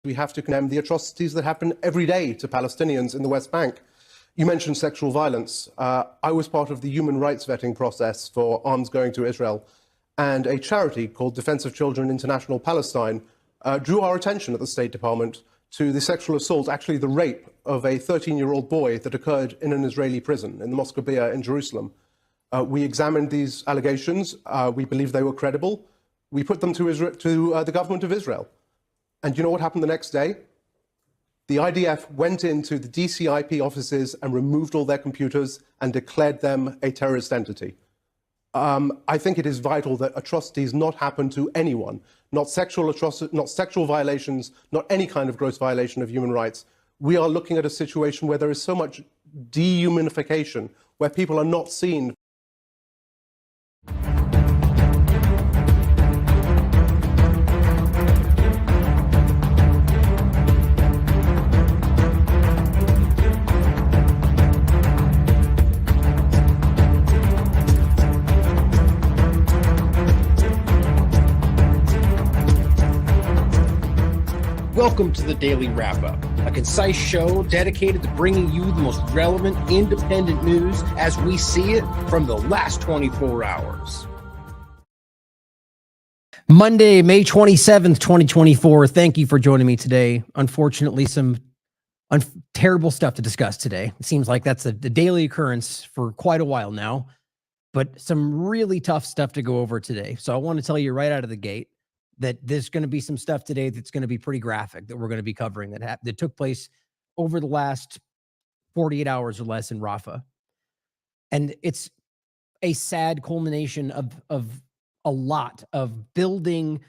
we have to condemn the atrocities that happen every day to Palestinians in the West Bank. You mentioned sexual violence. I was part of the human rights vetting process for arms going to Israel, and a charity called Defense of Children International Palestine drew our attention at the State Department to the sexual assault, actually the rape of a 13-year-old boy that occurred in an Israeli prison in the Mosque Bia in Jerusalem. We examined these allegations. We believe they were credible. We put them to the government of Israel. And you know what happened the next day? The IDF went into the DCIP offices and removed all their computers and declared them a terrorist entity. I think it is vital that atrocities not happen to anyone, not sexual violations, not any kind of gross violation of human rights. We are looking at a situation where there is so much dehumanification, where people are not seen. Welcome to the Daily Wrap-Up, a concise show dedicated to bringing you the most relevant, independent news as we see it from the last 24 hours. Monday, May 27th, 2024. Thank you for joining me today. Unfortunately, some terrible stuff to discuss today. It seems like that's a daily occurrence for quite a while now, but some really tough stuff to go over today. So I want to tell you right out of the gate that there's going to be some stuff today that's going to be pretty graphic that we're going to be covering that took place over the last 48 hours or less in Rafah. And it's a sad culmination of a lot of building.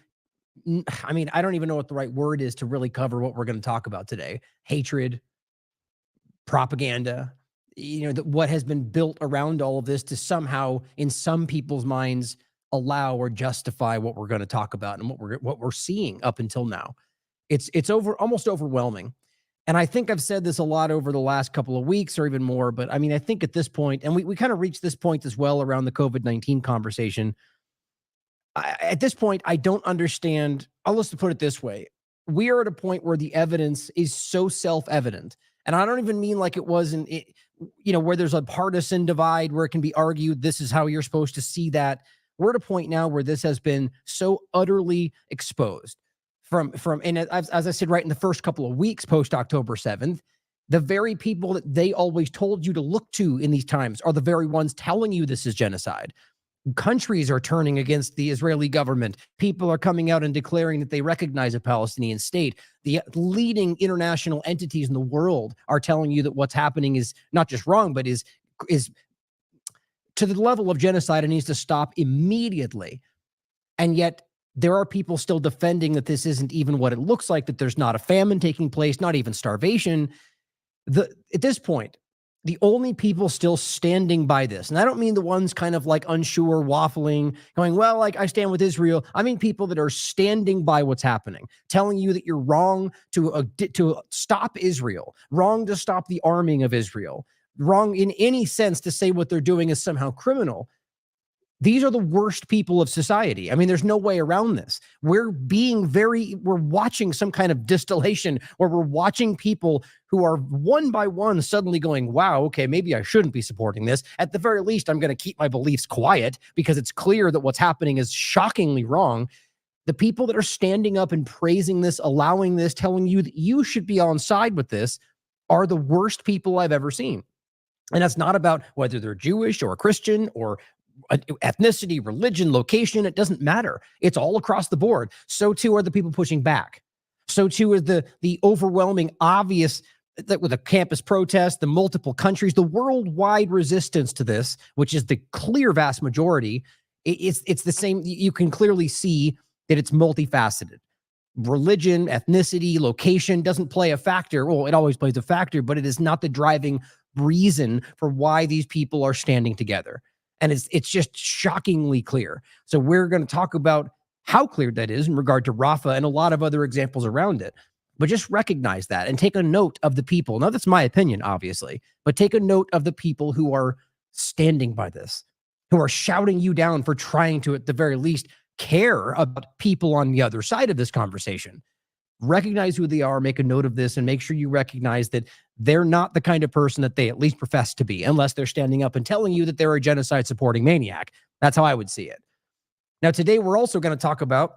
I mean, I don't even know what the right word is to really cover what we're going to talk about today. Hatred, propaganda, what has been built around all of this to somehow, in some people's minds, allow or justify what we're going to talk about and what we're seeing up until now. It's almost overwhelming. And I think I've said this a lot over the last couple of weeks or even more, but I mean, I think at this point, and we kind of reached this point as well around the COVID-19 conversation. At this point, I don't understand. Let's put it this way. We are at a point where the evidence is so self-evident. And I don't even mean like it wasn't, where there's a partisan divide where it can be argued, this is how you're supposed to see that. We're at a point now where this has been so utterly exposed and as I said, right in the first couple of weeks post October 7th, the very people that they always told you to look to in these times are the very ones telling you this is genocide. Countries are turning against the Israeli government. People are coming out and declaring that they recognize a Palestinian state. The leading international entities in the world are telling you that what's happening is not just wrong, but is to the level of genocide and needs to stop immediately. And yet there are people still defending that this isn't even what it looks like, that there's not a famine taking place, not even starvation. At this point, the only people still standing by this, and I don't mean the ones kind of like unsure, waffling, going, well, like I stand with Israel. I mean people that are standing by what's happening, telling you that you're wrong to stop Israel, wrong to stop the arming of Israel, wrong in any sense to say what they're doing is somehow criminal. These are the worst people of society. I mean, there's no way around this. We're watching some kind of distillation where we're watching people who are one by one suddenly going, wow, okay, maybe I shouldn't be supporting this. At the very least, I'm going to keep my beliefs quiet because it's clear that what's happening is shockingly wrong. The people that are standing up and praising this, allowing this, telling you that you should be on side with this are the worst people I've ever seen. And that's not about whether they're Jewish or Christian or ethnicity, religion, location. It doesn't matter. It's all across the board. So too are the people pushing back. So too is the overwhelming, obvious, that with the campus protest, the multiple countries, the worldwide resistance to this, which is the clear vast majority. It's the same. You can clearly see that it's multifaceted. Religion, ethnicity, location doesn't play a factor. Well, it always plays a factor, but it is not the driving reason for why these people are standing together. And it's just shockingly clear. So we're going to talk about how clear that is in regard to Rafa and a lot of other examples around it. But just recognize that and take a note of the people. Now, that's my opinion, obviously, but take a note of the people who are standing by this, who are shouting you down for trying to, at the very least, care about people on the other side of this conversation. recognize who they are, make a note of this, and make sure you recognize that they're not the kind of person that they at least profess to be, unless they're standing up and telling you that they're a genocide-supporting maniac. That's how I would see it. Now, today, we're also going to talk about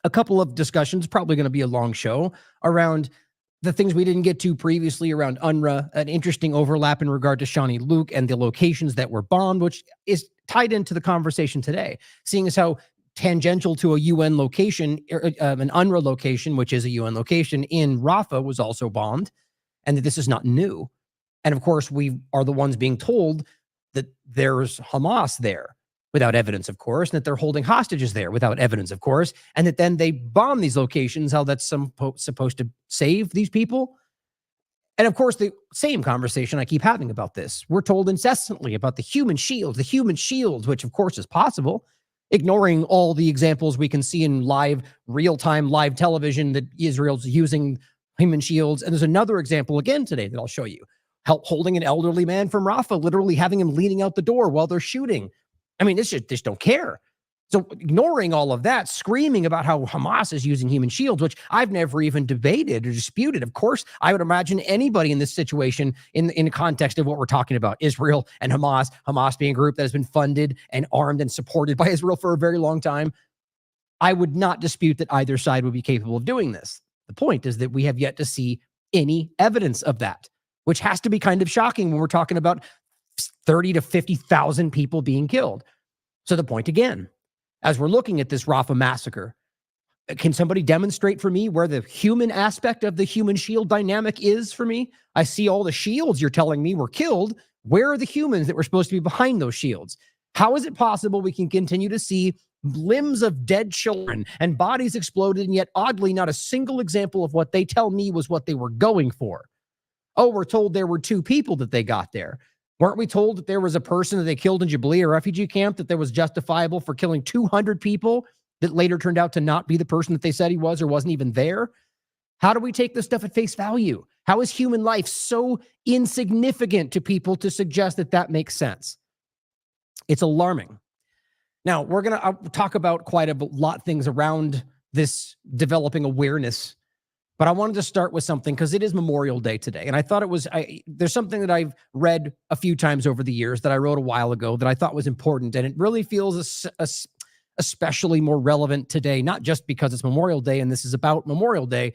a couple of discussions, probably going to be a long show, around the things we didn't get to previously around UNRWA, an interesting overlap in regard to Shawnee Luke and the locations that were bombed, which is tied into the conversation today, seeing as how tangential to a UN location, an UNRWA location, which is a UN location in Rafah, was also bombed, and that this is not new. And of course, we are the ones being told that there's Hamas there, without evidence, of course, and that they're holding hostages there without evidence, of course, and that then they bomb these locations, how that's supposed to save these people. And of course, the same conversation I keep having about this. We're told incessantly about the human shields, which of course is possible, ignoring all the examples we can see in real-time live television that Israel's using human shields. And there's another example again today that I'll show you. Holding an elderly man from Rafah, literally having him leaning out the door while they're shooting. I mean, they just don't care. So ignoring all of that, screaming about how Hamas is using human shields, which I've never even debated or disputed. Of course, I would imagine anybody in this situation, in the context of what we're talking about, Israel and Hamas being a group that has been funded and armed and supported by Israel for a very long time, I would not dispute that either side would be capable of doing this. The point is that we have yet to see any evidence of that, which has to be kind of shocking when we're talking about 30 to 50,000 people being killed. So the point again, as we're looking at this Rafah massacre, can somebody demonstrate for me where the human aspect of the human shield dynamic is for me? I see all the shields you're telling me were killed. Where are the humans that were supposed to be behind those shields? How is it possible we can continue to see limbs of dead children and bodies exploded, and yet oddly not a single example of what they tell me was what they were going for? Oh, we're told there were 2 people that they got there. Weren't we told that there was a person that they killed in Jubilee, a refugee camp, that there was justifiable for killing 200 people that later turned out to not be the person that they said he was or wasn't even there? How do we take this stuff at face value? How is human life so insignificant to people to suggest that that makes sense? It's alarming. Now, we're going to talk about quite a lot of things around this developing awareness, but I wanted to start with something because it is Memorial Day today. And I thought it was, there's something that I've read a few times over the years that I wrote a while ago that I thought was important. And it really feels especially more relevant today, not just because it's Memorial Day and this is about Memorial Day,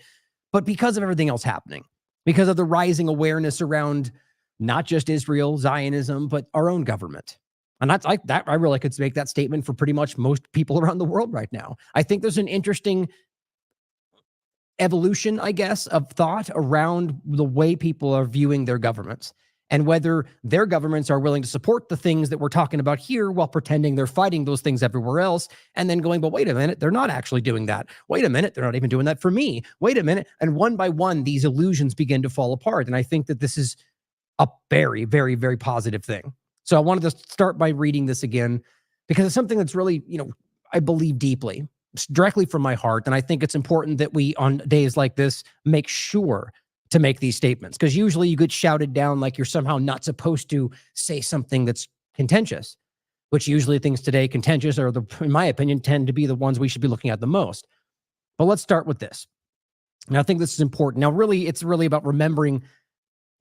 but because of everything else happening, because of the rising awareness around not just Israel, Zionism, but our own government. And that's like that. I really could make that statement for pretty much most people around the world right now. I think there's an interesting evolution, I guess, of thought around the way people are viewing their governments and whether their governments are willing to support the things that we're talking about here while pretending they're fighting those things everywhere else, and then going, but wait a minute, they're not actually doing that. Wait a minute, they're not even doing that for me. Wait a minute. And one by one, these illusions begin to fall apart. And I think that this is a very, very, very positive thing. So I wanted to start by reading this again because it's something that's really, I believe deeply. It's directly from my heart. And I think it's important that we, on days like this, make sure to make these statements, because usually you get shouted down like you're somehow not supposed to say something that's contentious, which usually things today contentious are, in my opinion, tend to be the ones we should be looking at the most. But let's start with this. And I think this is important. Now, really, it's really about remembering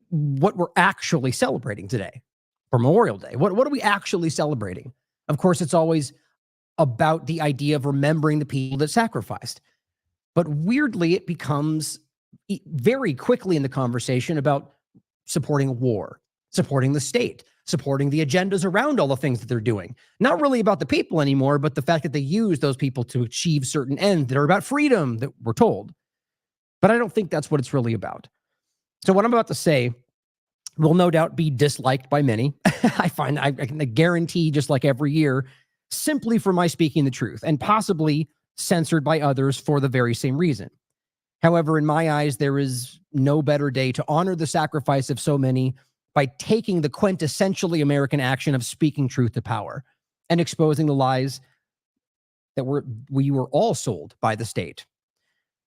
what we're actually celebrating today for Memorial Day. What are we actually celebrating? Of course, it's always about the idea of remembering the people that sacrificed. But weirdly, it becomes very quickly in the conversation about supporting war, supporting the state, supporting the agendas around all the things that they're doing. Not really about the people anymore, but the fact that they use those people to achieve certain ends that are about freedom that we're told. But I don't think that's what it's really about. So what I'm about to say will no doubt be disliked by many. I can guarantee, just like every year, simply for my speaking the truth, and possibly censored by others for the very same reason. However, in my eyes, there is no better day to honor the sacrifice of so many by taking the quintessentially American action of speaking truth to power and exposing the lies that we were all sold by the state.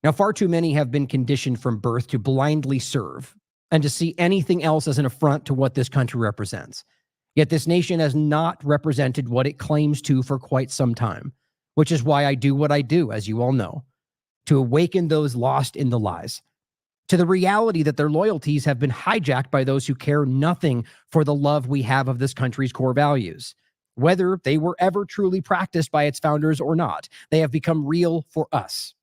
Now, far too many have been conditioned from birth to blindly serve and to see anything else as an affront to what this country represents. Yet this nation has not represented what it claims to for quite some time, which is why I do what I do, as you all know, to awaken those lost in the lies, to the reality that their loyalties have been hijacked by those who care nothing for the love we have of this country's core values. Whether they were ever truly practiced by its founders or not, they have become real for us.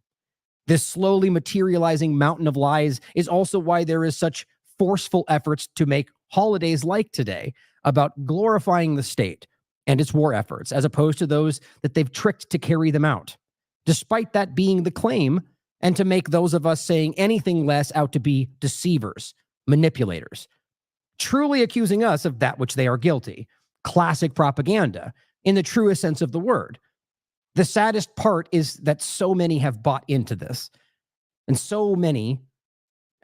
This slowly materializing mountain of lies is also why there is such forceful efforts to make holidays like today about glorifying the state and its war efforts, as opposed to those that they've tricked to carry them out, despite that being the claim, and to make those of us saying anything less out to be deceivers, manipulators, truly accusing us of that which they are guilty. Classic propaganda in the truest sense of the word. The saddest part is that so many have bought into this. And so many,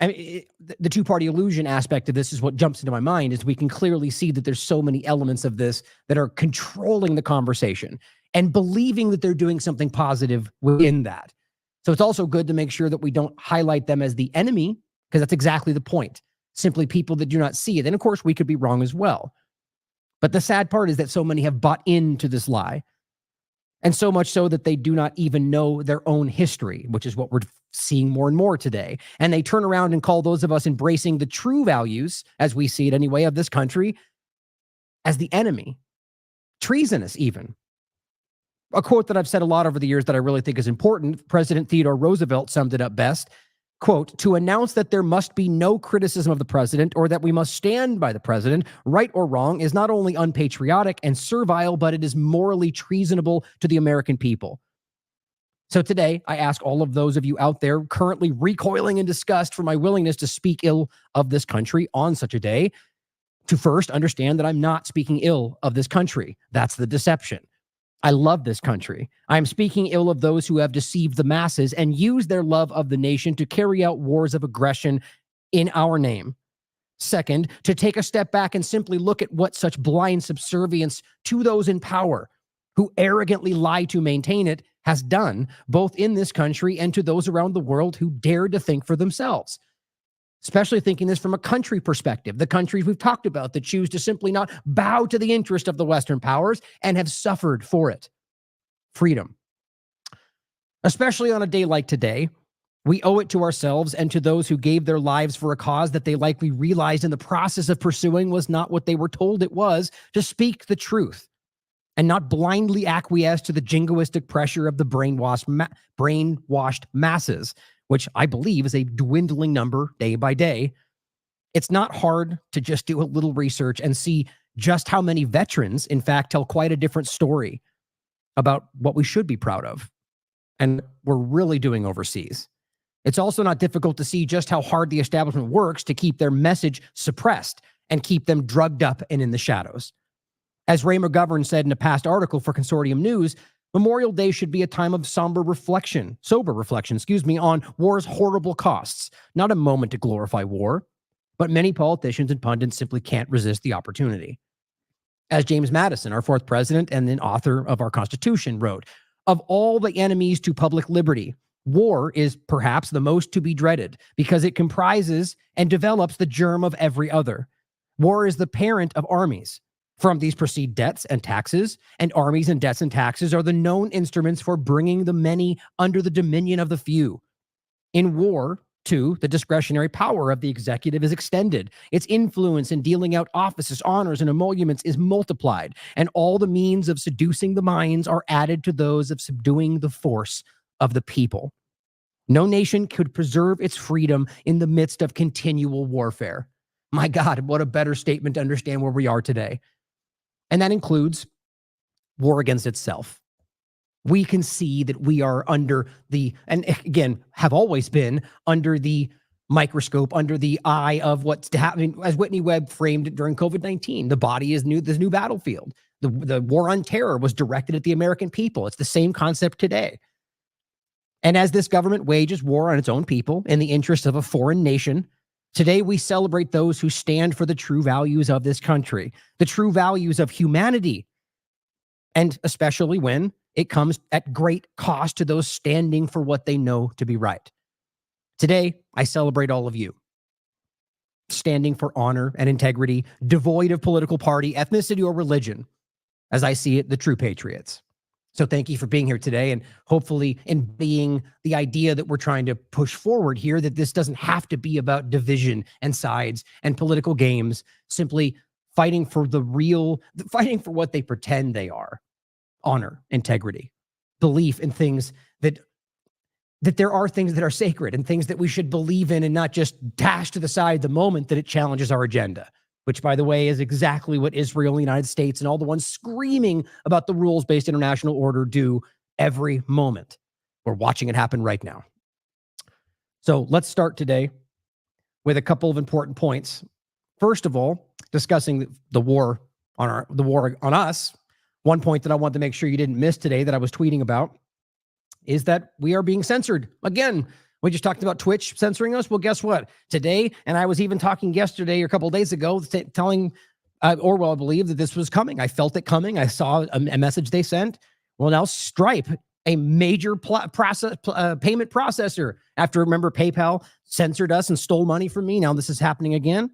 I mean, the two-party illusion aspect of this is what jumps into my mind, is we can clearly see that there's so many elements of this that are controlling the conversation and believing that they're doing something positive within that. So it's also good to make sure that we don't highlight them as the enemy, because that's exactly the point. Simply people that do not see it. And of course, we could be wrong as well. But the sad part is that so many have bought into this lie. And so much so that they do not even know their own history, which is what we're seeing more and more today. And they turn around and call those of us embracing the true values, as we see it anyway, of this country, as the enemy. Treasonous, even. A quote that I've said a lot over the years that I really think is important, President Theodore Roosevelt summed it up best. Quote, to announce that there must be no criticism of the president or that we must stand by the president, right or wrong, is not only unpatriotic and servile, but it is morally treasonable to the American people. So today, I ask all of those of you out there currently recoiling in disgust for my willingness to speak ill of this country on such a day, to first understand that I'm not speaking ill of this country. That's the deception. I love this country. I am speaking ill of those who have deceived the masses and used their love of the nation to carry out wars of aggression in our name. Second, to take a step back and simply look at what such blind subservience to those in power who arrogantly lie to maintain it has done, both in this country and to those around the world who dare to think for themselves. Especially thinking this from a country perspective, the countries we've talked about that choose to simply not bow to the interest of the Western powers and have suffered for it. Freedom. Especially on a day like today, we owe it to ourselves and to those who gave their lives for a cause that they likely realized in the process of pursuing was not what they were told it was, to speak the truth and not blindly acquiesce to the jingoistic pressure of the brainwashed masses, which I believe is a dwindling number day by day. It's not hard to just do a little research and see just how many veterans, in fact, tell quite a different story about what we should be proud of and we're really doing overseas. It's also not difficult to see just how hard the establishment works to keep their message suppressed and keep them drugged up and in the shadows. As Ray McGovern said in a past article for Consortium News, Memorial Day should be a time of sober reflection, on war's horrible costs, not a moment to glorify war. But many politicians and pundits simply can't resist the opportunity. As James Madison, our fourth president and then author of our Constitution, wrote, of all the enemies to public liberty, war is perhaps the most to be dreaded because it comprises and develops the germ of every other. War is the parent of armies. From these proceed debts and taxes, and armies and debts and taxes are the known instruments for bringing the many under the dominion of the few. In war, too, the discretionary power of the executive is extended. Its influence in dealing out offices, honors, and emoluments is multiplied, and all the means of seducing the minds are added to those of subduing the force of the people. No nation could preserve its freedom in the midst of continual warfare. My God, what a better statement to understand where we are today. And that includes war against itself. We can see that we are under the, and again, have always been under the microscope, under the eye of what's happening, as Whitney Webb framed it during COVID-19. The body is this new battlefield. The war on terror was directed at the American people. It's the same concept today. And as this government wages war on its own people in the interest of a foreign nation, today we celebrate those who stand for the true values of this country, the true values of humanity, and especially when it comes at great cost to those standing for what they know to be right. Today, I celebrate all of you, standing for honor and integrity, devoid of political party, ethnicity, or religion. As I see it, the true patriots. So thank you for being here today, and hopefully embodying the idea that we're trying to push forward here, that this doesn't have to be about division and sides and political games, simply fighting for fighting for what they pretend they are: honor, integrity, belief in things that there are things that are sacred and things that we should believe in, and not just dash to the side the moment that it challenges our agenda, which, by the way, is exactly what Israel and the United States and all the ones screaming about the rules-based international order do every moment. We're watching it happen right now. So let's start today with a couple of important points. First of all, discussing the war on us. One point that I want to make sure you didn't miss today that I was tweeting about is that we are being censored. Again, we just talked about Twitch censoring us. Well, guess what? Today, and I was even talking yesterday or a couple of days ago, telling Orwell, I believe, that this was coming. I felt it coming. I saw a message they sent. Well, now Stripe, a major payment processor, after, remember, PayPal censored us and stole money from me. Now this is happening again.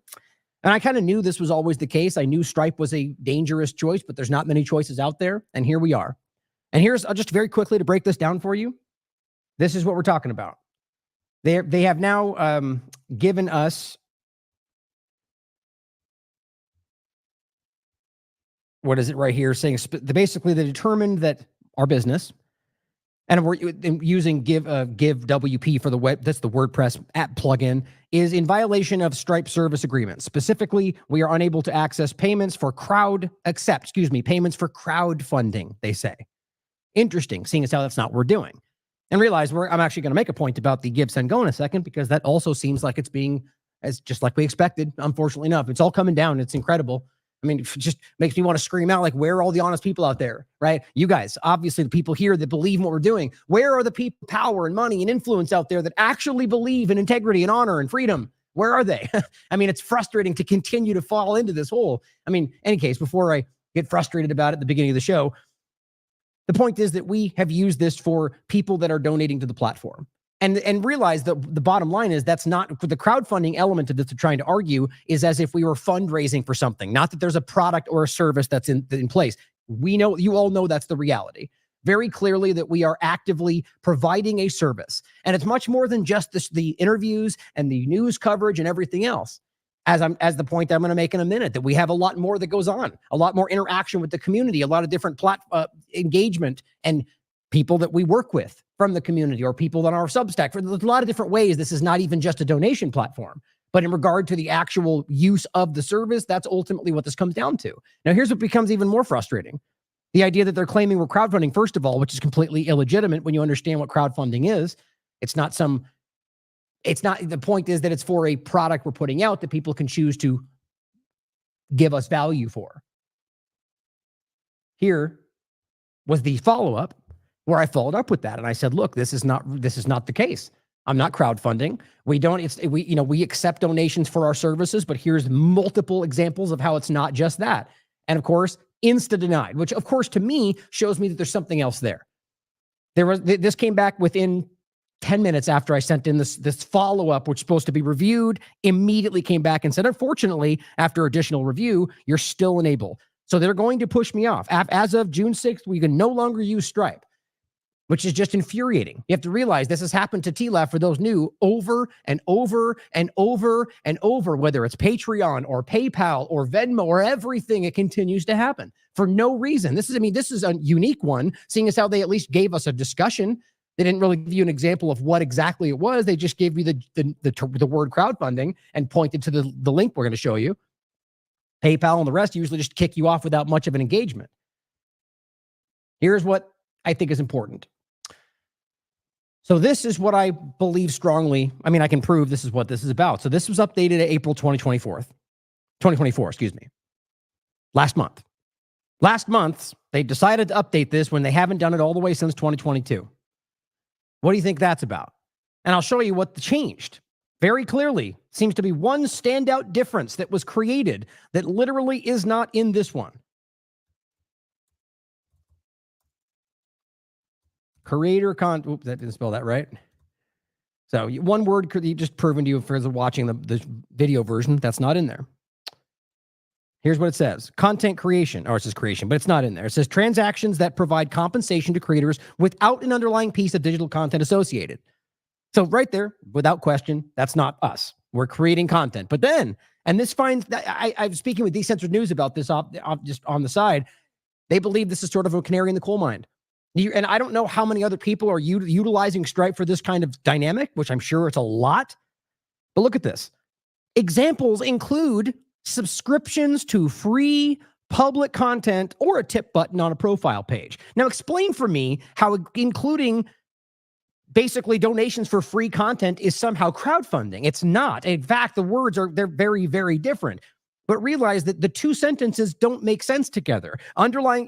And I kind of knew this was always the case. I knew Stripe was a dangerous choice, but there's not many choices out there. And here we are. And I'll just very quickly to break this down for you. This is what we're talking about. They have now given us, what is it right here, saying basically they determined that our business, and we're using Give WP for the web, that's the WordPress app plugin, is in violation of Stripe service agreements. Specifically, we are unable to access payments for payments for crowdfunding, they say. Interesting, seeing as how that's not what we're doing. And realize I'm actually going to make a point about the Give Send Go in a second, because that also seems like it's being just like we expected. Unfortunately enough, it's all coming down. It's incredible. I mean, it just makes me want to scream out, like, where are all the honest people out there, right? You guys, obviously the people here that believe in what we're doing. Where are the people, power and money and influence out there that actually believe in integrity and honor and freedom? Where are they? I mean, it's frustrating to continue to fall into this hole. I mean, any case, before I get frustrated about it at the beginning of the show, the point is that we have used this for people that are donating to the platform. And realize that the bottom line is that's not the crowdfunding element of this. They're trying to argue is as if we were fundraising for something, not that there's a product or a service that's in place. We know, you all know that's the reality very clearly, that we are actively providing a service. And it's much more than just the interviews and the news coverage and everything else. As the point that I'm going to make in a minute, that we have a lot more that goes on, a lot more interaction with the community, a lot of different engagement and people that we work with from the community, or people on our Substack. For a lot of different ways, this is not even just a donation platform. But in regard to the actual use of the service, that's ultimately what this comes down to. Now, here's what becomes even more frustrating. The idea that they're claiming we're crowdfunding, first of all, which is completely illegitimate when you understand what crowdfunding is. The point is that it's for a product we're putting out that people can choose to give us value for. Here was the follow-up where I followed up with that. And I said, look, this is not the case. I'm not crowdfunding. We accept donations for our services, but here's multiple examples of how it's not just that. And of course, insta-denied, which of course to me shows me that there's something else there. This came back within 10 minutes after I sent in this follow-up, which is supposed to be reviewed, immediately came back and said, unfortunately, after additional review, you're still unable. So they're going to push me off. As of June 6th, we can no longer use Stripe, which is just infuriating. You have to realize this has happened to TLAV, for those new, over and over and over and over, whether it's Patreon or PayPal or Venmo or everything, it continues to happen for no reason. This is a unique one, seeing as how they at least gave us a discussion. They didn't really give you an example of what exactly it was. They just gave you the word crowdfunding and pointed to the link we're going to show you. PayPal and the rest usually just kick you off without much of an engagement. Here's what I think is important. So this is what I believe strongly. I mean, I can prove this is what this is about. So this was updated at April 2024, excuse me. Last month, they decided to update this when they haven't done it all the way since 2022. What do you think that's about? And I'll show you what changed. Very clearly, seems to be one standout difference that was created that literally is not in this one. Oops, that didn't spell that right. So one word could just proven to you for watching the video version. That's not in there. Here's what it says. Content creation, or it says creation, but it's not in there. It says transactions that provide compensation to creators without an underlying piece of digital content associated. So right there, without question, that's not us. We're creating content. But then, and this finds, I'm speaking with Decentralized News about this just on the side. They believe this is sort of a canary in the coal mine. And I don't know how many other people are utilizing Stripe for this kind of dynamic, which I'm sure it's a lot. But look at this. Examples include subscriptions to free public content or a tip button on a profile page. Now, explain for me how including basically donations for free content is somehow crowdfunding. It's not. In fact, the words they're very, very different. But realize that the two sentences don't make sense together.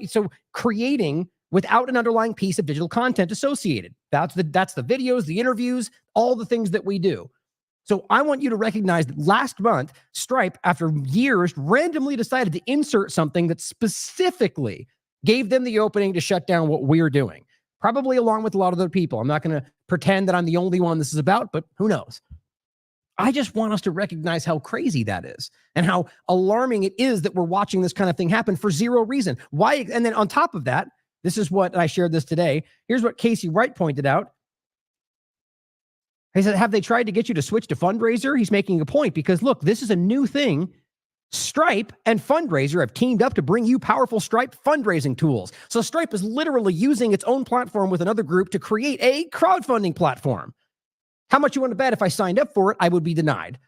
So creating without an underlying piece of digital content associated. That's the videos, the interviews, all the things that we do. So I want you to recognize that last month, Stripe, after years, randomly decided to insert something that specifically gave them the opening to shut down what we're doing, probably along with a lot of other people. I'm not going to pretend that I'm the only one this is about, but who knows? I just want us to recognize how crazy that is and how alarming it is that we're watching this kind of thing happen for zero reason. Why? And then on top of that, this is what I shared this today. Here's what Casey Wright pointed out. He said, have they tried to get you to switch to Fundraiser? He's making a point because, look, this is a new thing. Stripe and Fundraiser have teamed up to bring you powerful Stripe fundraising tools. So Stripe is literally using its own platform with another group to create a crowdfunding platform. How much you want to bet if I signed up for it, I would be denied.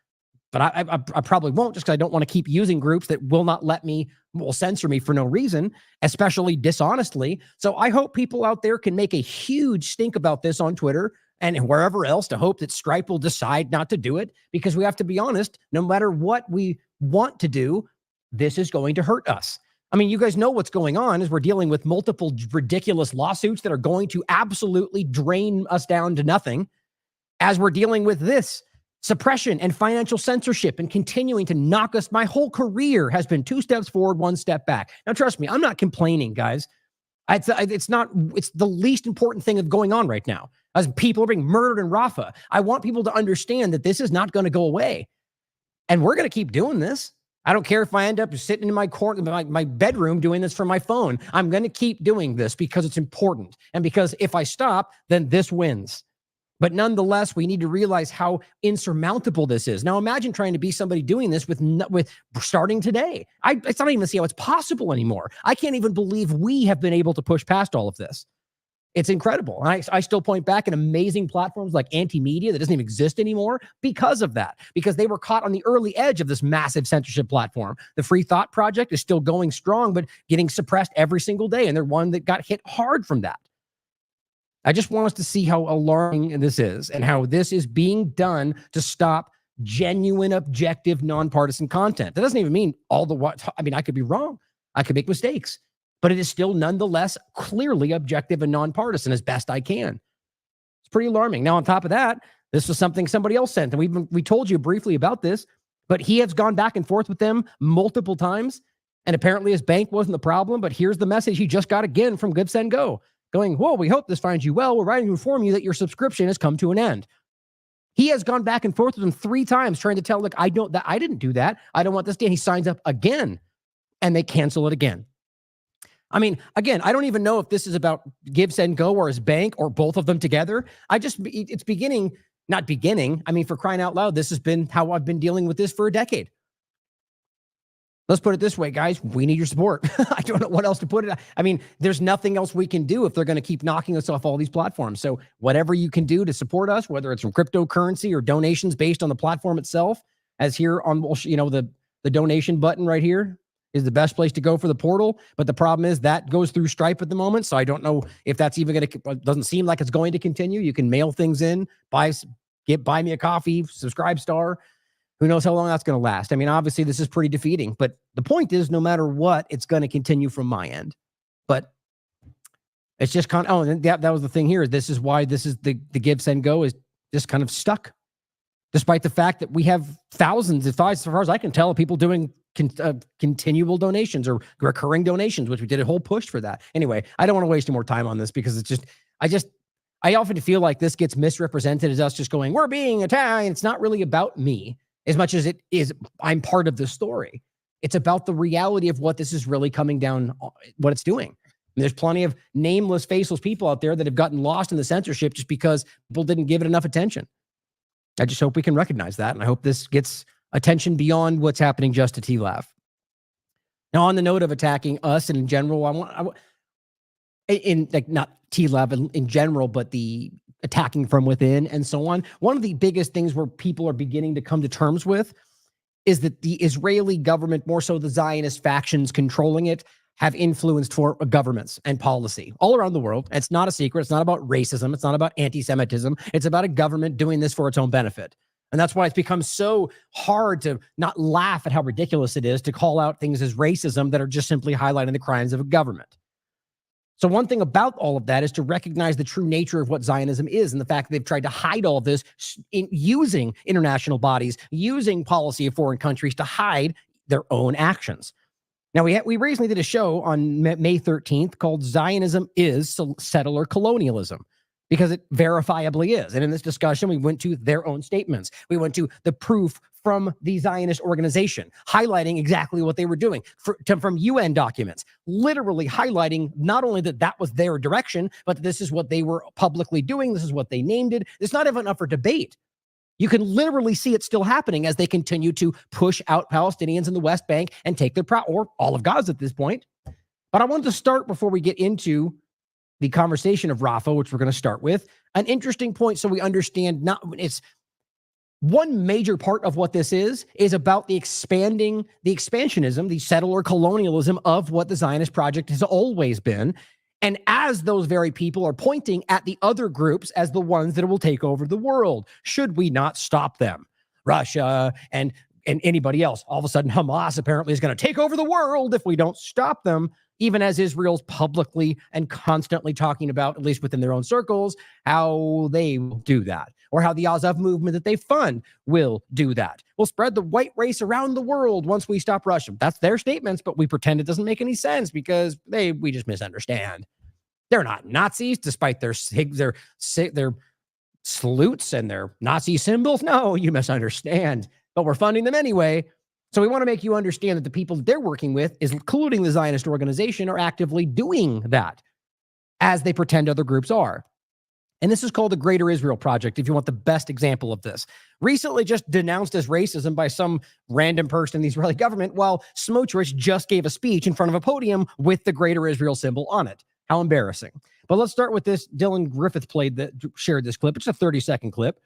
But I probably won't just because I don't want to keep using groups that will not let me, will censor me for no reason, especially dishonestly. So I hope people out there can make a huge stink about this on Twitter and wherever else to hope that Stripe will decide not to do it, because we have to be honest, no matter what we want to do, this is going to hurt us. I mean, you guys know what's going on is we're dealing with multiple ridiculous lawsuits that are going to absolutely drain us down to nothing as we're dealing with this suppression and financial censorship and continuing to knock us. My whole career has been 2 steps forward, 1 step back. Now, trust me, I'm not complaining, guys. It's the least important thing that's going on right now. As people are being murdered in Rafah, I want people to understand that this is not going to go away. And we're going to keep doing this. I don't care if I end up sitting in my corner, my bedroom doing this from my phone. I'm going to keep doing this because it's important. And because if I stop, then this wins. But nonetheless, we need to realize how insurmountable this is. Now, imagine trying to be somebody doing this with starting today. It's not even see how it's possible anymore. I can't even believe we have been able to push past all of this. It's incredible. I still point back at amazing platforms like Anti-Media that doesn't even exist anymore because of that, because they were caught on the early edge of this massive censorship platform. The Free Thought Project is still going strong, but getting suppressed every single day. And they're one that got hit hard from that. I just want us to see how alarming this is and how this is being done to stop genuine, objective, nonpartisan content. That doesn't even mean I could be wrong. I could make mistakes, but it is still nonetheless clearly objective and nonpartisan as best I can. It's pretty alarming. Now, on top of that, this was something somebody else sent, and we told you briefly about this, but he has gone back and forth with them multiple times, and apparently his bank wasn't the problem, but here's the message he just got again from Give, Send, Go. Going, whoa, we hope this finds you well. We're writing to inform you that your subscription has come to an end. He has gone back and forth with them 3 times trying to tell, look, I didn't do that. I don't want this. And he signs up again and they cancel it again. I mean, again, I don't even know if this is about Give, Send, Go or his bank or both of them together. It's not beginning. I mean, for crying out loud, this has been how I've been dealing with this for a decade. Let's put it this way, guys. We need your support. I don't know what else to put it. I mean, there's nothing else we can do if they're going to keep knocking us off all these platforms. So whatever you can do to support us, whether it's from cryptocurrency or donations based on the platform itself, as here on, the donation button right here is the best place to go for the portal. But the problem is that goes through Stripe at the moment. So I don't know if that's even going to, doesn't seem like it's going to continue. You can mail things in, buy me a coffee, subscribe star. Who knows how long that's going to last? I mean, obviously, this is pretty defeating. But the point is, no matter what, it's going to continue from my end. But it's just kind of, and that was the thing here. This is why this is the Give, Send, Go is just kind of stuck. Despite the fact that we have thousands, as far as I can tell, of people doing continual donations or recurring donations, which we did a whole push for that. Anyway, I don't want to waste any more time on this because it's just, I often feel like this gets misrepresented as us just going, we're being attacked. It's not really about me. As much as it is, I'm part of the story. It's about the reality of what this is really coming down, what it's doing. There's plenty of nameless, faceless people out there that have gotten lost in the censorship just because people didn't give it enough attention. I just hope we can recognize that, and I hope this gets attention beyond what's happening just to TLAV. Now, on the note of attacking us and in general, I want in like not TLAV in general, but the attacking from within and so on. One of the biggest things where people are beginning to come to terms with is that the Israeli government, more so the Zionist factions controlling it, have influenced for governments and policy all around the world. It's not a secret. It's not about racism. It's not about anti-Semitism. It's about a government doing this for its own benefit. And that's why it's become so hard to not laugh at how ridiculous it is to call out things as racism that are just simply highlighting the crimes of a government. So one thing about all of that is to recognize the true nature of what Zionism is and the fact that they've tried to hide all of this in using international bodies, using policy of foreign countries to hide their own actions. Now, we recently did a show on May 13th called Zionism is Settler Colonialism, because it verifiably is. And in this discussion, we went to their own statements. We went to the proof from the Zionist organization, highlighting exactly what they were doing, from UN documents, literally highlighting not only that that was their direction, but that this is what they were publicly doing. This is what they named it. It's not even up for debate. You can literally see it still happening as they continue to push out Palestinians in the West Bank and take their or all of Gaza at this point. But I wanted to start before we get into the conversation of Rafah, which we're going to start with, an interesting point so we understand it's one major part of what this is about the expansionism, the settler colonialism of what the Zionist project has always been. And as those very people are pointing at the other groups as the ones that will take over the world, should we not stop them? Russia and anybody else. All of a sudden, Hamas apparently is going to take over the world if we don't stop them, even as Israel's publicly and constantly talking about, at least within their own circles, how they will do that, or how the Azov movement that they fund will do that. We'll spread the white race around the world once we stop Russia. That's their statements, but we pretend it doesn't make any sense because we just misunderstand. They're not Nazis, despite their salutes and their Nazi symbols. No, you misunderstand. But we're funding them anyway. So we want to make you understand that the people that they're working with, including the Zionist organization, are actively doing that as they pretend other groups are. And this is called the Greater Israel Project, if you want the best example of this. Recently just denounced as racism by some random person in the Israeli government, while Smotrich just gave a speech in front of a podium with the Greater Israel symbol on it. How embarrassing. But let's start with this. Dylan Griffith shared this clip. It's a 30-second clip.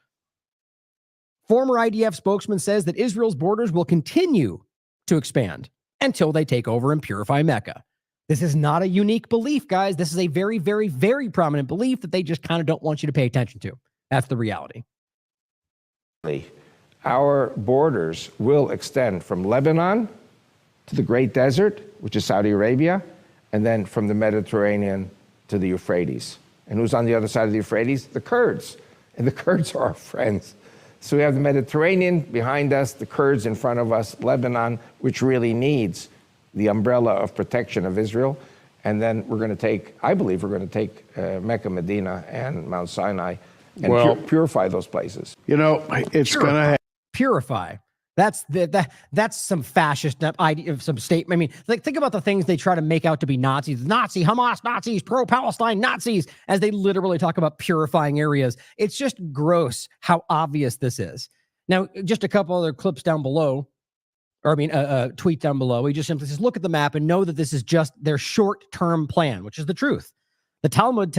Former IDF spokesman says that Israel's borders will continue to expand until they take over and purify Mecca. This is not a unique belief, guys. This is a very, very, very prominent belief that they just kind of don't want you to pay attention to. That's the reality. Our borders will extend from Lebanon to the Great Desert, which is Saudi Arabia, and then from the Mediterranean to the Euphrates. And who's on the other side of the Euphrates? The Kurds. And the Kurds are our friends. So we have the Mediterranean behind us, the Kurds in front of us, Lebanon, which really needs the umbrella of protection of Israel. And then we're going to take, I believe we're going to take Mecca, Medina, and Mount Sinai and purify those places. You know, it's going to purify. That's some fascist idea of some statement. I mean, like, think about the things they try to make out to be Nazis, Hamas Nazis, pro-Palestine Nazis, as they literally talk about purifying areas. It's just gross how obvious this is. Now, just a couple other clips down below, tweet down below. He just simply says, look at the map and know that this is just their short-term plan, which is the truth. The Talmud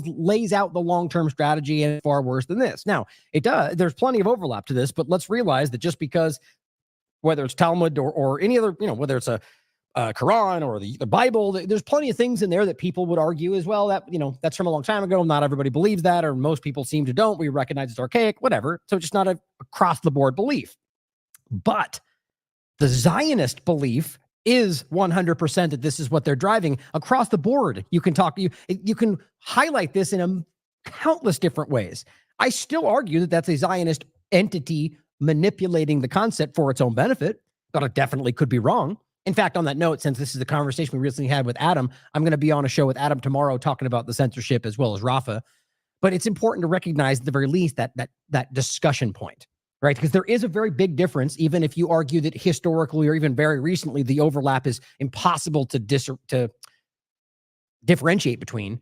lays out the long-term strategy, and far worse than this. Now, it does. There's plenty of overlap to this, but let's realize that just because, whether it's Talmud or any other, whether it's a Quran or the Bible, there's plenty of things in there that people would argue as well that, that's from a long time ago. Not everybody believes that, or most people seem to don't. We recognize it's archaic, whatever. So it's just not a across-the-board belief. But the Zionist belief is 100% that this is what they're driving across the board. You can highlight this in countless different ways. I still argue that that's a Zionist entity manipulating the concept for its own benefit, but it definitely could be wrong. In fact, on that note, since this is the conversation we recently had with Adam, I'm going to be on a show with Adam tomorrow talking about the censorship as well as Rafa. But it's important to recognize at the very least that discussion point. right? Because there is a very big difference, even if you argue that historically or even very recently, the overlap is impossible to differentiate between.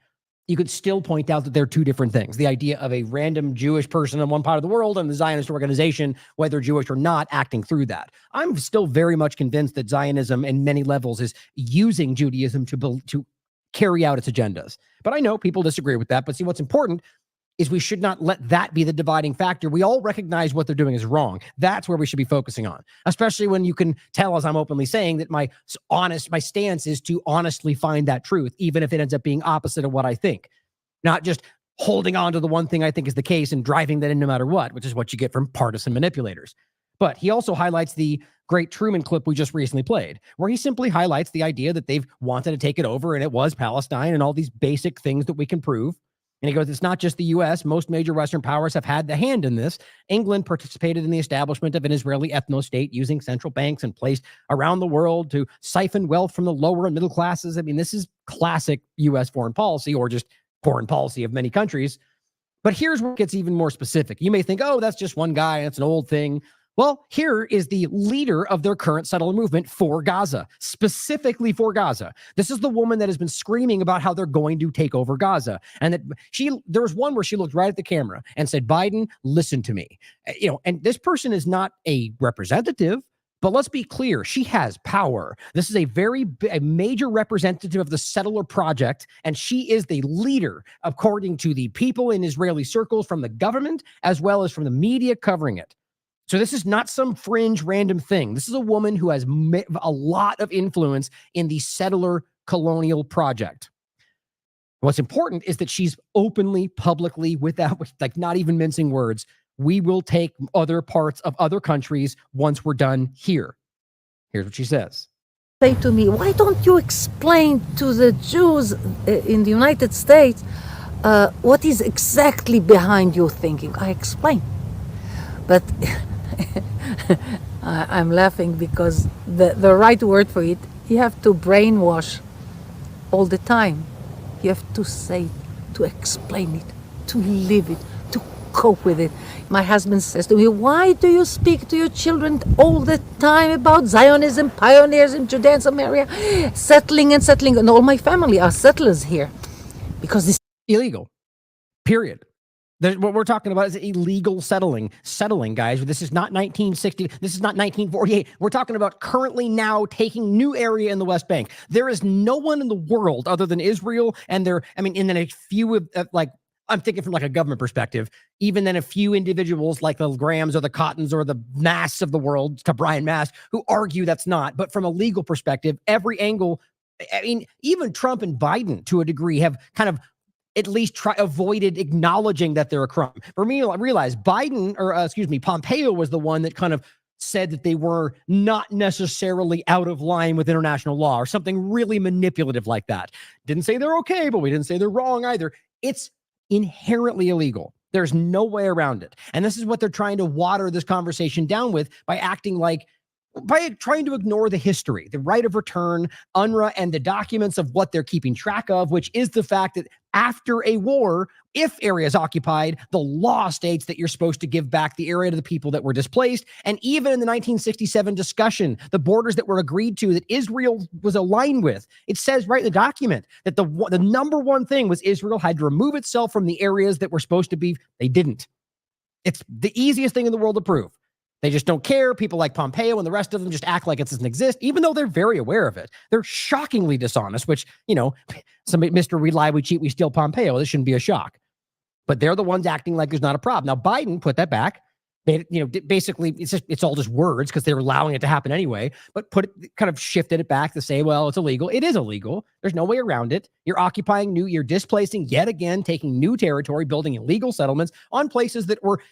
You could still point out that they're two different things. The idea of a random Jewish person in one part of the world and the Zionist organization, whether Jewish or not, acting through that. I'm still very much convinced that Zionism in many levels is using Judaism to carry out its agendas. But I know people disagree with that. But see, what's important is we should not let that be the dividing factor. We all recognize what they're doing is wrong. That's where we should be focusing on, especially when you can tell, as I'm openly saying, that my stance is to honestly find that truth, even if it ends up being opposite of what I think, not just holding on to the one thing I think is the case and driving that in no matter what, which is what you get from partisan manipulators. But he also highlights the great Truman clip we just recently played, where he simply highlights the idea that they've wanted to take it over and it was Palestine and all these basic things that we can prove. And he goes, it's not just the U.S. Most major Western powers have had the hand in this. England participated in the establishment of an Israeli ethno-state using central banks and placed around the world to siphon wealth from the lower and middle classes. I mean, this is classic U.S. foreign policy, or just foreign policy of many countries. But here's where it gets even more specific. You may think, oh, that's just one guy, and it's an old thing. Well, here is the leader of their current settler movement for Gaza, specifically for Gaza. This is the woman that has been screaming about how they're going to take over Gaza. And that there was one where she looked right at the camera and said, Biden, listen to me. And this person is not a representative, but let's be clear, she has power. This is a major representative of the settler project, and she is the leader, according to the people in Israeli circles, from the government, as well as from the media covering it. So this is not some fringe random thing. This is a woman who has a lot of influence in the settler colonial project. What's important is that she's openly, publicly, without, like, not even mincing words, we will take other parts of other countries once we're done here. Here's what she says. Say to me, why don't you explain to the Jews in the United States what is exactly behind your thinking? I explain. But I'm laughing because the right word for it, you have to brainwash all the time. You have to say, to explain it, to live it, to cope with it. My husband says to me, why do you speak to your children all the time about Zionism, pioneers in Judea and Samaria, settling, and all my family are settlers here. Because this is illegal, period. What we're talking about is illegal settling, guys. This is not 1960. This is not 1948. We're talking about currently now taking new area in the West Bank. There is no one in the world other than Israel, and and then a few of I'm thinking from like a government perspective, even then a few individuals like the Grahams or the Cottons or the Mass of the world, to Brian Mass, who argue that's not. But from a legal perspective, every angle, I mean, even Trump and Biden to a degree have kind of at least avoided acknowledging that they're a crime. For me, I realized Pompeo was the one that kind of said that they were not necessarily out of line with international law or something really manipulative like that. Didn't say they're okay, but we didn't say they're wrong either. It's inherently illegal. There's no way around it. And this is what they're trying to water this conversation down with by trying to ignore the history, the right of return, UNRWA, and the documents of what they're keeping track of, which is the fact that after a war, if area is occupied, the law states that you're supposed to give back the area to the people that were displaced. And even in the 1967 discussion, the borders that were agreed to that Israel was aligned with, it says right in the document that the number one thing was Israel had to remove itself from the areas that were supposed to be. They didn't. It's the easiest thing in the world to prove. They just don't care. People like Pompeo and the rest of them just act like it doesn't exist, even though they're very aware of it. They're shockingly dishonest, which, somebody, Mr. We lie, we cheat, we steal Pompeo. This shouldn't be a shock. But they're the ones acting like there's not a problem. Now, Biden put that back. Basically, it's all just words because they're allowing it to happen anyway, but kind of shifted it back to say, well, it's illegal. It is illegal. There's no way around it. You're occupying you're displacing yet again, taking new territory, building illegal settlements on places that were,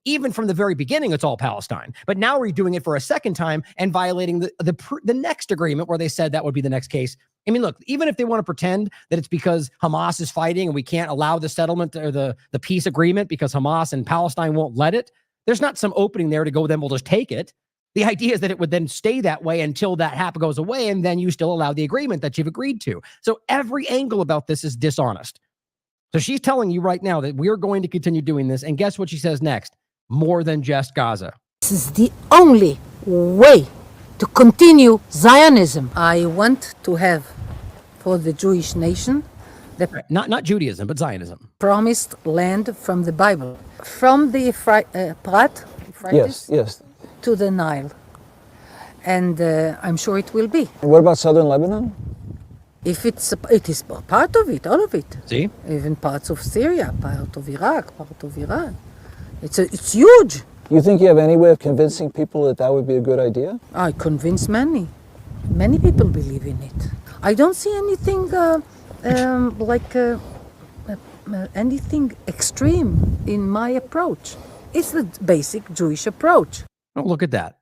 even from the very beginning, it's all Palestine. But now we're doing it for a second time and violating the next agreement where they said that would be the next case. Look, even if they want to pretend that it's because Hamas is fighting and we can't allow the settlement or the peace agreement because Hamas and Palestine won't let it, there's not some opening there to go, then we'll just take it. The idea is that it would then stay that way until that goes away, and then you still allow the agreement that you've agreed to. So every angle about this is dishonest. So she's telling you right now that we're going to continue doing this, and guess what she says next? more than just Gaza. This is the only way to continue Zionism. I want to have for the Jewish nation the Not Judaism, but Zionism. promised land from the Bible, from the Euphrates Yes. to the Nile. And I'm sure it will be. And what about southern Lebanon? If it is part of it, all of it. See? Even parts of Syria, part of Iraq, part of Iran. It's huge. You think you have any way of convincing people that that would be a good idea? I convince many. Many people believe in it. I don't see anything anything extreme in my approach. It's the basic Jewish approach. Oh, look at that.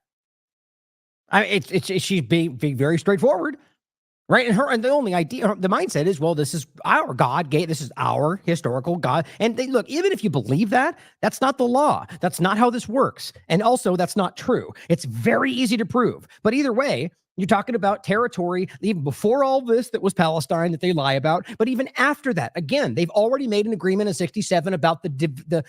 She's being very straightforward, right? And the only idea, the mindset is, well, this is our God, this is our historical God. And look, even if you believe that, that's not the law. That's not how this works. And also, that's not true. It's very easy to prove. But either way, you're talking about territory, even before all this that was Palestine that they lie about. But even after that, again, they've already made an agreement in 67 about the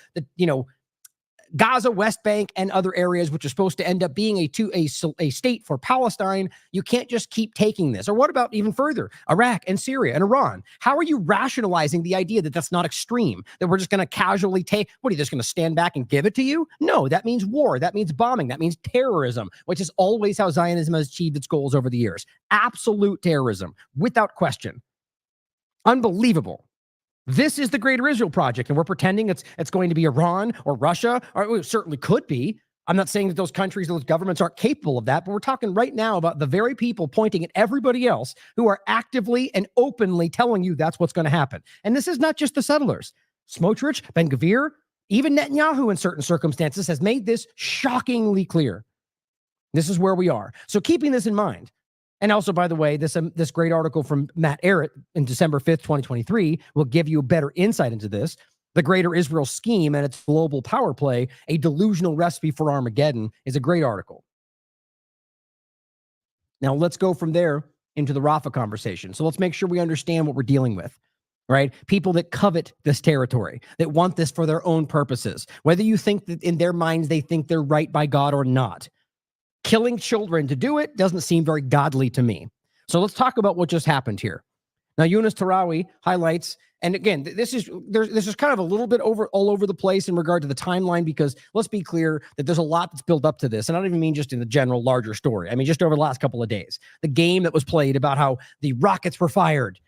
Gaza, West Bank, and other areas, which are supposed to end up being a state for Palestine. You can't just keep taking this. Or what about even further, Iraq and Syria and Iran? How are you rationalizing the idea that that's not extreme, that we're just going to casually take, what are you just going to stand back and give it to you? No, that means war. That means bombing. That means terrorism, which is always how Zionism has achieved its goals over the years. Absolute terrorism, without question. Unbelievable. This is the Greater Israel Project, and we're pretending it's going to be Iran or Russia, or it certainly could be. I'm not saying that those countries, those governments aren't capable of that, but we're talking right now about the very people pointing at everybody else who are actively and openly telling you that's what's going to happen. And this is not just the settlers. Smotrich, Ben-Gvir, even Netanyahu in certain circumstances has made this shockingly clear. This is where we are. So keeping this in mind, and also, by the way, this great article from Matt Ehret in December 5th, 2023 will give you a better insight into this. The Greater Israel Scheme and its global power play, a delusional recipe for Armageddon, is a great article. Now, let's go from there into the Rafah conversation. So let's make sure we understand what we're dealing with, right? People that covet this territory, that want this for their own purposes, whether you think that in their minds they think they're right by God or not. Killing children to do it doesn't seem very godly to me. So let's talk about what just happened here. Now, Yunus Tarawi highlights, and again, this is kind of a little bit all over the place in regard to the timeline, because let's be clear that there's a lot that's built up to this. And I don't even mean just in the general larger story. I mean, just over the last couple of days, the game that was played about how the rockets were fired,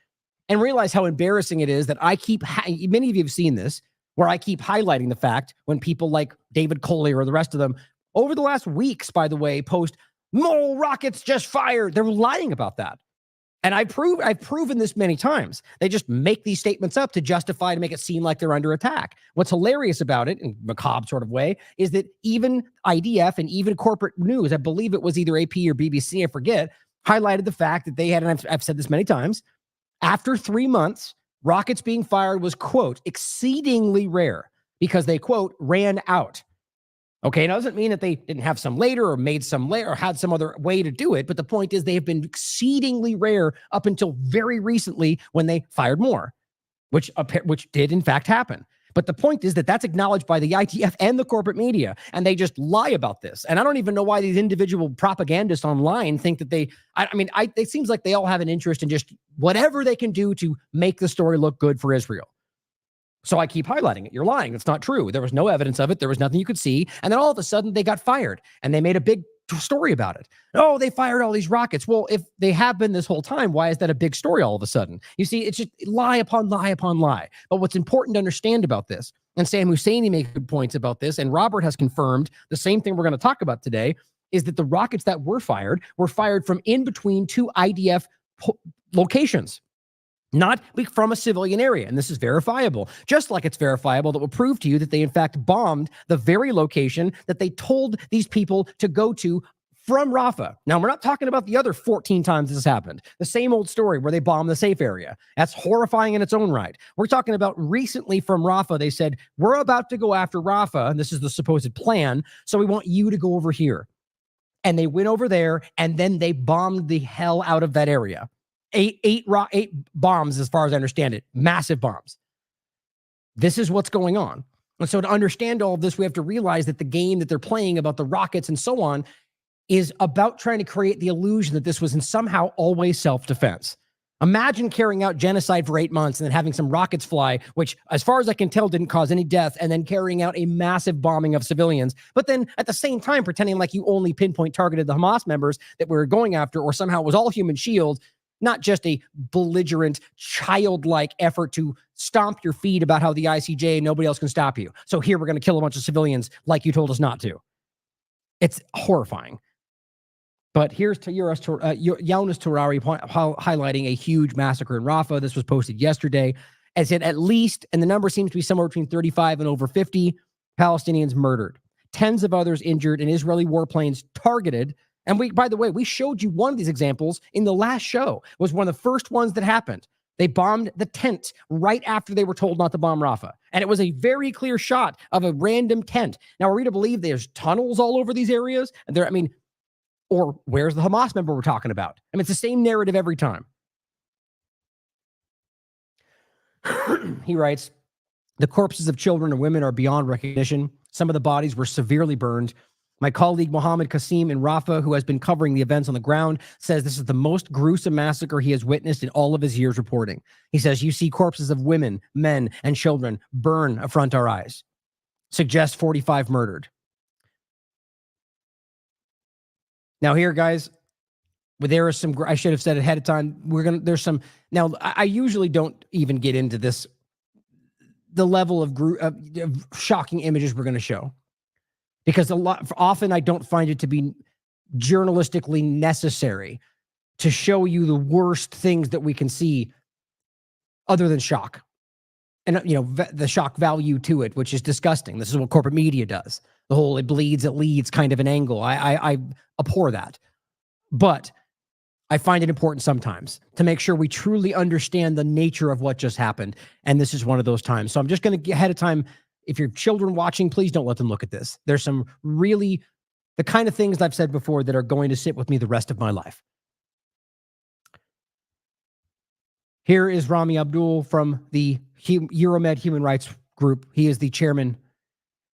and realize how embarrassing it is that many of you have seen this, where I keep highlighting the fact when people like David Collier or the rest of them over the last weeks, by the way, post more rockets just fired. They're lying about that. And I've proven this many times. They just make these statements up to justify, to make it seem like they're under attack. What's hilarious about it, in a macabre sort of way, is that even IDF and even corporate news, I believe it was either AP or BBC, I forget, highlighted the fact that they had, and I've said this many times, after 3 months, rockets being fired was, quote, exceedingly rare because they, quote, ran out. Okay, it doesn't mean that they didn't have some later or made some later or had some other way to do it. But the point is they have been exceedingly rare up until very recently when they fired more, which did in fact happen. But the point is that that's acknowledged by the IDF and the corporate media, and they just lie about this. And I don't even know why these individual propagandists online think that it seems like they all have an interest in just whatever they can do to make the story look good for Israel. So I keep highlighting it. You're lying. It's not true. There was no evidence of it. There was nothing you could see. And then all of a sudden they got fired and they made a big story about it. Oh, they fired all these rockets. Well, if they have been this whole time, why is that a big story all of a sudden? You see, it's just lie upon lie upon lie. But what's important to understand about this, and Sam Husseini made good points about this, and Robert has confirmed the same thing we're going to talk about today, is that the rockets that were fired from in between two IDF locations. Not from a civilian area. And this is verifiable, just like it's verifiable that will prove to you that they, in fact, bombed the very location that they told these people to go to from Rafah. Now, we're not talking about the other 14 times this happened. The same old story where they bombed the safe area. That's horrifying in its own right. We're talking about recently from Rafah. They said, we're about to go after Rafah, and this is the supposed plan, so we want you to go over here. And they went over there, and then they bombed the hell out of that area. Eight bombs, as far as I understand it, massive bombs. This is what's going on. And so to understand all of this, we have to realize that the game that they're playing about the rockets and so on is about trying to create the illusion that this was in somehow always self-defense. Imagine carrying out genocide for 8 months and then having some rockets fly, which, as far as I can tell, didn't cause any death, and then carrying out a massive bombing of civilians, but then at the same time pretending like you only pinpoint targeted the Hamas members that we were going after, or somehow it was all human shield, not just a belligerent, childlike effort to stomp your feet about how the ICJ, nobody else can stop you. So here we're going to kill a bunch of civilians like you told us not to. It's horrifying. But here's Jonas Terari highlighting a huge massacre in Rafah. This was posted yesterday. As it at least, and the number seems to be somewhere between 35 and over 50 Palestinians murdered, tens of others injured, and Israeli warplanes targeted. And we, by the way, we showed you one of these examples in the last show. It was one of the first ones that happened. They bombed the tent right after they were told not to bomb Rafah. And it was a very clear shot of a random tent. Now, are we to believe there's tunnels all over these areas? And there, I mean, or where's the Hamas member we're talking about? I mean, it's the same narrative every time. He writes, the corpses of children and women are beyond recognition. Some of the bodies were severely burned. My colleague Mohammed Qasim in Rafah, who has been covering the events on the ground, says this is the most gruesome massacre he has witnessed in all of his years reporting. He says, you see corpses of women, men, and children burn in front of our eyes. Suggests 45 murdered. Now here, guys, there are some, I should have said ahead of time, there's some, now I usually don't even get into this, the level of shocking images we're going to show. Because often I don't find it to be journalistically necessary to show you the worst things that we can see other than shock. And, you know, the shock value to it, which is disgusting. This is what corporate media does. The whole it bleeds, it leads kind of an angle. I abhor that. But I find it important sometimes to make sure we truly understand the nature of what just happened. And this is one of those times. So I'm just going to get ahead of time. If your children watching, please don't let them look at this. There's some really, the kind of things I've said before that are going to sit with me the rest of my life. Here is Rami Abdul from the Euromed Human Rights Group. He is the chairman.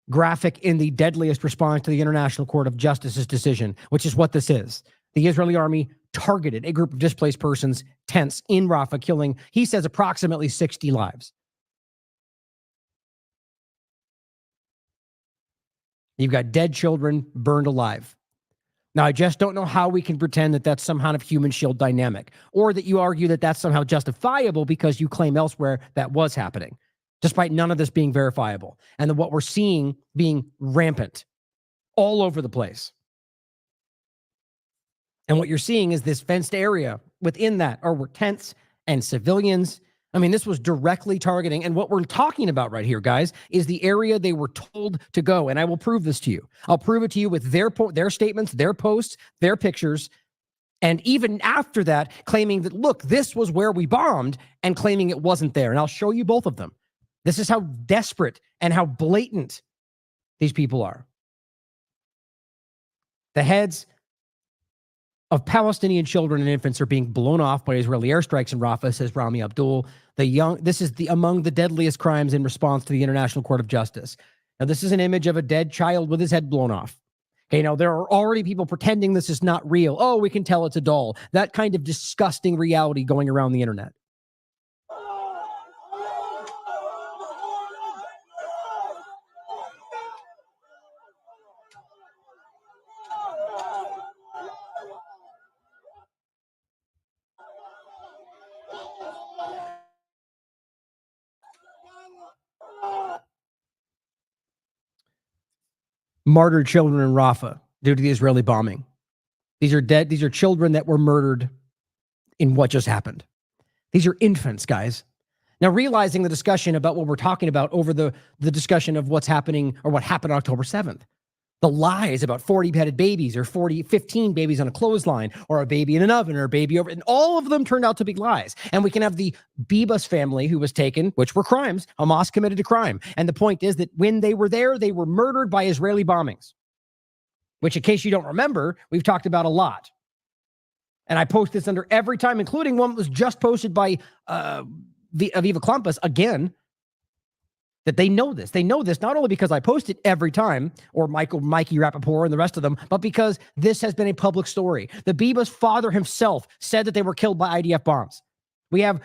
Graphic in the deadliest response to the International Court of Justice's decision, which is what this is. The Israeli army targeted a group of displaced persons, tents in Rafah, killing, he says, approximately 60 lives. You've got dead children burned alive. Now, I just don't know how we can pretend that that's some kind of human shield dynamic, or that you argue that that's somehow justifiable because you claim elsewhere that was happening, despite none of this being verifiable. And then what we're seeing being rampant all over the place. And what you're seeing is this fenced area within that are tents and civilians. I mean, this was directly targeting. And what we're talking about right here, guys, is the area they were told to go. And I will prove this to you. I'll prove it to you with their statements, their posts, their pictures. And even after that, claiming that, look, this was where we bombed, and claiming it wasn't there. And I'll show you both of them. This is how desperate and how blatant these people are. The heads of Palestinian children and infants are being blown off by Israeli airstrikes in Rafah, says Rami Abdul. This is among the deadliest crimes in response to the International Court of Justice. Now, this is an image of a dead child with his head blown off. Okay, now there are already people pretending this is not real. Oh, we can tell it's a doll. That kind of disgusting reality going around the internet. Martyred children in Rafah due to the Israeli bombing. These are dead. These are children that were murdered in what just happened. These are infants, guys. Now, realizing the discussion about what we're talking about over the discussion of what's happening or what happened on October 7th. The lies about 40 beheaded babies or 15 babies on a clothesline or a baby in an oven or a baby over, and all of them turned out to be lies. And we can have the Bibas family who was taken, which were crimes. Hamas committed a crime. And the point is that when they were there, they were murdered by Israeli bombings, which, in case you don't remember, we've talked about a lot. And I post this under every time, including one that was just posted by Aviva Klampas again. that they know this. They know this not only because I post it every time, or Mikey Rappaport and the rest of them, but because this has been a public story. The Biba's father himself said that they were killed by IDF bombs. We have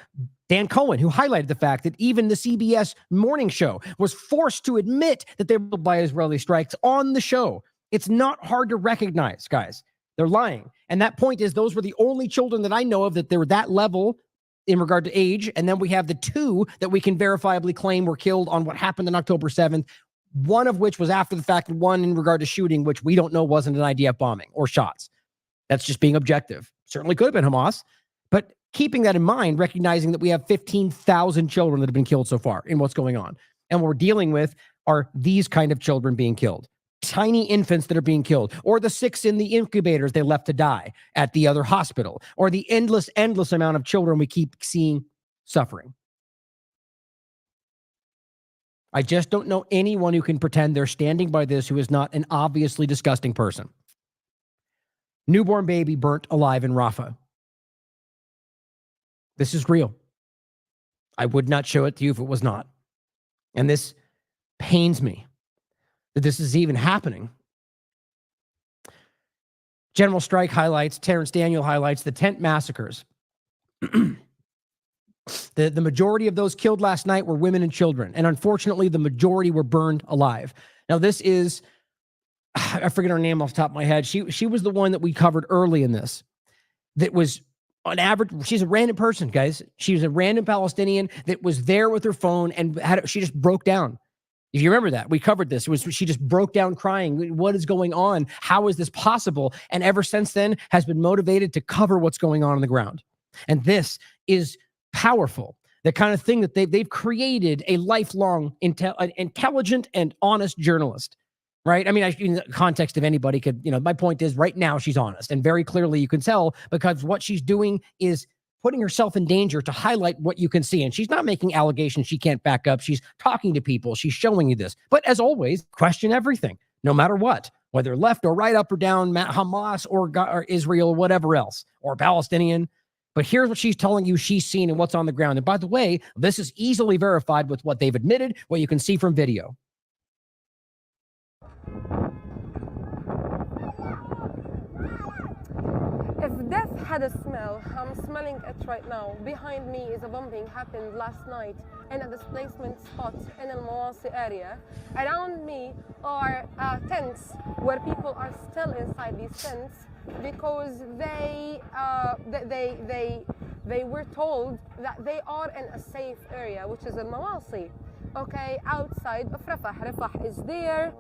Dan Cohen, who highlighted the fact that even the CBS morning show was forced to admit that they were killed by Israeli strikes on the show. It's not hard to recognize, guys. They're lying. And that point is those were the only children that I know of that they were that level in regard to age. And then we have the two that we can verifiably claim were killed on what happened on October 7th, one of which was after the fact, and one in regard to shooting, which we don't know wasn't an IDF bombing or shots. That's just being objective. Certainly could have been Hamas. But keeping that in mind, recognizing that we have 15,000 children that have been killed so far in what's going on. And what we're dealing with are these kind of children being killed. Tiny infants that are being killed, or the 6 in the incubators they left to die at the other hospital, or the endless amount of children we keep seeing suffering. I just don't know anyone who can pretend they're standing by this who is not an obviously disgusting person. Newborn baby burnt alive in Rafah. This is real. I would not show it to you if it was not. And this pains me that this is even happening. General Strike highlights, Terrence Daniel highlights the tent massacres. The majority of those killed last night were women and children. And unfortunately, the majority were burned alive. Now, this is, I forget her name off the top of my head. She was the one that we covered early in this. That was on average, she's a random person, guys. She was a random Palestinian that was there with her phone and she just broke down. If you remember that, we covered this. She just broke down crying. What is going on? How is this possible? And ever since then has been motivated to cover what's going on the ground. And this is powerful. The kind of thing that they've created a lifelong intelligent and honest journalist, right? I mean, in the context of anybody could, my point is right now she's honest. And very clearly you can tell because what she's doing is putting herself in danger to highlight what you can see. And she's not making allegations she can't back up. She's talking to people. She's showing you this. But as always, question everything, no matter what, whether left or right, up or down, Hamas or Israel or whatever else, or Palestinian. But here's what she's telling you she's seen and what's on the ground. And by the way, this is easily verified with what they've admitted, what you can see from video. If death had a smell, I'm smelling it right now. Behind me is a bombing happened last night in a displacement spot in the Mawasi area. Around me are tents where people are still inside these tents because they were told that they are in a safe area, which is in Mawasi. Okay, outside of Rafah. Rafah is there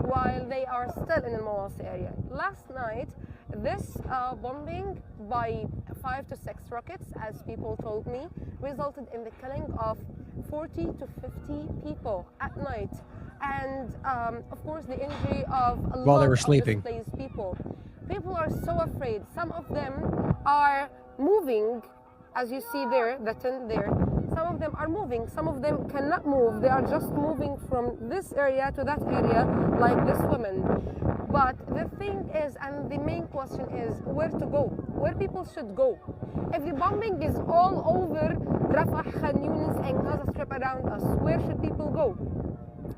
while they are still in the Mawasi area. Last night, this bombing by 5 to 6 rockets, as people told me, resulted in the killing of 40 to 50 people at night. And of course, the injury of a lot of displaced people. People are so afraid. Some of them are moving, as you see there, the tent there. Some of them are moving, some of them cannot move. They are just moving from this area to that area, like this woman. But the thing is, and the main question is, where to go? Where people should go? If the bombing is all over Rafah, Khan Yunis, and Gaza Strip around us, where should people go?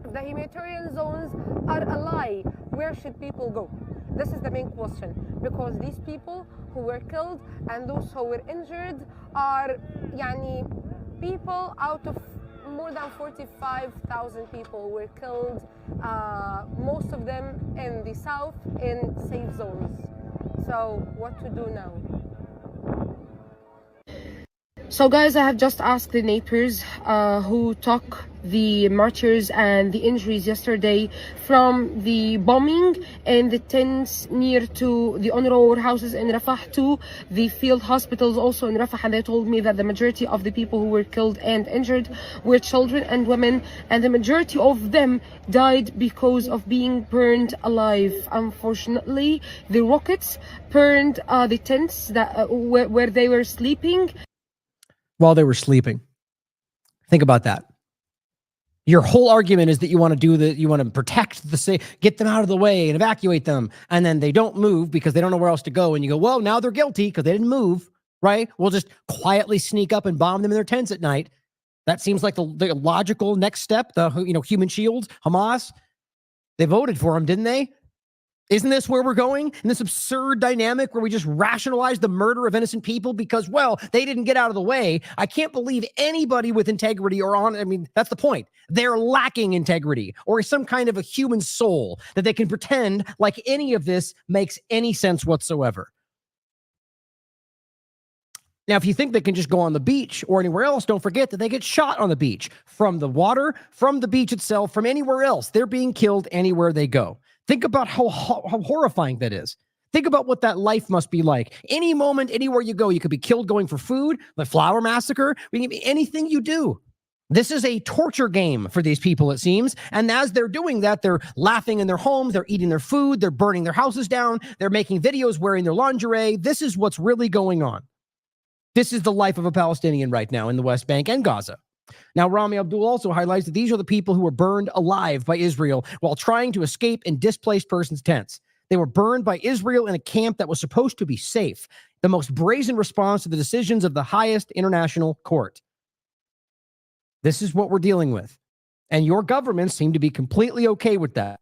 If the humanitarian zones are a lie, where should people go? This is the main question, because these people who were killed and those who were injured are, people out of more than 45,000 people were killed, most of them in the south in safe zones. So what to do now? So guys, I have just asked the neighbors who took the martyrs and the injuries yesterday from the bombing and the tents near to the UNRWA warehouses in Rafah to the field hospitals also in Rafah, and they told me that the majority of the people who were killed and injured were children and women, and the majority of them died because of being burned alive. Unfortunately, the rockets burned the tents that where they were sleeping. While they were sleeping. Think about that. Your whole argument is that you want to protect get them out of the way and evacuate them. And then they don't move because they don't know where else to go. And you go, well, now they're guilty because they didn't move, right? We'll just quietly sneak up and bomb them in their tents at night. That seems like the logical next step. The human shield, Hamas, they voted for him, didn't they? Isn't this where we're going? In this absurd dynamic where we just rationalize the murder of innocent people because, well, they didn't get out of the way. I can't believe anybody with integrity that's the point. They're lacking integrity or some kind of a human soul that they can pretend like any of this makes any sense whatsoever. Now, if you think they can just go on the beach or anywhere else, don't forget that they get shot on the beach, from the water, from the beach itself, from anywhere else. They're being killed anywhere they go. Think about how horrifying that is. Think about what that life must be like. Any moment, anywhere you go, you could be killed going for food, the flower massacre, anything you do. This is a torture game for these people, it seems. And as they're doing that, they're laughing in their homes, they're eating their food, they're burning their houses down, they're making videos wearing their lingerie. This is what's really going on. This is the life of a Palestinian right now in the West Bank and Gaza. Now, Rami Abdul also highlights that these are the people who were burned alive by Israel while trying to escape in displaced persons' tents. They were burned by Israel in a camp that was supposed to be safe, the most brazen response to the decisions of the highest international court. This is what we're dealing with. And your governments seem to be completely okay with that.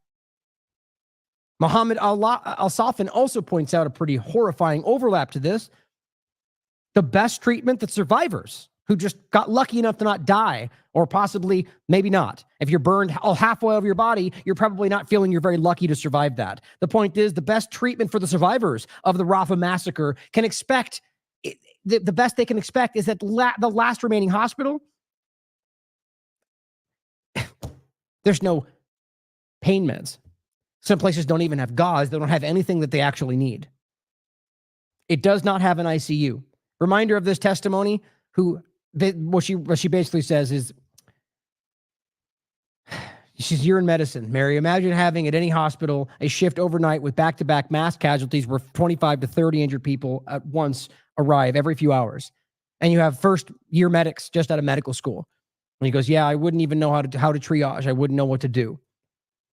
Mohammed Al-Safin also points out a pretty horrifying overlap to this. The best treatment that survivors who just got lucky enough to not die, or possibly maybe not. If you're burned halfway over your body, you're probably not feeling you're very lucky to survive that. The point is, the best treatment for the survivors of the Rafah massacre can expect, the best they can expect is that the last remaining hospital, there's no pain meds. Some places don't even have gauze. They don't have anything that they actually need. It does not have an ICU. Reminder of this testimony, what she basically says is, you're in medicine, Mary. Imagine having at any hospital a shift overnight with back-to-back mass casualties where 25 to 30 injured people at once arrive every few hours. And you have first-year medics just out of medical school. And he goes, yeah, I wouldn't even know how to triage. I wouldn't know what to do.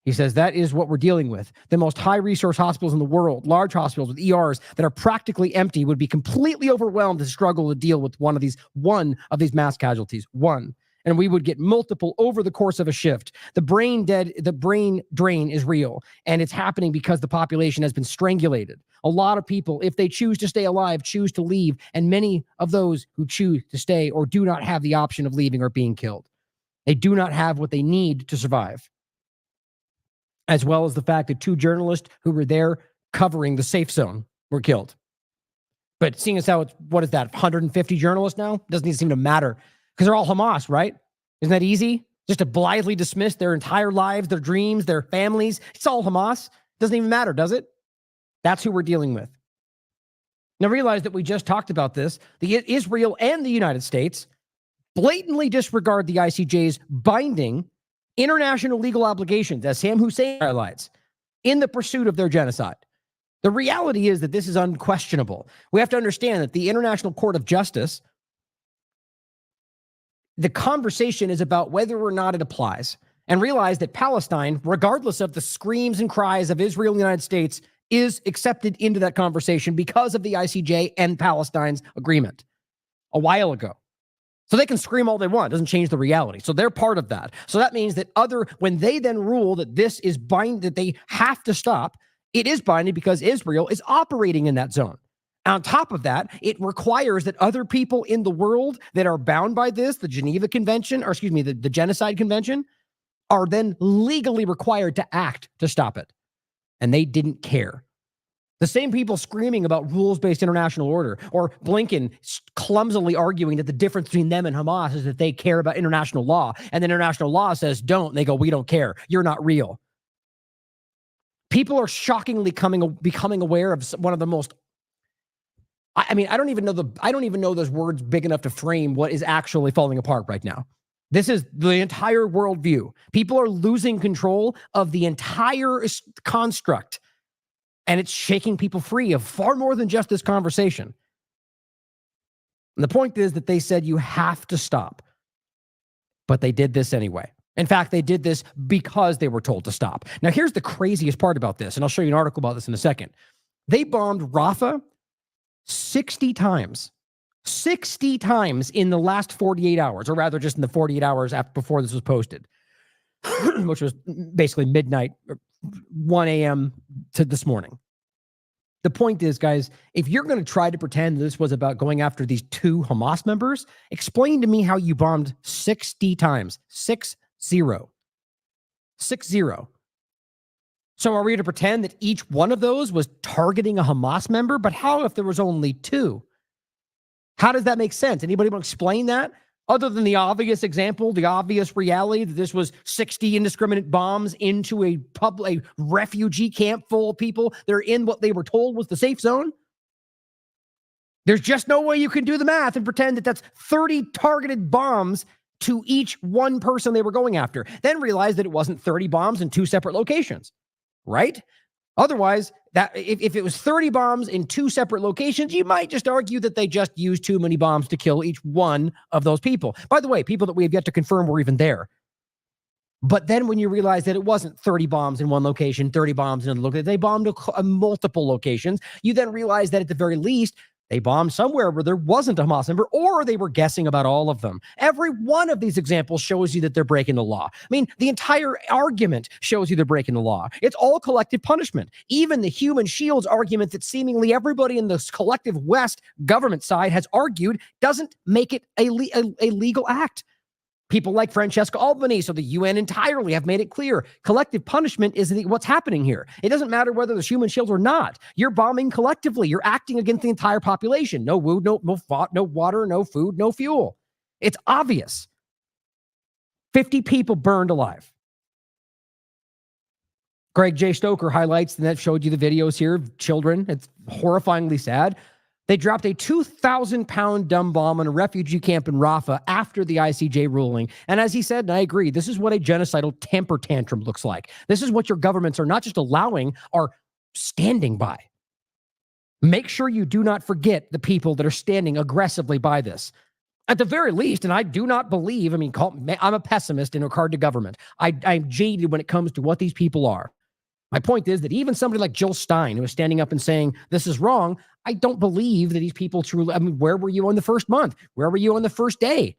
He says that is what we're dealing with. The most high-resource hospitals in the world, large hospitals with ERs that are practically empty, would be completely overwhelmed to struggle to deal with one of these mass casualties. And we would get multiple over the course of a shift. The brain drain is real, and it's happening because the population has been strangulated. A lot of people, if they choose to stay alive, choose to leave, and many of those who choose to stay or do not have the option of leaving are being killed. They do not have what they need to survive. As well as the fact that 2 journalists who were there covering the safe zone were killed. But seeing as how what is that, 150 journalists now? Doesn't even seem to matter because they're all Hamas, right? Isn't that easy? Just to blithely dismiss their entire lives, their dreams, their families. It's all Hamas. Doesn't even matter, does it? That's who we're dealing with. Now realize that we just talked about this. Israel and the United States blatantly disregard the ICJ's binding international legal obligations, as Sam Hussein highlights, in the pursuit of their genocide. The reality is that this is unquestionable. We have to understand that the International Court of Justice, the conversation is about whether or not it applies, and realize that Palestine, regardless of the screams and cries of Israel and the United States, is accepted into that conversation because of the ICJ and Palestine's agreement a while ago. So they can scream all they want. It doesn't change the reality. So they're part of that. So that means that when they then rule that this is that they have to stop, it is binding because Israel is operating in that zone. On top of that, it requires that other people in the world that are bound by this, the Geneva Convention, the Genocide Convention, are then legally required to act to stop it. And they didn't care. The same people screaming about rules-based international order, or Blinken clumsily arguing that the difference between them and Hamas is that they care about international law, and then international law says don't, and they go, we don't care. You're not real. People are shockingly becoming aware of one of the most, I don't even know those words big enough to frame what is actually falling apart right now. This is the entire worldview. People are losing control of the entire construct. And it's shaking people free of far more than just this conversation. And the point is that they said you have to stop. But they did this anyway. In fact, they did this because they were told to stop. Now, here's the craziest part about this, and I'll show you an article about this in a second. They bombed Rafah 60 times. 60 times in the last 48 hours, or rather just in the 48 hours before this was posted, which was basically midnight, 1 a.m. to this morning. The point is, guys, if you're going to try to pretend this was about going after these 2 Hamas members, explain to me how you bombed 60 times. 6-0. 6-0. So are we to pretend that each one of those was targeting a Hamas member? But how if there was only 2? How does that make sense? Anybody want to explain that? Other than the obvious example, the obvious reality that this was 60 indiscriminate bombs into a refugee camp full of people. They're in what they were told was the safe zone. There's just no way you can do the math and pretend that that's 30 targeted bombs to each one person they were going after. Then realize that it wasn't 30 bombs in 2 separate locations, right? Otherwise, that if it was 30 bombs in 2 separate locations, you might just argue that they just used too many bombs to kill each one of those people. By the way, people that we have yet to confirm were even there. But then when you realize that it wasn't 30 bombs in one location, 30 bombs in another location, they bombed multiple locations, you then realize that at the very least, they bombed somewhere where there wasn't a Hamas member, or they were guessing about all of them. Every one of these examples shows you that they're breaking the law. I mean, the entire argument shows you they're breaking the law. It's all collective punishment. Even the human shields argument that seemingly everybody in this collective West government side has argued doesn't make it a legal act. People like Francesca Albanese, so the UN entirely have made it clear. Collective punishment is what's happening here. It doesn't matter whether there's human shields or not. You're bombing collectively. You're acting against the entire population. No wood, no water, no food, no fuel. It's obvious. 50 people burned alive. Greg J. Stoker highlights, and that showed you the videos here of children. It's horrifyingly sad. They dropped a 2,000-pound dumb bomb on a refugee camp in Rafah after the ICJ ruling. And as he said, and I agree, this is what a genocidal temper tantrum looks like. This is what your governments are not just allowing, are standing by. Make sure you do not forget the people that are standing aggressively by this. At the very least, and I do not believe, I'm a pessimist in regard to government. I'm jaded when it comes to what these people are. My point is that even somebody like Jill Stein, who is standing up and saying this is wrong, I don't believe that these people truly, where were you on the first month? Where were you on the first day?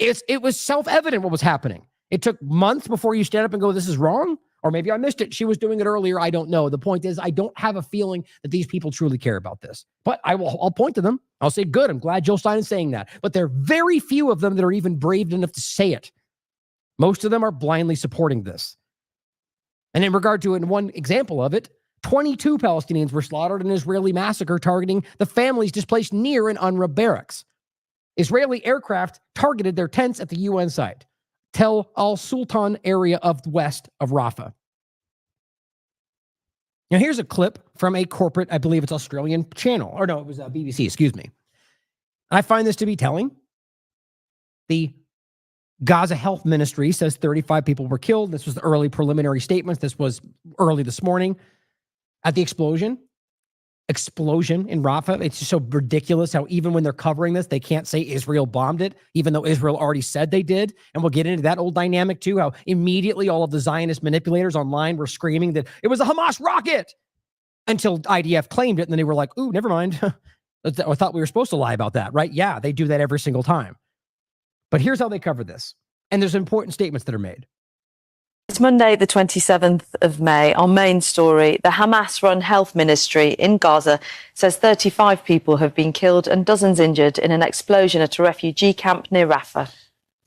It was self-evident what was happening. It took months before you stand up and go, this is wrong? Or maybe I missed it. She was doing it earlier. I don't know. The point is, I don't have a feeling that these people truly care about this. But I'll point to them. I'll say, good, I'm glad Jill Stein is saying that. But there are very few of them that are even brave enough to say it. Most of them are blindly supporting this. And in regard to one example of it, 22 Palestinians were slaughtered in an Israeli massacre targeting the families displaced near an UNRWA barracks. Israeli aircraft targeted their tents at the UN site, Tel al-Sultan area of the west of Rafah. Now here's a clip from a corporate, I believe it's Australian channel, or no, it was BBC, excuse me. I find this to be telling. The Gaza Health Ministry says 35 people were killed. This was the early preliminary statements. This was early this morning at the explosion in Rafah. It's just so ridiculous how even when they're covering this, they can't say Israel bombed it, even though Israel already said they did. And we'll get into that old dynamic too, how immediately all of the Zionist manipulators online were screaming that it was a Hamas rocket until IDF claimed it. And then they were like, ooh, never mind. I thought we were supposed to lie about that, right? Yeah, they do that every single time. But here's how they cover this. And there's important statements that are made. It's Monday, the 27th of May. Our main story, the Hamas-run health ministry in Gaza says 35 people have been killed and dozens injured in an explosion at a refugee camp near Rafah.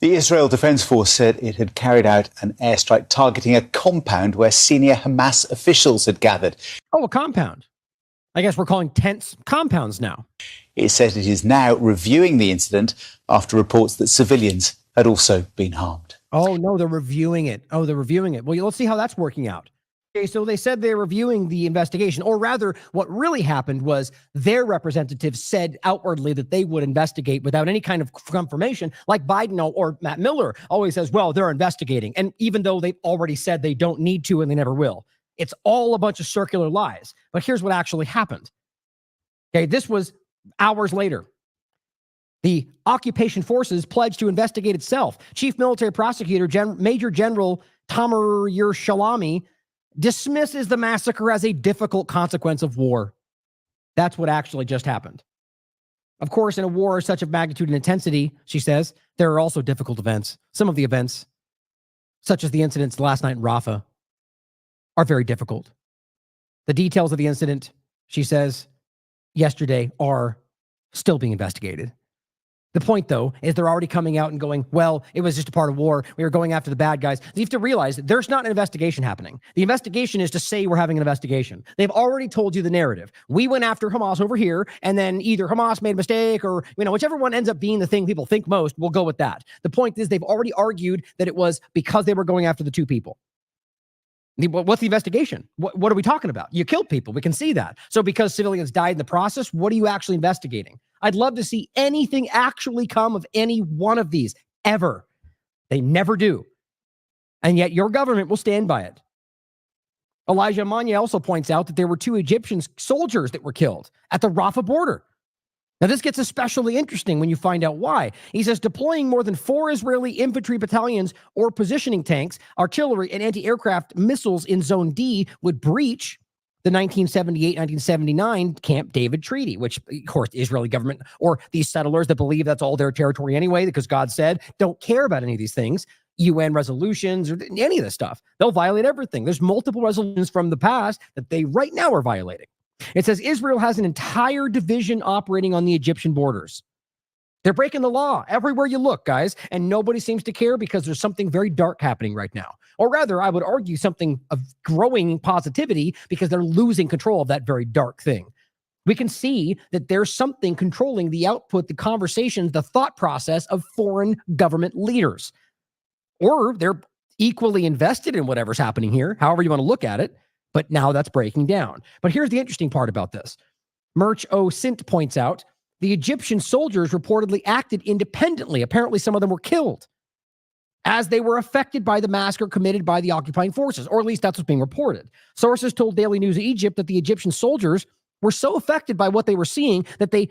The Israel Defense Force said it had carried out an airstrike targeting a compound where senior Hamas officials had gathered. Oh, a compound. I guess we're calling tents compounds now. It said it is now reviewing the incident after reports that civilians had also been harmed. Oh, no, they're reviewing it. Well, let's see how that's working out. Okay, so they said they're reviewing the investigation, or rather, what really happened was their representatives said outwardly that they would investigate without any kind of confirmation, like Biden or Matt Miller always says, well, they're investigating. And even though they've already said they don't need to and they never will, it's all a bunch of circular lies. But here's what actually happened. Okay, this was hours later. The occupation forces pledged to investigate itself. Chief Military Prosecutor Major General Tamer Shalami dismisses the massacre as a difficult consequence of war. That's what actually just happened. Of course, in a war of such of magnitude and intensity, she says, there are also difficult events. Some of the events, such as the incidents last night in Rafah, are very difficult. The details of the incident, she says, yesterday are still being investigated. The point, though, is they're already coming out and going, well, it was just a part of war. We were going after the bad guys. You have to realize that there's not an investigation happening. The investigation is to say we're having an investigation. They've already told you the narrative. We went after Hamas over here, and then either Hamas made a mistake or, whichever one ends up being the thing people think most, we'll go with that. The point is they've already argued that it was because they were going after the two people. What's the investigation? What are we talking about? You killed people. We can see that. So because civilians died in the process, what are you actually investigating? I'd love to see anything actually come of any one of these, ever. They never do. And yet your government will stand by it. Elijah Manya also points out that there were 2 Egyptian soldiers that were killed at the Rafah border. Now, this gets especially interesting when you find out why. He says deploying more than 4 Israeli infantry battalions or positioning tanks, artillery, and anti-aircraft missiles in Zone D would breach the 1978-1979 Camp David Treaty, which, of course, the Israeli government or these settlers that believe that's all their territory anyway, because God said, don't care about any of these things, UN resolutions or any of this stuff. They'll violate everything. There's multiple resolutions from the past that they right now are violating. It says Israel has an entire division operating on the Egyptian borders. They're breaking the law everywhere you look, guys, and nobody seems to care because there's something very dark happening right now. Or rather, I would argue something of growing positivity because they're losing control of that very dark thing. We can see that there's something controlling the output, the conversations, the thought process of foreign government leaders. Or they're equally invested in whatever's happening here, however you want to look at it, but now that's breaking down. But here's the interesting part about this. Murch O. Sint points out, the Egyptian soldiers reportedly acted independently. Apparently, some of them were killed as they were affected by the massacre committed by the occupying forces, or at least that's what's being reported. Sources told Daily News of Egypt that the Egyptian soldiers were so affected by what they were seeing that they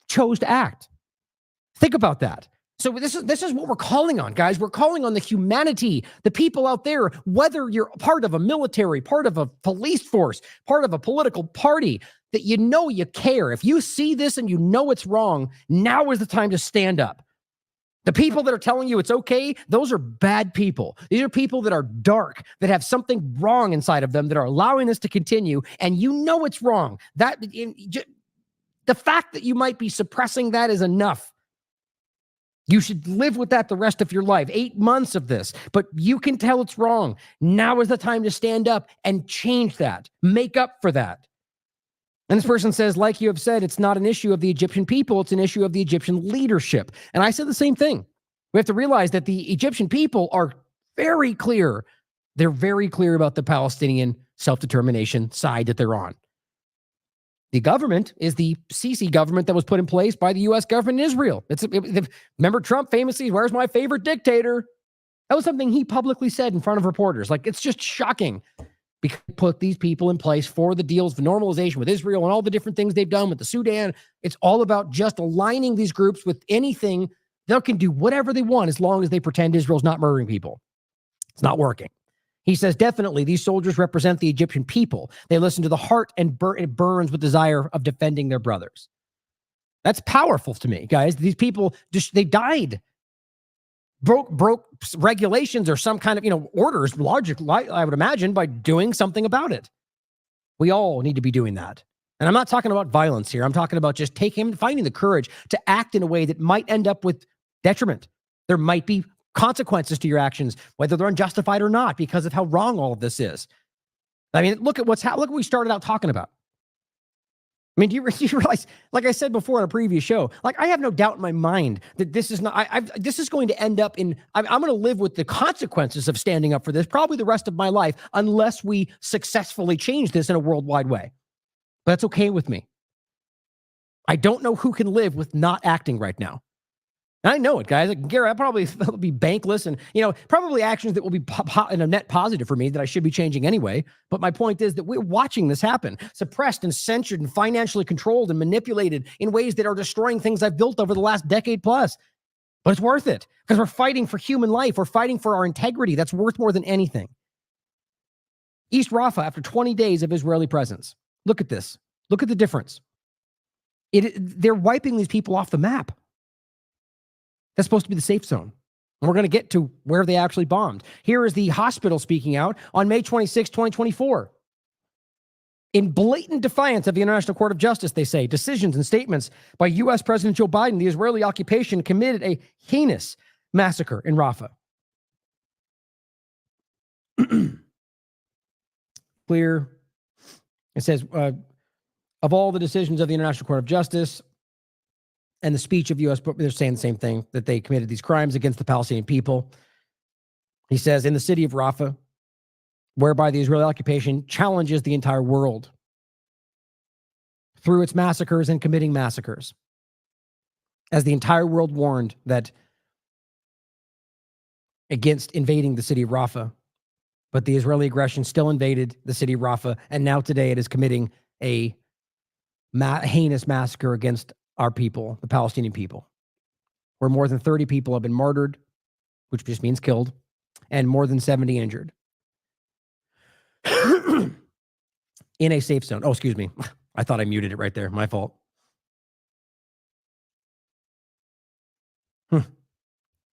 chose to act. Think about that. So this is what we're calling on, guys. We're calling on the humanity, the people out there, whether you're part of a military, part of a police force, part of a political party, that you care. If you see this and you know it's wrong, now is the time to stand up. The people that are telling you it's okay, those are bad people. These are people that are dark, that have something wrong inside of them, that are allowing this to continue, and you know it's wrong. The fact that you might be suppressing that is enough. You should live with that the rest of your life. 8 months of this, but you can tell it's wrong. Now is the time to stand up and change that. Make up for that. And this person says, like you have said, it's not an issue of the Egyptian people. It's an issue of the Egyptian leadership. And I said the same thing. We have to realize that the Egyptian people are very clear. They're very clear about the Palestinian self-determination side that they're on. The government is the Sisi government that was put in place by the U.S. government in Israel. Remember Trump famously, where's my favorite dictator? That was something he publicly said in front of reporters. Like, it's just shocking because they put these people in place for the deals of normalization with Israel and all the different things they've done with the Sudan. It's all about just aligning these groups with anything. They can do whatever they want as long as they pretend Israel's not murdering people. It's not working. He says, definitely, these soldiers represent the Egyptian people. They listen to the heart and it burns with desire of defending their brothers. That's powerful to me, guys. These people, they died. Broke regulations or some kind of, orders, logically, I would imagine, by doing something about it. We all need to be doing that. And I'm not talking about violence here. I'm talking about just finding the courage to act in a way that might end up with detriment. There might be consequences to your actions, whether they're unjustified or not, because of how wrong all of this is. I mean, look at look what we started out talking about. I mean, do you realize, like I said before in a previous show, like I have no doubt in my mind that this is not, this is going to end up in, I'm going to live with the consequences of standing up for this probably the rest of my life, unless we successfully change this in a worldwide way. But that's okay with me. I don't know who can live with not acting right now. I know it, guys. Like, Gary, I'll probably be bankless and, probably actions that will be in a net positive for me that I should be changing anyway. But my point is that we're watching this happen, suppressed and censored and financially controlled and manipulated in ways that are destroying things I've built over the last decade plus. But it's worth it because we're fighting for human life. We're fighting for our integrity. That's worth more than anything. East Rafah, after 20 days of Israeli presence. Look at this. Look at the difference. They're wiping these people off the map. That's supposed to be the safe zone. And we're going to get to where they actually bombed. Here is the hospital speaking out on May 26, 2024. In blatant defiance of the International Court of Justice, they say, decisions and statements by U.S. President Joe Biden, the Israeli occupation committed a heinous massacre in Rafah. Clear. It says, of all the decisions of the International Court of Justice and the speech of U.S., they're saying the same thing, that they committed these crimes against the Palestinian people. He says, in the city of Rafah, whereby the Israeli occupation challenges the entire world through its massacres and committing massacres. As the entire world warned that against invading the city of Rafah, but the Israeli aggression still invaded the city of Rafah, and now today it is committing a heinous massacre against our people, the Palestinian people, where more than 30 people have been martyred, which just means killed, and more than 70 injured. In a safe zone. Oh, excuse me. I thought I muted it right there. My fault.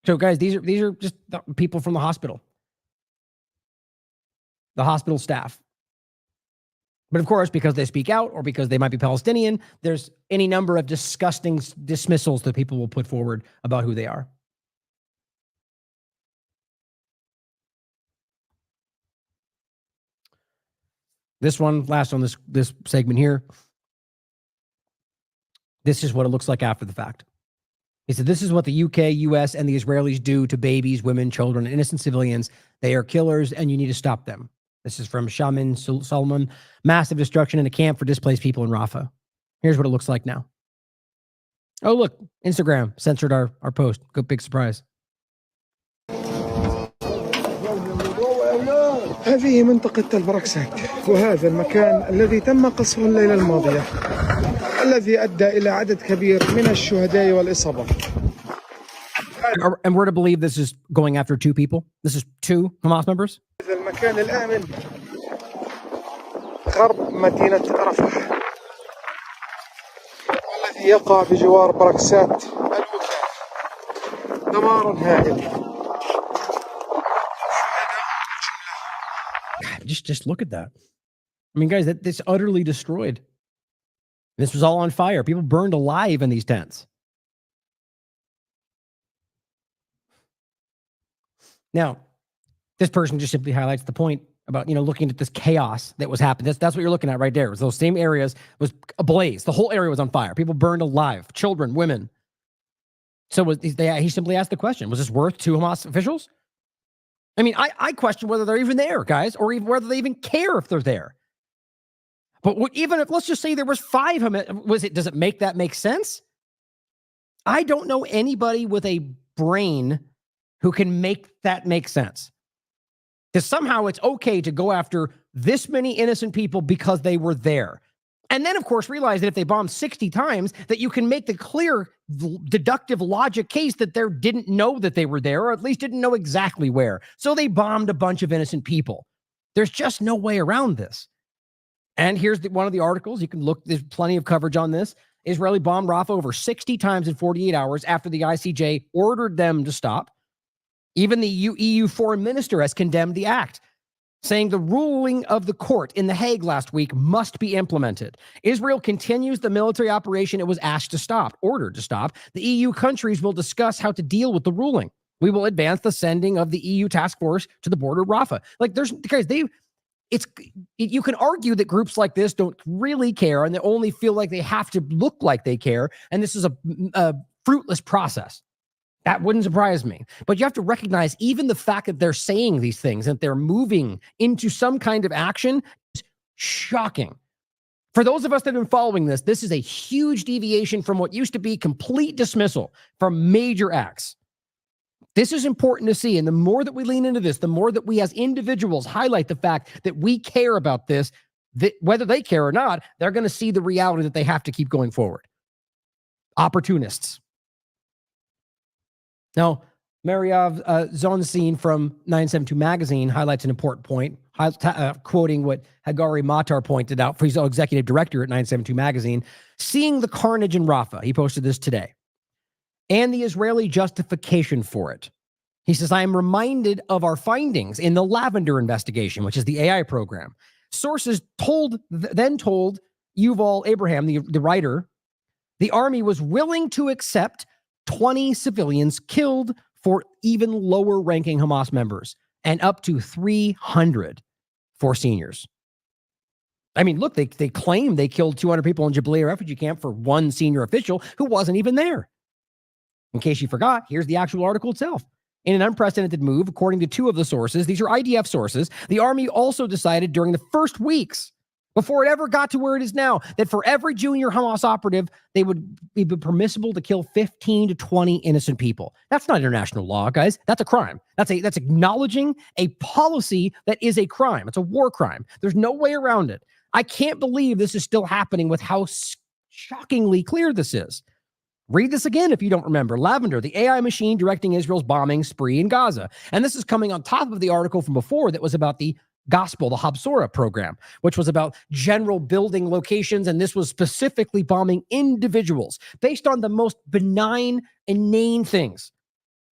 So, guys, these are just the people from the hospital staff. But of course, because they speak out or because they might be Palestinian, there's any number of disgusting dismissals that people will put forward about who they are. This one, last on this segment here. This is what it looks like after the fact. He said, this is what the UK, US, and the Israelis do to babies, women, children, and innocent civilians. They are killers, and you need to stop them. This is from Shaman Solomon. Massive destruction in a camp for displaced people in Rafah. Here's what it looks like now. Oh, look, Instagram censored our post. Good big surprise. هذه منطقة البركسات وهذا المكان الذي تم قصفه الليلة الماضية الذي أدى إلى عدد كبير من الشهداء والإصابات. And we're to believe this is going after two people? This is two Hamas members? هذا المكان الآمن غرب مدينة رفح والذي يقع بجوار بركسات الوكالة. دمار هائل. Just look at that. I mean, guys, this utterly destroyed. This was all on fire. People burned alive in these tents. Now, this person just simply highlights the point about, looking at this chaos that was happening. That's what you're looking at right there. It was those same areas was ablaze. The whole area was on fire. People burned alive, children, women. So he simply asked the question, was this worth two Hamas officials? I mean, I question whether they're even there, guys, or even whether they even care if they're there. But even if, let's just say there was five, does it make sense? I don't know anybody with a brain who can make that make sense. Because somehow it's okay to go after this many innocent people because they were there. And then, of course, realize that if they bombed 60 times, that you can make the clear deductive logic case that they didn't know that they were there, or at least didn't know exactly where. So they bombed a bunch of innocent people. There's just no way around this. And here's one of the articles. You can look. There's plenty of coverage on this. Israeli bombed Rafah over 60 times in 48 hours after the ICJ ordered them to stop. Even the EU foreign minister has condemned the act, saying the ruling of the court in The Hague last week must be implemented. Israel continues the military operation it was ordered to stop. The EU countries will discuss how to deal with the ruling. We will advance the sending of the EU task force to the border of Rafah. You can argue that groups like this don't really care and they only feel like they have to look like they care. And this is a fruitless process. That wouldn't surprise me. But you have to recognize even the fact that they're saying these things, that they're moving into some kind of action is shocking. For those of us that have been following this, this is a huge deviation from what used to be complete dismissal from major acts. This is important to see. And the more that we lean into this, the more that we as individuals highlight the fact that we care about this, that whether they care or not, they're going to see the reality that they have to keep going forward. Opportunists. Now, Mariav Zonstein from 972 Magazine highlights an important point, quoting what Hagari Matar pointed out, for his executive director at 972 Magazine, seeing the carnage in Rafah. He posted this today. And the Israeli justification for it. He says, I am reminded of our findings in the Lavender investigation, which is the AI program. Sources then told Yuval Abraham, the writer, the army was willing to accept 20 civilians killed for even lower ranking Hamas members and up to 300 for seniors. I mean, look, they claim they killed 200 people in Jabalia refugee camp for one senior official who wasn't even there. In case you forgot, here's the actual article itself. In an unprecedented move, according to two of the sources, these are IDF sources, the army also decided during the first weeks, before it ever got to where it is now, that for every junior Hamas operative, they would be permissible to kill 15 to 20 innocent people. That's not international law, guys. That's a crime. That's acknowledging a policy that is a crime. It's a war crime. There's no way around it. I can't believe this is still happening with how shockingly clear this is. Read this again if you don't remember. Lavender, the AI machine directing Israel's bombing spree in Gaza. And this is coming on top of the article from before that was about the Gospel, the Habsora program, which was about general building locations. And this was specifically bombing individuals based on the most benign, inane things.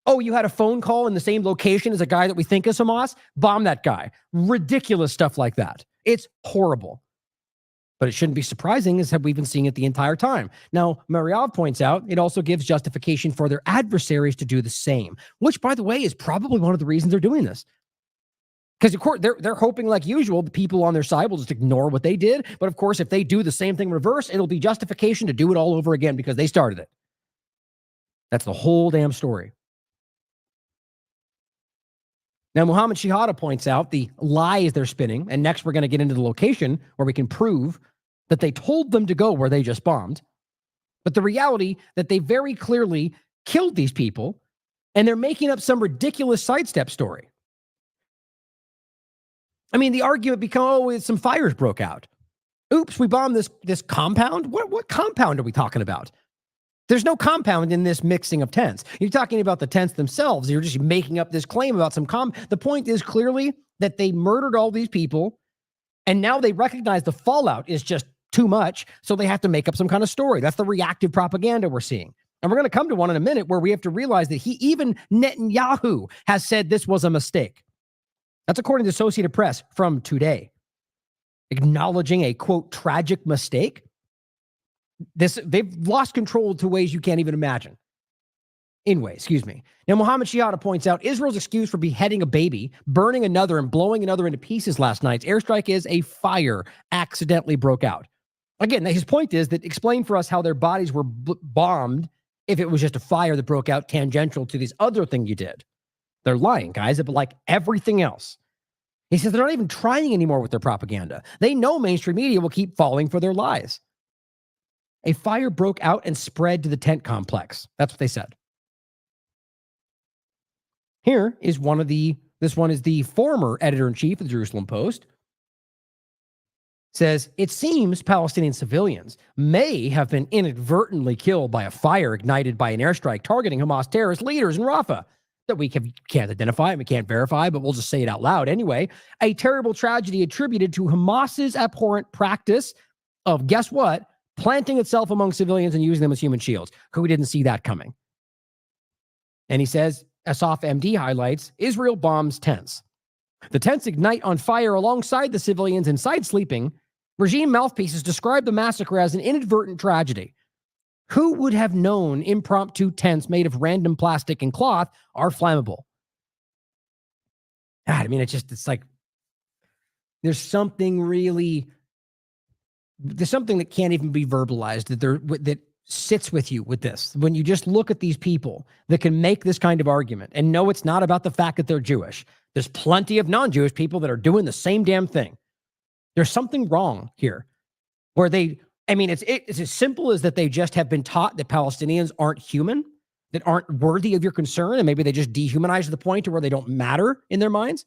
Oh, you had a phone call in the same location as a guy that we think is Hamas? Bomb that guy. Ridiculous stuff like that. It's horrible. But it shouldn't be surprising, as we've been seeing it the entire time. Now, Maryav points out it also gives justification for their adversaries to do the same, which, by the way, is probably one of the reasons they're doing this. Because, of course, they're hoping, like usual, the people on their side will just ignore what they did. But, of course, if they do the same thing in reverse, it'll be justification to do it all over again because they started it. That's the whole damn story. Now, Muhammad Shihada points out the lies they're spinning, and next we're going to get into the location where we can prove that they told them to go where they just bombed. But the reality that they very clearly killed these people, and they're making up some ridiculous sidestep story. I mean, the argument becomes, some fires broke out. Oops, we bombed this compound? What compound are we talking about? There's no compound in this mixing of tents. You're talking about the tents themselves. You're just making up this claim about some The point is clearly that they murdered all these people, and now they recognize the fallout is just too much, so they have to make up some kind of story. That's the reactive propaganda we're seeing. And we're going to come to one in a minute where we have to realize that even Netanyahu has said this was a mistake. That's according to Associated Press from today. Acknowledging a, quote, tragic mistake. They've lost control to ways you can't even imagine. Anyway, excuse me. Now, Muhammad Shihada points out Israel's excuse for beheading a baby, burning another, and blowing another into pieces last night's airstrike is a fire accidentally broke out. Again, his point is that explain for us how their bodies were bombed if it was just a fire that broke out tangential to this other thing you did. They're lying, guys, but like everything else. He says they're not even trying anymore with their propaganda. They know mainstream media will keep falling for their lies. A fire broke out and spread to the tent complex. That's what they said. Here is this one is the former editor-in-chief of the Jerusalem Post. Says, it seems Palestinian civilians may have been inadvertently killed by a fire ignited by an airstrike targeting Hamas terrorist leaders in Rafah that we can't identify and we can't verify, but we'll just say it out loud anyway. A terrible tragedy attributed to Hamas's abhorrent practice of, guess what? Planting itself among civilians and using them as human shields. Who didn't see that coming? And he says, Asaf MD highlights, Israel bombs tents. The tents ignite on fire alongside the civilians inside sleeping. Regime mouthpieces describe the massacre as an inadvertent tragedy. Who would have known impromptu tents made of random plastic and cloth are flammable? God, I mean, it's like there's something that can't even be verbalized that sits with you with this. When you just look at these people that can make this kind of argument and know it's not about the fact that they're Jewish. There's plenty of non-Jewish people that are doing the same damn thing. There's something wrong here where it's as simple as that they just have been taught that Palestinians aren't human, that aren't worthy of your concern, and maybe they just dehumanize to the point to where they don't matter in their minds.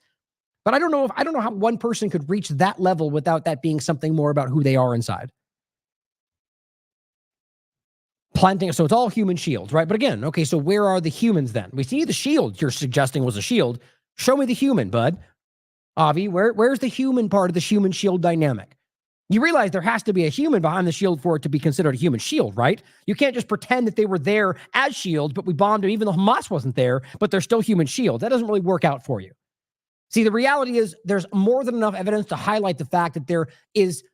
But I don't know how one person could reach that level without that being something more about who they are inside. So it's all human shields, right? But again, okay, so where are the humans then? We see the shield you're suggesting was a shield. Show me the human, bud. Avi, where's the human part of the human shield dynamic? You realize there has to be a human behind the shield for it to be considered a human shield, right? You can't just pretend that they were there as shields, but we bombed them even though Hamas wasn't there, but they're still human shields. That doesn't really work out for you. See, the reality is there's more than enough evidence to highlight the fact that there is,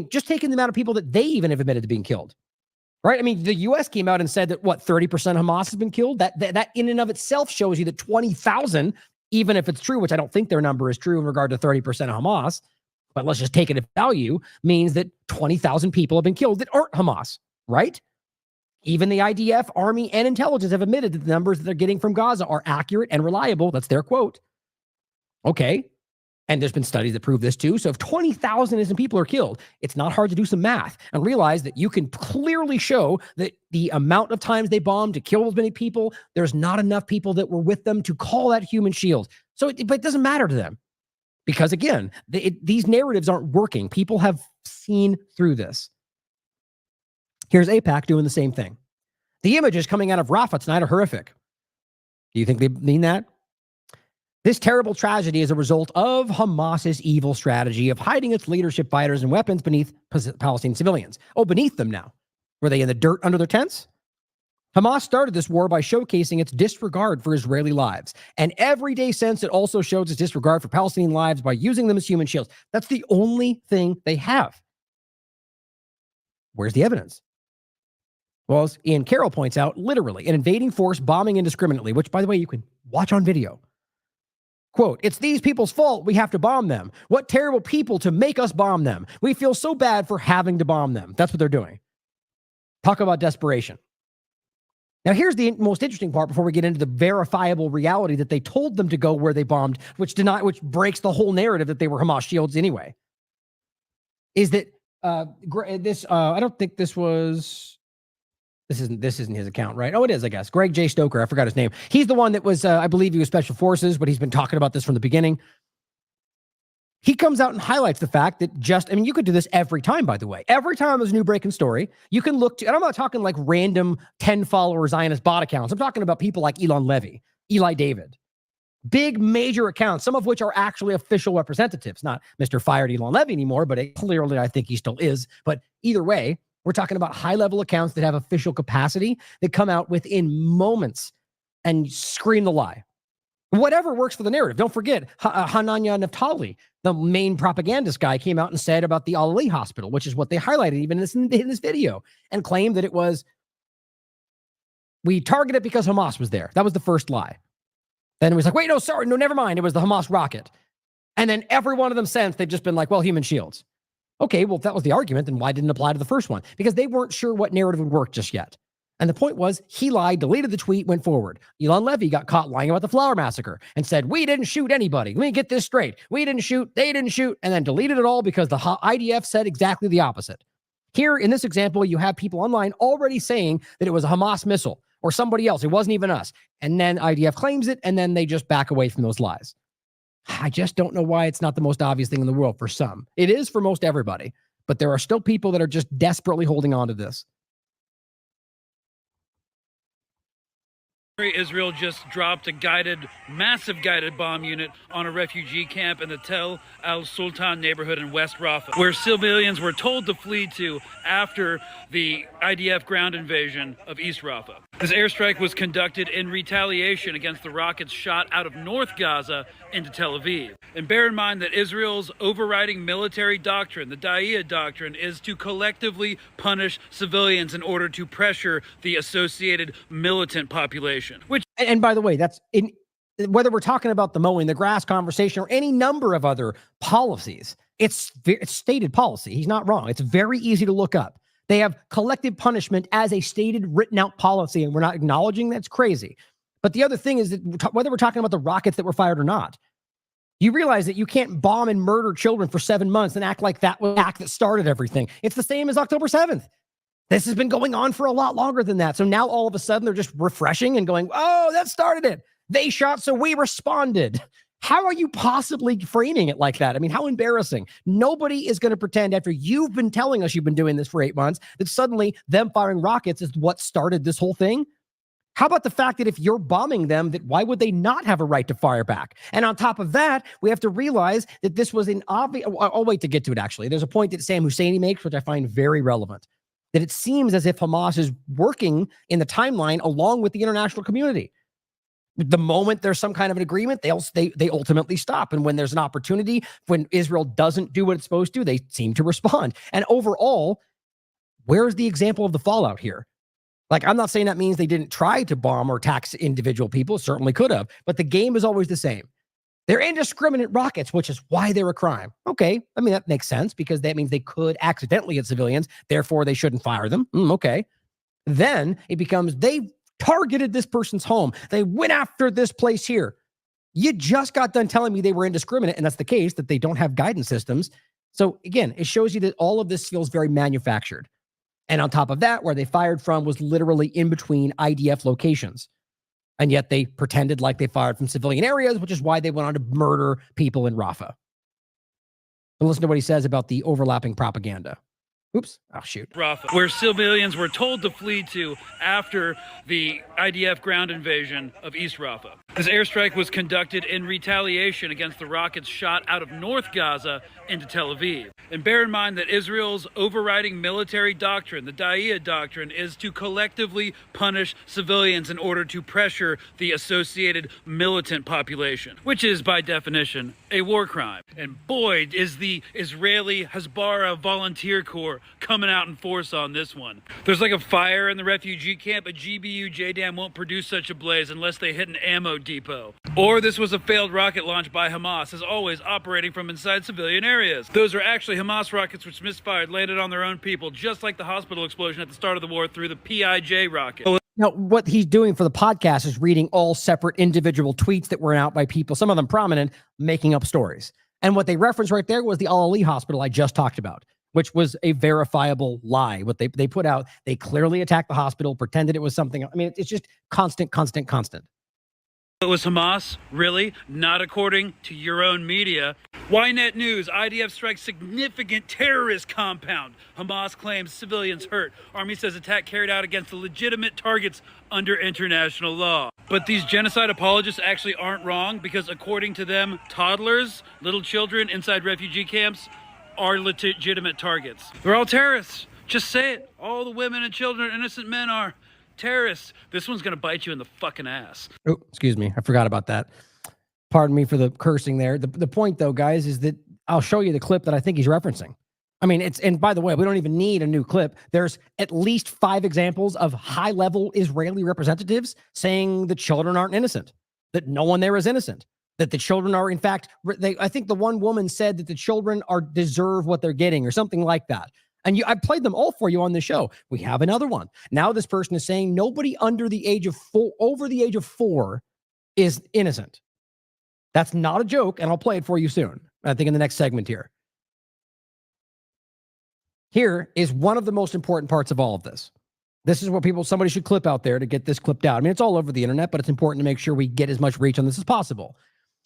just taking the amount of people that they even have admitted to being killed, right? The U.S. came out and said that, 30% Hamas has been killed? That in and of itself shows you that 20,000, even if it's true, which I don't think their number is true in regard to 30% of Hamas, but let's just take it at value, means that 20,000 people have been killed that aren't Hamas, right? Even the IDF, Army, and intelligence have admitted that the numbers that they're getting from Gaza are accurate and reliable. That's their quote. Okay. And there's been studies that prove this too. So if 20,000 innocent people are killed, it's not hard to do some math and realize that you can clearly show that the amount of times they bombed to kill as many people, there's not enough people that were with them to call that human shield. But it doesn't matter to them. Because again, these narratives aren't working. People have seen through this. Here's AIPAC doing the same thing. The images coming out of Rafah tonight are horrific. Do you think they mean that? This terrible tragedy is a result of Hamas's evil strategy of hiding its leadership fighters and weapons beneath Palestinian civilians. Oh, beneath them now. Were they in the dirt under their tents? Hamas started this war by showcasing its disregard for Israeli lives. And every day since, it also shows its disregard for Palestinian lives by using them as human shields. That's the only thing they have. Where's the evidence? Well, as Ian Carroll points out, literally, an invading force bombing indiscriminately, which, by the way, you can watch on video. Quote, "It's these people's fault. We have to bomb them. What terrible people to make us bomb them. We feel so bad for having to bomb them." That's what they're doing. Talk about desperation. Now, here's the most interesting part before we get into the verifiable reality that they told them to go where they bombed, which breaks the whole narrative that they were Hamas shields anyway. Is that I don't think this isn't his account, right? Oh, it is, I guess. Greg J. Stoker, I forgot his name. He's the one that was, I believe he was Special Forces, but he's been talking about this from the beginning. He comes out and highlights the fact that you could do this every time, by the way. Every time there's a new breaking story, you can look to, and I'm not talking like random 10-follower Zionist bot accounts. I'm talking about people like Elon Levy, Eli David. Big, major accounts, some of which are actually official representatives. Not Mr. Fired Elon Levy anymore, but clearly I think he still is. But either way, we're talking about high-level accounts that have official capacity that come out within moments and scream the lie. Whatever works for the narrative. Don't forget, Hananya Naftali, the main propagandist guy, came out and said about the Al-Ali hospital, which is what they highlighted even in this video, and claimed that it was, we targeted because Hamas was there. That was the first lie. Then it was like, wait, no, never mind. It was the Hamas rocket. And then every one of them since, they've just been like, well, human shields. Okay, well, if that was the argument, then why didn't it apply to the first one? Because they weren't sure what narrative would work just yet. And the point was, he lied, deleted the tweet, went forward. Elon Levy got caught lying about the flower massacre and said, we didn't shoot anybody. Let me get this straight. We didn't shoot, they didn't shoot, and then deleted it all because the IDF said exactly the opposite. Here, in this example, you have people online already saying that it was a Hamas missile or somebody else. It wasn't even us. And then IDF claims it, and then they just back away from those lies. I just don't know why it's not the most obvious thing in the world for some. It is for most everybody, but there are still people that are just desperately holding on to this. Israel just dropped a massive guided bomb unit on a refugee camp in the Tel al-Sultan neighborhood in West Rafah, where civilians were told to flee to after the IDF ground invasion of East Rafah. This airstrike was conducted in retaliation against the rockets shot out of North Gaza into Tel Aviv. And bear in mind that Israel's overriding military doctrine, the Da'iya doctrine, is to collectively punish civilians in order to pressure the associated militant population. And by the way, that's whether we're talking about the mowing the grass conversation or any number of other policies, it's stated policy. He's not wrong. It's very easy to look up. They have collective punishment as a stated, written out policy, and we're not acknowledging that's crazy. But the other thing is that whether we're talking about the rockets that were fired or not, you realize that you can't bomb and murder children for 7 months and act like that was the act that started everything. It's the same as October 7th. This has been going on for a lot longer than that. So now all of a sudden they're just refreshing and going, oh, that started it. They shot, so we responded. How are you possibly framing it like that? I mean, how embarrassing. Nobody is going to pretend after you've been telling us you've been doing this for 8 months that suddenly them firing rockets is what started this whole thing. How about the fact that if you're bombing them, that why would they not have a right to fire back? And on top of that, we have to realize that this was an obvious... I'll wait to get to it, actually. There's a point that Sam Husseini makes, which I find very relevant, that it seems as if Hamas is working in the timeline along with the international community. The moment there's some kind of an agreement, they ultimately stop. And when there's an opportunity, when Israel doesn't do what it's supposed to, they seem to respond. And overall, where's the example of the fallout here? Like, I'm not saying that means they didn't try to bomb or tax individual people. Certainly could have. But the game is always the same. They're indiscriminate rockets, which is why they're a crime. Okay. I mean, that makes sense because that means they could accidentally hit civilians. Therefore, they shouldn't fire them. Okay. Then it becomes they targeted this person's home. They went after this place here. You just got done telling me they were indiscriminate, and that's the case, that they don't have guidance systems. So again, it shows you that all of this feels very manufactured. And on top of that, where they fired from was literally in between IDF locations. And yet they pretended like they fired from civilian areas, which is why they went on to murder people in Rafah. But listen to what he says about the overlapping propaganda. Oops. Oh, shoot. Rafa, where civilians were told to flee to after the IDF ground invasion of East Rafah. This airstrike was conducted in retaliation against the rockets shot out of North Gaza into Tel Aviv. And bear in mind that Israel's overriding military doctrine, the Da'iya doctrine, is to collectively punish civilians in order to pressure the associated militant population, which is, by definition, a war crime. And boy, is the Israeli Hezbollah Volunteer Corps coming out in force on this one. There's like a fire in the refugee camp, but GBU JDAM won't produce such a blaze unless they hit an ammo depot. Or this was a failed rocket launch by Hamas, as always operating from inside civilian areas. Those are actually Hamas rockets which misfired, landed on their own people, just like the hospital explosion at the start of the war through the PIJ rocket. Now, what he's doing for the podcast is reading all separate individual tweets that were out by people, some of them prominent, making up stories. And what they referenced right there was the Al-Ali hospital I just talked about, which was a verifiable lie. What they put out, they clearly attacked the hospital, pretended it was something. I mean, it's just constant. It was Hamas? Really? Not according to your own media. Ynet News, IDF strikes significant terrorist compound. Hamas claims civilians hurt. Army says attack carried out against the legitimate targets under international law. But these genocide apologists actually aren't wrong, because according to them, toddlers, little children inside refugee camps are legitimate targets. They're all terrorists. Just say it. All the women and children, innocent men are terrorists. This one's going to bite you in the fucking ass. Oh, excuse me. I forgot about that. Pardon me for the cursing there. The point, though, guys, is that I'll show you the clip that I think he's referencing. I mean, and by the way, we don't even need a new clip. There's at least 5 examples of high-level Israeli representatives saying the children aren't innocent, that no one there is innocent, that the children are, in fact, I think the one woman said that the children deserve what they're getting or something like that. And I played them all for you on the show. We have another one. Now this person is saying nobody over the age of 4 is innocent. That's not a joke, and I'll play it for you soon. I think in the next segment here. Here is one of the most important parts of all of this. This is what somebody should clip out there to get this clipped out. I mean, it's all over the internet, but it's important to make sure we get as much reach on this as possible.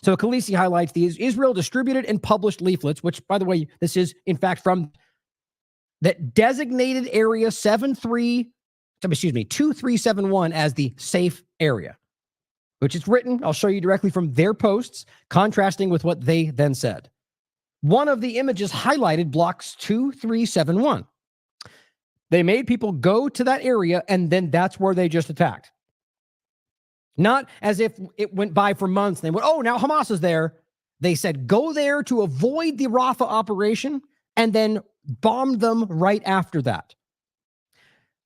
So Khaleesi highlights these Israel distributed and published leaflets, which, by the way, this is, in fact, from that designated area 2371 as the safe area, which is written, I'll show you directly from their posts, contrasting with what they then said. One of the images highlighted blocks 2371. They made people go to that area, and then that's where they just attacked. Not as if it went by for months. And they went, oh, now Hamas is there. They said, go there to avoid the Rafah operation, and then bombed them right after that.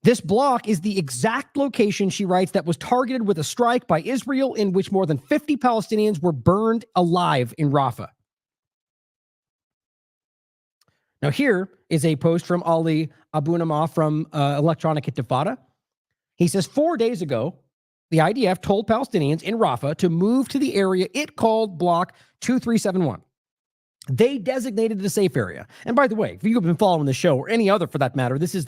This block is the exact location, she writes, that was targeted with a strike by Israel in which more than 50 Palestinians were burned alive in Rafah. Now here is a post from Ali Abunamah from Electronic Intifada. He says, 4 days ago, the IDF told Palestinians in Rafah to move to the area it called Block 2371. They designated the safe area. And by the way, if you've been following the show or any other for that matter, this is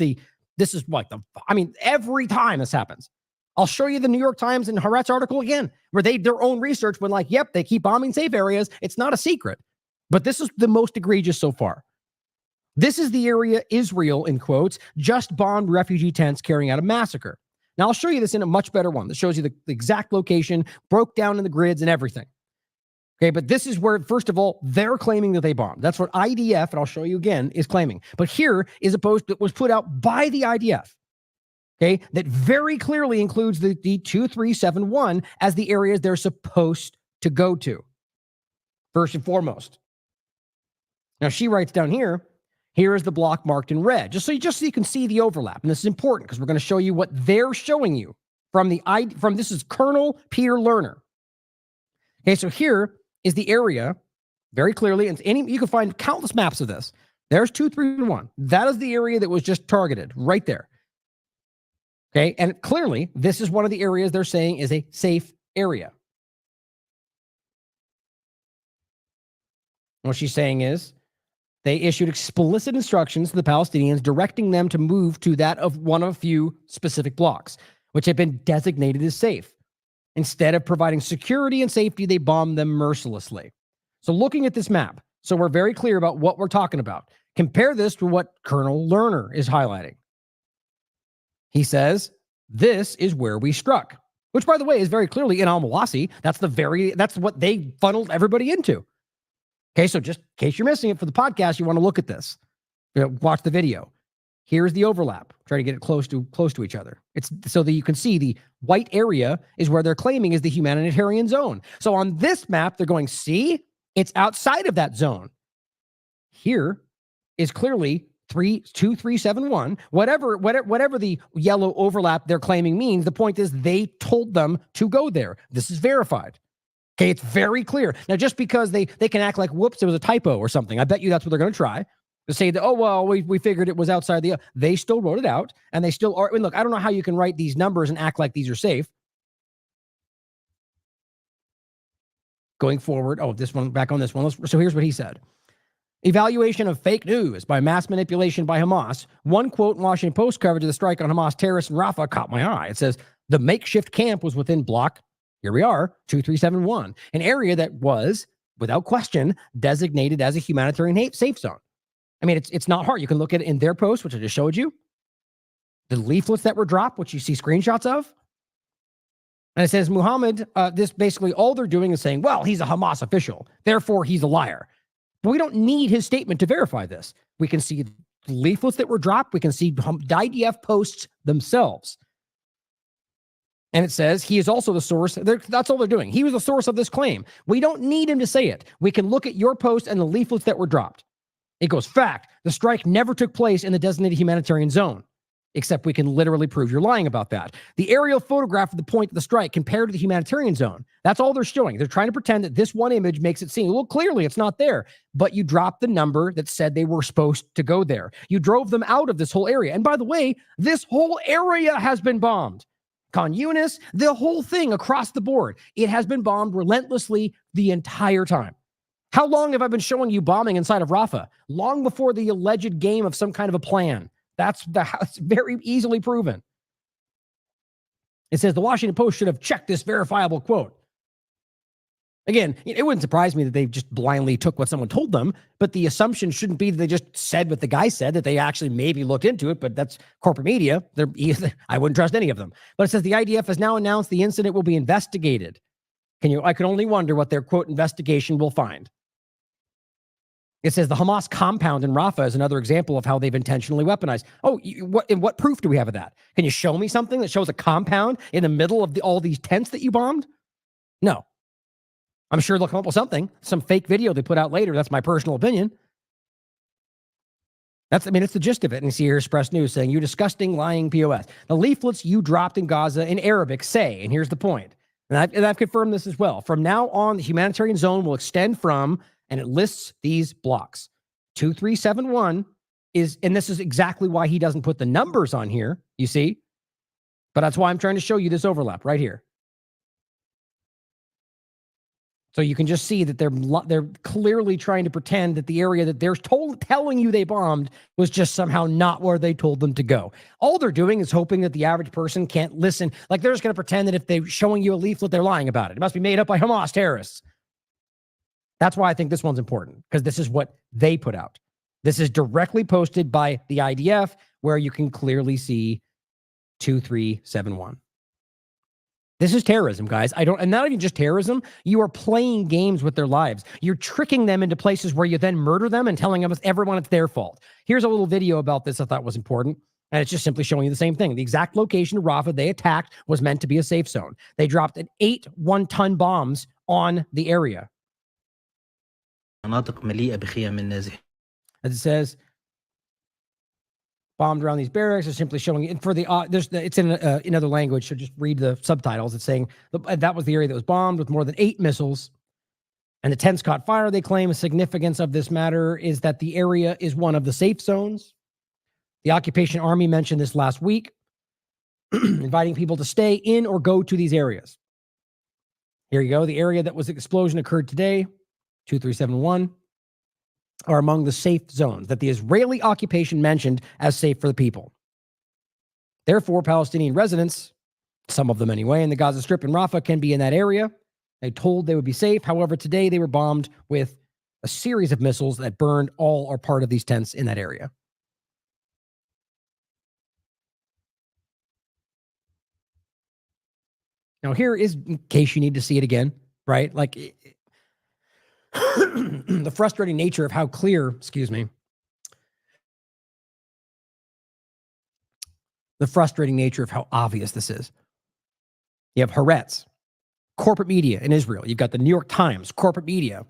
every time this happens. I'll show you the New York Times and Haaretz article again, where their own research went like, yep, they keep bombing safe areas. It's not a secret. But this is the most egregious so far. This is the area Israel, in quotes, just bombed refugee tents carrying out a massacre. Now, I'll show you this in a much better one that shows you the exact location, broke down in the grids and everything. Okay, but this is where, first of all, they're claiming that they bombed. That's what IDF, and I'll show you again, is claiming. But here is a post that was put out by the IDF, okay, that very clearly includes the 2371 as the areas they're supposed to go to, first and foremost. Now, she writes down here, here is the block marked in red, just so you can see the overlap. And this is important because we're going to show you what they're showing you from this is Colonel Peter Lerner. Okay, so here is the area very clearly, and you can find countless maps of this. There's 231. That is the area that was just targeted right there. Okay, and clearly this is one of the areas they're saying is a safe area. What she's saying is they issued explicit instructions to the Palestinians directing them to move to that of one of a few specific blocks, which had been designated as safe. Instead of providing security and safety, they bombed them mercilessly. So looking at this map, so we're very clear about what we're talking about. Compare this to what Colonel Lerner is highlighting. He says, this is where we struck, which, by the way, is very clearly in Al-Mawasi. That's what they funneled everybody into. Okay, so just in case you're missing it for the podcast, you want to look at this. Watch the video. Here's the overlap. Try to get it close to each other. It's so that you can see the white area is where they're claiming is the humanitarian zone. So on this map, they're going, see, it's outside of that zone. Here is clearly 2371. Whatever the yellow overlap they're claiming means, the point is they told them to go there. This is verified. Okay, it's very clear. Now, just because they can act like, whoops, it was a typo or something, I bet you that's what they're going to try. To say that, oh, well, we figured it was outside the... They still wrote it out, and they still are... I mean, look, I don't know how you can write these numbers and act like these are safe. Going forward, this one, back on this one. So here's what he said. Evaluation of fake news by mass manipulation by Hamas. One quote in Washington Post coverage of the strike on Hamas terrorists in Rafah caught my eye. It says, the makeshift camp was within block, here we are, 2371, an area that was, without question, designated as a humanitarian safe zone. I mean, it's not hard. You can look at it in their post, which I just showed you. The leaflets that were dropped, which you see screenshots of. And it says, Muhammad, this basically all they're doing is saying, well, he's a Hamas official. Therefore, he's a liar. But we don't need his statement to verify this. We can see the leaflets that were dropped. We can see the IDF posts themselves. And it says he is also the source. That's all they're doing. He was the source of this claim. We don't need him to say it. We can look at your post and the leaflets that were dropped. It goes, fact, the strike never took place in the designated humanitarian zone, except we can literally prove you're lying about that. The aerial photograph of the point of the strike compared to the humanitarian zone, that's all they're showing. They're trying to pretend that this one image makes it seem, well, clearly it's not there, but you dropped the number that said they were supposed to go there. You drove them out of this whole area. And by the way, this whole area has been bombed. Khan Yunis, the whole thing across the board, it has been bombed relentlessly the entire time. How long have I been showing you bombing inside of Rafa? Long before the alleged game of some kind of a plan. That's very easily proven. It says the Washington Post should have checked this verifiable quote. Again, it wouldn't surprise me that they just blindly took what someone told them, but the assumption shouldn't be that they just said what the guy said, that they actually maybe looked into it, but that's corporate media. I wouldn't trust any of them. But it says the IDF has now announced the incident will be investigated. I can only wonder what their, quote, investigation will find. It says the Hamas compound in Rafah is another example of how they've intentionally weaponized. Oh, what proof do we have of that? Can you show me something that shows a compound in the middle of all these tents that you bombed? No. I'm sure they'll come up with something, some fake video they put out later. That's my personal opinion. It's the gist of it. And you see here, Express News saying, you disgusting, lying POS. The leaflets you dropped in Gaza in Arabic say, and here's the point, and I've confirmed this as well, from now on, the humanitarian zone will extend from, and it lists these blocks. 2371 is, and this is exactly why he doesn't put the numbers on here, you see? But that's why I'm trying to show you this overlap right here. So you can just see that they're clearly trying to pretend that the area that they're telling you they bombed was just somehow not where they told them to go. All they're doing is hoping that the average person can't listen. Like they're just going to pretend that if they're showing you a leaflet, they're lying about it. It must be made up by Hamas terrorists. That's why I think this one's important, because this is what they put out. This is directly posted by the IDF, where you can clearly see 2371. This is terrorism, guys. And not even just terrorism. You are playing games with their lives. You're tricking them into places where you then murder them and telling everyone it's their fault. Here's a little video about this I thought was important. And it's just simply showing you the same thing. The exact location of Rafah they attacked was meant to be a safe zone. They dropped 8 one-ton bombs on the area. As it says, bombed around these barracks. Are simply showing it for the it's in another language, so just read the subtitles. It's saying that was the area that was bombed with more than 8 missiles, and the tents caught fire. They claim the significance of this matter is that the area is one of the safe zones. The occupation army mentioned this last week, inviting people to stay in or go to these areas. Here you go. The area that was the explosion occurred today, 2371. Are among the safe zones that the Israeli occupation mentioned as safe for the people. Therefore, Palestinian residents, some of them anyway, in the Gaza Strip and Rafah can be in that area. They told they would be safe. However, today they were bombed with a series of missiles that burned all or part of these tents in that area. Now, here is, in case you need to see it again, right? Like, the frustrating nature of how clear, the frustrating nature of how obvious this is. You have Haaretz, corporate media in Israel. You've got the New York Times, corporate media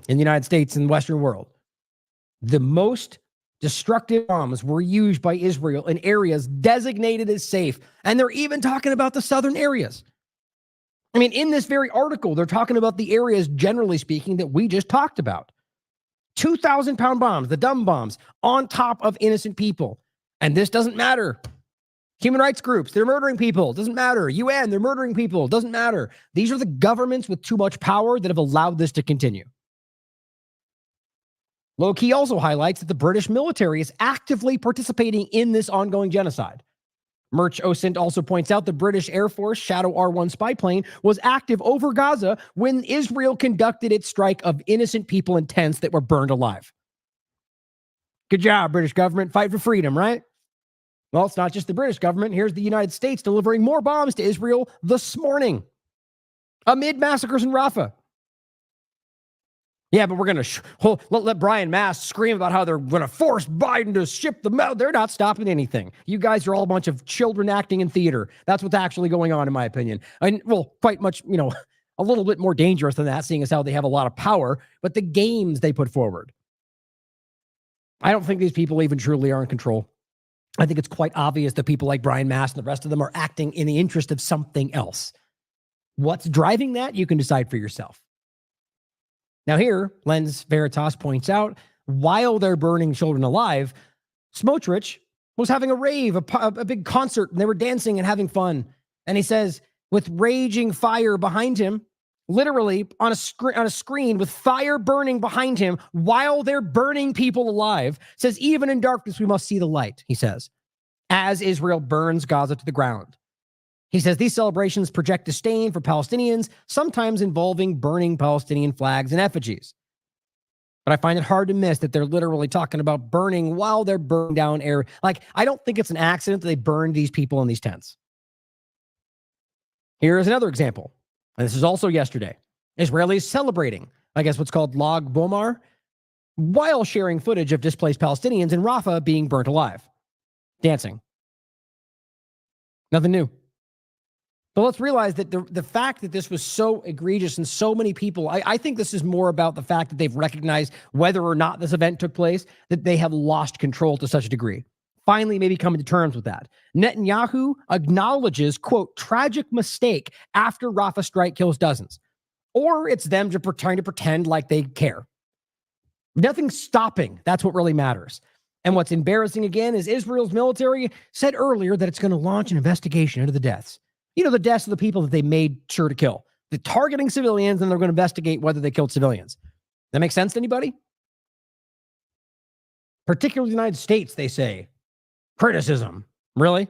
in the United States and the Western world. The most destructive bombs were used by Israel in areas designated as safe. And they're even talking about the southern areas. I mean, in this very article, they're talking about the areas, generally speaking, that we just talked about. 2,000-pound bombs, the dumb bombs, on top of innocent people. And this doesn't matter. Human rights groups, they're murdering people. Doesn't matter. UN, they're murdering people. Doesn't matter. These are the governments with too much power that have allowed this to continue. Low-key also highlights that the British military is actively participating in this ongoing genocide. Murch Osint also points out the British Air Force Shadow R1 spy plane was active over Gaza when Israel conducted its strike of innocent people in tents that were burned alive. Good job, British government. Fight for freedom, right? Well, it's not just the British government. Here's the United States delivering more bombs to Israel this morning amid massacres in Rafah. Yeah, but we're going to let Brian Mast scream about how they're going to force Biden to ship them out. They're not stopping anything. You guys are all a bunch of children acting in theater. That's what's actually going on, in my opinion. And, well, quite much, a little bit more dangerous than that, seeing as how they have a lot of power, but the games they put forward. I don't think these people even truly are in control. I think it's quite obvious that people like Brian Mast and the rest of them are acting in the interest of something else. What's driving that? You can decide for yourself. Now here, Lens Veritas points out, while they're burning children alive, Smotrich was having a rave, a big concert, and they were dancing and having fun. And he says, with raging fire behind him, literally on a screen with fire burning behind him while they're burning people alive, says, even in darkness, we must see the light, he says, as Israel burns Gaza to the ground. He says these celebrations project disdain for Palestinians, sometimes involving burning Palestinian flags and effigies. But I find it hard to miss that they're literally talking about burning while they're burning down air. Like, I don't think it's an accident that they burned these people in these tents. Here is another example. And this is also yesterday. Israelis celebrating, I guess what's called Lag Bomar, while sharing footage of displaced Palestinians in Rafah being burnt alive. Dancing. Nothing new. But let's realize that the fact that this was so egregious and so many people, I think this is more about the fact that they've recognized whether or not this event took place, that they have lost control to such a degree. Finally, maybe coming to terms with that. Netanyahu acknowledges, quote, tragic mistake after Rafah strike kills dozens. Or it's them just trying to pretend like they care. Nothing's stopping. That's what really matters. And what's embarrassing again is Israel's military said earlier that it's going to launch an investigation into the deaths. The deaths of the people that they made sure to kill. They're targeting civilians, and they're going to investigate whether they killed civilians. That makes sense to anybody? Particularly the United States, they say. Criticism. Really?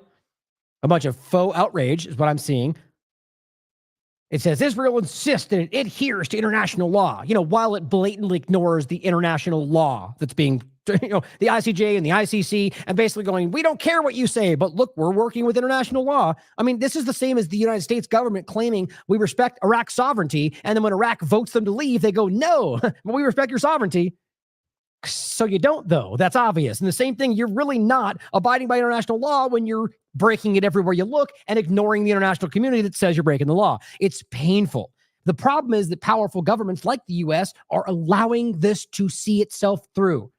A bunch of faux outrage is what I'm seeing. It says Israel insists that it adheres to international law, while it blatantly ignores the international law that's being the ICJ and the ICC, and basically going, we don't care what you say, but look, we're working with international law. I mean, this is the same as the United States government claiming we respect Iraq's sovereignty, and then when Iraq votes them to leave, they go, no, but we respect your sovereignty. So you don't, though. That's obvious. And the same thing, you're really not abiding by international law when you're breaking it everywhere you look and ignoring the international community that says you're breaking the law. It's painful. The problem is that powerful governments like the U.S. are allowing this to see itself through.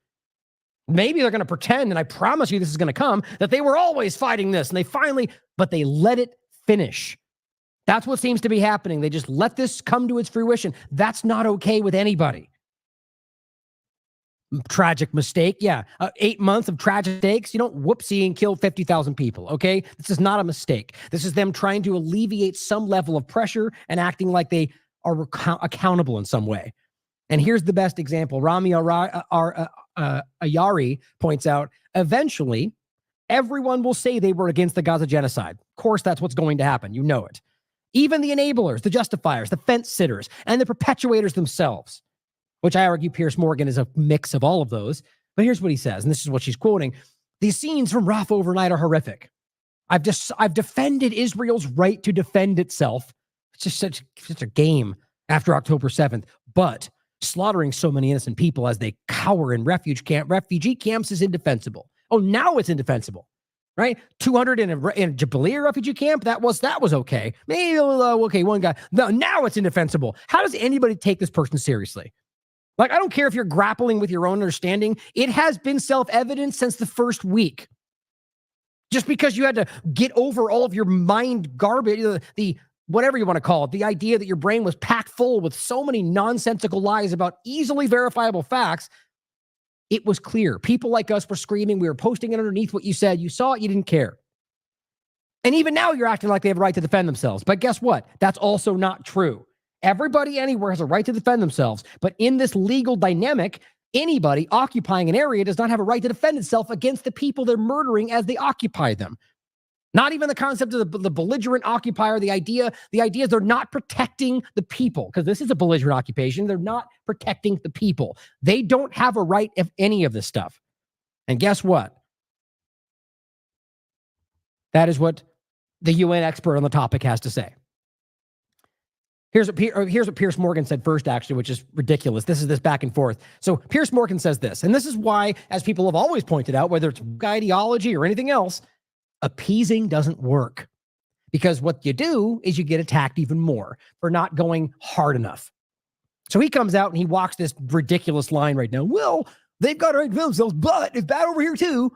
Maybe they're going to pretend, and I promise you this is going to come, that they were always fighting this, and but they let it finish. That's what seems to be happening. They just let this come to its fruition. That's not okay with anybody. Tragic mistake. Yeah. 8 months of tragic mistakes. You don't whoopsie and kill 50,000 people. Okay. This is not a mistake. This is them trying to alleviate some level of pressure and acting like they are accountable in some way. And here's the best example. Rami Ayari points out, eventually, everyone will say they were against the Gaza genocide. Of course, that's what's going to happen. You know it. Even the enablers, the justifiers, the fence sitters, and the perpetuators themselves, which I argue Piers Morgan is a mix of all of those. But here's what he says, and this is what she's quoting. These scenes from Rafah overnight are horrific. I've defended Israel's right to defend itself. It's just such a game after October 7th. But slaughtering so many innocent people as they cower in refugee camps is indefensible. Oh, now it's indefensible, right? 200 in a Jabalia refugee camp, that was okay. Maybe, okay, one guy. No, now it's indefensible. How does anybody take this person seriously? Like, I don't care if you're grappling with your own understanding. It has been self-evident since the first week. Just because you had to get over all of your mind garbage, the whatever you want to call it, the idea that your brain was packed full with so many nonsensical lies about easily verifiable facts, it was clear. People like us were screaming. We were posting it underneath what you said. You saw it. You didn't care. And even now you're acting like they have a right to defend themselves. But guess what? That's also not true. Everybody anywhere has a right to defend themselves. But in this legal dynamic, anybody occupying an area does not have a right to defend itself against the people they're murdering as they occupy them. Not even the concept of the belligerent occupier. The idea is they're not protecting the people, because this is a belligerent occupation. They're not protecting the people. They don't have a right of any of this stuff. And guess what? That is what the UN expert on the topic has to say. Here's what Piers Morgan said first, actually, which is ridiculous. This is this back and forth. So Piers Morgan says this, and this is why, as people have always pointed out, whether it's ideology or anything else, appeasing doesn't work. Because what you do is you get attacked even more for not going hard enough. So he comes out and he walks this ridiculous line right now. Well, they've got to defend themselves, but it's bad over here too.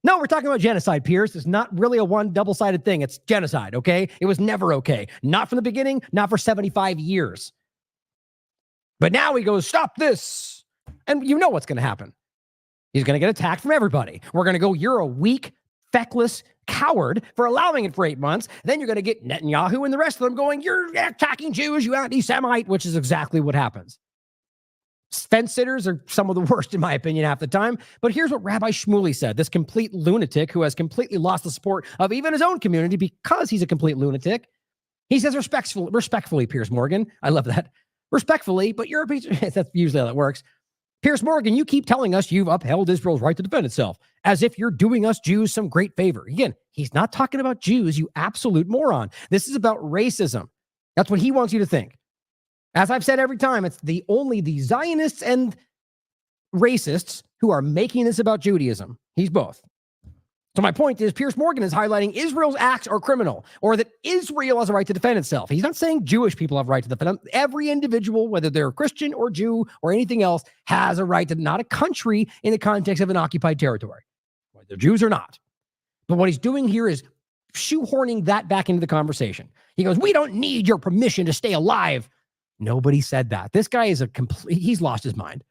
No, we're talking about genocide, Piers. It's not really a one double-sided thing. It's genocide, okay? It was never okay. Not from the beginning, not for 75 years. But now he goes, stop this. And you know what's going to happen. He's going to get attacked from everybody. We're going to go, you're a weak, feckless coward for allowing it for 8 months. Then you're going to get Netanyahu and the rest of them going, you're attacking Jews, you anti-Semite, which is exactly what happens. Fence sitters are some of the worst, in my opinion, half the time. But here's what Rabbi Shmuley said, this complete lunatic who has completely lost the support of even his own community because he's a complete lunatic. He says, respectfully, Piers Morgan. I love that. Respectfully, but you're a piece of, that's usually how that works. Piers Morgan, you keep telling us you've upheld Israel's right to defend itself, as if you're doing us Jews some great favor. Again, he's not talking about Jews, you absolute moron. This is about racism. That's what he wants you to think. As I've said every time, it's only the Zionists and racists who are making this about Judaism. He's both. So my point is, Piers Morgan is highlighting Israel's acts are criminal, or that Israel has a right to defend itself. He's not saying Jewish people have a right to defend them. Every individual, whether they're Christian or Jew or anything else, has a right to, not a country in the context of an occupied territory, whether Jews or not. But what he's doing here is shoehorning that back into the conversation. He goes, we don't need your permission to stay alive. Nobody said that. This guy is he's lost his mind.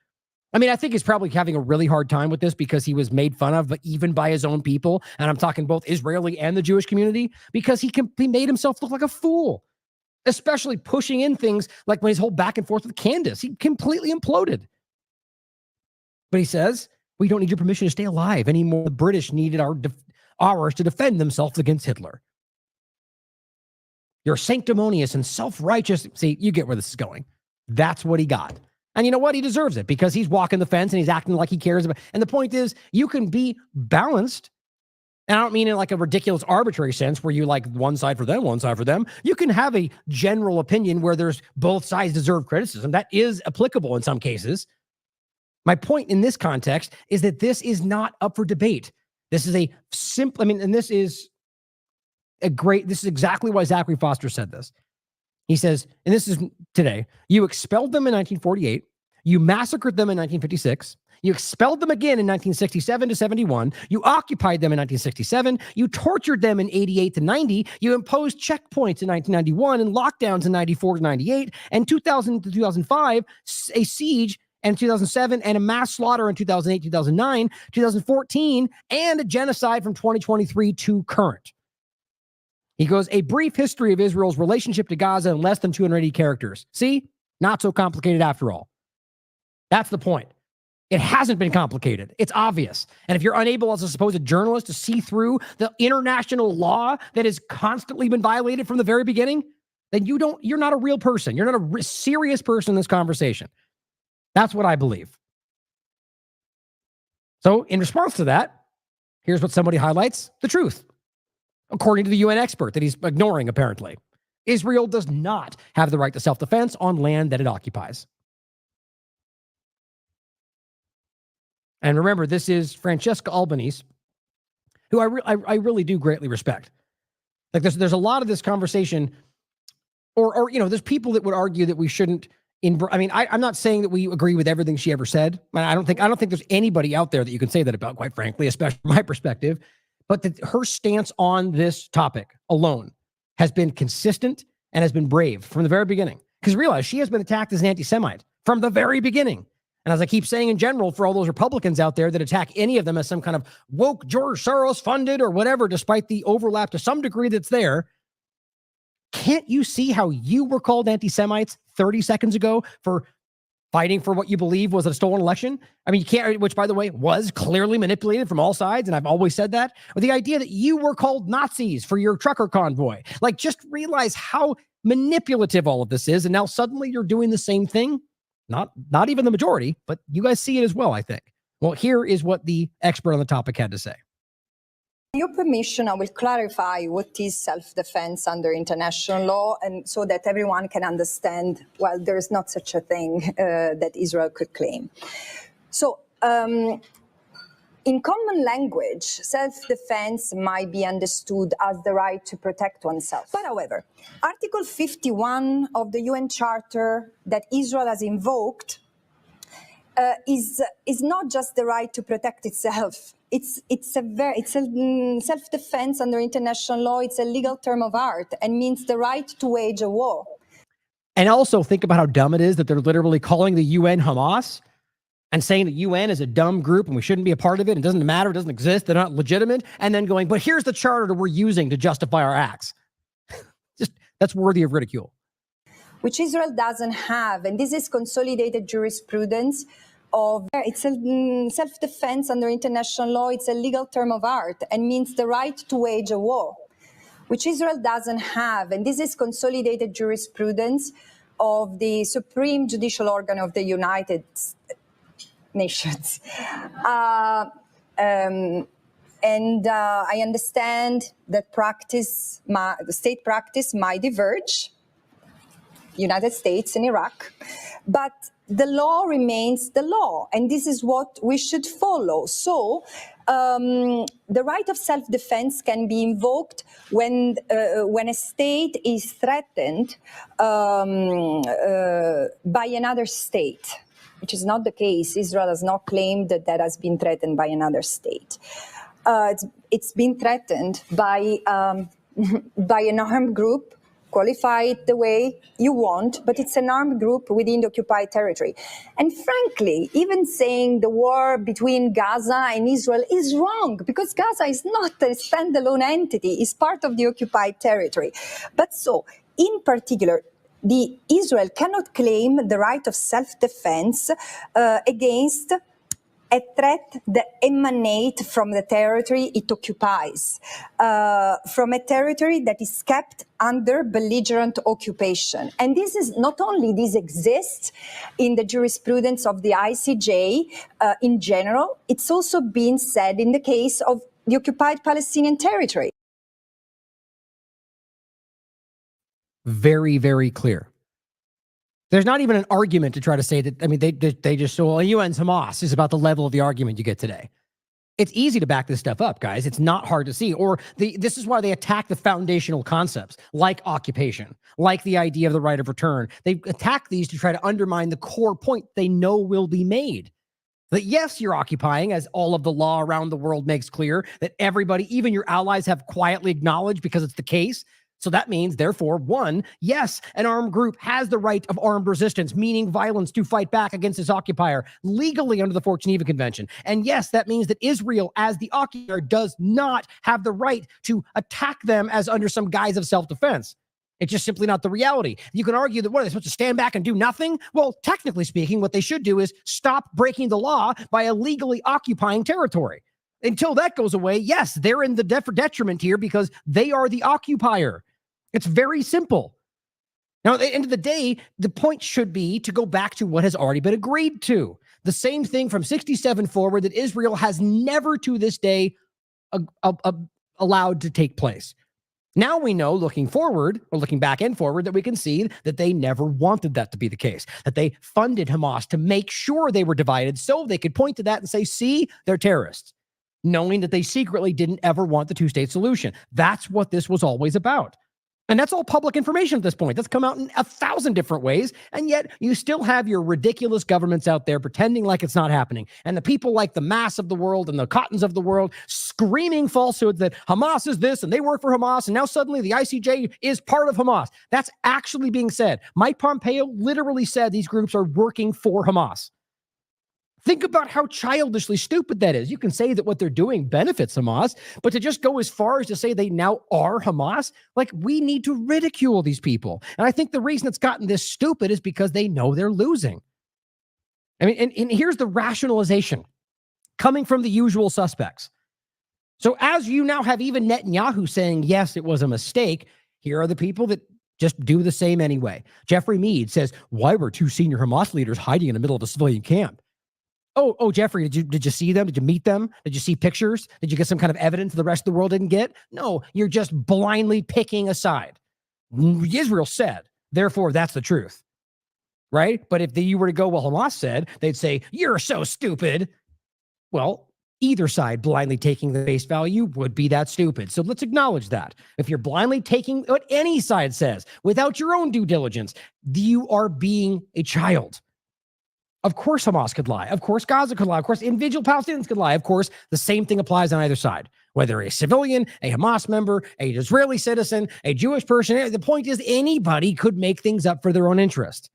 I mean, I think he's probably having a really hard time with this because he was made fun of, but even by his own people. And I'm talking both Israeli and the Jewish community, because he made himself look like a fool, especially pushing in things like when his whole back and forth with Candace, he completely imploded. But he says, we don't need your permission to stay alive anymore. The British needed ours to defend themselves against Hitler. You're sanctimonious and self-righteous. See, you get where this is going. That's what he got. And you know what? He deserves it because he's walking the fence and he's acting like he cares about. And the point is, you can be balanced. And I don't mean in like a ridiculous arbitrary sense where you like one side for them, one side for them. You can have a general opinion where there's both sides deserve criticism. That is applicable in some cases. My point in this context is that this is not up for debate. This is a simple, and this is exactly why Zachary Foster said this. He says, and this is today, you expelled them in 1948, you massacred them in 1956, you expelled them again in 1967 to 71, you occupied them in 1967, you tortured them in 88 to 90, you imposed checkpoints in 1991 and lockdowns in 94 to 98, and 2000 to 2005, a siege in 2007, and a mass slaughter in 2008, 2009, 2014, and a genocide from 2023 to current. He goes, a brief history of Israel's relationship to Gaza in less than 280 characters. See? Not so complicated after all. That's the point. It hasn't been complicated. It's obvious. And if you're unable as a supposed journalist to see through the international law that has constantly been violated from the very beginning, then you're not a real person. You're not a serious person in this conversation. That's what I believe. So in response to that, here's what somebody highlights: the truth. According to the UN expert that he's ignoring, apparently, Israel does not have the right to self-defense on land that it occupies. And remember, this is Francesca Albanese, who I really do greatly respect. Like there's a lot of this conversation, or there's people that would argue that we shouldn't. I'm not saying that we agree with everything she ever said. I don't think there's anybody out there that you can say that about, quite frankly, especially from my perspective. But that her stance on this topic alone has been consistent and has been brave from the very beginning. Because realize she has been attacked as an anti-Semite from the very beginning. And as I keep saying in general, for all those Republicans out there that attack any of them as some kind of woke George Soros funded or whatever, despite the overlap to some degree that's there, can't you see how you were called anti-Semites 30 seconds ago for fighting for what you believe was a stolen election? I mean, you can't, which by the way, was clearly manipulated from all sides. And I've always said that. Or the idea that you were called Nazis for your trucker convoy. Like, just realize how manipulative all of this is. And now suddenly you're doing the same thing. Not even the majority, but you guys see it as well, I think. Well, here is what the expert on the topic had to say. With your permission, I will clarify what is self-defense under international law, and so that everyone can understand, well, there is not such a thing that Israel could claim. So, in common language, self-defense might be understood as the right to protect oneself. But however, Article 51 of the UN Charter that Israel has invoked is not just the right to protect itself. It's a self-defense under international law. It's a legal term of art and means the right to wage a war. And also think about how dumb it is that they're literally calling the UN Hamas and saying the UN is a dumb group and we shouldn't be a part of it. It doesn't matter. It doesn't exist. They're not legitimate. And then going, but here's the charter that we're using to justify our acts. That's worthy of ridicule. Which Israel doesn't have. And this is consolidated jurisprudence of, it's a self-defense under international law. It's a legal term of art and means the right to wage a war, which Israel doesn't have. And this is consolidated jurisprudence of the supreme judicial organ of the United Nations. I understand that the state practice might diverge, United States and Iraq, but the law remains the law, and this is what we should follow. So the right of self-defense can be invoked when a state is threatened by another state, which is not the case. Israel has not claimed that has been threatened by another state. It's been threatened by an armed group. Qualify it the way you want, but it's an armed group within the occupied territory. And frankly, even saying the war between Gaza and Israel is wrong, because Gaza is not a standalone entity, it's part of the occupied territory. But so, in particular, Israel cannot claim the right of self-defense against a threat that emanates from the territory it occupies, from a territory that is kept under belligerent occupation. And this is not only this exists in the jurisprudence of the ICJ in general, it's also been said in the case of the occupied Palestinian territory. Very, very clear. There's not even an argument to try to say that. I mean, they just say, well, UN's Hamas is about the level of the argument you get today. It's easy to back this stuff up, guys. It's not hard to see. Or this is why they attack the foundational concepts, like occupation, like the idea of the right of return. They attack these to try to undermine the core point they know will be made. That yes, you're occupying, as all of the law around the world makes clear, that everybody, even your allies, have quietly acknowledged because it's the case. So that means, therefore, one, yes, an armed group has the right of armed resistance, meaning violence, to fight back against its occupier legally under the 14th Geneva Convention. And yes, that means that Israel, as the occupier, does not have the right to attack them as under some guise of self-defense. It's just simply not the reality. You can argue that, what, are they supposed to stand back and do nothing? Well, technically speaking, what they should do is stop breaking the law by illegally occupying territory. Until that goes away, yes, they're in the detriment here because they are the occupier. It's very simple. Now, at the end of the day, the point should be to go back to what has already been agreed to. The same thing from 67 forward that Israel has never to this day allowed to take place. Now we know, looking forward, or looking back and forward, that we can see that they never wanted that to be the case, that they funded Hamas to make sure they were divided so they could point to that and say, see, they're terrorists, knowing that they secretly didn't ever want the two-state solution. That's what this was always about. And that's all public information at this point. That's come out in 1,000 different ways. And yet you still have your ridiculous governments out there pretending like it's not happening. And the people like the Mass of the world and the Cottons of the world screaming falsehoods that Hamas is this and they work for Hamas. And now suddenly the ICJ is part of Hamas. That's actually being said. Mike Pompeo literally said these groups are working for Hamas. Think about how childishly stupid that is. You can say that what they're doing benefits Hamas, but to just go as far as to say they now are Hamas, like, we need to ridicule these people. And I think the reason it's gotten this stupid is because they know they're losing. I mean, and here's the rationalization coming from the usual suspects. So as you now have even Netanyahu saying, yes, it was a mistake, here are the people that just do the same anyway. Jeffrey Mead says, why were two senior Hamas leaders hiding in the middle of a civilian camp? Oh, Jeffrey, did you see them? Did you meet them? Did you see pictures? Did you get some kind of evidence the rest of the world didn't get? No, you're just blindly picking a side. Israel said, therefore, that's the truth, right? But if you were to go, well, Hamas said, they'd say, you're so stupid. Well, either side blindly taking the face value would be that stupid. So let's acknowledge that. If you're blindly taking what any side says without your own due diligence, you are being a child. Of course Hamas could lie. Of course Gaza could lie. Of course individual Palestinians could lie. Of course the same thing applies on either side. Whether a civilian, a Hamas member, an Israeli citizen, a Jewish person, the point is anybody could make things up for their own interest.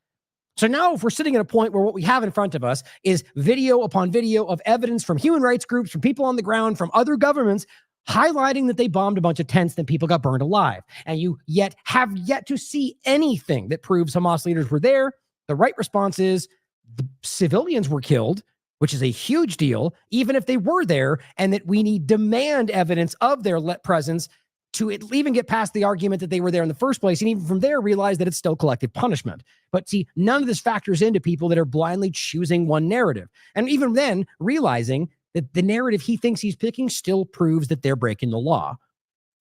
So now if we're sitting at a point where what we have in front of us is video upon video of evidence from human rights groups, from people on the ground, from other governments, highlighting that they bombed a bunch of tents and people got burned alive, and you have yet to see anything that proves Hamas leaders were there, the right response is, the civilians were killed, which is a huge deal, even if they were there, and that we need demand evidence of their presence to even get past the argument that they were there in the first place, and even from there realize that it's still collective punishment. But see, none of this factors into people that are blindly choosing one narrative. And even then, realizing that the narrative he thinks he's picking still proves that they're breaking the law.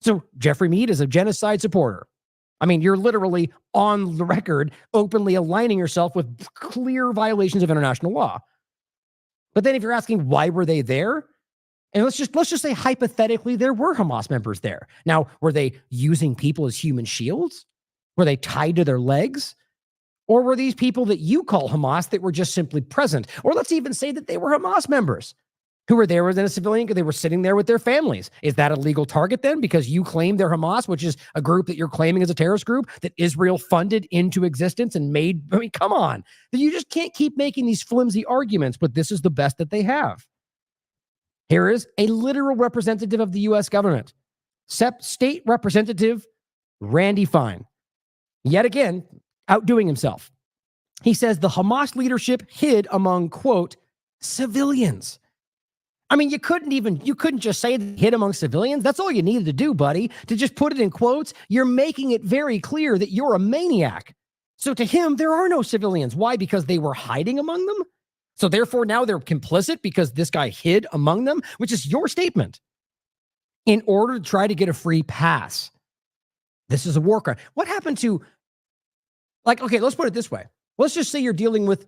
So Jeffrey Mead is a genocide supporter. I mean, you're literally on the record openly aligning yourself with clear violations of international law. But then if you're asking why were they there, and let's just say hypothetically there were Hamas members there. Now, were they using people as human shields? Were they tied to their legs? Or were these people that you call Hamas that were just simply present? Or let's even say that they were Hamas members who were there within a civilian because they were sitting there with their families. Is that a legal target then? Because you claim they're Hamas, which is a group that you're claiming as a terrorist group that Israel funded into existence and made. I mean, come on. You just can't keep making these flimsy arguments, but this is the best that they have. Here is a literal representative of the U.S. government, State Representative Randy Fine, yet again, outdoing himself. He says the Hamas leadership hid among, quote, civilians. I mean, you couldn't just say hit among civilians. That's all you needed to do, buddy, to just put it in quotes. You're making it very clear that you're a maniac. So to him, there are no civilians. Why? Because they were hiding among them. So therefore now they're complicit because this guy hid among them, which is your statement, in order to try to get a free pass. This is a war crime. What happened to, like, okay, let's put it this way. Let's just say you're dealing with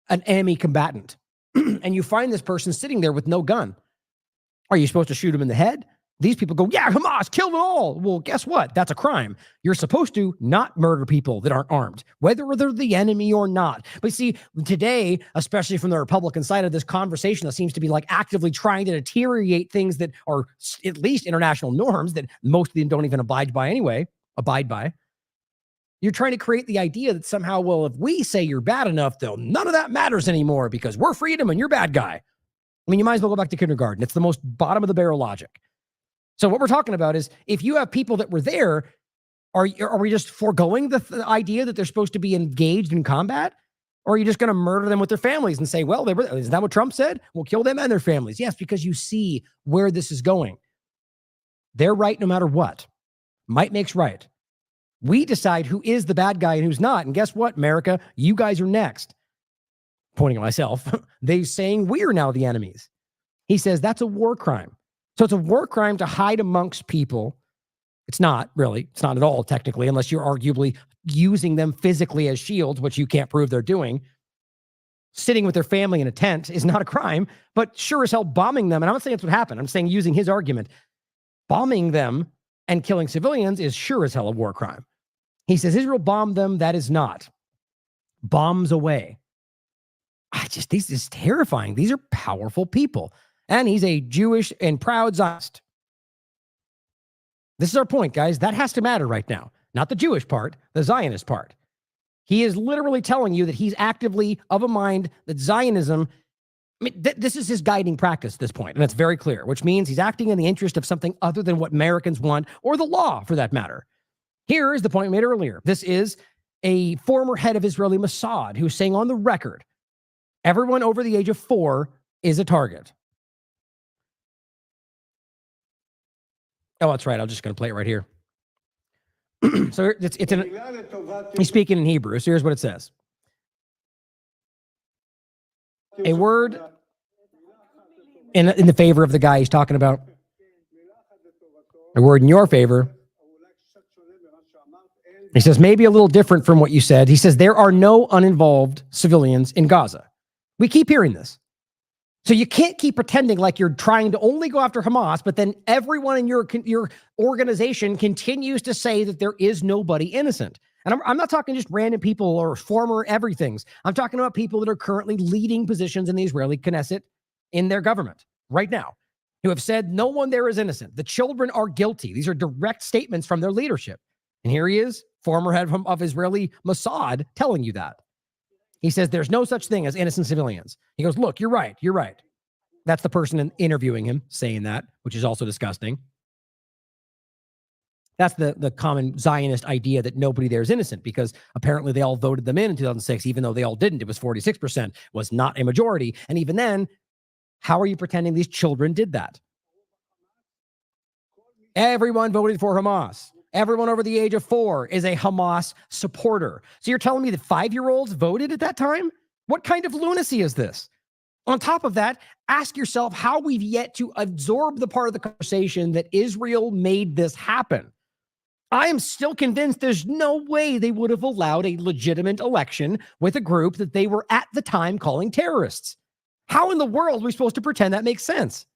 an enemy combatant and you find this person sitting there with no gun. Are you supposed to shoot him in the head? These people go, yeah, Hamas, kill them all. Well, guess what? That's a crime. You're supposed to not murder people that aren't armed, whether they're the enemy or not. But see, today, especially from the Republican side of this conversation that seems to be like actively trying to deteriorate things that are at least international norms that most of them don't even abide by. You're trying to create the idea that somehow, well, if we say you're bad enough, though, none of that matters anymore because we're freedom and you're bad guy. I mean, you might as well go back to kindergarten. It's the most bottom of the barrel logic. So what we're talking about is if you have people that were there, are we just foregoing the idea that they're supposed to be engaged in combat? Or are you just going to murder them with their families and say, well, is that what Trump said? We'll kill them and their families. Yes, because you see where this is going. They're right no matter what. Might makes right. We decide who is the bad guy and who's not. And guess what, America? You guys are next. Pointing at myself. They're saying we're now the enemies. He says that's a war crime. So it's a war crime to hide amongst people. It's not really. It's not at all, technically, unless you're arguably using them physically as shields, which you can't prove they're doing. Sitting with their family in a tent is not a crime, but sure as hell bombing them. And I'm not saying that's what happened. I'm saying using his argument. Bombing them and killing civilians is sure as hell a war crime. He says Israel bombed them. That is not. Bombs away. This is terrifying. These are powerful people. And he's a Jewish and proud Zionist. This is our point, guys. That has to matter right now. Not the Jewish part, the Zionist part. He is literally telling you that he's actively of a mind that Zionism, I mean, this is his guiding practice at this point, and it's very clear, which means he's acting in the interest of something other than what Americans want, or the law, for that matter. Here is the point made earlier. This is a former head of Israeli Mossad who's saying on the record, everyone over the age of 4 is a target. Oh, that's right. I'm just going to play it right here. So he's speaking in Hebrew. So here's what it says. A word in the favor of the guy he's talking about. A word in your favor. He says, maybe a little different from what you said. He says, there are no uninvolved civilians in Gaza. We keep hearing this. So you can't keep pretending like you're trying to only go after Hamas, but then everyone in your organization continues to say that there is nobody innocent. And I'm not talking just random people or former everythings. I'm talking about people that are currently leading positions in the Israeli Knesset in their government right now, who have said no one there is innocent. The children are guilty. These are direct statements from their leadership. And here he is, former head of Israeli Mossad, telling you that. He says there's no such thing as innocent civilians. He goes, look, you're right. You're right. That's the person interviewing him saying that, which is also disgusting. That's the common Zionist idea that nobody there is innocent because apparently they all voted them in 2006, even though they all didn't. It was 46%, was not a majority. And even then, how are you pretending these children did that? Everyone voted for Hamas. Everyone over the age of 4 is a Hamas supporter. So you're telling me that 5-year-olds voted at that time? What kind of lunacy is this? On top of that, ask yourself how we've yet to absorb the part of the conversation that Israel made this happen. I am still convinced there's no way they would have allowed a legitimate election with a group that they were at the time calling terrorists. How in the world are we supposed to pretend that makes sense?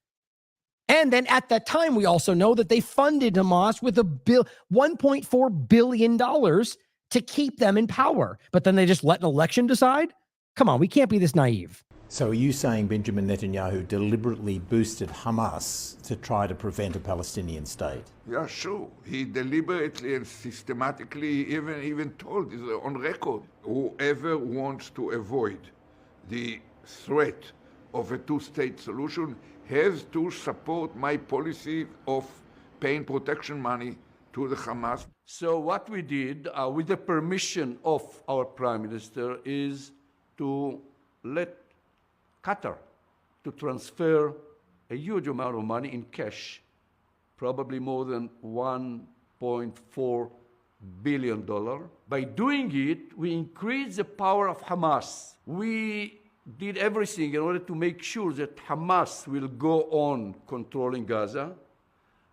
And then at that time, we also know that they funded Hamas with $1.4 billion to keep them in power. But then they just let an election decide? Come on, we can't be this naive. So are you saying Benjamin Netanyahu deliberately boosted Hamas to try to prevent a Palestinian state? Yeah, sure. He deliberately and systematically even told, is on record, whoever wants to avoid the threat of a two-state solution has to support my policy of paying protection money to the Hamas. So what we did, with the permission of our Prime Minister, is to let Qatar to transfer a huge amount of money in cash, probably more than $1.4 billion. By doing it, we increased the power of Hamas. We did everything in order to make sure that Hamas will go on controlling Gaza,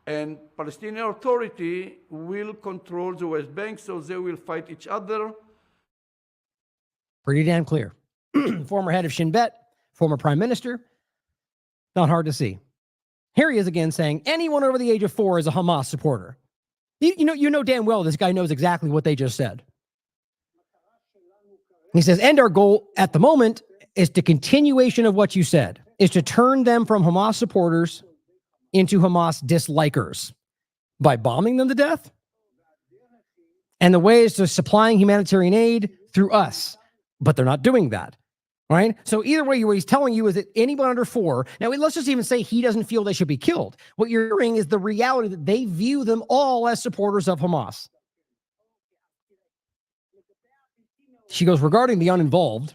and Palestinian Authority will control the West Bank, so they will fight each other. Pretty damn clear. Former head of Shin Bet, former prime minister, not hard to see. Here he is again saying anyone over the age of 4 is a Hamas supporter. You know damn well this guy knows exactly what they just said. He says, and our goal at the moment is the continuation of what you said, is to turn them from Hamas supporters into Hamas dislikers by bombing them to death. And the way is to supplying humanitarian aid through us. But they're not doing that, right? So either way, what he's telling you is that anyone under 4, now let's just even say he doesn't feel they should be killed. What you're hearing is the reality that they view them all as supporters of Hamas. She goes, regarding the uninvolved,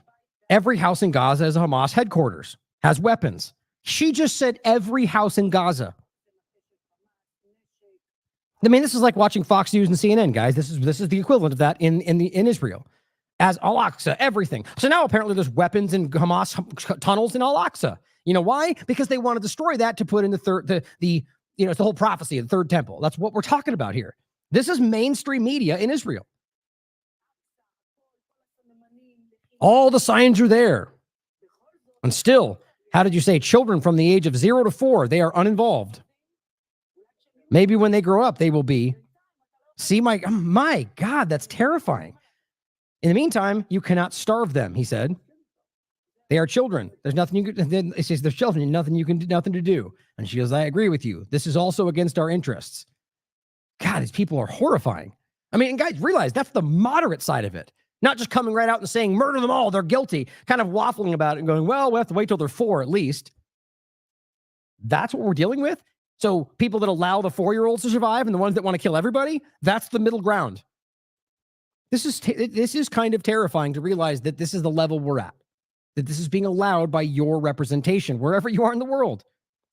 every house in Gaza is a Hamas headquarters, has weapons. She just said every house in Gaza. I mean, this is like watching Fox News and CNN, guys. This is the equivalent of that in Israel. As Al-Aqsa, everything. So now apparently there's weapons in Hamas tunnels in Al-Aqsa. You know why? Because they want to destroy that to put in it's the whole prophecy of the third temple. That's what we're talking about here. This is mainstream media in Israel. All the signs are there. And still, how did you say children from the age of 0 to 4, they are uninvolved. Maybe when they grow up, they will be. See, my God, that's terrifying. In the meantime, you cannot starve them, he said. They are children. There's nothing you can. It says they're children. Nothing to do. And she goes, I agree with you. This is also against our interests. God, these people are horrifying. I mean, and guys, realize that's the moderate side of it. Not just coming right out and saying, murder them all, they're guilty. Kind of waffling about it and going, well, we'll have to wait till they're 4 at least. That's what we're dealing with. So people that allow the 4-year-olds to survive and the ones that want to kill everybody, that's the middle ground. This is kind of terrifying to realize that this is the level we're at, that this is being allowed by your representation, wherever you are in the world,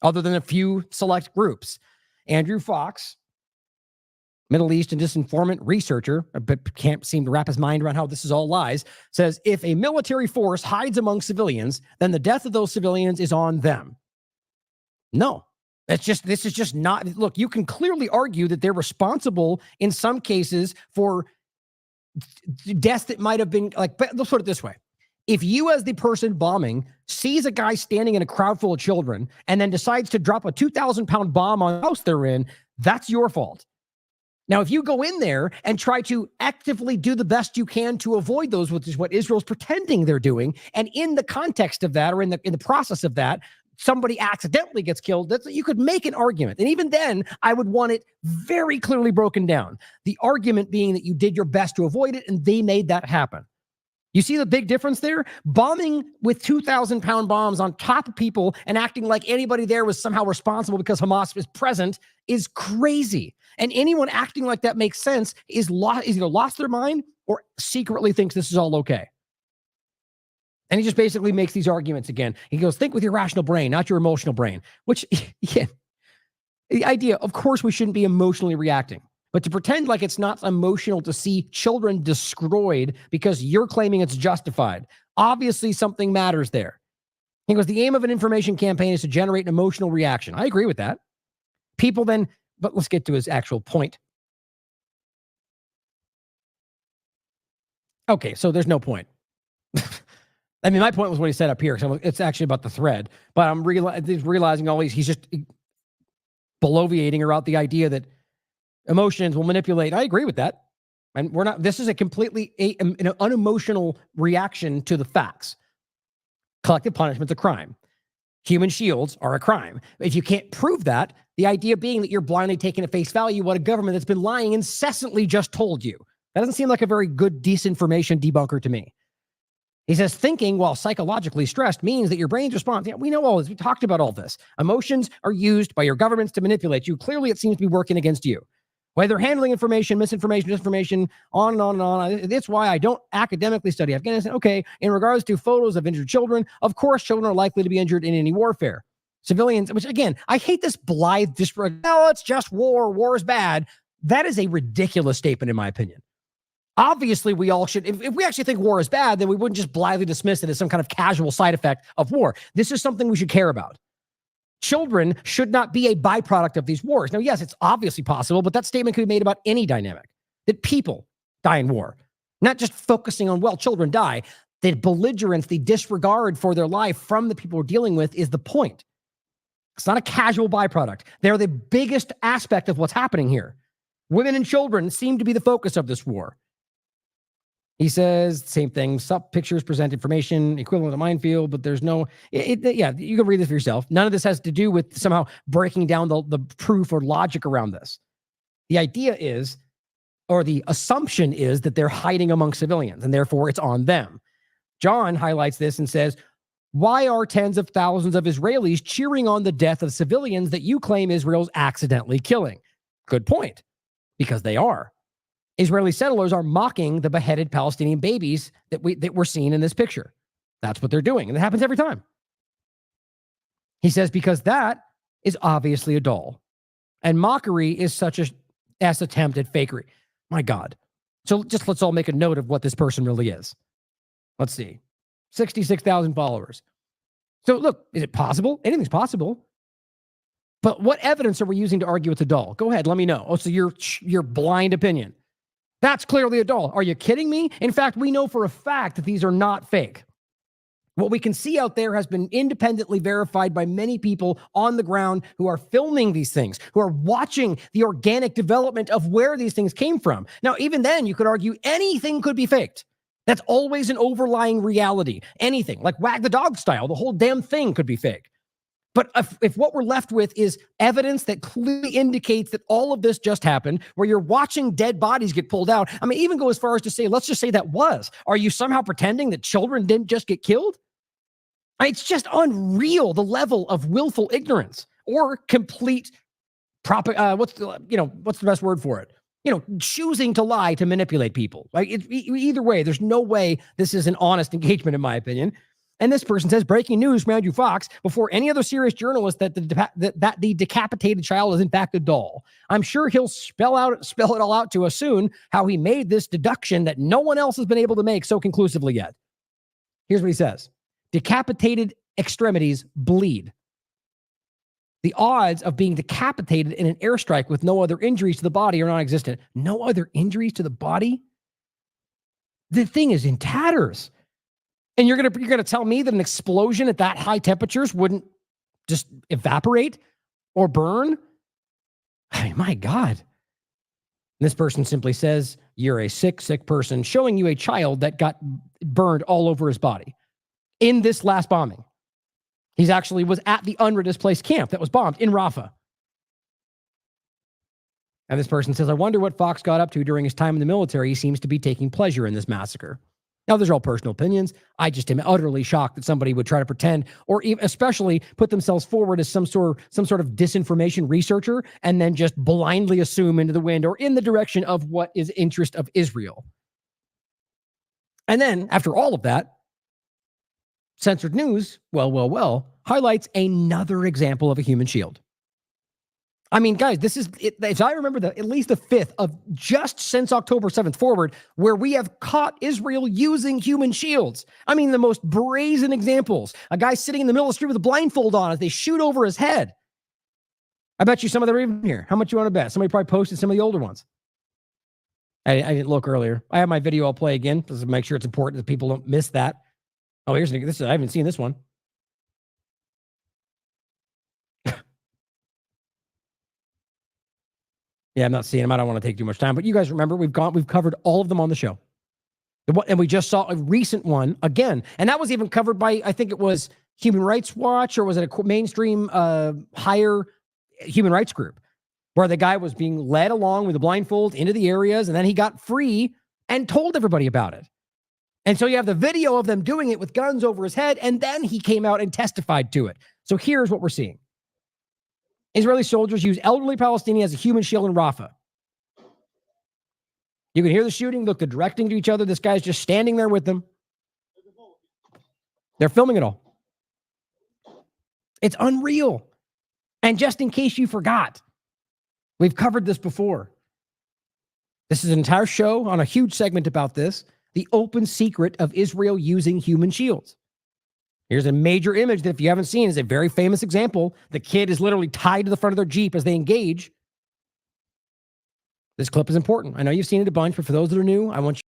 other than a few select groups. Andrew Fox, Middle East and disinformant researcher, but can't seem to wrap his mind around how this is all lies, says if a military force hides among civilians, then the death of those civilians is on them. No. This is just not, look, you can clearly argue that they're responsible in some cases for deaths that might have been like, let's put it this way. If you as the person bombing sees a guy standing in a crowd full of children and then decides to drop a 2,000-pound bomb on the house they're in, that's your fault. Now, if you go in there and try to actively do the best you can to avoid those, which is what Israel's pretending they're doing, and in the context of that or in the process of that, somebody accidentally gets killed, you could make an argument. And even then, I would want it very clearly broken down. The argument being that you did your best to avoid it, and they made that happen. You see the big difference there? Bombing with 2,000-pound bombs on top of people and acting like anybody there was somehow responsible because Hamas is present is crazy. And anyone acting like that makes sense is either lost their mind or secretly thinks this is all okay. And he just basically makes these arguments again. He goes, think with your rational brain, not your emotional brain, which, yeah, the idea, of course, we shouldn't be emotionally reacting, but to pretend like it's not emotional to see children destroyed because you're claiming it's justified. Obviously, something matters there. He goes, the aim of an information campaign is to generate an emotional reaction. I agree with that. People then, but let's get to his actual point. Okay, so there's no point. I mean, my point was what he said up here. So it's actually about the thread, but I'm realizing he's just bloviating about the idea that emotions will manipulate. I agree with that. And this is a completely an unemotional reaction to the facts. Collective punishment's a crime. Human shields are a crime. If you can't prove that, the idea being that you're blindly taking at face value what a government that's been lying incessantly just told you. That doesn't seem like a very good disinformation debunker to me. He says thinking while psychologically stressed means that your brain's response. Yeah, we know all this. We talked about all this. Emotions are used by your governments to manipulate you. Clearly, it seems to be working against you. Whether handling information, misinformation, disinformation, on and on and on. That's why I don't academically study Afghanistan. Okay, in regards to photos of injured children, of course, children are likely to be injured in any warfare. Civilians, which again, I hate this blithe disregard. No, it's just war. War is bad. That is a ridiculous statement, in my opinion. Obviously, we all should, if we actually think war is bad, then we wouldn't just blithely dismiss it as some kind of casual side effect of war. This is something we should care about. Children should not be a byproduct of these wars. Now, yes, it's obviously possible, but that statement could be made about any dynamic, that people die in war, not just focusing on, well, children die. The belligerence, the disregard for their life from the people we're dealing with is the point. It's not a casual byproduct. They're the biggest aspect of what's happening here. Women and children seem to be the focus of this war. He says, same thing, pictures present information, equivalent to minefield, but there's no, yeah, you can read this for yourself. None of this has to do with somehow breaking down the proof or logic around this. The idea is, or the assumption is, that they're hiding among civilians, and therefore it's on them. John highlights this and says, why are tens of thousands of Israelis cheering on the death of civilians that you claim Israel's accidentally killing? Good point, because they are. Israeli settlers are mocking the beheaded Palestinian babies that we're seeing in this picture. That's what they're doing, and it happens every time. He says, because that is obviously a doll, and mockery is such a attempt at fakery. My God. So just let's all make a note of what this person really is. Let's see. 66,000 followers. So look, is it possible? Anything's possible. But what evidence are we using to argue it's a doll? Go ahead, let me know. Oh, so your blind opinion. That's clearly a doll. Are you kidding me? In fact, we know for a fact that these are not fake. What we can see out there has been independently verified by many people on the ground who are filming these things, who are watching the organic development of where these things came from. Now, even then, you could argue anything could be faked. That's always an overlying reality. Anything, like wag the dog style, the whole damn thing could be fake. But if what we're left with is evidence that clearly indicates that all of this just happened, where you're watching dead bodies get pulled out, I mean, even go as far as to say, let's just say that was. Are you somehow pretending that children didn't just get killed? It's just unreal, the level of willful ignorance or complete what's the best word for it? Choosing to lie to manipulate people. Like either way, there's no way this is an honest engagement, in my opinion. And this person says, breaking news from Andrew Fox, before any other serious journalist, that the decapitated child is in fact a doll. I'm sure he'll spell it all out to us soon, how he made this deduction that no one else has been able to make so conclusively yet. Here's what he says. Decapitated extremities bleed. The odds of being decapitated in an airstrike with no other injuries to the body are non-existent. No other injuries to the body? The thing is in tatters. And you're gonna tell me that an explosion at that high temperatures wouldn't just evaporate or burn? I mean, my God. And this person simply says, you're a sick person, showing you a child that got burned all over his body in this last bombing. He actually was at the UNRWA displaced camp that was bombed in Rafah. And this person says, I wonder what Fox got up to during his time in the military. He seems to be taking pleasure in this massacre. Now, those are all personal opinions. I just am utterly shocked that somebody would try to pretend, or even especially put themselves forward as some sort of disinformation researcher, and then just blindly assume into the wind or in the direction of what is interest of Israel. And then, after all of that, Censored News, well, highlights another example of a human shield. I mean, guys, this is, as I remember, at least the fifth of just since October 7th forward, where we have caught Israel using human shields. I mean, the most brazen examples. A guy sitting in the middle of the street with a blindfold on as they shoot over his head. I bet you some of them are even here. How much you want to bet? Somebody probably posted some of the older ones. I didn't look earlier. I have my video I'll play again just to make sure it's important that people don't miss that. Oh, here's this. I haven't seen this one. Yeah, I'm not seeing them. I don't want to take too much time. But you guys remember, we've covered all of them on the show. And we just saw a recent one again. And that was even covered by, I think it was Human Rights Watch, or was it a mainstream higher human rights group, where the guy was being led along with a blindfold into the areas, and then he got free and told everybody about it. And so you have the video of them doing it with guns over his head, and then he came out and testified to it. So here's what we're seeing. Israeli soldiers use elderly Palestinians as a human shield in Rafah. You can hear the shooting. Look, they're directing to each other. This guy's just standing there with them. They're filming it all. It's unreal. And just in case you forgot, we've covered this before. This is an entire show on a huge segment about this, the open secret of Israel using human shields. Here's a major image that, if you haven't seen, is a very famous example. The kid is literally tied to the front of their Jeep as they engage. This clip is important. I know you've seen it a bunch, but for those that are new, I want you.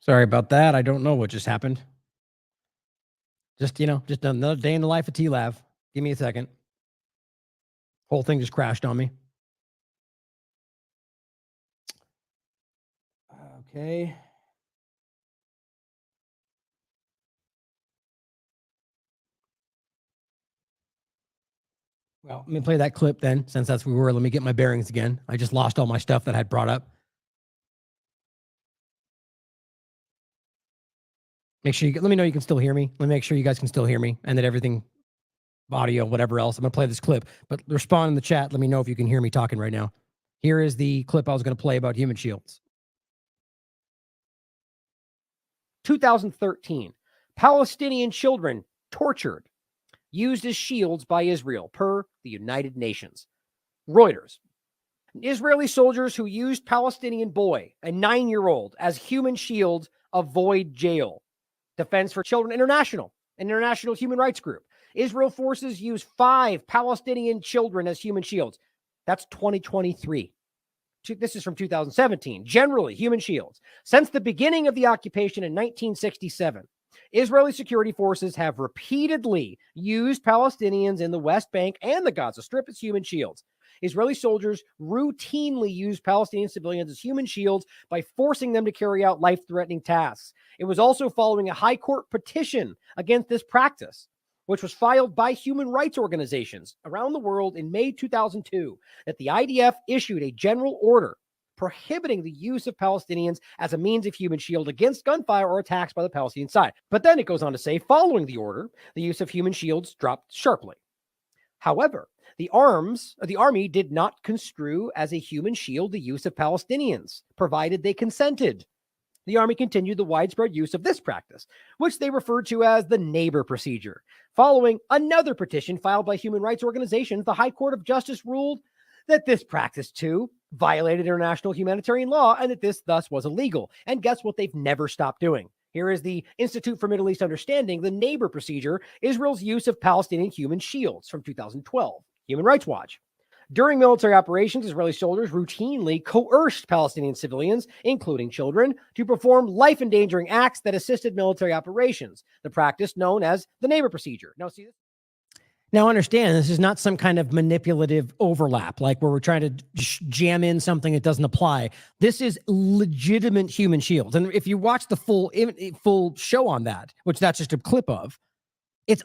Sorry about that. I don't know what just happened. Just another day in the life of TLAV. Give me a second. Whole thing just crashed on me. Okay. Well, let me play that clip then, since that's where we were. Let me get my bearings again. I just lost all my stuff that I had brought up. Make sure let me know you can still hear me. Let me make sure you guys can still hear me and that everything, audio, whatever else. I'm going to play this clip, but respond in the chat. Let me know if you can hear me talking right now. Here is the clip I was going to play about human shields. 2013, Palestinian children tortured, used as shields by Israel, per the United Nations. Reuters. Israeli soldiers who used Palestinian boy, a 9-year-old, as human shields avoid jail. Defense for Children International, an international human rights group. Israel forces use 5 Palestinian children as human shields. That's 2023. This is from 2017. Generally, human shields. Since the beginning of the occupation in 1967, Israeli security forces have repeatedly used Palestinians in the West Bank and the Gaza Strip as human shields. Israeli soldiers routinely use Palestinian civilians as human shields by forcing them to carry out life-threatening tasks. It was also following a high court petition against this practice, which was filed by human rights organizations around the world in May 2002, that the IDF issued a general order prohibiting the use of Palestinians as a means of human shield against gunfire or attacks by the Palestinian side. But then it goes on to say, following the order, the use of human shields dropped sharply. However, the army did not construe as a human shield the use of Palestinians, provided they consented. The army continued the widespread use of this practice, which they referred to as the neighbor procedure. Following another petition filed by human rights organizations, the High Court of Justice ruled that this practice, too, violated international humanitarian law and that this thus was illegal. And guess what they've never stopped doing? Here is the Institute for Middle East Understanding, the neighbor procedure, Israel's use of Palestinian human shields from 2012. Human Rights Watch. During military operations, Israeli soldiers routinely coerced Palestinian civilians, including children, to perform life-endangering acts that assisted military operations, the practice known as the neighbor procedure. Now understand, this is not some kind of manipulative overlap, like where we're trying to jam in something that doesn't apply. This is legitimate human shields. And if you watch the full show on that, which that's just a clip of, it's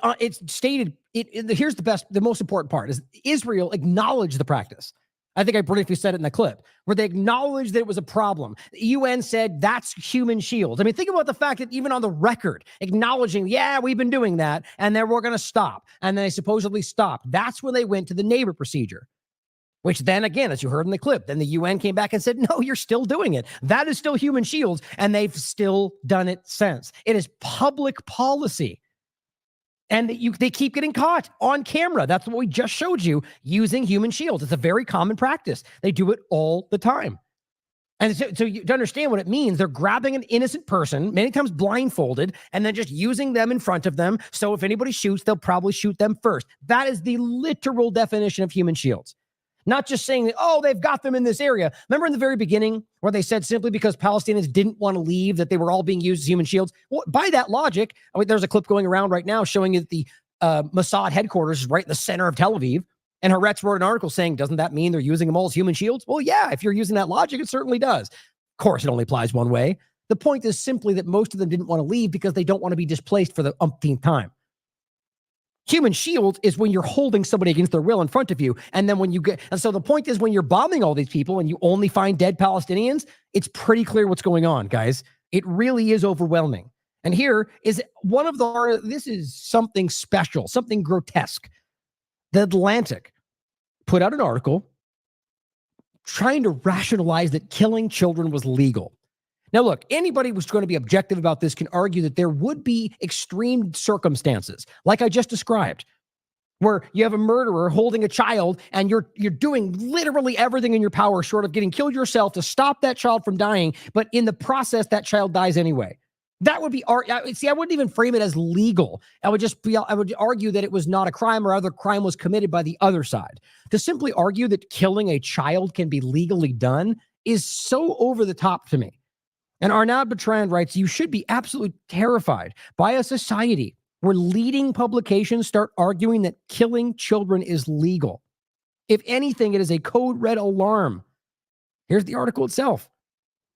stated. Here's the most important part is Israel acknowledged the practice. I think I briefly said it in the clip where they acknowledged that it was a problem. The UN said that's human shields. I mean, think about the fact that even on the record, acknowledging, yeah, we've been doing that, and then we're going to stop. And then they supposedly stopped. That's when they went to the neighbor procedure, which then again, as you heard in the clip, then the UN came back and said, no, you're still doing it. That is still human shields. And they've still done it since. It is public policy. And they keep getting caught on camera. That's what we just showed you, using human shields. It's a very common practice. They do it all the time. And so you to understand what it means, they're grabbing an innocent person, many times blindfolded, and then just using them in front of them. So if anybody shoots, they'll probably shoot them first. That is the literal definition of human shields. Not just saying that, oh, they've got them in this area. Remember in the very beginning where they said simply because Palestinians didn't want to leave that they were all being used as human shields? Well, by that logic, I mean, there's a clip going around right now showing you that the Mossad headquarters is right in the center of Tel Aviv. And Haaretz wrote an article saying, doesn't that mean they're using them all as human shields? Well, yeah, if you're using that logic, it certainly does. Of course, it only applies one way. The point is simply that most of them didn't want to leave because they don't want to be displaced for the umpteenth time. Human shield is when you're holding somebody against their will in front of you. And then when you get, and so the point is when you're bombing all these people and you only find dead Palestinians, it's pretty clear what's going on, guys. It really is overwhelming. And here is one of the, this is something special, something grotesque. The Atlantic put out an article trying to rationalize that killing children was legal. Now, look, anybody who's going to be objective about this can argue that there would be extreme circumstances, like I just described, where you have a murderer holding a child and you're doing literally everything in your power short of getting killed yourself to stop that child from dying, but in the process, that child dies anyway. That would be, see, I wouldn't even frame it as legal. I would argue that it was not a crime or other crime was committed by the other side. To simply argue that killing a child can be legally done is so over the top to me. And Arnaud Bertrand writes, you should be absolutely terrified by a society where leading publications start arguing that killing children is legal. If anything, it is a code red alarm. Here's the article itself.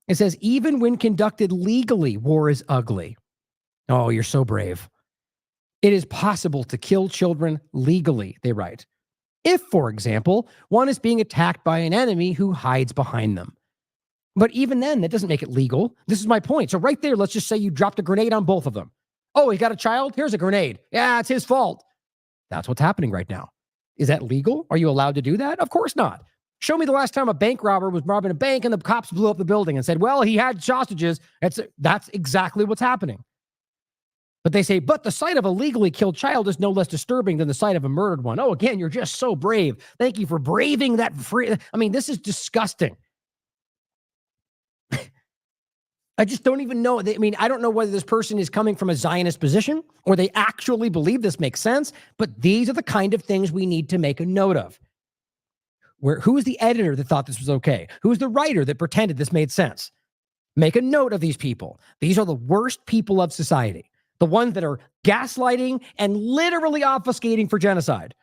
It says, even when conducted legally, war is ugly. Oh, you're so brave. It is possible to kill children legally, they write. If, for example, one is being attacked by an enemy who hides behind them. But even then, that doesn't make it legal. This is my point. So right there, let's just say you dropped a grenade on both of them. Oh, he got a child? Here's a grenade. Yeah, it's his fault. That's what's happening right now. Is that legal? Are you allowed to do that? Of course not. Show me the last time a bank robber was robbing a bank and the cops blew up the building and said, well, he had hostages. That's exactly what's happening. But they say, but the sight of a legally killed child is no less disturbing than the sight of a murdered one. Oh, again, you're just so brave. Thank you for braving that. I mean, this is disgusting. I just don't even know. I mean, I don't know whether this person is coming from a Zionist position or they actually believe this makes sense, but these are the kind of things we need to make a note of. Who is the editor that thought this was okay? Who's the writer that pretended this made sense? Make a note of these people. These are the worst people of society. The ones that are gaslighting and literally obfuscating for genocide.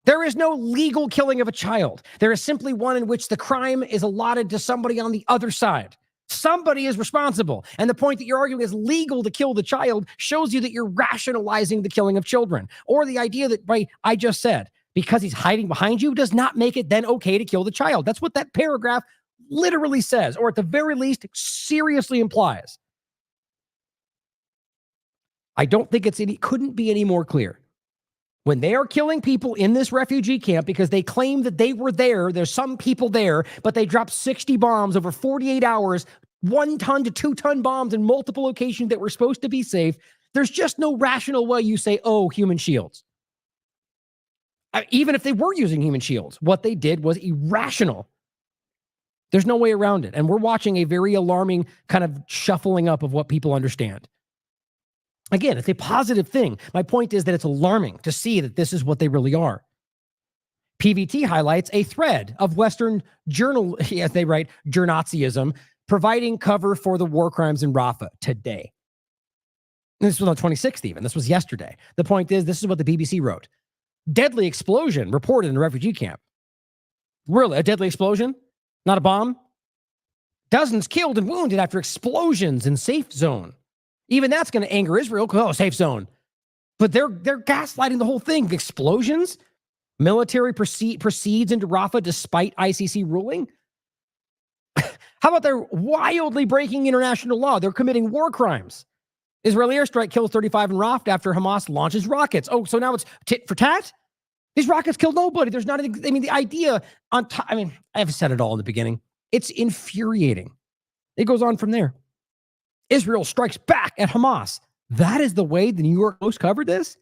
There is no legal killing of a child. There is simply one in which the crime is allotted to somebody on the other side. Somebody is responsible. And the point that you're arguing is legal to kill the child shows you that you're rationalizing the killing of children. Or the idea that, right, I just said, because he's hiding behind you does not make it then okay to kill the child. That's what that paragraph literally says, or at the very least, seriously implies. I don't think couldn't be any more clear. When they are killing people in this refugee camp because they claim that they were there, there's some people there, but they dropped 60 bombs over 48 hours, 1 ton to 2 ton bombs in multiple locations that were supposed to be safe. There's just no rational way you say, oh, human shields. Even if they were using human shields, what they did was irrational. There's no way around it. And we're watching a very alarming kind of shuffling up of what people understand. Again, it's a positive thing. My point is that it's alarming to see that this is what they really are. PVT highlights a thread of Western journal, as they write, journazism, providing cover for the war crimes in Rafah today. And this was on 26th even. This was yesterday. The point is, this is what the BBC wrote. Deadly explosion reported in a refugee camp. Really, a deadly explosion? Not a bomb? Dozens killed and wounded after explosions in safe zone. Even that's going to anger Israel. Oh, safe zone. But they're gaslighting the whole thing. Explosions? Military proceeds into Rafah despite ICC ruling? How about they're wildly breaking international law? They're committing war crimes. Israeli airstrike kills 35 in Rafah after Hamas launches rockets. Oh, so now it's tit for tat? These rockets killed nobody. There's not, the idea on top, I've said it all in the beginning. It's infuriating. It goes on from there. Israel strikes back at Hamas. That is the way the New York Post covered this?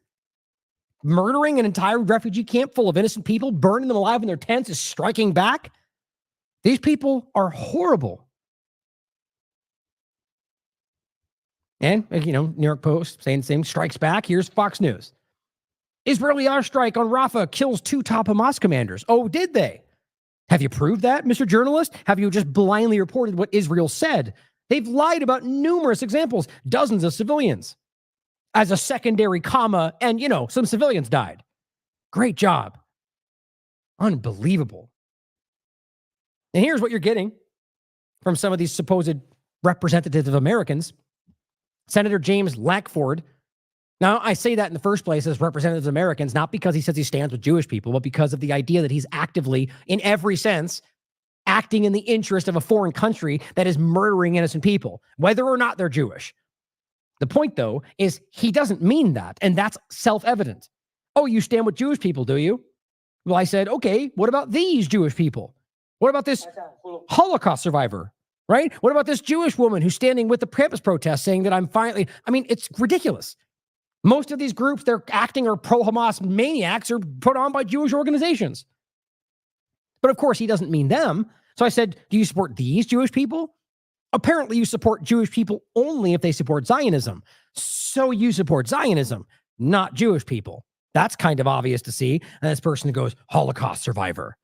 Murdering an entire refugee camp full of innocent people, burning them alive in their tents is striking back? These people are horrible. And, New York Post saying the same, strikes back. Here's Fox News. Israeli airstrike on Rafah kills 2 top Hamas commanders. Oh, did they? Have you proved that, Mr. Journalist? Have you just blindly reported what Israel said? They've lied about numerous examples, dozens of civilians. As a secondary comma, and, some civilians died. Great job. Unbelievable. And here's what you're getting from some of these supposed representatives of Americans. Senator James Lankford Now, I say that in the first place as representatives of Americans, not because he says he stands with Jewish people, but because of the idea that he's actively, in every sense, acting in the interest of a foreign country that is murdering innocent people, whether or not they're Jewish. The point, though, is he doesn't mean that, and that's self-evident. Oh, you stand with Jewish people, do you? Well, I said, okay, what about these Jewish people? What about this Holocaust survivor, right? What about this Jewish woman who's standing with the campus protest saying that I'm finally, I mean, it's ridiculous. Most of these groups, they're acting or pro-Hamas maniacs are put on by Jewish organizations. But of course, he doesn't mean them. So I said, do you support these Jewish people? Apparently, you support Jewish people only if they support Zionism. So you support Zionism, not Jewish people. That's kind of obvious to see. And this person goes, Holocaust survivor.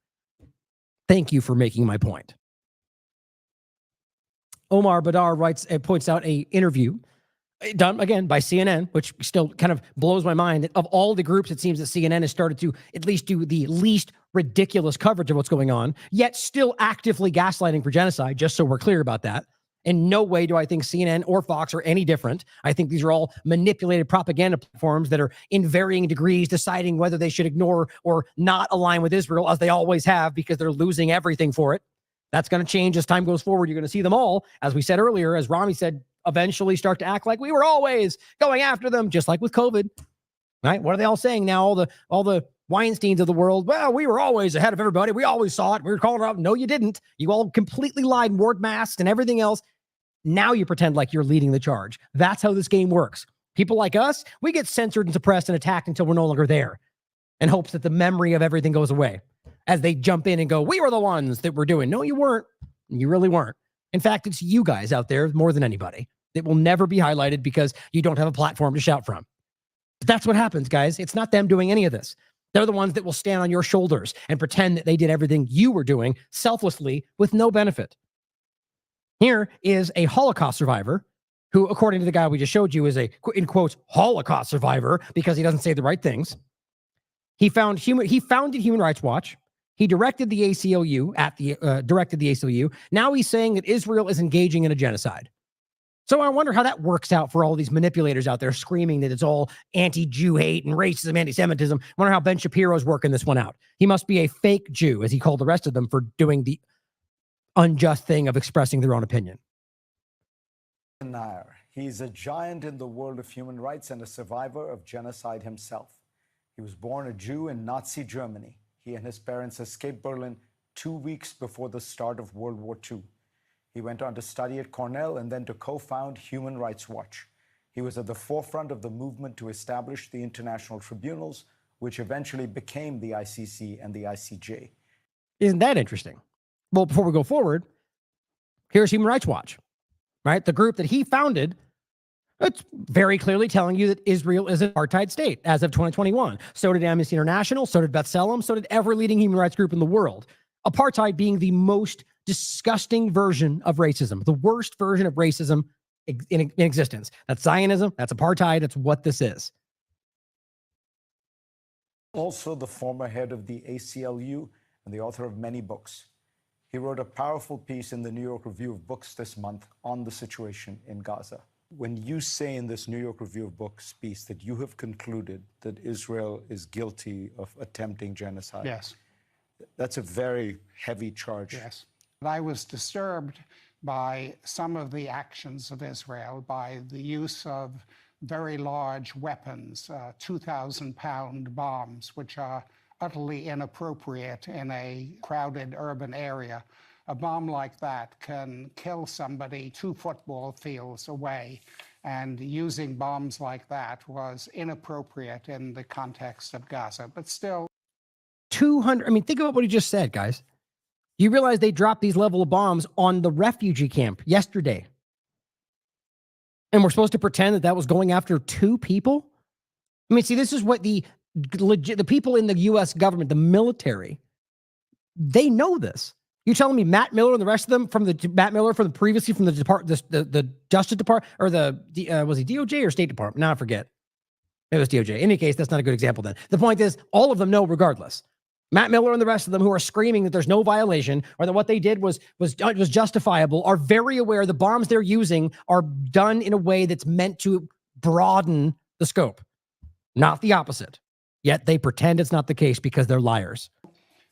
Thank you for making my point. Omar Badar writes, points out an interview done again by CNN, which still kind of blows my mind. Of all the groups, it seems that CNN has started to at least do the least ridiculous coverage of what's going on, yet still actively gaslighting for genocide, just so we're clear about that. In no way do I think CNN or Fox are any different. I think these are all manipulated propaganda platforms that are in varying degrees deciding whether they should ignore or not align with Israel, as they always have, because they're losing everything for it. That's going to change as time goes forward. You're going to see them all, as we said earlier, as Rami said, eventually start to act like we were always going after them, just like with COVID. Right? What are they all saying now? All the Weinsteins of the world. Well, we were always ahead of everybody. We always saw it. We were calling it out. No, you didn't. You all completely lied and wore masks and everything else. Now you pretend like you're leading the charge. That's how this game works. People like us, we get censored and suppressed and attacked until we're no longer there, in hopes that the memory of everything goes away. As they jump in and go, we were the ones that were doing. No, you weren't. You really weren't. In fact, it's you guys out there more than anybody. It will never be highlighted because you don't have a platform to shout from. But that's what happens, guys. It's not them doing any of this. They're the ones that will stand on your shoulders and pretend that they did everything you were doing selflessly with no benefit. Here is a Holocaust survivor who, according to the guy we just showed you, is a, in quotes, Holocaust survivor because he doesn't say the right things. He founded Human Rights Watch. He directed the ACLU Now he's saying that Israel is engaging in a genocide. So I wonder how that works out for all these manipulators out there screaming that it's all anti-Jew hate and racism, anti-Semitism. I wonder how Ben Shapiro's working this one out. He must be a fake Jew, as he called the rest of them for doing the unjust thing of expressing their own opinion. He's a giant in the world of human rights and a survivor of genocide himself. He was born a Jew in Nazi Germany. He and his parents escaped Berlin 2 weeks before the start of World War II. He went on to study at Cornell and then to co-found Human Rights Watch. He was at the forefront of the movement to establish the international tribunals, which eventually became the ICC and the ICJ. Isn't that interesting? Well, before we go forward, here's Human Rights Watch, right? The group that he founded. It's very clearly telling you that Israel is an apartheid state as of 2021. So did Amnesty International, so did B'Tselem, so did every leading human rights group in the world. Apartheid being the most disgusting version of racism, the worst version of racism in existence. That's Zionism, that's apartheid, that's what this is. Also the former head of the ACLU and the author of many books. He wrote a powerful piece in the New York Review of Books this month on the situation in Gaza. When you say in this New York Review of Books piece that you have concluded that Israel is guilty of attempting genocide, yes, that's a very heavy charge. Yes. I was disturbed by some of the actions of Israel, by the use of very large weapons, 2,000-pound bombs, which are utterly inappropriate in a crowded urban area. A bomb like that can kill somebody 2 football fields away, and using bombs like that was inappropriate in the context of Gaza. But still, 200, I mean, think about what he just said, guys. You realize they dropped these level of bombs on the refugee camp yesterday. And we're supposed to pretend that that was going after 2 people? I mean, see, this is what the people in the U.S. government, the military, they know this. You're telling me Matt Miller and the rest of them previously from the Justice Department, or was he DOJ or State Department? No, I forget. It was DOJ. In any case, that's not a good example then. The point is, all of them know regardless. Matt Miller and the rest of them who are screaming that there's no violation or that what they did was justifiable are very aware the bombs they're using are done in a way that's meant to broaden the scope, not the opposite. Yet they pretend it's not the case because they're liars.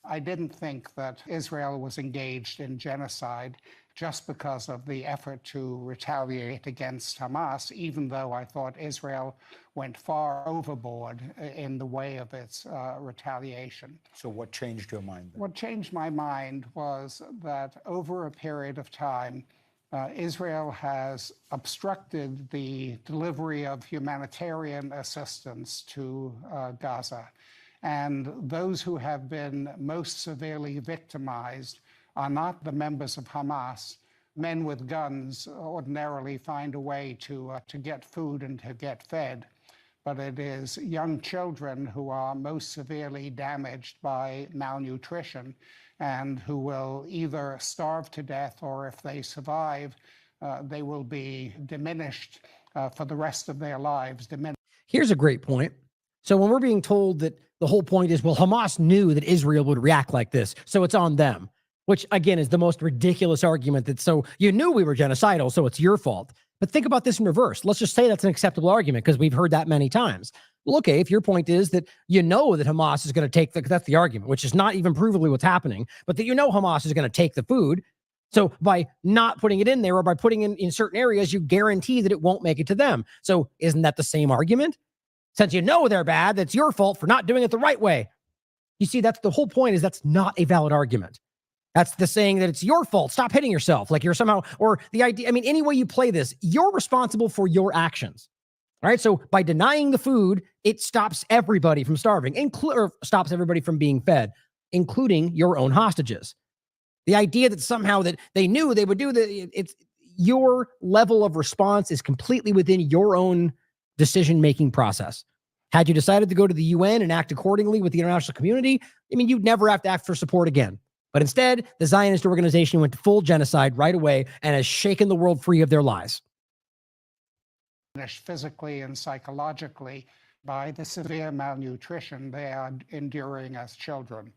I didn't think that Israel was engaged in genocide just because of the effort to retaliate against Hamas, even though I thought Israel went far overboard in the way of its retaliation. So what changed your mind then? What changed my mind was that over a period of time, Israel has obstructed the delivery of humanitarian assistance to Gaza. And those who have been most severely victimized are not the members of Hamas. Men with guns ordinarily find a way to get food and to get fed. But it is young children who are most severely damaged by malnutrition and who will either starve to death, or if they survive, they will be diminished for the rest of their lives. Here's a great point. So when we're being told that the whole point is, well, Hamas knew that Israel would react like this, so it's on them, which again is the most ridiculous argument, that so you knew we were genocidal, so it's your fault. But think about this in reverse. Let's just say that's an acceptable argument because we've heard that many times. Well, okay, if your point is that you know that Hamas is going to take that's the argument, which is not even provably what's happening, but that you know Hamas is going to take the food. So by not putting it in there, or by putting it in certain areas, you guarantee that it won't make it to them. So isn't that the same argument? Since you know they're bad, that's your fault for not doing it the right way. You see, that's the whole point, is that's not a valid argument. That's the saying that it's your fault. Stop hitting yourself. Like you're somehow, or the idea, I mean, any way you play this, you're responsible for your actions. All right. So by denying the food, it stops everybody from starving, or stops everybody from being fed, including your own hostages. The idea that somehow that they knew they would do it's your level of response is completely within your own decision-making process. Had you decided to go to the UN and act accordingly with the international community, I mean, you'd never have to ask for support again. But instead, the Zionist organization went to full genocide right away and has shaken the world free of their lies. Physically and psychologically by the severe malnutrition they are enduring as children.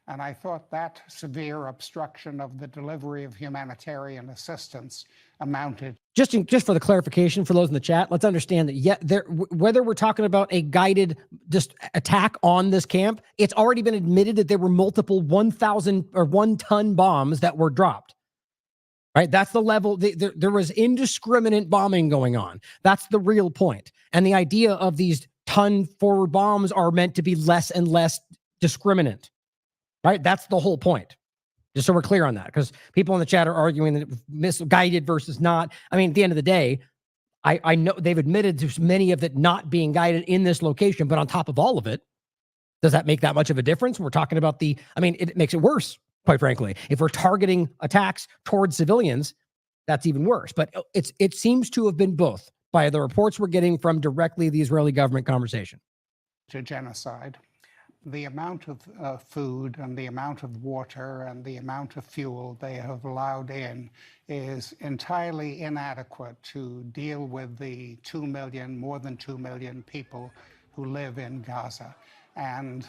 And I thought that severe obstruction of the delivery of humanitarian assistance amounted. Just for the clarification for those in the chat, let's understand that whether we're talking about a guided attack on this camp, it's already been admitted that there were multiple 1,000 or 1-ton bombs that were dropped. Right? That's the level. There was indiscriminate bombing going on. That's the real point. And the idea of these ton forward bombs are meant to be less and less discriminate. Right? That's the whole point. Just so we're clear on that, because people in the chat are arguing that misguided versus not. I mean, at the end of the day, I know they've admitted to many of it not being guided in this location, but on top of all of it, does that make that much of a difference? We're talking about it makes it worse, quite frankly. If we're targeting attacks towards civilians, that's even worse. But it seems to have been both by the reports we're getting from directly the Israeli government conversation. To genocide. The amount of food and the amount of water and the amount of fuel they have allowed in is entirely inadequate to deal with the more than 2 million people who live in Gaza. And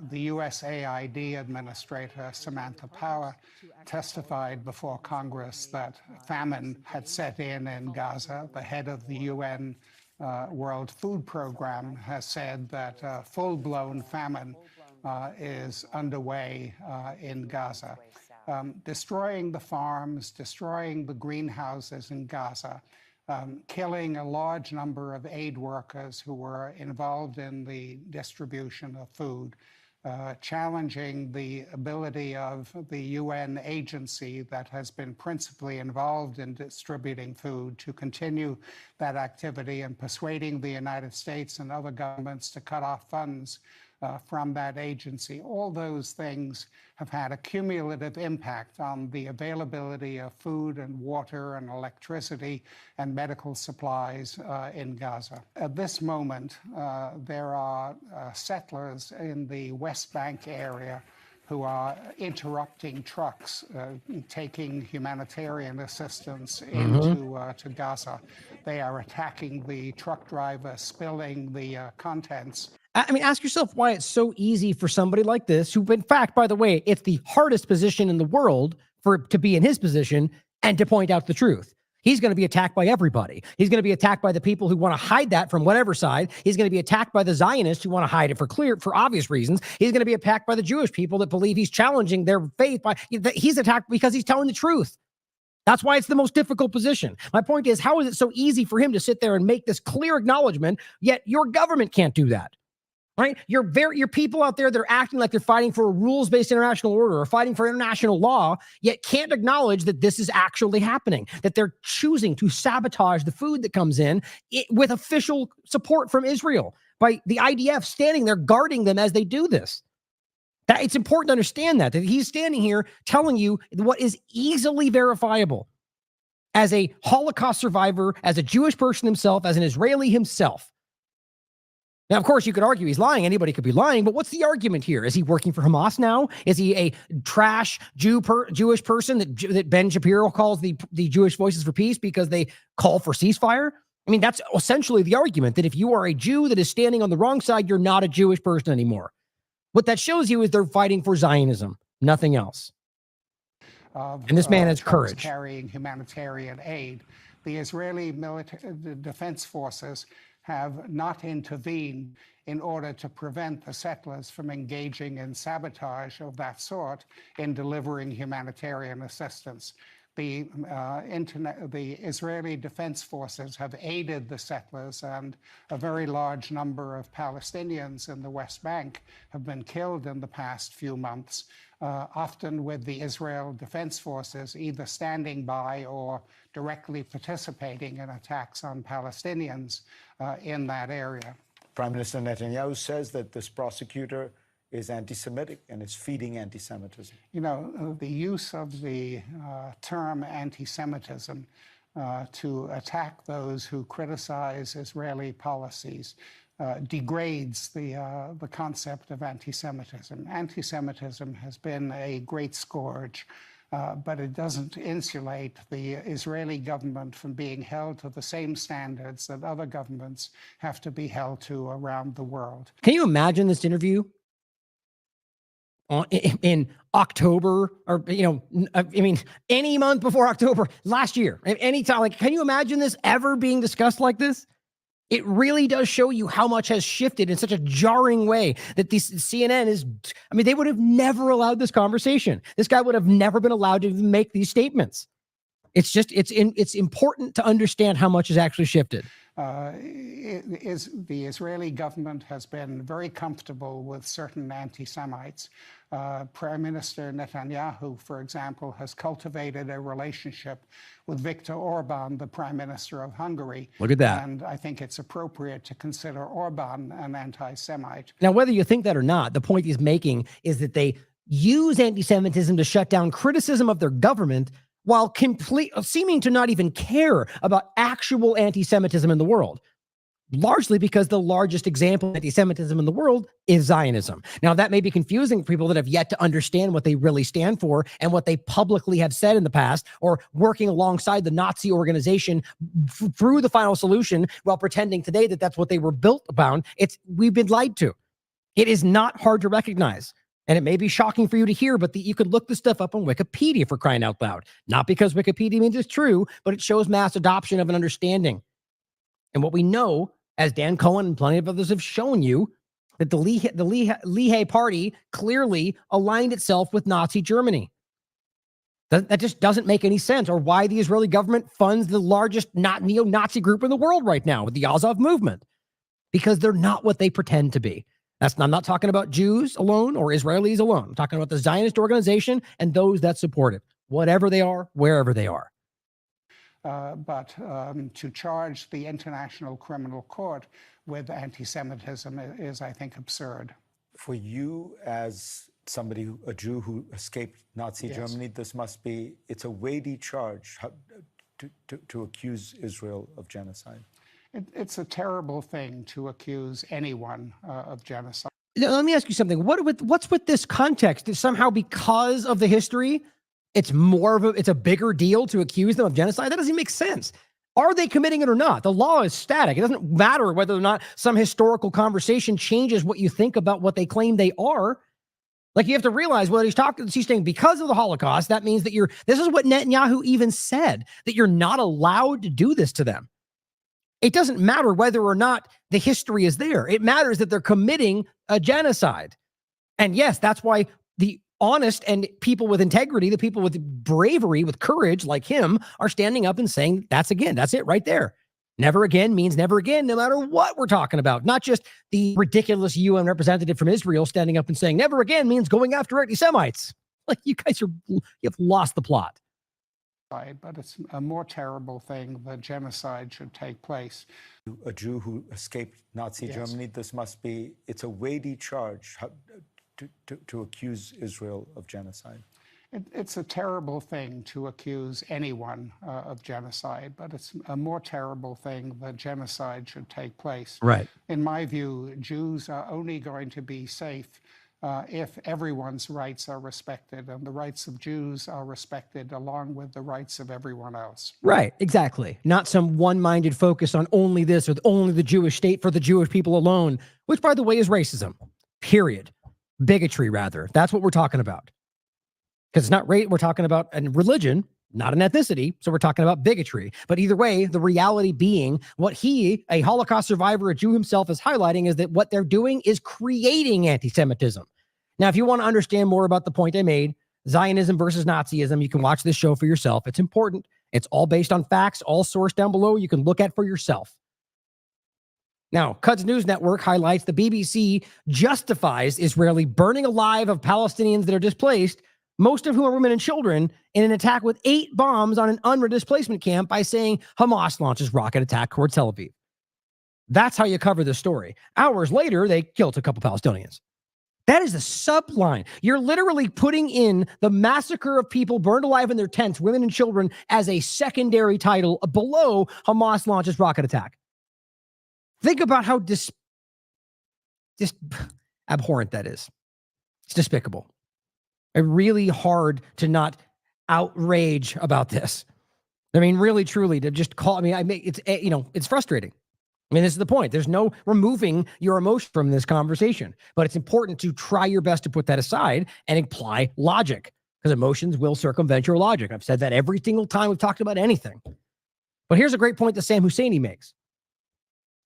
the USAID Administrator, Samantha Power, testified before Congress that famine had set in Gaza. The head of the UN World Food Program has said that full-blown famine is underway in Gaza. Destroying the farms, destroying the greenhouses in Gaza, killing a large number of aid workers who were involved in the distribution of food, challenging the ability of the UN agency that has been principally involved in distributing food to continue that activity, and persuading the United States and other governments to cut off funds from that agency. All those things have had a cumulative impact on the availability of food and water and electricity and medical supplies in Gaza. At this moment, there are settlers in the West Bank area who are interrupting trucks taking humanitarian assistance into Gaza. They are attacking the truck driver, spilling the contents. I mean, ask yourself why it's so easy for somebody like this, who, in fact, by the way, it's the hardest position in the world to be in his position and to point out the truth. He's going to be attacked by everybody. He's going to be attacked by the people who want to hide that from whatever side. He's going to be attacked by the Zionists who want to hide it for obvious reasons. He's going to be attacked by the Jewish people that believe he's challenging their faith. He's attacked because he's telling the truth. That's why it's the most difficult position. My point is, how is it so easy for him to sit there and make this clear acknowledgement, yet your government can't do that? Right? Your people out there, they're acting like they're fighting for a rules-based international order or fighting for international law, yet can't acknowledge that this is actually happening, that they're choosing to sabotage the food that comes in with official support from Israel by the IDF standing there guarding them as they do this. That it's important to understand that he's standing here telling you what is easily verifiable as a Holocaust survivor, as a Jewish person himself, as an Israeli himself. Now, of course, you could argue he's lying. Anybody could be lying, but what's the argument here? Is he working for Hamas now? Is he a trash Jewish person that Ben Shapiro calls the Jewish Voices for Peace because they call for ceasefire? I mean, that's essentially the argument, that if you are a Jew that is standing on the wrong side, you're not a Jewish person anymore. What that shows you is they're fighting for Zionism, nothing else. And this man has courage. Carrying humanitarian aid. The Israeli defense forces have not intervened in order to prevent the settlers from engaging in sabotage of that sort in delivering humanitarian assistance. The Israeli defense forces have aided the settlers, and a very large number of Palestinians in the West Bank have been killed in the past few months, often with the Israel defense forces either standing by or directly participating in attacks on Palestinians in that area. Prime Minister Netanyahu says that this prosecutor is anti-Semitic and is feeding anti-Semitism. You know, the use of the term anti-Semitism to attack those who criticize Israeli policies degrades the concept of anti-Semitism. Anti-Semitism has been a great scourge, but it doesn't insulate the Israeli government from being held to the same standards that other governments have to be held to around the world. Can you imagine this interview in October, or, you know, I mean, any month before October last year, any time? Like, can you imagine this ever being discussed like this? It really does show you how much has shifted in such a jarring way that this CNN is, I mean, they would have never allowed this conversation. This guy would have never been allowed to even make these statements. It's just, it's important to understand how much has actually shifted. The Israeli government has been very comfortable with certain anti-Semites. Prime Minister Netanyahu, for example, has cultivated a relationship with Viktor Orban, the Prime Minister of Hungary. Look at that. And I think it's appropriate to consider Orban an anti-Semite. Now, whether you think that or not, the point he's making is that they use anti-Semitism to shut down criticism of their government while seeming to not even care about actual anti-Semitism in the world, largely because the largest example of anti-Semitism in the world is Zionism. Now, that may be confusing for people that have yet to understand what they really stand for and what they publicly have said in the past, or working alongside the Nazi organization through the final solution while pretending today that that's what they were built about. We've been lied to. It is not hard to recognize. And it may be shocking for you to hear, but you could look this stuff up on Wikipedia, for crying out loud. Not because Wikipedia means it's true, but it shows mass adoption of an understanding. And what we know, as Dan Cohen and plenty of others have shown you, that the Leahy party clearly aligned itself with Nazi Germany. That just doesn't make any sense, or why the Israeli government funds the largest neo-Nazi group in the world right now with the Azov movement, because they're not what they pretend to be. I'm not talking about Jews alone or Israelis alone. I'm talking about the Zionist organization and those that support it, whatever they are, wherever they are. But to charge the International Criminal Court with anti-Semitism is, I think, absurd. For you, as a Jew who escaped Nazi Germany, it's a weighty charge to accuse Israel of genocide. It's a terrible thing to accuse anyone of genocide. Let me ask you something. What's with this context? Is somehow because of the history, it's a bigger deal to accuse them of genocide? That doesn't make sense. Are they committing it or not? The law is static. It doesn't matter whether or not some historical conversation changes what you think about what they claim they are. Like, you have to realize what he's saying because of the Holocaust. That means that this is what Netanyahu even said, that you're not allowed to do this to them. It doesn't matter whether or not the history is there. It matters that they're committing a genocide. And yes, that's why the honest and people with integrity, the people with bravery, with courage like him, are standing up and saying, that's it right there. Never again means never again, no matter what we're talking about. Not just the ridiculous UN representative from Israel standing up and saying never again means going after anti-Semites. Like, you guys you've lost the plot. But it's a more terrible thing that genocide should take place. A Jew who escaped Nazi Germany, it's a weighty charge to accuse Israel of genocide. It's a terrible thing to accuse anyone of genocide, but it's a more terrible thing that genocide should take place. Right. In my view, Jews are only going to be safe if everyone's rights are respected, and the rights of Jews are respected along with the rights of everyone else. Right, exactly. Not some one-minded focus on only this or only the Jewish state for the Jewish people alone, which, by the way, is racism, period. Bigotry, rather. That's what we're talking about. Because it's not race, we're talking about a religion, not an ethnicity, so we're talking about bigotry. But either way, the reality being what a Holocaust survivor, a Jew himself, is highlighting is that what they're doing is creating anti-Semitism. Now, if you want to understand more about the point I made, Zionism versus Nazism, you can watch this show for yourself. It's important. It's all based on facts, all sourced down below. You can look at for yourself. Now, Quds News Network highlights the BBC justifies Israeli burning alive of Palestinians that are displaced, most of whom are women and children, in an attack with 8 bombs on an UNRWA displacement camp by saying Hamas launches rocket attack towards Tel Aviv. That's how you cover this story. Hours later, they killed a couple Palestinians. That is the subline. You're literally putting in the massacre of people burned alive in their tents, women and children, as a secondary title below Hamas launches rocket attack. Think about how just abhorrent that is. It's despicable. It's really hard to not outrage about this. I mean, really, truly, to just call. I mean, it's frustrating. I mean, this is the point. There's no removing your emotion from this conversation, but it's important to try your best to put that aside and apply logic, because emotions will circumvent your logic. I've said that every single time we've talked about anything. But here's a great point that Sam Husseini makes.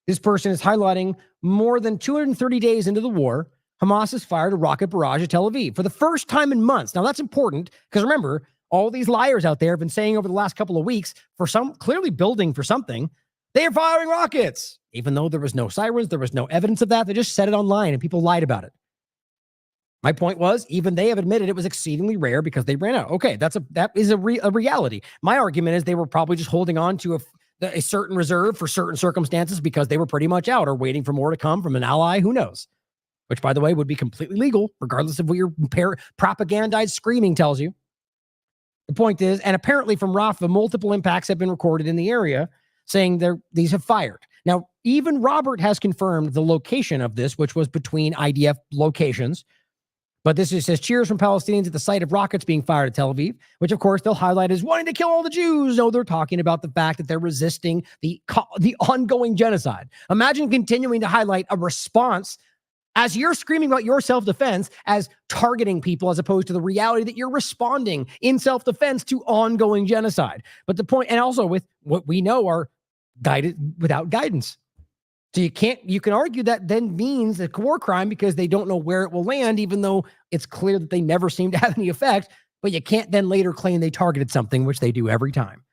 This person is highlighting more than 230 days into the war, Hamas has fired a rocket barrage at Tel Aviv for the first time in months. Now, that's important because remember, all these liars out there have been saying over the last couple of weeks, for some clearly building for something, they are firing rockets, even though there was no sirens, there was no evidence of that. They just said it online and people lied about it. My point was, even they have admitted it was exceedingly rare because they ran out. Okay, that is a reality. My argument is they were probably just holding on to a certain reserve for certain circumstances because they were pretty much out or waiting for more to come from an ally. Who knows? Which, by the way, would be completely legal, regardless of what your propagandized screaming tells you. The point is, and apparently from Rafa, multiple impacts have been recorded in the area, saying these have fired. Now, even Robert has confirmed the location of this, which was between IDF locations. But this says, cheers from Palestinians at the sight of rockets being fired at Tel Aviv, which, of course, they'll highlight as wanting to kill all the Jews. No, they're talking about the fact that they're resisting the ongoing genocide. Imagine continuing to highlight a response as you're screaming about your self-defense as targeting people, as opposed to the reality that you're responding in self-defense to ongoing genocide. But the point, and also with what we know are guided without guidance. So you can argue that then means a war crime because they don't know where it will land, even though it's clear that they never seem to have any effect. But you can't then later claim they targeted something, which they do every time.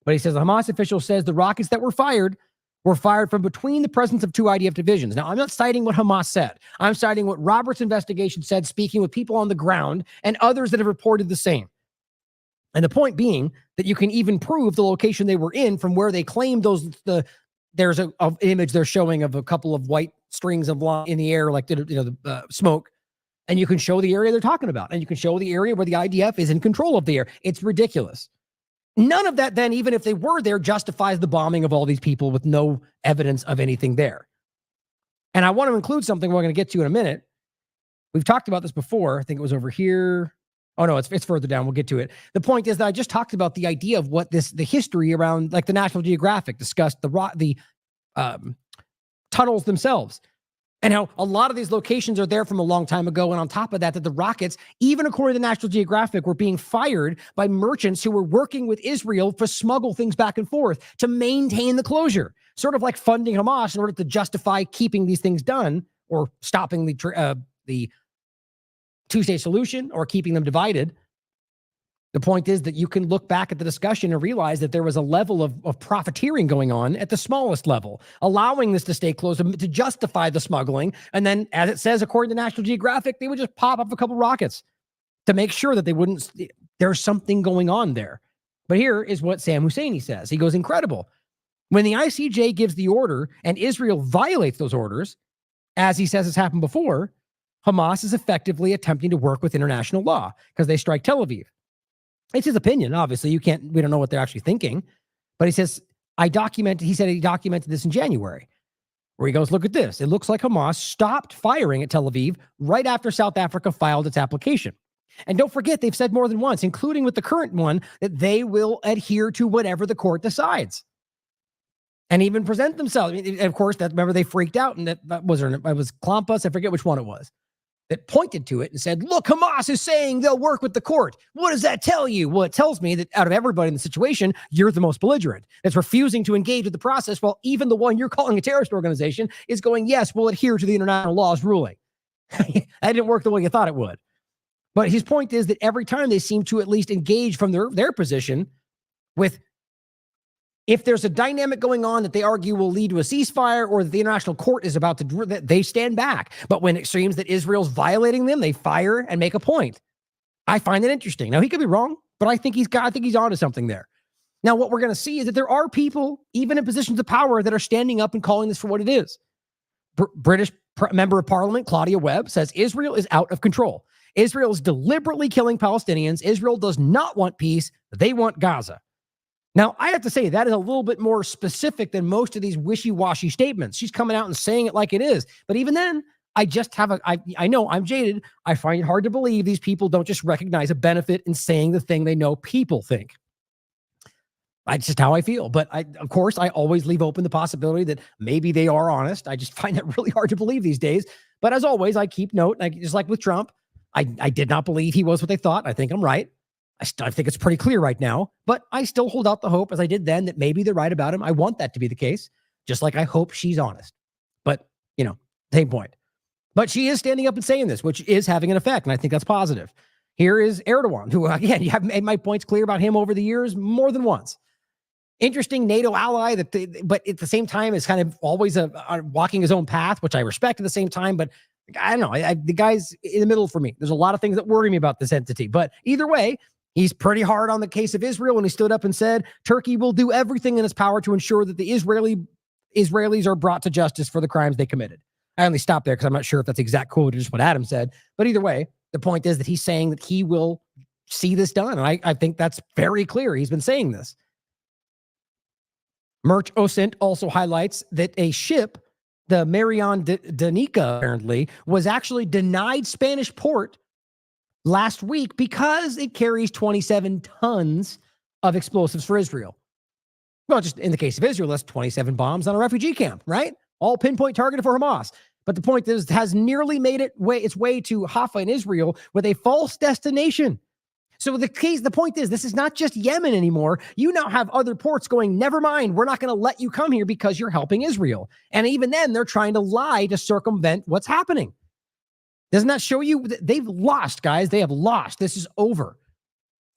But he says, the Hamas official says the rockets that were fired from between the presence of 2 IDF divisions. Now, I'm not citing what Hamas said. I'm citing what Robert's investigation said, speaking with people on the ground and others that have reported the same. And the point being that you can even prove the location they were in from where they claimed there's an image they're showing of a couple of white strings of in the air, like the smoke, and you can show the area they're talking about, and you can show the area where the IDF is in control of the air. It's ridiculous. None of that then, even if they were there, justifies the bombing of all these people with no evidence of anything there. And I want to include something we're going to get to in a minute. We've talked about this before. I think it was over here. Oh, no, it's further down. We'll get to it. The point is that I just talked about the idea of what the history around, like the National Geographic discussed the tunnels themselves. And how a lot of these locations are there from a long time ago. And on top of that, that the rockets, even according to National Geographic, were being fired by merchants who were working with Israel to smuggle things back and forth to maintain the closure. Sort of like funding Hamas in order to justify keeping these things done or stopping the two-state solution or keeping them divided. The point is that you can look back at the discussion and realize that there was a level of profiteering going on at the smallest level, allowing this to stay closed to justify the smuggling. And then, as it says, according to National Geographic, they would just pop up a couple rockets to make sure that they wouldn't, there's something going on there. But here is what Sam Husseini says. He goes, incredible. When the ICJ gives the order and Israel violates those orders, as he says has happened before, Hamas is effectively attempting to work with international law because they strike Tel Aviv. It's his opinion, obviously. We don't know what they're actually thinking. But he says, he said he documented this in January, where he goes, look at this. It looks like Hamas stopped firing at Tel Aviv right after South Africa filed its application. And don't forget, they've said more than once, including with the current one, that they will adhere to whatever the court decides. And even present themselves. I mean, of course, remember they freaked out, and it was Klampas, I forget which one it was, that pointed to it and said, look, Hamas is saying they'll work with the court. What does that tell you? Well, it tells me that out of everybody in the situation, you're the most belligerent. That's refusing to engage with the process, while even the one you're calling a terrorist organization is going, yes, we'll adhere to the international law's ruling. That didn't work the way you thought it would. But his point is that every time they seem to at least engage from their position with, if there's a dynamic going on that they argue will lead to a ceasefire or that the international court is about to, they stand back. But when it seems that Israel's violating them, they fire and make a point. I find it interesting. Now, he could be wrong, but I think he's onto something there. Now, what we're going to see is that there are people, even in positions of power, that are standing up and calling this for what it is. British member of parliament, Claudia Webb, says Israel is out of control. Israel is deliberately killing Palestinians. Israel does not want peace. They want Gaza. Now, I have to say that is a little bit more specific than most of these wishy-washy statements. She's coming out and saying it like it is. But even then, I know I'm jaded. I find it hard to believe these people don't just recognize a benefit in saying the thing they know people think. That's just how I feel. But of course, I always leave open the possibility that maybe they are honest. I just find that really hard to believe these days. But as always, I keep note, just like with Trump, I did not believe he was what they thought. I think I'm right. I think it's pretty clear right now, but I still hold out the hope, as I did then, that maybe they're right about him. I want that to be the case, just like I hope she's honest. But, same point. But she is standing up and saying this, which is having an effect, and I think that's positive. Here is Erdogan, who, again, you have made my points clear about him over the years more than once. Interesting NATO ally, but at the same time is kind of always walking his own path, which I respect at the same time, but I don't know. The guy's in the middle for me. There's a lot of things that worry me about this entity, but either way, he's pretty hard on the case of Israel when he stood up and said Turkey will do everything in its power to ensure that the Israelis are brought to justice for the crimes they committed. I only stopped there because I'm not sure if that's the exact quote or just what Adam said. But either way, the point is that he's saying that he will see this done. And I think that's very clear. He's been saying this. Merch Osint also highlights that a ship, the Marian Danica, apparently, was actually denied Spanish port last week because it carries 27 tons of explosives for Israel. Well, just in the case of Israel, that's 27 bombs on a refugee camp, right? All pinpoint targeted for Hamas. But the point is, it has nearly made its way to Rafah in Israel with a false destination. So the point is, this is not just Yemen anymore. You now have other ports going, never mind, we're not going to let you come here because you're helping Israel. And even then, they're trying to lie to circumvent what's happening. Doesn't that show you they've lost, guys? They have lost. This is over.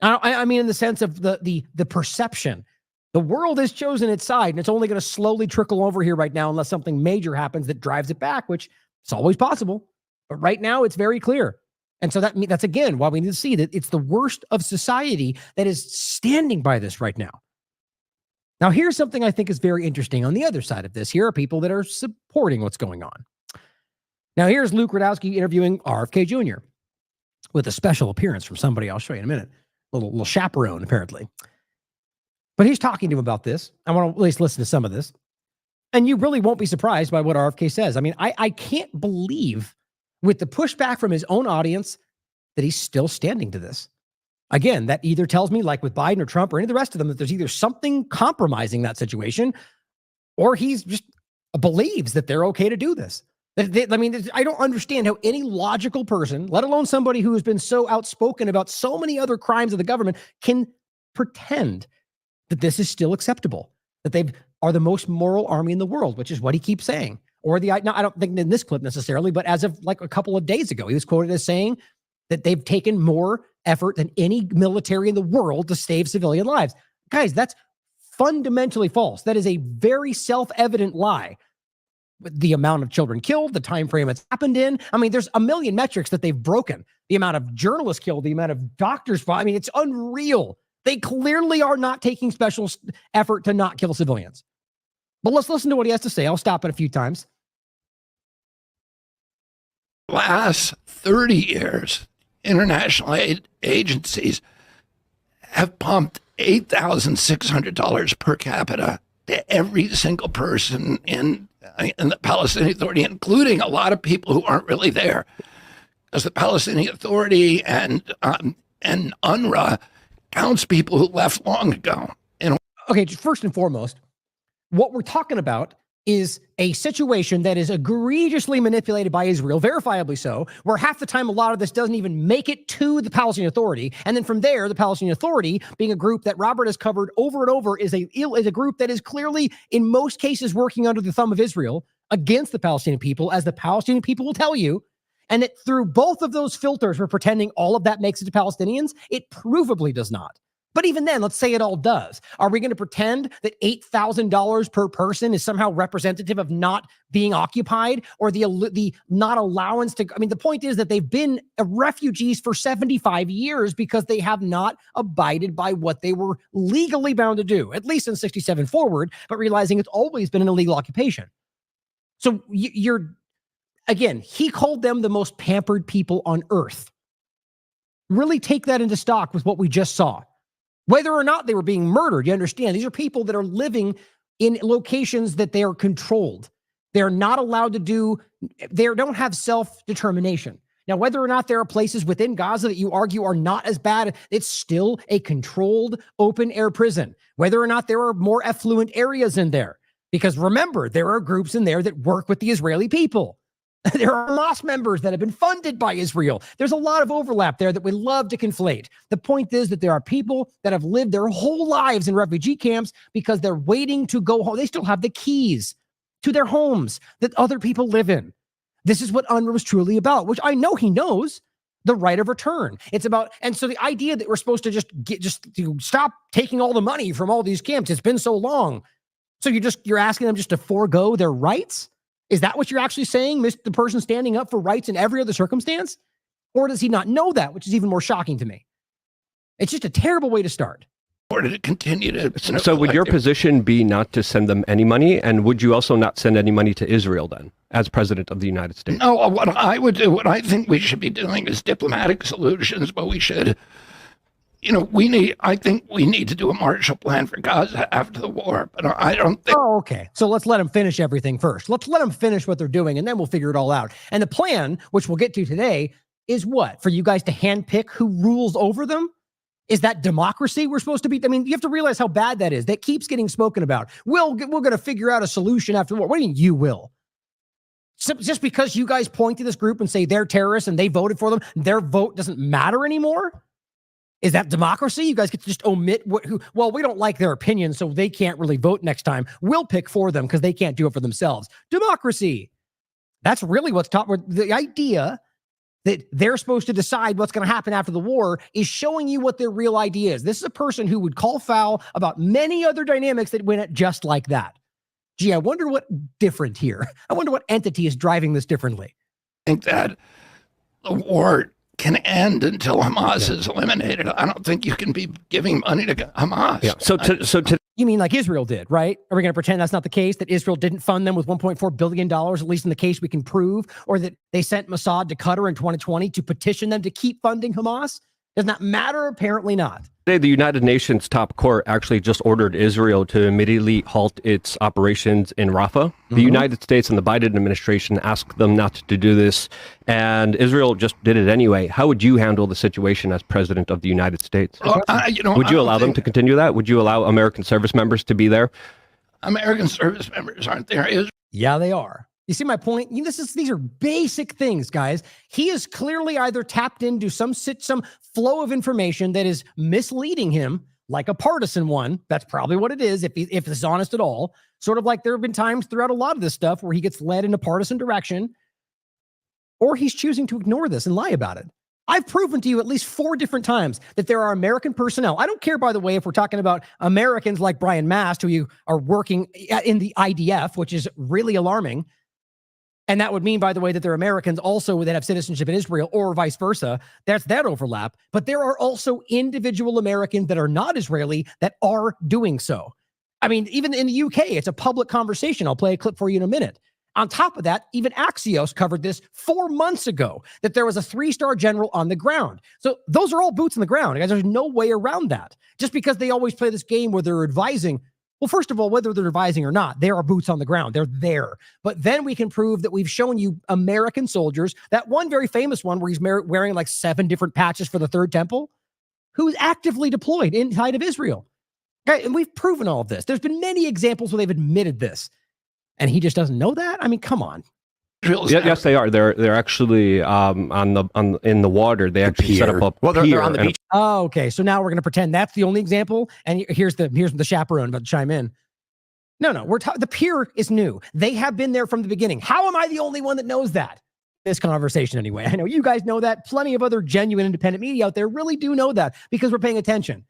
I mean, in the sense of the perception. The world has chosen its side, and it's only going to slowly trickle over here right now unless something major happens that drives it back, which is always possible. But right now, it's very clear. And so that's, again, why we need to see that it's the worst of society that is standing by this right now. Now, here's something I think is very interesting on the other side of this. Here are people that are supporting what's going on. Now, here's Luke Radowski interviewing RFK Jr. with a special appearance from somebody I'll show you in a minute. Little chaperone, apparently. But he's talking to him about this. I want to at least listen to some of this. And you really won't be surprised by what RFK says. I mean, I can't believe, with the pushback from his own audience, that he's still standing to this. Again, that either tells me, like with Biden or Trump or any of the rest of them, that there's either something compromising that situation, or he's just believes that they're okay to do this. I mean, I don't understand how any logical person, let alone somebody who has been so outspoken about so many other crimes of the government, can pretend that this is still acceptable, that they are the most moral army in the world, which is what he keeps saying. Or I don't think in this clip necessarily, but as of like a couple of days ago, he was quoted as saying that they've taken more effort than any military in the world to save civilian lives. Guys, that's fundamentally false. That is a very self-evident lie. The amount of children killed, the time frame it's happened in. I mean, there's a million metrics that they've broken. The amount of journalists killed, the amount of doctors. I mean, it's unreal. They clearly are not taking special effort to not kill civilians. But let's listen to what he has to say. I'll stop it a few times. Last 30 years, international aid agencies have pumped $8,600 per capita to every single person in the Palestinian Authority, including a lot of people who aren't really there, because the Palestinian Authority and UNRWA counts people who left long ago. Okay, first and foremost, what we're talking about is a situation that is egregiously manipulated by Israel, verifiably so, where half the time a lot of this doesn't even make it to the Palestinian Authority. And then from there, the Palestinian Authority, being a group that Robert has covered over and over, is a group that is clearly, in most cases, working under the thumb of Israel against the Palestinian people, as the Palestinian people will tell you. And that through both of those filters, we're pretending all of that makes it to Palestinians. It provably does not. But even then, let's say it all does. Are we going to pretend that $8,000 per person is somehow representative of not being occupied, or the not allowance to? I mean, the point is that they've been refugees for 75 years because they have not abided by what they were legally bound to do, at least in 67 forward, but realizing it's always been an illegal occupation. So again, he called them the most pampered people on earth. Really take that into stock with what we just saw. Whether or not they were being murdered, you understand, these are people that are living in locations that they are controlled. They're not allowed to they don't have self-determination. Now, whether or not there are places within Gaza that you argue are not as bad, it's still a controlled open-air prison. Whether or not there are more affluent areas in there. Because remember, there are groups in there that work with the Israeli people. There are Hamas members that have been funded by Israel. There's a lot of overlap there that we love to conflate. The point is that there are people that have lived their whole lives in refugee camps because they're waiting to go home. They still have the keys to their homes that other people live in. This is what UNRWA was truly about, which I know he knows, the right of return. It's about, and so the idea that we're supposed to just to stop taking all the money from all these camps, it's been so long. So you're asking them just to forego their rights? Is that what you're actually saying, the person standing up for rights in every other circumstance? Or does he not know that, which is even more shocking to me? It's just a terrible way to start. In order to continue to... So would your position be not to send them any money? And would you also not send any money to Israel then, as president of the United States? No, what I would do, what I think we should be doing is diplomatic solutions, but we should... I think we need to do a Marshall Plan for Gaza after the war, but I don't think... Oh, okay. So let's let them finish everything first. Let's let them finish what they're doing, and then we'll figure it all out. And the plan, which we'll get to today, is what? For you guys to handpick who rules over them? Is that democracy we're supposed to be? I mean, you have to realize how bad that is. That keeps getting spoken about. We're going to figure out a solution after the war. What do you mean you will? So just because you guys point to this group and say they're terrorists and they voted for them, their vote doesn't matter anymore? Is that democracy? You guys get to just omit well, we don't like their opinion, so they can't really vote next time. We'll pick for them because they can't do it for themselves. Democracy. That's really what's taught. The idea that they're supposed to decide what's going to happen after the war is showing you what their real idea is. This is a person who would call foul about many other dynamics that went just like that. Gee, I wonder what different here. I wonder what entity is driving this differently. I think that the war can end until Hamas is eliminated. I don't think you can be giving money to Hamas. Yeah. So you mean like Israel did, right? Are we going to pretend that's not the case, that Israel didn't fund them with $1.4 billion, at least in the case we can prove, or that they sent Mossad to Qatar in 2020 to petition them to keep funding Hamas? Does that matter? Apparently not. Today, the United Nations top court actually just ordered Israel to immediately halt its operations in Rafah. The United States and the Biden administration asked them not to do this, and Israel just did it anyway. How would you handle the situation as president of the United States? Would you allow them to continue that? Would you allow American service members to be there? American service members aren't there. Yeah, they are. You see my point? These are basic things, guys. He is clearly either tapped into some flow of information that is misleading him, like a partisan one. That's probably what it is, if it's honest at all. Sort of like there have been times throughout a lot of this stuff where he gets led in a partisan direction, or he's choosing to ignore this and lie about it. I've proven to you at least 4 different times that there are American personnel. I don't care, by the way, if we're talking about Americans like Brian Mast, who you are working in the IDF, which is really alarming. And that would mean, by the way, that there are Americans also that have citizenship in Israel or vice versa. That's that overlap. But there are also individual Americans that are not Israeli that are doing so. I mean, even in the UK, it's a public conversation. I'll play a clip for you in a minute. On top of that, even Axios covered this 4 months ago, that there was a 3-star general on the ground. So those are all boots on the ground. Guys, there's no way around that. Just because they always play this game where they're advising. Well, first of all, whether they're advising or not, there are boots on the ground. They're there. But then we can prove that we've shown you American soldiers, that one very famous one where he's wearing like 7 different patches for the Third Temple, who's actively deployed inside of Israel. Okay, and we've proven all of this. There's been many examples where they've admitted this. And he just doesn't know that? I mean, come on. Yes, they are. They're actually in the water. They actually set up a pier. They're on the beach. Oh, okay. So now we're going to pretend that's the only example. And here's the chaperone about to chime in. No. The pier is new. They have been there from the beginning. How am I the only one that knows that? This conversation anyway. I know you guys know that. Plenty of other genuine independent media out there really do know that because we're paying attention.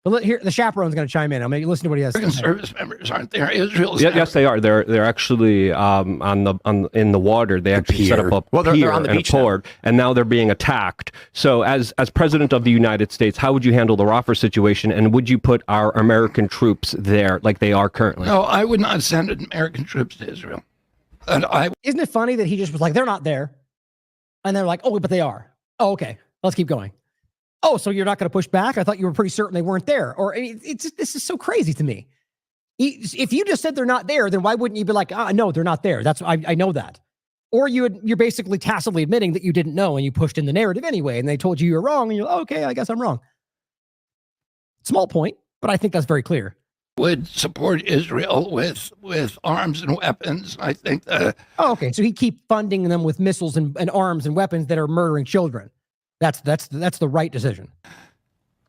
But here, the chaperone's going to chime in. I'll maybe listen to what he has to say. Service members aren't there. Israel's yes, they are. They're actually in the water. They actually set up a pier on the and beach a port, and now they're being attacked. So, as president of the United States, how would you handle the Rafah situation, and would you put our American troops there like they are currently? No, I would not send American troops to Israel. Isn't it funny that he just was like, they're not there, and they're like, oh, but they are. Oh, okay, let's keep going. Oh, so you're not going to push back? I thought you were pretty certain they weren't there. Or this is so crazy to me. If you just said they're not there, then why wouldn't you be like, no, they're not there? I know that. Or you're basically tacitly admitting that you didn't know and you pushed in the narrative anyway, and they told you you're wrong, and you're like, okay, I guess I'm wrong. Small point, but I think that's very clear. Would support Israel with arms and weapons. I think that. Oh, okay. So he'd keep funding them with missiles and arms and weapons that are murdering children. That's the right decision.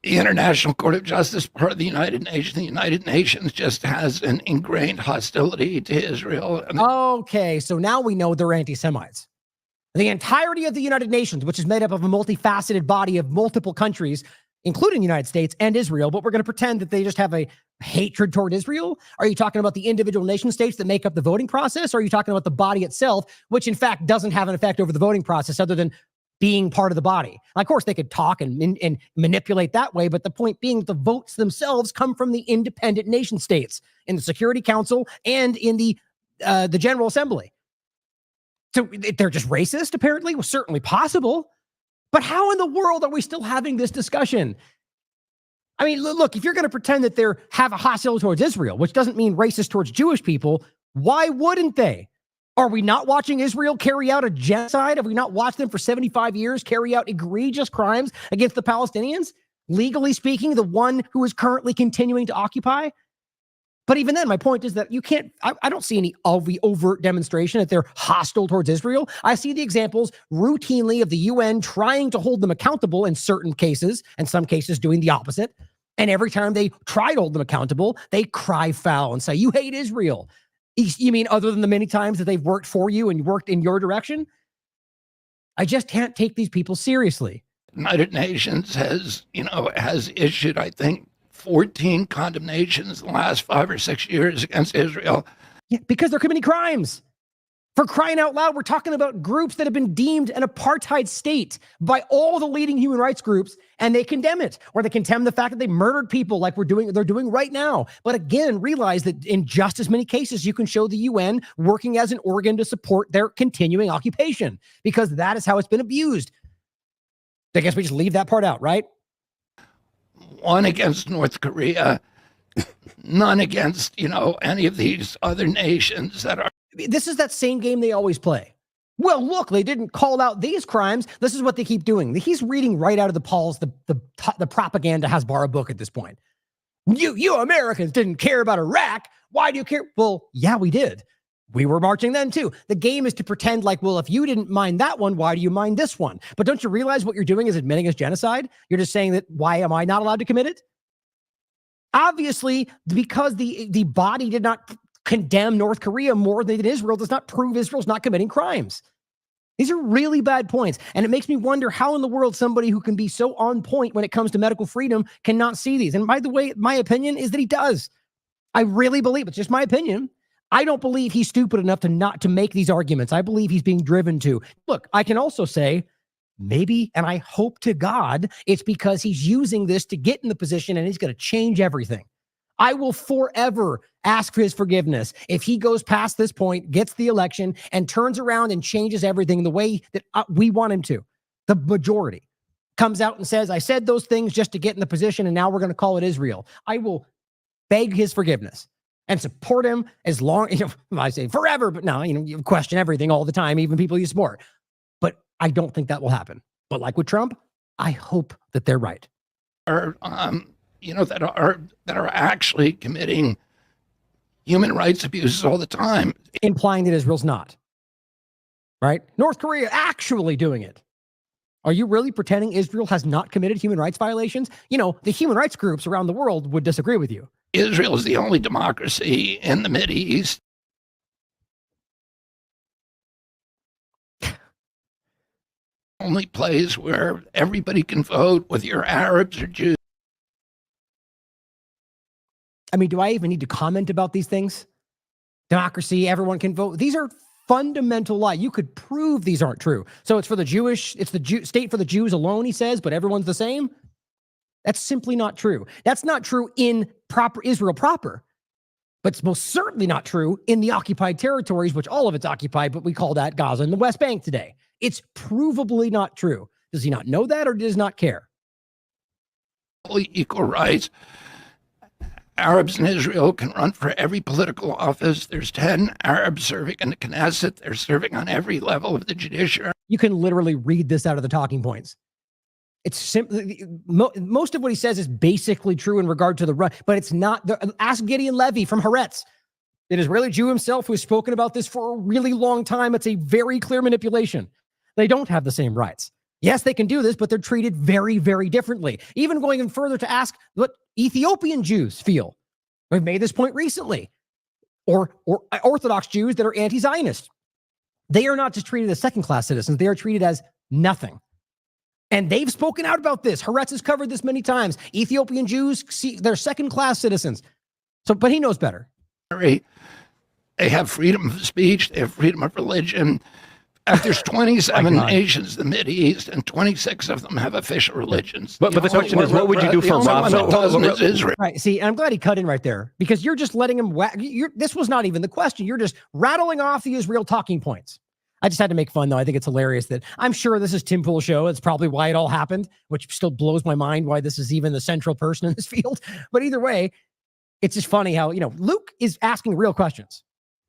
The International Court of Justice, part of the United Nations. The United Nations just has an ingrained hostility to Israel. Okay, so now we know they're anti-Semites. The entirety of the United Nations, which is made up of a multifaceted body of multiple countries, including the United States and Israel, but we're going to pretend that they just have a hatred toward Israel? Are you talking about the individual nation states that make up the voting process? Or are you talking about the body itself, which in fact doesn't have an effect over the voting process other than being part of the body? Of course, they could talk and manipulate that way, but the point being the votes themselves come from the independent nation states in the Security Council and in the General Assembly. So they're just racist, apparently? Well, certainly possible. But how in the world are we still having this discussion? I mean, look, if you're going to pretend that they have a hostility towards Israel, which doesn't mean racist towards Jewish people, why wouldn't they? Are we not watching Israel carry out a genocide? Have we not watched them for 75 years carry out egregious crimes against the Palestinians? Legally speaking, the one who is currently continuing to occupy? But even then, my point is that you can't, I don't see any overt demonstration that they're hostile towards Israel. I see the examples routinely of the UN trying to hold them accountable in certain cases, and some cases doing the opposite. And every time they try to hold them accountable, they cry foul and say, you hate Israel. You mean other than the many times that they've worked for you and worked in your direction? I just can't take these people seriously. United Nations has issued, I think, 14 condemnations in the last 5 or 6 years against Israel. Yeah, because they're committing crimes. For crying out loud, we're talking about groups that have been deemed an apartheid state by all the leading human rights groups, and they condemn it, or they condemn the fact that they murdered people like they're doing right now. But again, realize that in just as many cases, you can show the UN working as an organ to support their continuing occupation, because that is how it's been abused. I guess we just leave that part out, right? One against North Korea, none against, any of these other nations that are. This is that same game they always play. Well, look, they didn't call out these crimes. This is what they keep doing. He's reading right out of the propaganda Hasbara book at this point. You Americans didn't care about Iraq. Why do you care? Well, yeah, we did. We were marching then too. The game is to pretend like, well, if you didn't mind that one, why do you mind this one? But don't you realize what you're doing is admitting it's genocide? You're just saying that, why am I not allowed to commit it? Obviously, because the body did not condemn North Korea more than Israel does not prove Israel's not committing crimes. These are really bad points. And it makes me wonder how in the world somebody who can be so on point when it comes to medical freedom cannot see these. And by the way, my opinion is that he does. I really believe it's just my opinion. I don't believe he's stupid enough to not to make these arguments. I believe he's being driven to. Look, I can also say maybe, and I hope to God, it's because he's using this to get in the position and he's going to change everything. I will forever ask for his forgiveness if he goes past this point, gets the election, and turns around and changes everything the way that we want him to. The majority comes out and says, I said those things just to get in the position, and now we're going to call it Israel. I will beg his forgiveness and support him as long, I say forever, but no, you question everything all the time, even people you support. But I don't think that will happen. But like with Trump, I hope that they're right. That are actually committing human rights abuses all the time. Implying that Israel's not. Right? North Korea actually doing it. Are you really pretending Israel has not committed human rights violations? The human rights groups around the world would disagree with you. Israel is the only democracy in the Mideast. Only place where everybody can vote, whether you're Arabs or Jews. I mean, do I even need to comment about these things? Democracy, everyone can vote. These are fundamental lies. You could prove these aren't true. So it's for the Jewish, it's the state for the Jews alone, he says, but everyone's the same. That's simply not true. That's not true in proper Israel proper, but it's most certainly not true in the occupied territories, which all of it's occupied, but we call that Gaza and the West Bank today. It's provably not true. Does he not know that or does not care? Equal rights. Arabs in Israel can run for every political office. There's 10 Arabs serving in the Knesset. They're serving on every level of the judiciary. You can literally read this out of the talking points. It's simply, most of what he says is basically true in regard to the run, but it's not. Ask Gideon Levy from Haaretz, an Israeli Jew himself who has spoken about this for a really long time. It's a very clear manipulation. They don't have the same rights. Yes, they can do this, but they're treated very, very differently. Even going in further to ask what Ethiopian Jews feel. We've made this point recently. Or Orthodox Jews that are anti-Zionist. They are not just treated as second-class citizens. They are treated as nothing. And they've spoken out about this. Haaretz has covered this many times. Ethiopian Jews, they're second-class citizens. But he knows better. They have freedom of speech. They have freedom of religion. There's 27 nations in the Mideast, and 26 of them have official religions. But the question is, what would you do for Rafa? Israel. Right. See, I'm glad he cut in right there because you're just letting him this was not even the question. You're just rattling off the Israel talking points. I just had to make fun, though. I think it's hilarious that I'm sure this is Tim Pool's show. It's probably why it all happened, which still blows my mind why this is even the central person in this field. But either way, it's just funny how, Luke is asking real questions.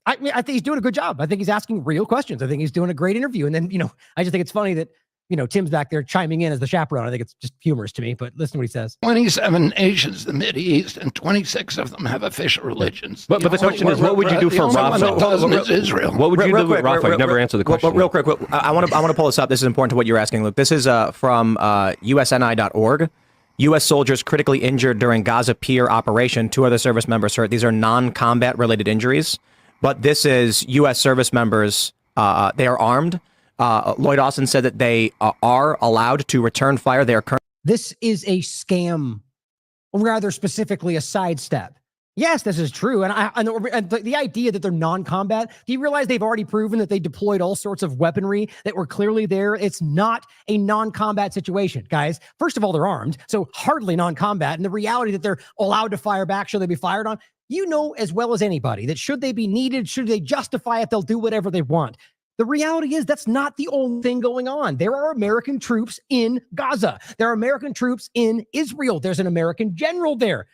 I think he's doing a good job. I think he's asking real questions. I think he's doing a great interview. And then, I just think it's funny that, Tim's back there chiming in as the chaperone. I think it's just humorous to me, but listen to what he says. 27 nations in the Mideast, and 26 of them have official religions. But the question is, what would you do for Rafa? Israel. What would you do with Rafa? Never answered the question. Real quick, I want to pull this up. This is important to what you're asking, Luke. This is from usni.org. U.S. soldiers critically injured during Gaza Pier operation. 2 other service members hurt. These are non-combat related injuries. But this is U.S. service members. They are armed. Lloyd Austin said that they are allowed to return fire. They are currently. This is a scam, or rather specifically a sidestep. Yes, this is true. And the idea that they're non-combat, do you realize they've already proven that they deployed all sorts of weaponry that were clearly there? It's not a non-combat situation, guys. First of all, they're armed, so hardly non-combat. And the reality that they're allowed to fire back, should they be fired on? You know as well as anybody that should they be needed, should they justify it, they'll do whatever they want. The reality is that's not the only thing going on. There are American troops in Gaza. There are American troops in Israel. There's an American general there.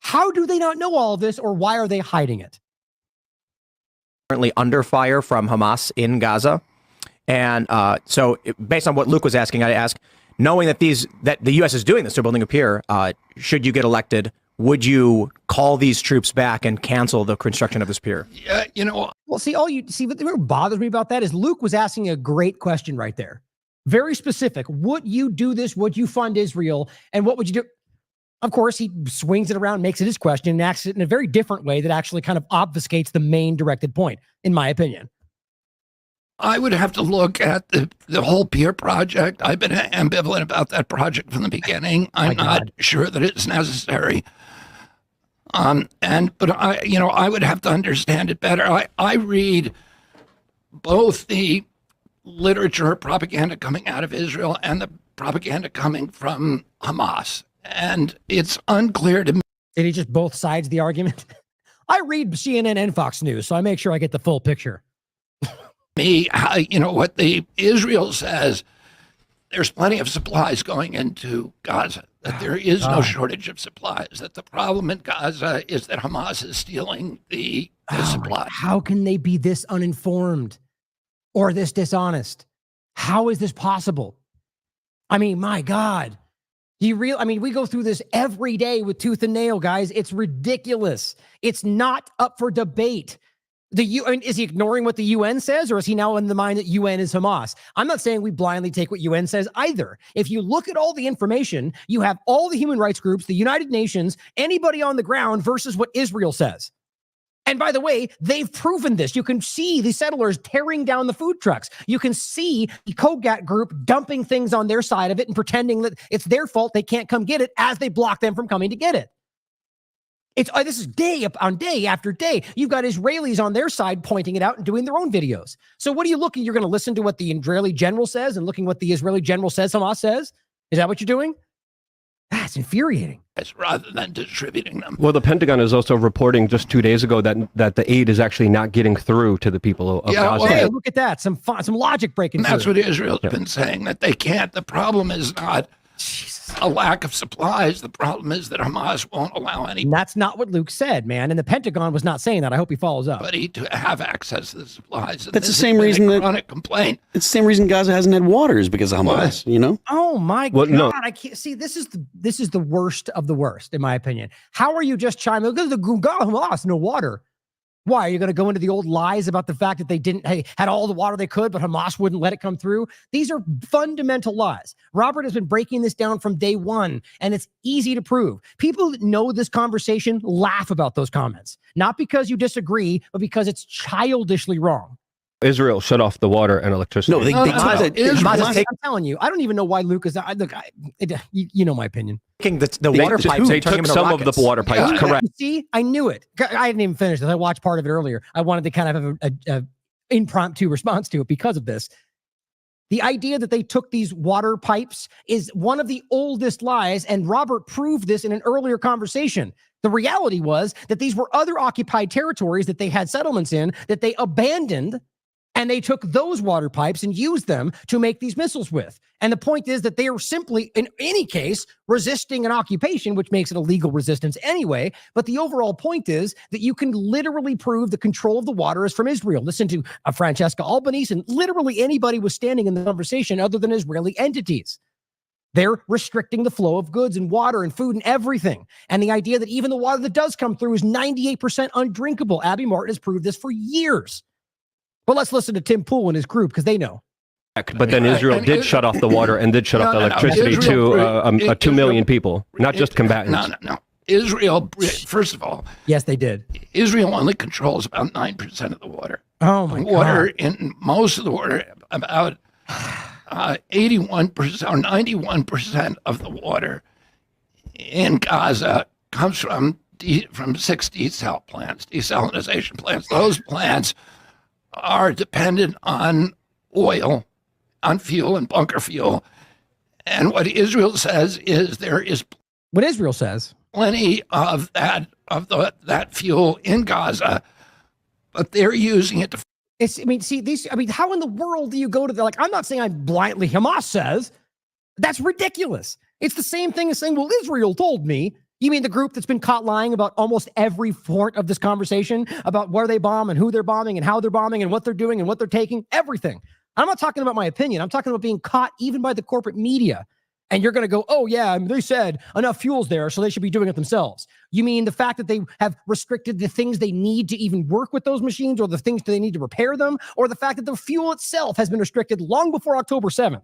How do they not know all of this, or why are they hiding it? Currently under fire from Hamas in Gaza. And so based on what Luke was asking, I ask, knowing that the U.S. is doing this, they're building a pier, should you get elected, would you call these troops back and cancel the construction of this pier? Yeah, Well, see, what bothers me about that is Luke was asking a great question right there. Very specific. Would you do this? Would you fund Israel? And what would you do? Of course, he swings it around, makes it his question, and asks it in a very different way that actually kind of obfuscates the main directed point, in my opinion. I would have to look at the whole pier project. I've been ambivalent about that project from the beginning. I'm not sure that it's necessary. But I would have to understand it better. I read both the literature propaganda coming out of Israel and the propaganda coming from Hamas. And it's unclear to me. Did he just both sides of the argument? I read CNN and Fox News, so I make sure I get the full picture. What the Israel says, there's plenty of supplies going into Gaza, that there is no shortage of supplies, that the problem in Gaza is that Hamas is stealing the supplies. How can they be this uninformed or this dishonest? How is this possible? I mean, my God. We go through this every day with tooth and nail, guys. It's ridiculous. It's not up for debate. Is he ignoring what the UN says, or is he now in the mind that UN is Hamas? I'm not saying we blindly take what UN says either. If you look at all the information, you have all the human rights groups, the United Nations, anybody on the ground versus what Israel says. And by the way, they've proven this. You can see the settlers tearing down the food trucks. You can see the Kogat group dumping things on their side of it and pretending that it's their fault they can't come get it as they block them from coming to get it. This is day on day after day. You've got Israelis on their side pointing it out and doing their own videos. So what are you looking? You're going to listen to what the Israeli general says and looking what the Israeli general says Hamas says? Is that what you're doing? That's infuriating. Rather than distributing them. Well, the Pentagon is also reporting just 2 days ago that the aid is actually not getting through to the people of Gaza. Well, hey, look at that. Some logic breaking. And that's what Israel's been saying, that they can't. The problem is not a lack of supplies. The problem is that Hamas won't allow any. And that's not what Luke said, man. And the Pentagon was not saying that. I hope he follows up. But to have access to the supplies. That's the same reason that chronic complaint. It's the same reason Gaza hasn't had water is because of Hamas. You know? Oh my God! No. I can't see. This is the worst of the worst, in my opinion. How are you just chiming? Because the Hamas no water. Why are you going to go into the old lies about the fact that they had all the water they could, but Hamas wouldn't let it come through? These are fundamental lies. Robert has been breaking this down from day one, and it's easy to prove. People that know this conversation laugh about those comments, not because you disagree, but because it's childishly wrong. Israel shut off the water and electricity. No, I'm telling you, I don't even know why Luke is. You know my opinion. The water pipes. They took some of the water pipes. Correct. See, I knew it. I didn't even finish this. I watched part of it earlier. I wanted to kind of have a impromptu response to it because of this. The idea that they took these water pipes is one of the oldest lies, and Robert proved this in an earlier conversation. The reality was that these were other occupied territories that they had settlements in that they abandoned. And they took those water pipes and used them to make these missiles with. And the point is that they are simply, in any case, resisting an occupation, which makes it a legal resistance anyway. But the overall point is that you can literally prove the control of the water is from Israel. Listen to Francesca Albanese, and literally anybody was standing in the conversation other than Israeli entities. They're restricting the flow of goods and water and food and everything. And the idea that even the water that does come through is 98% undrinkable. Abby Martin has proved this for years. But let's listen to Tim Pool and his group because they know. But then Israel did shut off the water and did shut off the electricity to 2 million people, not just combatants. No. Israel, first of all. Yes, they did. Israel only controls about 9% of the water. Oh, my God. God. Most of the water, about 81% or 91% of the water in Gaza comes from 6 desal plants, desalinization plants. Those plants are dependent on oil, on fuel and bunker fuel. And what Israel says is there is what Israel says plenty of that fuel in Gaza, but they're using it to. How in the world do you go to I'm not saying I'm blindly Hamas says. That's ridiculous. It's the same thing as saying, well, Israel told me. You mean the group that's been caught lying about almost every part of this conversation about where they bomb and who they're bombing and how they're bombing and what they're doing and what they're taking, everything. I'm not talking about my opinion. I'm talking about being caught even by the corporate media. And you're going to go, oh, yeah, they said enough fuel's there, so they should be doing it themselves. You mean the fact that they have restricted the things they need to even work with those machines, or the things that they need to repair them, or the fact that the fuel itself has been restricted long before October 7th?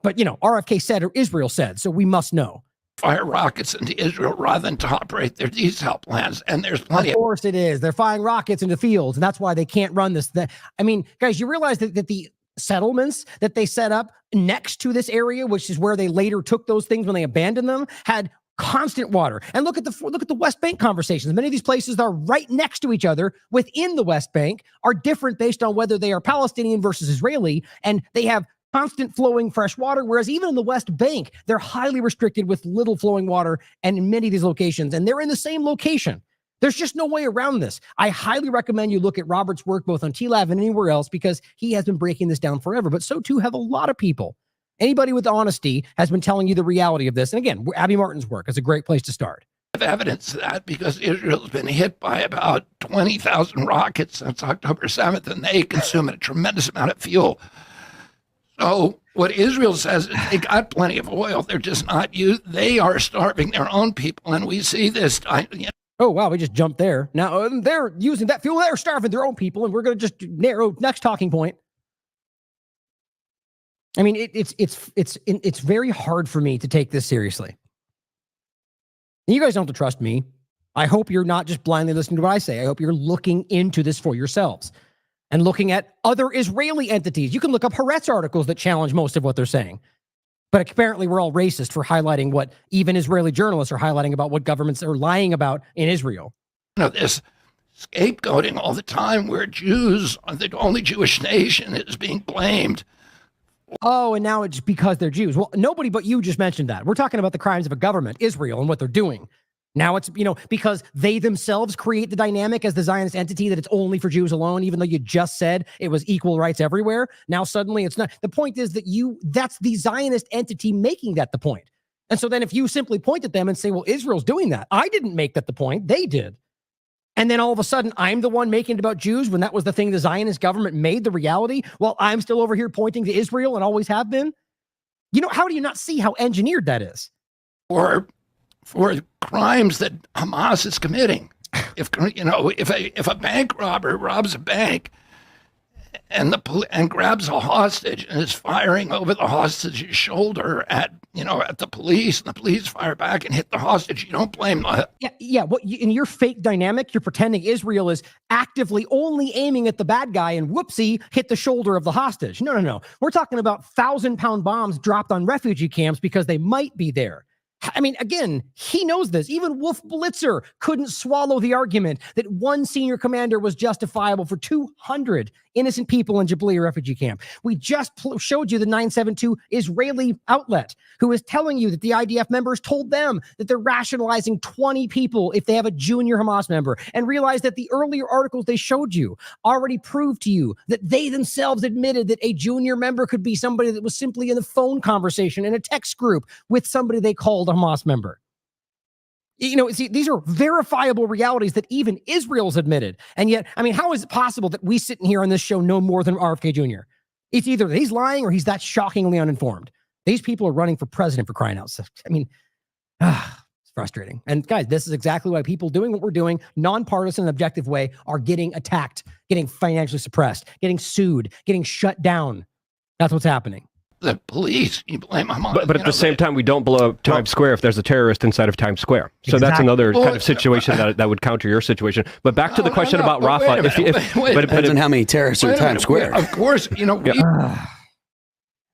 But, RFK said, or Israel said, so we must know. Fire rockets into Israel rather than to operate their desal plans. And there's plenty Of course it is. They're firing rockets into fields, and that's why they can't run this. I mean, guys, you realize that the settlements that they set up next to this area, which is where they later took those things when they abandoned them, had constant water. And look at the West Bank conversations. Many of these places that are right next to each other within the West Bank are different based on whether they are Palestinian versus Israeli, and they have constant flowing fresh water, whereas even in the West Bank, they're highly restricted with little flowing water, and in many of these locations, and they're in the same location. There's just no way around this. I highly recommend you look at Robert's work both on TLAV and anywhere else, because he has been breaking this down forever, but so too have a lot of people. Anybody with honesty has been telling you the reality of this. And again, Abby Martin's work is a great place to start. evidence of that because Israel's been hit by about 20,000 rockets since October 7th, and they consume a tremendous amount of fuel. So what Israel says is they got plenty of oil. They're just not used. They are starving their own people, and we see this. Oh, wow, we just jumped there. Now, they're using that fuel. They're starving their own people, and we're going to just narrow next talking point. I mean, it's very hard for me to take this seriously. You guys don't have to trust me. I hope you're not just blindly listening to what I say. I hope you're looking into this for yourselves and looking at other Israeli entities. You can look up Haaretz articles that challenge most of what they're saying. But apparently we're all racist for highlighting what even Israeli journalists are highlighting about what governments are lying about in Israel. You know, this scapegoating all the time where Jews are the only Jewish nation is being blamed. Oh, and now it's because they're Jews. Well, nobody but you just mentioned that. We're talking about the crimes of a government, Israel, and what they're doing. Now it's, because they themselves create the dynamic as the Zionist entity that it's only for Jews alone, even though you just said it was equal rights everywhere. Now suddenly it's not. The point is that that's the Zionist entity making that the point. And so then if you simply point at them and say, well, Israel's doing that. I didn't make that the point. They did. And then all of a sudden, I'm the one making it about Jews when that was the thing the Zionist government made the reality, while I'm still over here pointing to Israel and always have been. How do you not see how engineered that is? Or for crimes that Hamas is committing. If a bank robber robs a bank and grabs a hostage and is firing over the hostage's shoulder at the police, and the police fire back and hit the hostage, you don't blame that. Yeah. In your fake dynamic, you're pretending Israel is actively only aiming at the bad guy and whoopsie, hit the shoulder of the hostage. No. We're talking about 1,000-pound bombs dropped on refugee camps because they might be there. I mean, again, he knows this. Even Wolf Blitzer couldn't swallow the argument that one senior commander was justifiable for 200 innocent people in Jabalia refugee camp. We just showed you the 972 Israeli outlet who is telling you that the IDF members told them that they're rationalizing 20 people if they have a junior Hamas member, and realized that the earlier articles they showed you already proved to you that they themselves admitted that a junior member could be somebody that was simply in a phone conversation in a text group with somebody they called a Hamas member. These are verifiable realities that even Israel's admitted. And yet, how is it possible that we sitting here on this show know more than RFK Jr.? It's either he's lying or he's that shockingly uninformed. These people are running for president, for crying out loud. It's frustrating. And guys, this is exactly why people doing what we're doing, nonpartisan and objective way, are getting attacked, getting financially suppressed, getting sued, getting shut down. That's what's happening. The police, you blame Hamas. But at the same time, we don't blow up Times Square if there's a terrorist inside of Times Square. So that's another kind of situation that would counter your situation. But back to the question about Rafah. It depends on how many terrorists are in Times Square. Of course,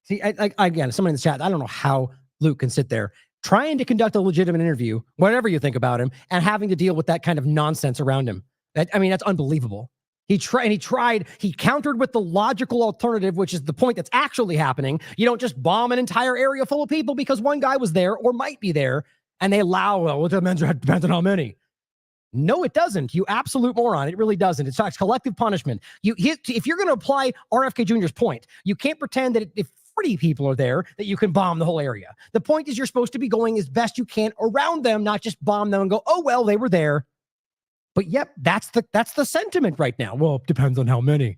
See, again, someone in the chat, I don't know how Luke can sit there trying to conduct a legitimate interview, whatever you think about him, and having to deal with that kind of nonsense around him. That's unbelievable. He countered with the logical alternative, which is the point that's actually happening. You don't just bomb an entire area full of people because one guy was there or might be there, and they allow, it depends on how many. No, it doesn't. You absolute moron. It really doesn't. It's collective punishment. If you're going to apply RFK Jr.'s point, you can't pretend that if 40 people are there, that you can bomb the whole area. The point is you're supposed to be going as best you can around them, not just bomb them and go, oh, well, they were there. But yep, that's the sentiment right now. Well, it depends on how many.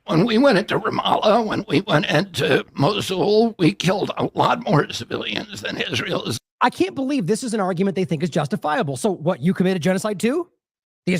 when we went into Ramallah, when we went into Mosul, we killed a lot more civilians than Israel is. I can't believe this is an argument they think is justifiable. So what, you committed genocide too? The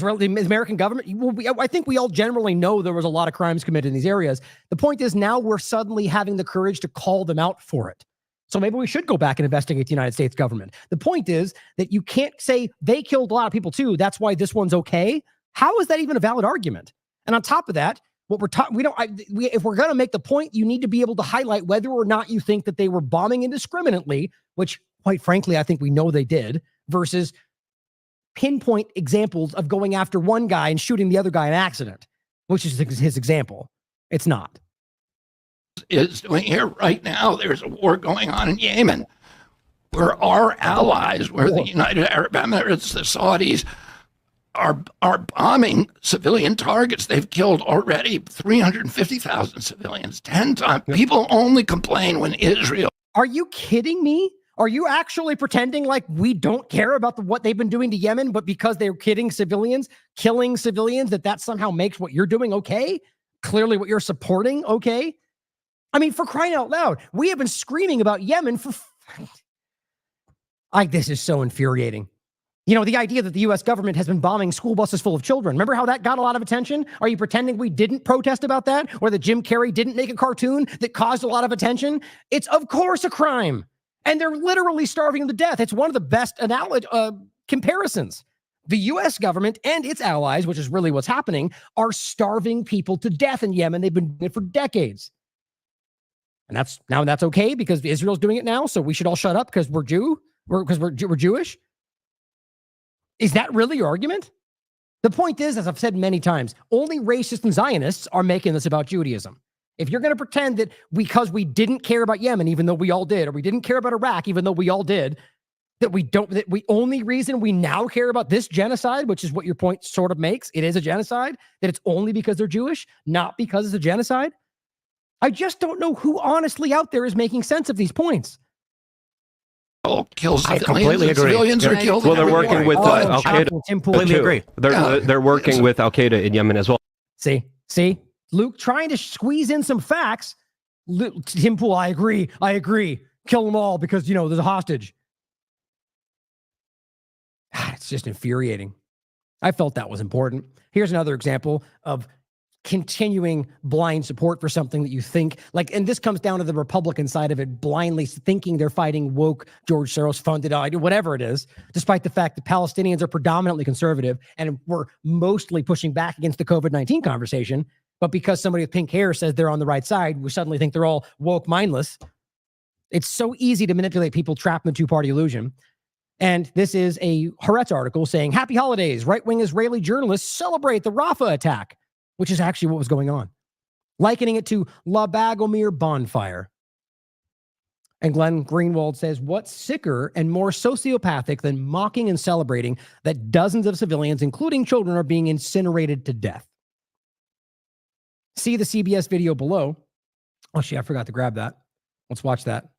American government? Well, I think we all generally know there was a lot of crimes committed in these areas. The point is now we're suddenly having the courage to call them out for it. So maybe we should go back and investigate the United States government. The point is that you can't say they killed a lot of people too. That's why this one's okay. How is that even a valid argument? And on top of that, what we're talking, if we're going to make the point, you need to be able to highlight whether or not you think that they were bombing indiscriminately, which quite frankly, I think we know they did, versus pinpoint examples of going after one guy and shooting the other guy in accident, which is his example. It's not. Is doing here right now. There's a war going on in Yemen where our allies, where the United Arab Emirates, the Saudis, are bombing civilian targets. They've killed already 350,000 civilians, 10 times. People only complain when Israel. Are you kidding me? Are you actually pretending like we don't care about what they've been doing to Yemen, but because they're killing civilians, that somehow makes what you're doing okay? Clearly what you're supporting okay? I mean, for crying out loud, we have been screaming about Yemen for... This is so infuriating. You know, the idea that the U.S. government has been bombing school buses full of children. Remember how that got a lot of attention? Are you pretending we didn't protest about that? Or that Jim Carrey didn't make a cartoon that caused a lot of attention? It's of course a crime. And they're literally starving them to death. It's one of the best comparisons. The U.S. government and its allies, which is really what's happening, are starving people to death in Yemen. They've been doing it for decades. And that's okay because Israel's doing it now, so we should all shut up because we're Jewish? Is that really your argument? The point is, as I've said many times, only racists and Zionists are making this about Judaism. If you're going to pretend that because we didn't care about Yemen, even though we all did, or we didn't care about Iraq, even though we all did, that only reason we now care about this genocide, which is what your point sort of makes, it is a genocide, that it's only because they're Jewish, not because it's a genocide. I just don't know who honestly out there is making sense of these points. Kills I completely agree. Civilians are killed. Well, they're working with Al Qaeda. Completely agree. They're working with Al Qaeda in Yemen as well. See, Luke trying to squeeze in some facts. Tim Pool, I agree. Kill them all because there's a hostage. It's just infuriating. I felt that was important. Here's another example of continuing blind support for something that you think and this comes down to the Republican side of it, blindly thinking they're fighting woke, George Soros funded, whatever it is, despite the fact that Palestinians are predominantly conservative and we're mostly pushing back against the COVID-19 conversation. But because somebody with pink hair says they're on the right side, we suddenly think they're all woke, mindless. It's so easy to manipulate people trapped in the two-party illusion. And this is a Haaretz article saying, "Happy holidays. Right-wing Israeli journalists celebrate the Rafah attack," which is actually what was going on, likening it to La Bagomir bonfire. And Glenn Greenwald says, "What's sicker and more sociopathic than mocking and celebrating that dozens of civilians, including children, are being incinerated to death?" See the CBS video below. Oh, shit, I forgot to grab that. Let's watch that.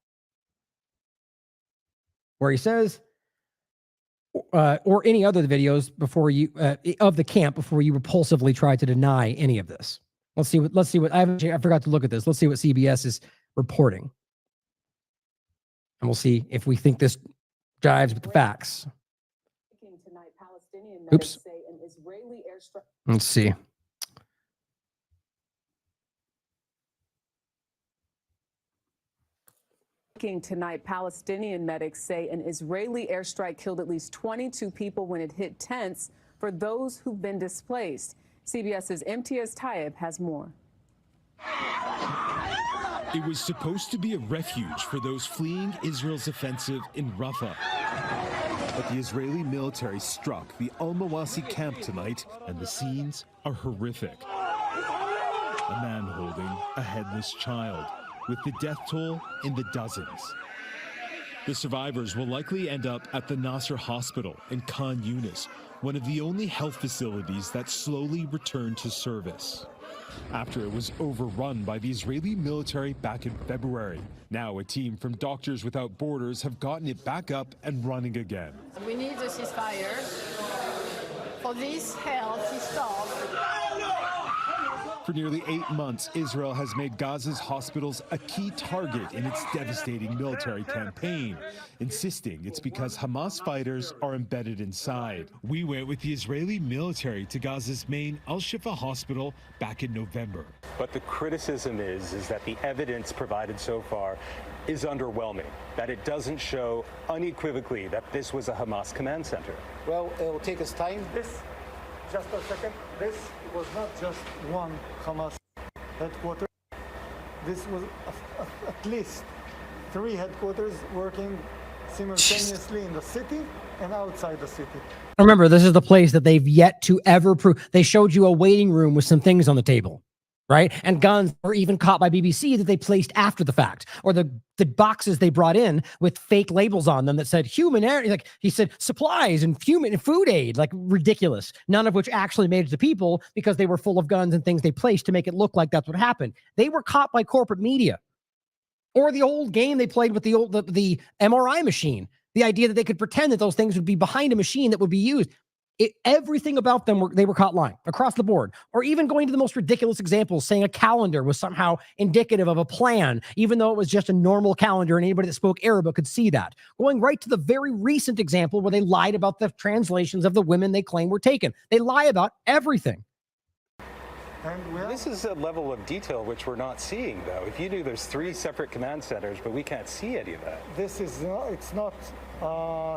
Where he says, or any other videos before you of the camp before you repulsively try to deny any of this. Let's see what I forgot to look at this. Let's see what CBS is reporting. And we'll see if we think this jives with the facts. Oops. Let's see. Tonight, Palestinian medics say an Israeli airstrike killed at least 22 people when it hit tents for those who've been displaced. CBS's Imtiaz Tayeb has more. It was supposed to be a refuge for those fleeing Israel's offensive in Rafah. But the Israeli military struck the Al-Mawasi camp tonight, and the scenes are horrific. A man holding a headless child, with the death toll in the dozens. The survivors will likely end up at the Nasser Hospital in Khan Yunis, one of the only health facilities that slowly returned to service after it was overrun by the Israeli military back in February. Now a team from Doctors Without Borders have gotten it back up and running again. We need a ceasefire for this hell to stop. For nearly 8 months, Israel has made Gaza's hospitals a key target in its devastating military campaign, insisting it's because Hamas fighters are embedded inside. We went with the Israeli military to Gaza's main Al-Shifa hospital back in November. But the criticism is that the evidence provided so far is underwhelming, that it doesn't show unequivocally that this was a Hamas command center. Well, it will take us time. Just a second. This was not just one Hamas headquarters. This was at least 3 headquarters working simultaneously in the city and outside the city. Remember, this is the place that they've yet to ever prove. They showed you a waiting room with some things on the table, right? And guns were even caught by BBC that they placed after the fact, or the boxes they brought in with fake labels on them that said human air, like he said, supplies and human and food aid, like ridiculous. None of which actually made it to people because they were full of guns and things they placed to make it look like that's what happened. They were caught by corporate media, or the old game they played with the MRI machine. The idea that they could pretend that those things would be behind a machine that would be used. Everything about them, they were caught lying across the board. Or even going to the most ridiculous examples, saying a calendar was somehow indicative of a plan, even though it was just a normal calendar and anybody that spoke Arabic could see that. Going right to the very recent example where they lied about the translations of the women they claim were taken. They lie about everything. This is a level of detail which we're not seeing, though. If you knew there's 3 separate command centers, but we can't see any of that. This is it's not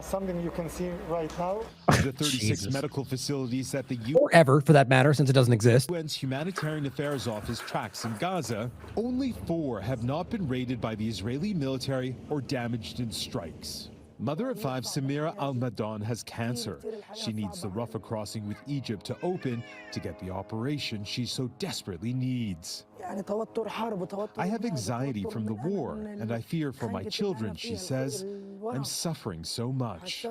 something you can see right now. The 36 medical facilities that the or ever, for that matter, since it doesn't exist. UN's Humanitarian Affairs Office tracks in Gaza, only 4 have not been raided by the Israeli military or damaged in strikes. Mother of 5, Samira Al-Madan, has cancer. She needs the Rafah crossing with Egypt to open to get the operation she so desperately needs. I have anxiety from the war, and I fear for my children, she says. I'm suffering so much.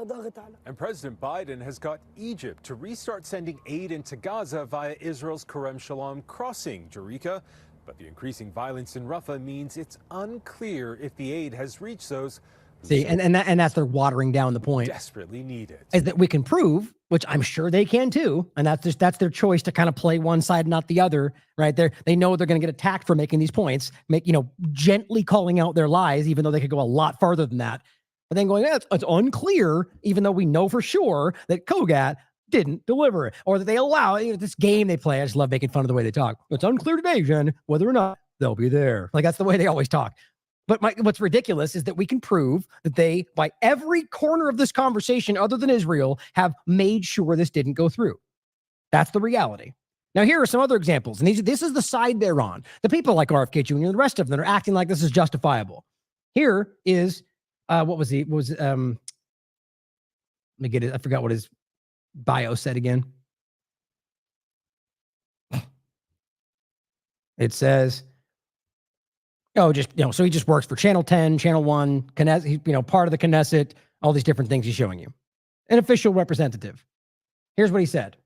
And President Biden has got Egypt to restart sending aid into Gaza via Israel's Kerem Shalom crossing, Jericho. But the increasing violence in Rafah means it's unclear if the aid has reached those See, and that's their watering down the point. Desperately need it. Is that we can prove, which I'm sure they can too, and that's their choice to kind of play one side, not the other, right? They know they're going to get attacked for making these points, gently calling out their lies, even though they could go a lot farther than that. But then going, it's unclear, even though we know for sure that Kogat didn't deliver it, or that they allow this game they play. I just love making fun of the way they talk. It's unclear today, Jen, whether or not they'll be there. Like that's the way they always talk. But what's ridiculous is that we can prove that they, by every corner of this conversation, other than Israel, have made sure this didn't go through. That's the reality. Now, here are some other examples. And this is the side they're on. The people like RFK Jr. and the rest of them are acting like this is justifiable. Here is, let me get it. I forgot what his bio said again. It says, so he just works for Channel 10, Channel 1, Knesset, part of the Knesset, all these different things he's showing you. An official representative. Here's what he said,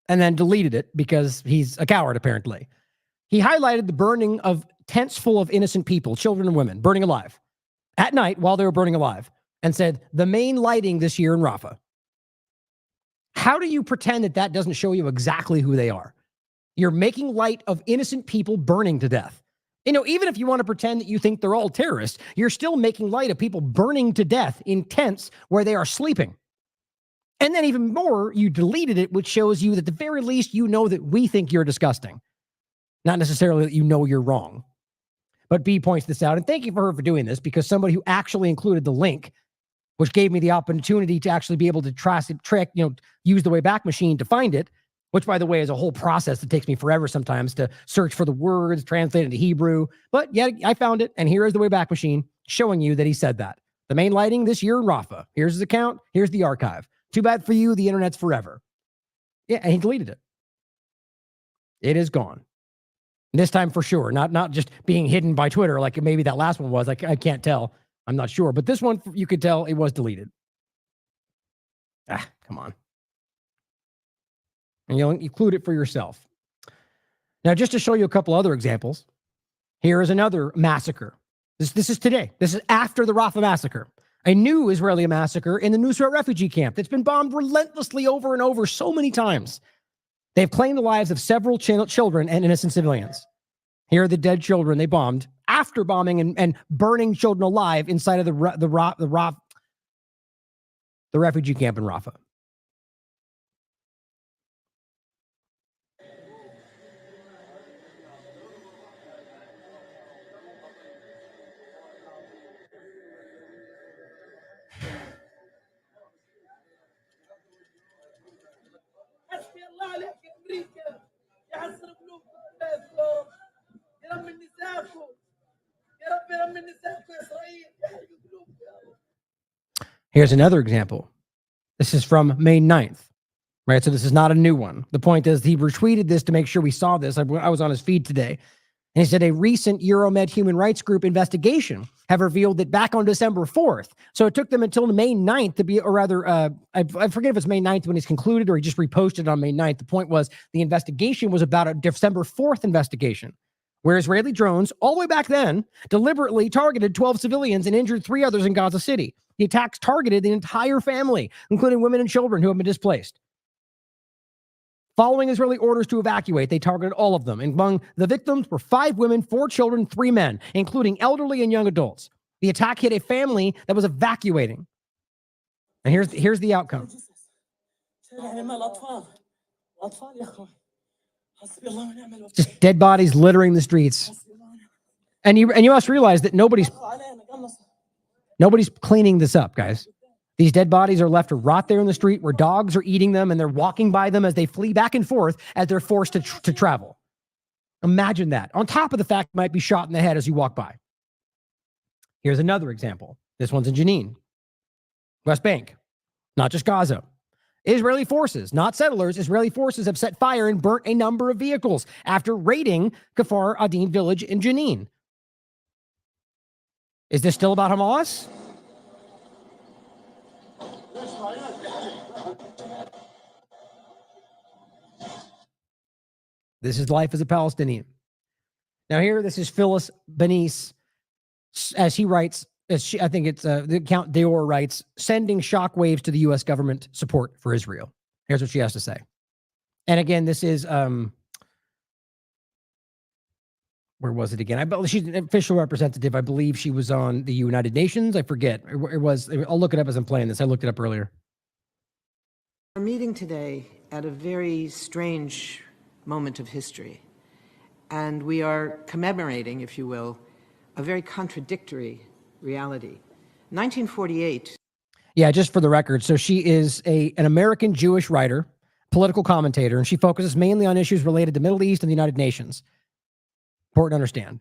and then deleted it because he's a coward, apparently. He highlighted the burning of tents full of innocent people, children and women, burning alive at night while they were burning alive, and said, the main lighting this year in Rafah. How do you pretend that doesn't show you exactly who they are? You're making light of innocent people burning to death. Even if you want to pretend that you think they're all terrorists, you're still making light of people burning to death in tents where they are sleeping. And then even more, you deleted it, which shows you that at the very least, you know that we think you're disgusting. Not necessarily that you know you're wrong. But B points this out, and thank you for her for doing this, because somebody who actually included the link, which gave me the opportunity to actually be able to use the Wayback Machine to find it, which, by the way, is a whole process that takes me forever sometimes to search for the words, translate into Hebrew. But yeah, I found it. And here is the Wayback Machine showing you that he said that. The main lighting this year in Rafah. Here's his account. Here's the archive. Too bad for you. The internet's forever. Yeah, and he deleted it. It is gone. This time for sure. Not just being hidden by Twitter like maybe that last one was. I can't tell. I'm not sure. But this one, you could tell it was deleted. Come on. And you'll include it for yourself. Now, just to show you a couple other examples, here is another massacre. This is today. This is after the Rafah massacre. A new Israeli massacre in the Nusrat refugee camp that's been bombed relentlessly over and over so many times. They've claimed the lives of several children and innocent civilians. Here are the dead children they bombed after bombing and burning children alive inside of the refugee camp in Rafah. Here's another example. This is from May 9th, right? So this is not a new one. The point is he retweeted this to make sure we saw this. I was on his feed today. And he said a recent Euromed human rights group investigation have revealed that back on December 4th, so it took them until May 9th to be, or rather, I forget if it's May 9th when he's concluded or he just reposted on May 9th. The point was the investigation was about a December 4th investigation, where Israeli drones, all the way back then, deliberately targeted 12 civilians and injured 3 others in Gaza City. The attacks targeted the entire family, including women and children who have been displaced. Following Israeli orders to evacuate, they targeted all of them. Among the victims were 5 women, 4 children, 3 men, including elderly and young adults. The attack hit a family that was evacuating. And here's the outcome. Just dead bodies littering the streets. And you must realize that nobody's cleaning this up, guys. These dead bodies are left to rot there in the street where dogs are eating them and they're walking by them as they flee back and forth as they're forced to travel. Imagine that. On top of the fact you might be shot in the head as you walk by. Here's another example. This one's in Jenin, West Bank, not just Gaza. Israeli forces, not settlers, Israeli forces have set fire and burnt a number of vehicles after raiding Kfar Adin village in Jenin. Is this still about Hamas? This is life as a Palestinian. Now here, this is Phyllis Benice, as he writes, I think it's the account Deor writes, sending shockwaves to the U.S. government support for Israel. Here's what she has to say. And again, this is, where was it again? She's an official representative. I believe she was on the United Nations. I forget. I'll look it up as I'm playing this. I looked it up earlier. We're meeting today at a very strange moment of history. And we are commemorating, if you will, a very contradictory reality. 1948. Yeah, just for the record. So she is an American Jewish writer, political commentator, and she focuses mainly on issues related to Middle East and the United Nations. Important to understand.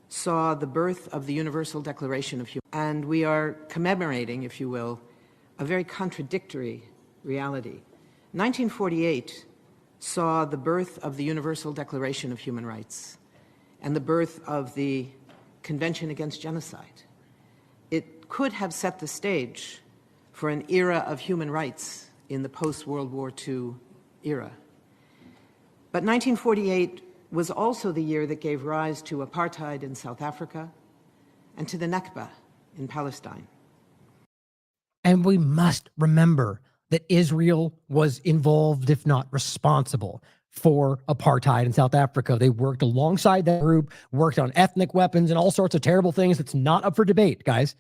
Saw the birth of the Universal Declaration of Human Rights. And we are commemorating, if you will, a very contradictory reality. 1948 saw the birth of the Universal Declaration of Human Rights and the birth of the Convention Against Genocide. It could have set the stage for an era of human rights in the post-World War II era. But 1948 was also the year that gave rise to apartheid in South Africa and to the Nakba in Palestine. And we must remember that Israel was involved, if not responsible, for apartheid in South Africa. They worked alongside that group, worked on ethnic weapons and all sorts of terrible things. It's not up for debate, guys.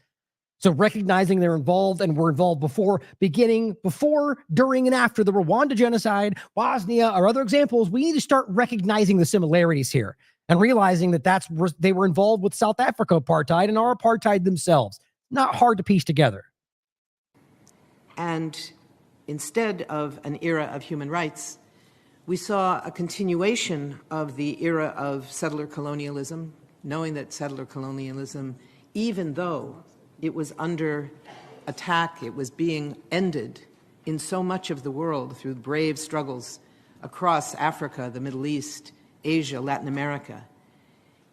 So recognizing they're involved and were involved before, during, and after the Rwanda genocide, Bosnia, or other examples, we need to start recognizing the similarities here and realizing that they were involved with South Africa apartheid and are apartheid themselves. Not hard to piece together. And instead of an era of human rights, we saw a continuation of the era of settler colonialism, knowing that settler colonialism, even though it was under attack, it was being ended in so much of the world through brave struggles across Africa, the Middle East, Asia, Latin America.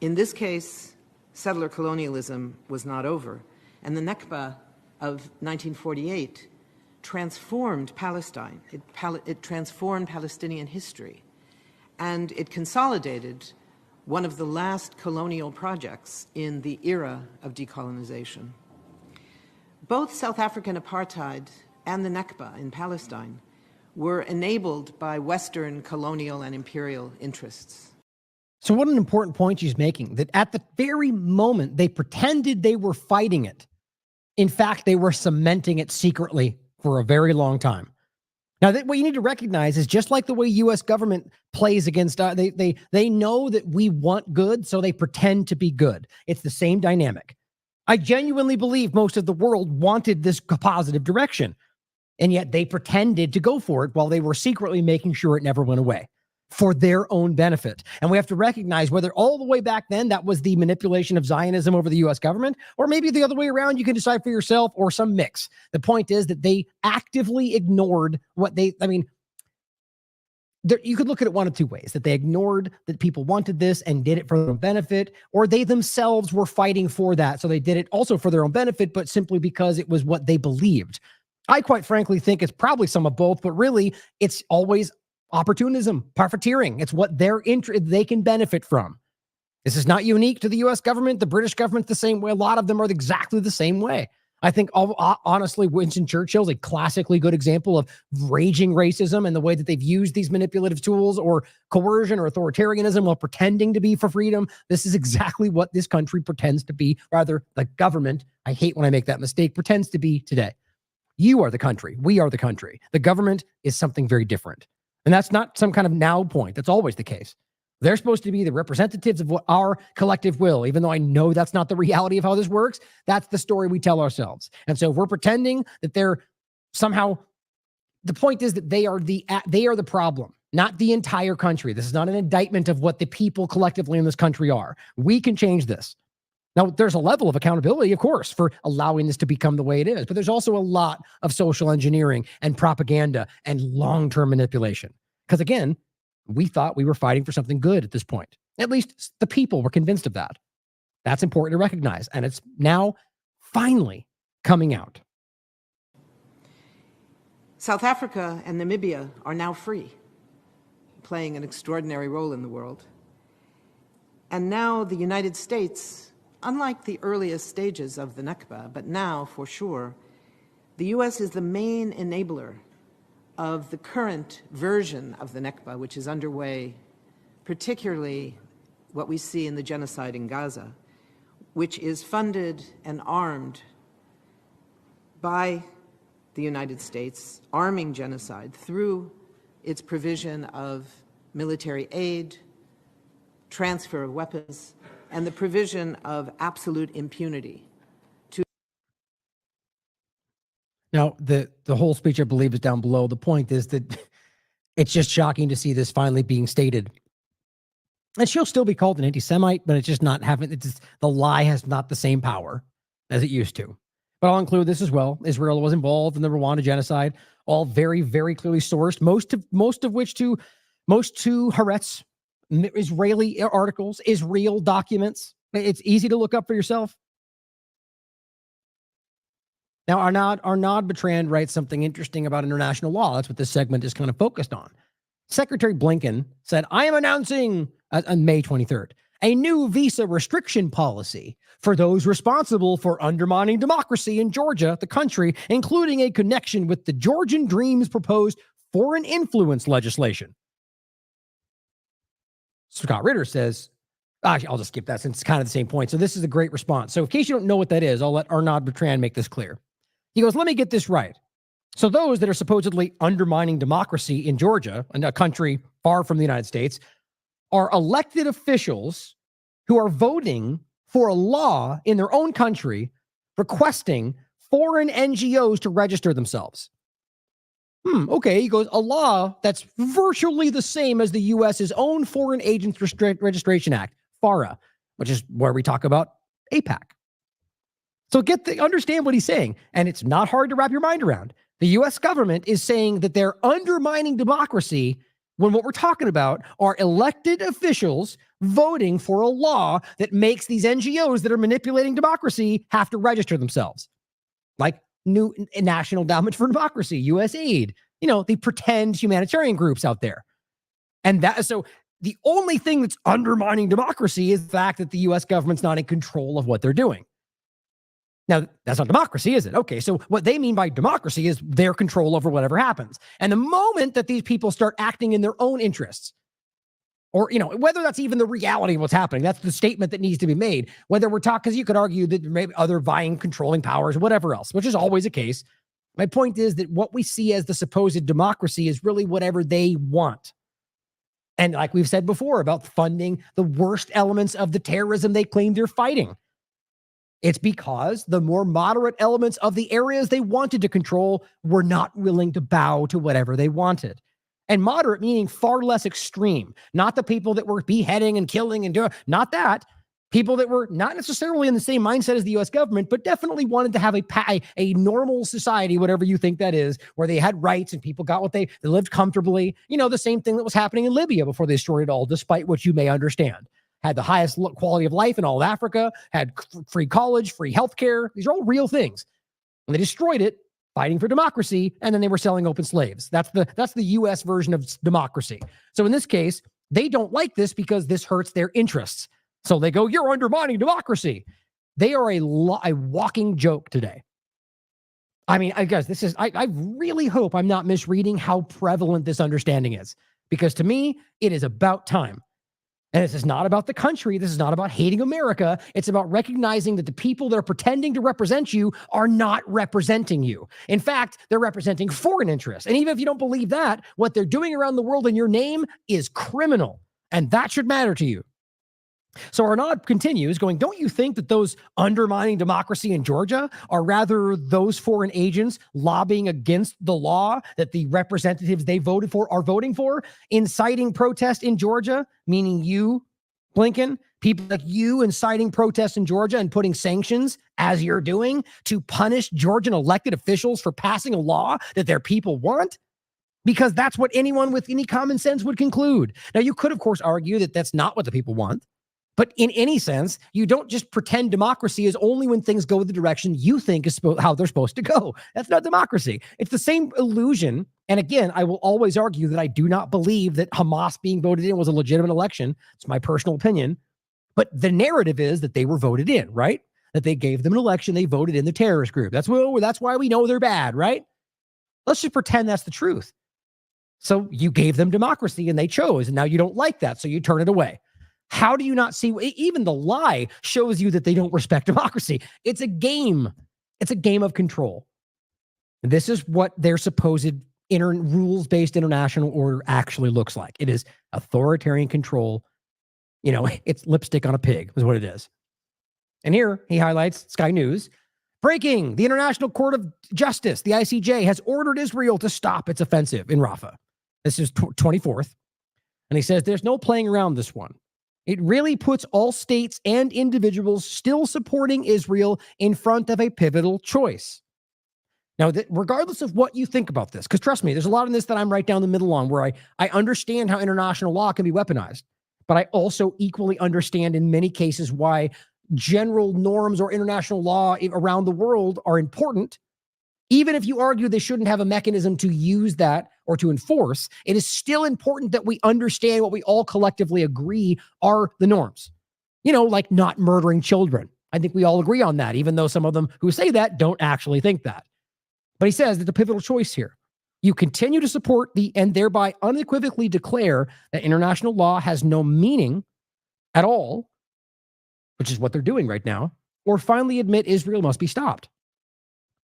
In this case, settler colonialism was not over, and the Nakba of 1948 transformed Palestine. It transformed Palestinian history, and it consolidated one of the last colonial projects in the era of decolonization. Both South African apartheid and the Nakba in Palestine were enabled by Western colonial and imperial interests. So what an important point she's making, that at the very moment they pretended they were fighting it, in fact, they were cementing it secretly for a very long time. Now, what you need to recognize is just like the way U.S. government plays against, they know that we want good, so they pretend to be good. It's the same dynamic. I genuinely believe most of the world wanted this positive direction, and yet they pretended to go for it while they were secretly making sure it never went away for their own benefit. And we have to recognize whether all the way back then that was the manipulation of Zionism over the U.S. government, or maybe the other way around, you can decide for yourself, or some mix. The point is that they actively ignored what you could look at it one of two ways, that they ignored that people wanted this and did it for their own benefit, or they themselves were fighting for that. So they did it also for their own benefit, but simply because it was what they believed. I quite frankly think it's probably some of both, but really it's always opportunism, profiteering. It's what they can benefit from. This is not unique to the U.S. government. The British government the same way. A lot of them are exactly the same way. I think, honestly, Winston Churchill's a classically good example of raging racism and the way that they've used these manipulative tools or coercion or authoritarianism while pretending to be for freedom. This is exactly what this country pretends to be. Rather, the government, I hate when I make that mistake, pretends to be today. You are the country. We are the country. The government is something very different. And that's not some kind of now point. That's always the case. They're supposed to be the representatives of what our collective will, even though I know that's not the reality of how this works. That's the story we tell ourselves. And so if we're pretending that they're somehow, the point is that they are the problem, not the entire country. This is not an indictment of what the people collectively in this country are. We can change this. Now, there's a level of accountability, of course, for allowing this to become the way it is, but there's also a lot of social engineering and propaganda and long-term manipulation. Because again, we thought we were fighting for something good at this point. At least the people were convinced of that. That's important to recognize, and it's now finally coming out. South Africa and Namibia are now free, playing an extraordinary role in the world. And now the United States, unlike the earliest stages of the Nakba, but now, for sure, the U.S. is the main enabler of the current version of the Nakba, which is underway, particularly what we see in the genocide in Gaza, which is funded and armed by the United States, arming genocide through its provision of military aid, transfer of weapons, and the provision of absolute impunity. Now, the whole speech, I believe, is down below. The point is that it's just shocking to see this finally being stated. And she'll still be called an anti-Semite, but it's just not having, the lie has not the same power as it used to. But I'll include this as well. Israel was involved in the Rwanda genocide, all very, very clearly sourced, most to Haaretz, Israeli articles, Israel documents. It's easy to look up for yourself. Now, Arnaud Bertrand writes something interesting about international law. That's what this segment is kind of focused on. Secretary Blinken said, I am announcing on May 23rd, a new visa restriction policy for those responsible for undermining democracy in Georgia, the country, including a connection with the Georgian Dream's proposed foreign influence legislation. Scott Ritter says, actually, I'll just skip that since it's kind of the same point. So this is a great response. So in case you don't know what that is, I'll let Arnaud Bertrand make this clear. He goes, let me get this right. So those that are supposedly undermining democracy in Georgia, in a country far from the United States, are elected officials who are voting for a law in their own country requesting foreign NGOs to register themselves. Okay, he goes, a law that's virtually the same as the U.S.'s own Foreign Agents Registration Act, FARA, which is where we talk about AIPAC. So understand what he's saying. And it's not hard to wrap your mind around. The U.S. government is saying that they're undermining democracy when what we're talking about are elected officials voting for a law that makes these NGOs that are manipulating democracy have to register themselves. Like New National Endowment for Democracy, USAID, the pretend humanitarian groups out there. And so the only thing that's undermining democracy is the fact that the U.S. government's not in control of what they're doing. Now, that's not democracy, is it? Okay, so what they mean by democracy is their control over whatever happens. And the moment that these people start acting in their own interests, or, whether that's even the reality of what's happening, that's the statement that needs to be made. Whether we're talking, because you could argue that there may be other vying controlling powers, whatever else, which is always the case. My point is that what we see as the supposed democracy is really whatever they want. And like we've said before about funding the worst elements of the terrorism they claim they're fighting. It's because the more moderate elements of the areas they wanted to control were not willing to bow to whatever they wanted. And moderate meaning far less extreme, not the people that were beheading and killing and doing, not that. People that were not necessarily in the same mindset as the U.S. government, but definitely wanted to have a normal society, whatever you think that is, where they had rights and people got what they lived comfortably. The same thing that was happening in Libya before they destroyed it all, despite what you may understand. Had the highest quality of life in all of Africa, had free college, free healthcare. These are all real things. And they destroyed it, fighting for democracy, and then they were selling open slaves. That's the U.S. version of democracy. So in this case, they don't like this because this hurts their interests. So they go, you're undermining democracy. They are a walking joke today. I mean, guys, I really hope I'm not misreading how prevalent this understanding is, because to me, it is about time. And this is not about the country. This is not about hating America. It's about recognizing that the people that are pretending to represent you are not representing you. In fact, they're representing foreign interests. And even if you don't believe that, what they're doing around the world in your name is criminal. And that should matter to you. So Arnaud continues going, don't you think that those undermining democracy in Georgia are rather those foreign agents lobbying against the law that the representatives they voted for are voting for, inciting protest in Georgia, meaning you, Blinken, people like you inciting protests in Georgia and putting sanctions, as you're doing, to punish Georgian elected officials for passing a law that their people want? Because that's what anyone with any common sense would conclude. Now, you could, of course, argue that that's not what the people want. But in any sense, you don't just pretend democracy is only when things go the direction you think is how they're supposed to go. That's not democracy. It's the same illusion. And again, I will always argue that I do not believe that Hamas being voted in was a legitimate election. It's my personal opinion. But the narrative is that they were voted in, right? That they gave them an election. They voted in the terrorist group. That's why we know they're bad, right? Let's just pretend that's the truth. So you gave them democracy and they chose. And now you don't like that. So you turn it away. How do you not see? Even the lie shows you that they don't respect democracy. It's a game. It's a game of control. This is what their supposed rules-based international order actually looks like. It is authoritarian control. It's lipstick on a pig is what it is. And here he highlights Sky News. Breaking, the International Court of Justice, the ICJ, has ordered Israel to stop its offensive in Rafah. This is 24th. And he says there's no playing around this one. It really puts all states and individuals still supporting Israel in front of a pivotal choice. Now, regardless of what you think about this, because trust me, there's a lot in this that I'm right down the middle on, where I understand how international law can be weaponized, but I also equally understand in many cases why general norms or international law around the world are important. Even if you argue they shouldn't have a mechanism to use that or to enforce, it is still important that we understand what we all collectively agree are the norms. Like not murdering children. I think we all agree on that, even though some of them who say that don't actually think that. But he says that the pivotal choice here, you continue to support and thereby unequivocally declare that international law has no meaning at all, which is what they're doing right now, or finally admit Israel must be stopped.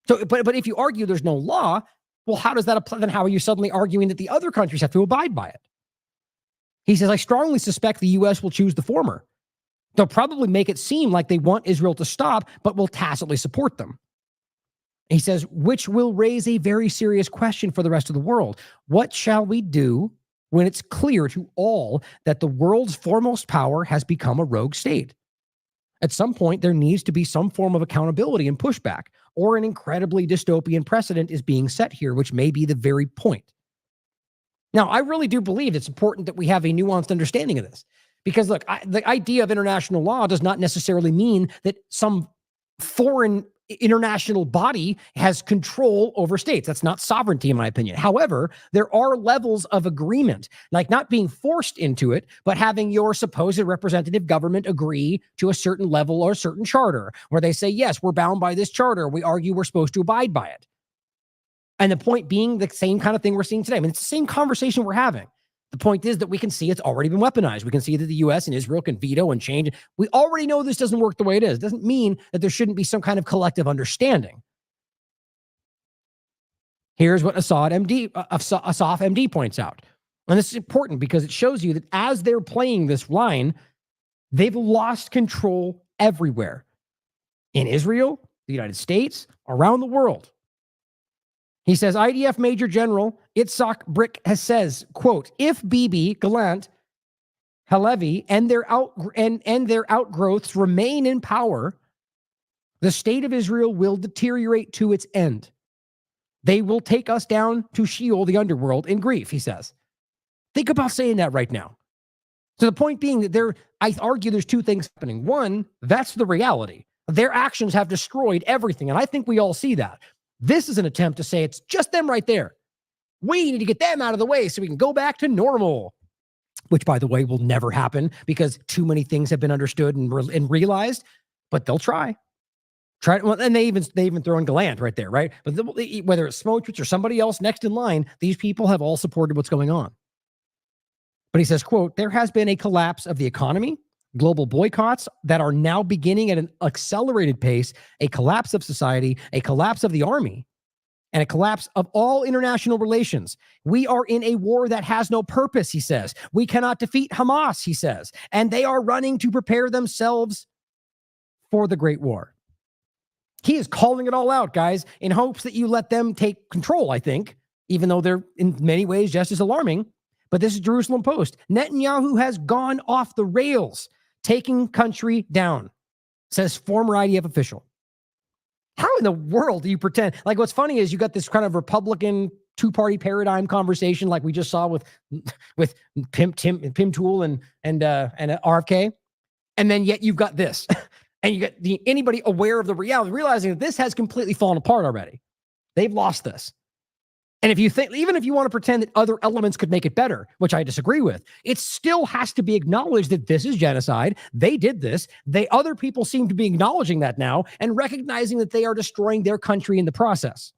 So, but if you argue there's no law, well, how does that apply? Then how are you suddenly arguing that the other countries have to abide by it? He says, I strongly suspect the U.S. will choose the former. They'll probably make it seem like they want Israel to stop, but will tacitly support them. He says, which will raise a very serious question for the rest of the world. What shall we do when it's clear to all that the world's foremost power has become a rogue state? At some point, there needs to be some form of accountability and pushback, or an incredibly dystopian precedent is being set here, which may be the very point. Now, I really do believe it's important that we have a nuanced understanding of this, because look, the idea of international law does not necessarily mean that some foreign international body has control over states. That's not sovereignty, in my opinion. However, there are levels of agreement, like not being forced into it, but having your supposed representative government agree to a certain level or a certain charter where they say, yes, we're bound by this charter. We argue we're supposed to abide by it. And the point being the same kind of thing we're seeing today. I mean, it's the same conversation we're having. The point is that we can see it's already been weaponized. We can see that the U.S. and Israel can veto and change. We already know this doesn't work the way it is. It doesn't mean that there shouldn't be some kind of collective understanding. Here's what Asaf MD points out. And this is important because it shows you that as they're playing this line, they've lost control everywhere. In Israel, the United States, around the world. He says, IDF Major General Itzhak Brick says, quote, if Bibi, Gallant, Halevi, and their outgrowths remain in power, the state of Israel will deteriorate to its end. They will take us down to Sheol, the underworld, in grief, he says. Think about saying that right now. So the point being that I argue there's two things happening. One, that's the reality. Their actions have destroyed everything, and I think we all see that. This is an attempt to say it's just them right there. We need to get them out of the way so we can go back to normal, which, by the way, will never happen because too many things have been understood and realized, but they'll try. Well, and they even throw in Gallant right there, right? But whether it's Smotrich or somebody else next in line, these people have all supported what's going on. But he says, quote, there has been a collapse of the economy, global boycotts that are now beginning at an accelerated pace, a collapse of society, a collapse of the army, and a collapse of all international relations. We are in a war that has no purpose, he says. We cannot defeat Hamas, he says. And they are running to prepare themselves for the Great War. He is calling it all out, guys, in hopes that you let them take control, I think, even though they're in many ways just as alarming. But this is Jerusalem Post. Netanyahu has gone off the rails, taking country down, says former IDF official. How in the world do you pretend? Like, what's funny is you got this kind of Republican two-party paradigm conversation like we just saw with Pim Tool and RFK. And then yet you've got this. And you got anybody aware of the reality, realizing that this has completely fallen apart already. They've lost this. And if you think, even if you want to pretend that other elements could make it better, which I disagree with, it still has to be acknowledged that this is genocide. They did this. Other people seem to be acknowledging that now and recognizing that they are destroying their country in the process.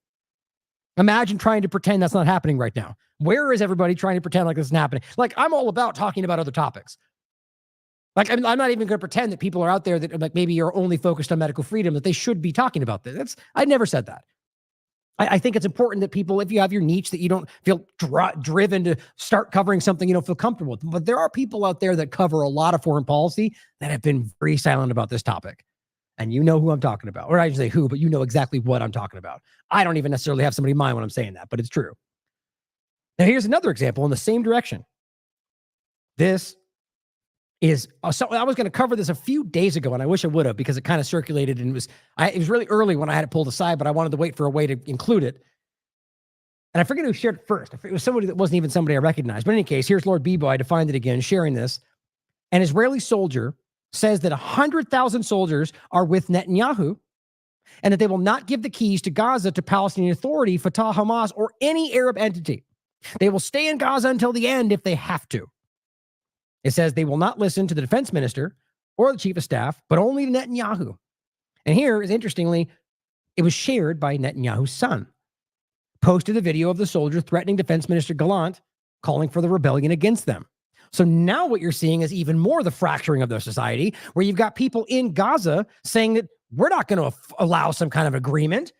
Imagine trying to pretend that's not happening right now. Where is everybody trying to pretend like this is happening? Like, I'm all about talking about other topics. Like, I'm not even going to pretend that people are out there that like maybe are only focused on medical freedom, that they should be talking about this. I never said that. I think it's important that people, if you have your niche, that you don't feel driven to start covering something you don't feel comfortable with. But there are people out there that cover a lot of foreign policy that have been very silent about this topic. And you know who I'm talking about. Or I should say who, but you know exactly what I'm talking about. I don't even necessarily have somebody in mind when I'm saying that, but it's true. Now, here's another example in the same direction. This is, so I was going to cover this a few days ago, and I wish I would have because it kind of circulated and it was really early when I had it pulled aside, but I wanted to wait for a way to include it. And I forget who shared it first. It was somebody that wasn't even somebody I recognized. But in any case, here's Lord Bibo. I defined it again, sharing this. An Israeli soldier says that 100,000 soldiers are with Netanyahu and that they will not give the keys to Gaza to Palestinian Authority, Fatah, Hamas, or any Arab entity. They will stay in Gaza until the end if they have to. It says they will not listen to the defense minister or the chief of staff, but only to Netanyahu. And here is, interestingly, it was shared by Netanyahu's son. Posted a video of the soldier threatening Defense Minister Gallant, calling for the rebellion against them. So now what you're seeing is even more the fracturing of their society, where you've got people in Gaza saying that we're not going to allow some kind of agreement,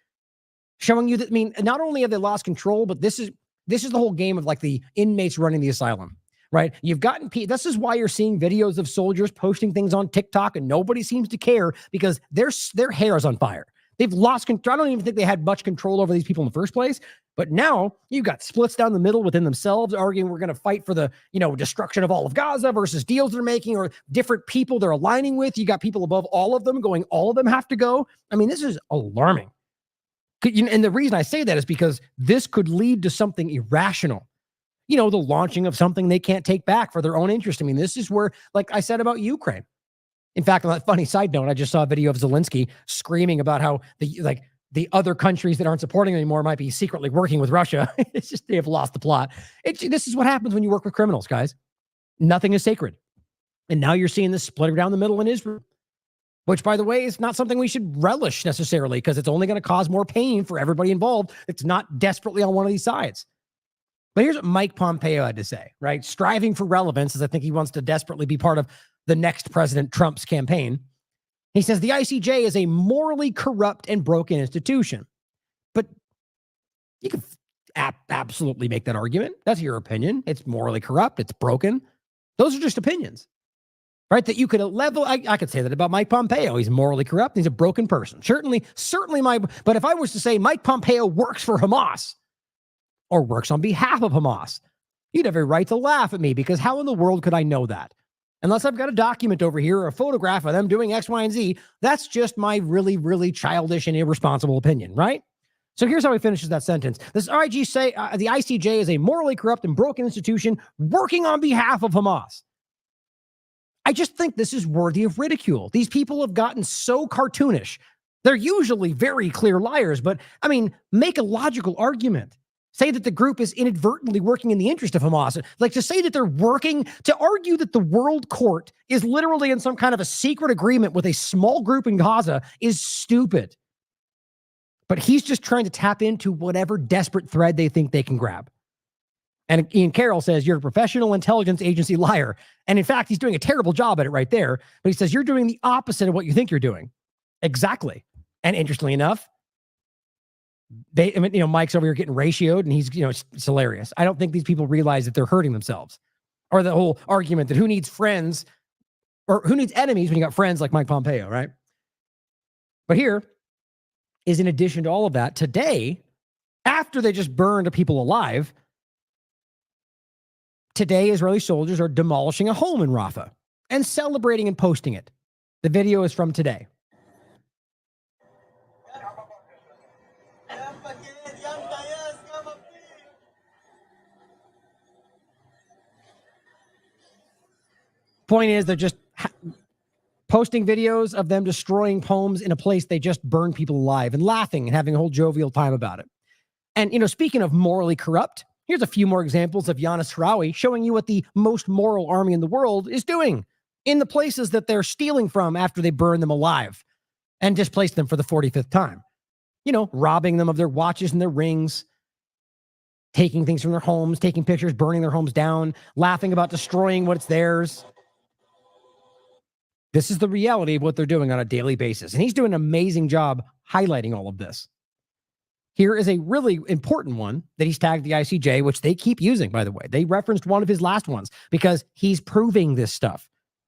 showing you that, I mean, not only have they lost control, but this is the whole game of like the inmates running the asylum. Right? You've gotten this is why you're seeing videos of soldiers posting things on TikTok and nobody seems to care because their hair is on fire. They've lost control. I don't even think they had much control over these people in the first place. But now you've got splits down the middle within themselves arguing we're going to fight for the, destruction of all of Gaza versus deals they're making or different people they're aligning with. You got people above all of them going, all of them have to go. I mean, this is alarming. And the reason I say that is because this could lead to something irrational. The launching of something they can't take back for their own interest. I mean, this is where, like I said about Ukraine, In fact, on that funny side note, I just saw a video of Zelensky screaming about how the other countries that aren't supporting anymore might be secretly working with Russia. It's just they have lost the plot. This is what happens when you work with criminals, guys. Nothing is sacred. And now you're seeing this splitting down the middle in Israel, which, by the way, is not something we should relish necessarily because it's only going to cause more pain for everybody involved. It's not desperately on one of these sides. But here's what Mike Pompeo had to say, right? Striving for relevance, as I think he wants to desperately be part of the next President Trump's campaign. He says the ICJ is a morally corrupt and broken institution. But you can absolutely make that argument. That's your opinion. It's morally corrupt. It's broken. Those are just opinions, right? That you could level. I could say that about Mike Pompeo. He's morally corrupt. He's a broken person. Certainly but if I was to say Mike Pompeo works for Hamas or works on behalf of Hamas, you'd have a right to laugh at me because how in the world could I know that? Unless I've got a document over here or a photograph of them doing X, Y, and Z, that's just my really, really childish and irresponsible opinion, right? So here's how he finishes that sentence. This RIG say the ICJ is a morally corrupt and broken institution working on behalf of Hamas. I just think this is worthy of ridicule. These people have gotten so cartoonish. They're usually very clear liars, but I mean, make a logical argument. Say that the group is inadvertently working in the interest of Hamas. Like to say that they're working, to argue that the world court is literally in some kind of a secret agreement with a small group in Gaza is stupid. But he's just trying to tap into whatever desperate thread they think they can grab. And Ian Carroll says, you're a professional intelligence agency liar. And in fact, he's doing a terrible job at it right there. But he says, you're doing the opposite of what you think you're doing. Exactly. And interestingly enough, Mike's over here getting ratioed and he's, it's hilarious. I don't think these people realize that they're hurting themselves. Or the whole argument that who needs friends or who needs enemies when you got friends like Mike Pompeo, right? But here is, in addition to all of that, today, after they just burned people alive, today Israeli soldiers are demolishing a home in Rafah and celebrating and posting it. The video is from today. Point is, they're just posting videos of them destroying homes in a place they just burned people alive and laughing and having a whole jovial time about it. And, speaking of morally corrupt, here's a few more examples of Yanis Harawi showing you what the most moral army in the world is doing in the places that they're stealing from after they burn them alive and displace them for the 45th time. Robbing them of their watches and their rings, taking things from their homes, taking pictures, burning their homes down, laughing about destroying what's theirs. This is the reality of what they're doing on a daily basis. And he's doing an amazing job highlighting all of this. Here is a really important one that he's tagged the ICJ, which they keep using, by the way. They referenced one of his last ones because he's proving this stuff.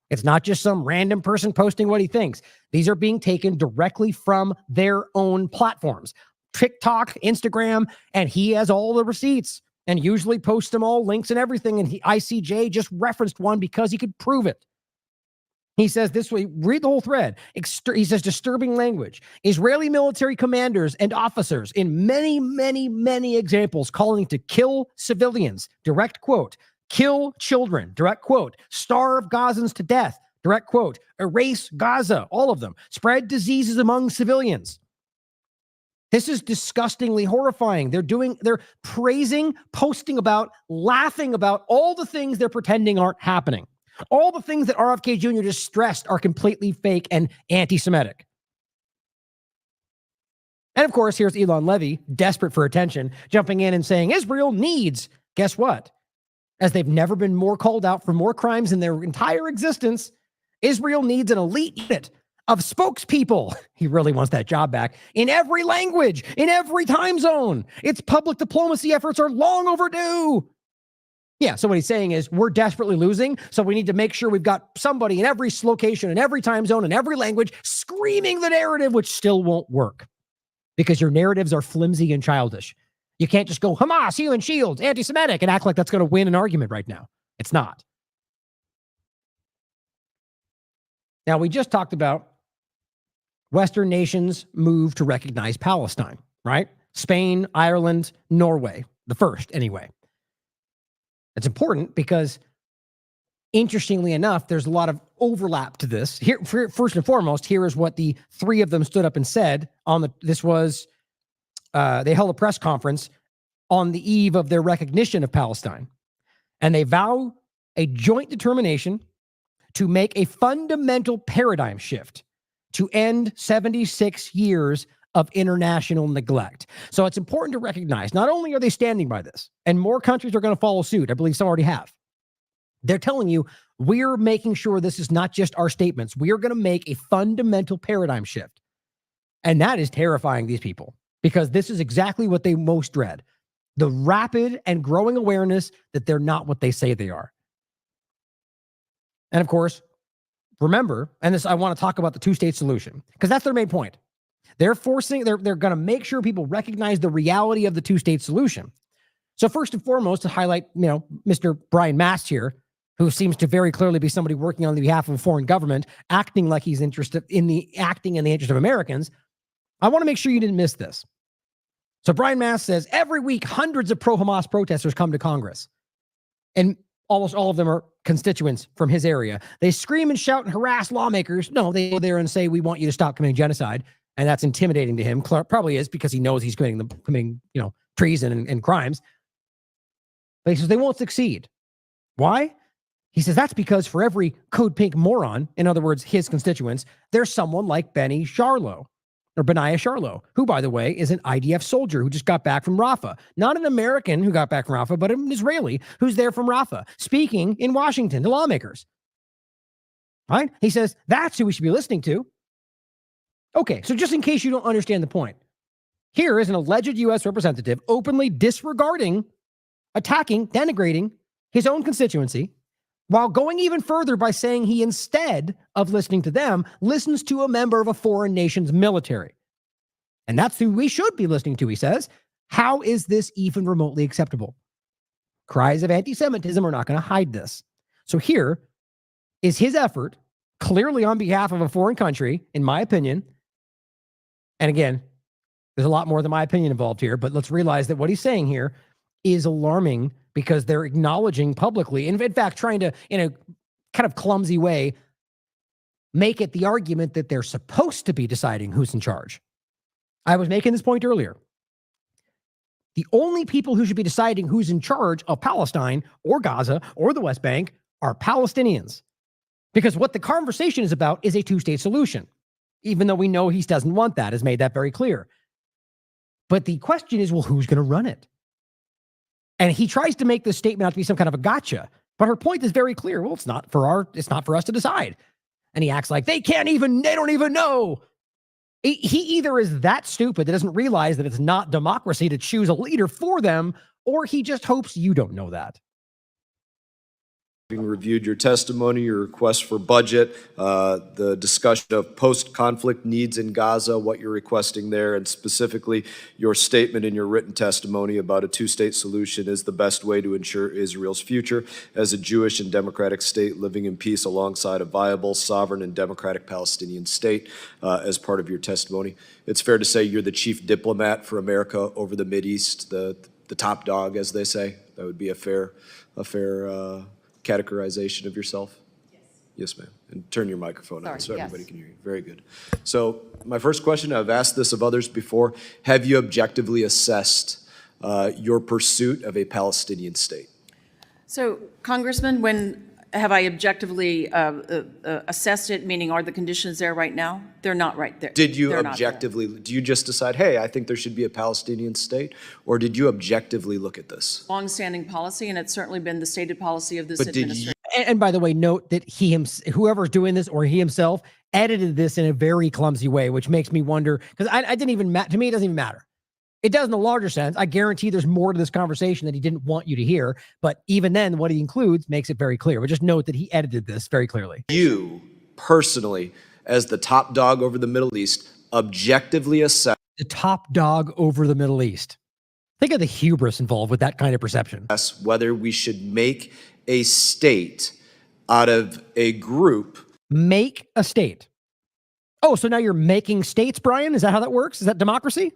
It's not just some random person posting what he thinks. These are being taken directly from their own platforms, TikTok, Instagram, and he has all the receipts and usually posts them all, links and everything. And ICJ just referenced one because he could prove it. He says this way, read the whole thread. He says, disturbing language. Israeli military commanders and officers in many, many, many examples calling to kill civilians, direct quote, kill children, direct quote, starve Gazans to death, direct quote, erase Gaza, all of them, spread diseases among civilians. This is disgustingly horrifying. They're praising, posting about, laughing about all the things they're pretending aren't happening. All the things that RFK Jr. just stressed are completely fake and anti-Semitic. And of course, here's Elon Levy, desperate for attention, jumping in and saying, Israel needs, guess what? As they've never been more called out for more crimes in their entire existence, Israel needs an elite unit of spokespeople. He really wants that job back in every language, in every time zone. Its public diplomacy efforts are long overdue. Yeah, so what he's saying is we're desperately losing, so we need to make sure we've got somebody in every location, in every time zone, in every language, screaming the narrative, which still won't work because your narratives are flimsy and childish. You can't just go, Hamas, human shields, anti-Semitic, and act like that's going to win an argument right now. It's not. Now, we just talked about Western nations move to recognize Palestine, right? Spain, Ireland, Norway, the first anyway. It's important because Interestingly enough, there's a lot of overlap to this. Here, first and foremost, here is what the three of them stood up and said they held a press conference on the eve of their recognition of Palestine. And they vow a joint determination to make a fundamental paradigm shift to end 76 years of international neglect. So it's important to recognize, not only are they standing by this, and more countries are going to follow suit, I believe some already have. They're telling you, we're making sure this is not just our statements. We are going to make a fundamental paradigm shift. And that is terrifying these people, because this is exactly what they most dread. The rapid and growing awareness that they're not what they say they are. And of course, remember, and this, I want to talk about the two-state solution, because that's their main point. They're going to make sure people recognize the reality of the two-state solution. So first and foremost, to highlight, Mr. Brian Mast here, who seems to very clearly be somebody working on the behalf of a foreign government, acting like he's interested in the interest of Americans. I want to make sure you didn't miss this. So Brian Mast says, every week, hundreds of pro-Hamas protesters come to Congress. And almost all of them are constituents from his area. They scream and shout and harass lawmakers. No, they go there and say, we want you to stop committing genocide. And that's intimidating to him. Probably is, because he knows he's committing treason and crimes. But he says they won't succeed. Why? He says that's because for every code pink moron, in other words, his constituents, there's someone like Benaiah Charlo, who, by the way, is an IDF soldier who just got back from Rafah. Not an American who got back from Rafah, but an Israeli who's there from Rafah, speaking in Washington to lawmakers. Right? He says that's who we should be listening to. Okay, so just in case you don't understand the point, here is an alleged U.S. representative openly disregarding, attacking, denigrating his own constituency, while going even further by saying he, instead of listening to them, listens to a member of a foreign nation's military. And that's who we should be listening to, he says. How is this even remotely acceptable? Cries of anti-Semitism are not going to hide this. So here is his effort, clearly on behalf of a foreign country, in my opinion. And again, there's a lot more than my opinion involved here, but let's realize that what he's saying here is alarming, because they're acknowledging publicly, in fact, trying to, in a kind of clumsy way, make it the argument that they're supposed to be deciding who's in charge. I was making this point earlier. The only people who should be deciding who's in charge of Palestine or Gaza or the West Bank are Palestinians. Because what the conversation is about is a two-state solution, even though we know he doesn't want that, has made that very clear. But the question is, well, who's going to run it? And he tries to make this statement out to be some kind of a gotcha. But her point is very clear. Well, it's not for us to decide. And he acts like they don't even know. He either is that stupid that doesn't realize that it's not democracy to choose a leader for them, or he just hopes you don't know that. Having reviewed your testimony, your request for budget, the discussion of post-conflict needs in Gaza, what you're requesting there, and specifically your statement in your written testimony about a two-state solution is the best way to ensure Israel's future as a Jewish and democratic state living in peace alongside a viable, sovereign, and democratic Palestinian state as part of your testimony. It's fair to say you're the chief diplomat for America over the Mideast, the top dog, as they say. That would be a fair categorization of yourself? Yes. Yes, ma'am. And turn your microphone on so everybody can hear you. Very good. So my first question, I've asked this of others before, have you objectively assessed your pursuit of a Palestinian state? So, Congressman, when have I objectively assessed it, meaning are the conditions there right now? They're not right there. Did you objectively, do you just decide, hey, I think there should be a Palestinian state? Or did you objectively look at this? Long-standing policy, and it's certainly been the stated policy of this administration. And by the way, note that whoever's doing this, or he himself, edited this in a very clumsy way, which makes me wonder, because to me, it doesn't even matter. It does in a larger sense. I guarantee there's more to this conversation that he didn't want you to hear. But even then, what he includes makes it very clear. But just note that he edited this very clearly. You, personally, as the top dog over the Middle East, objectively assess... The top dog over the Middle East. Think of the hubris involved with that kind of perception. Whether we should make a state out of a group. Make a state. Oh, so now you're making states, Brian? Is that how that works? Is that democracy?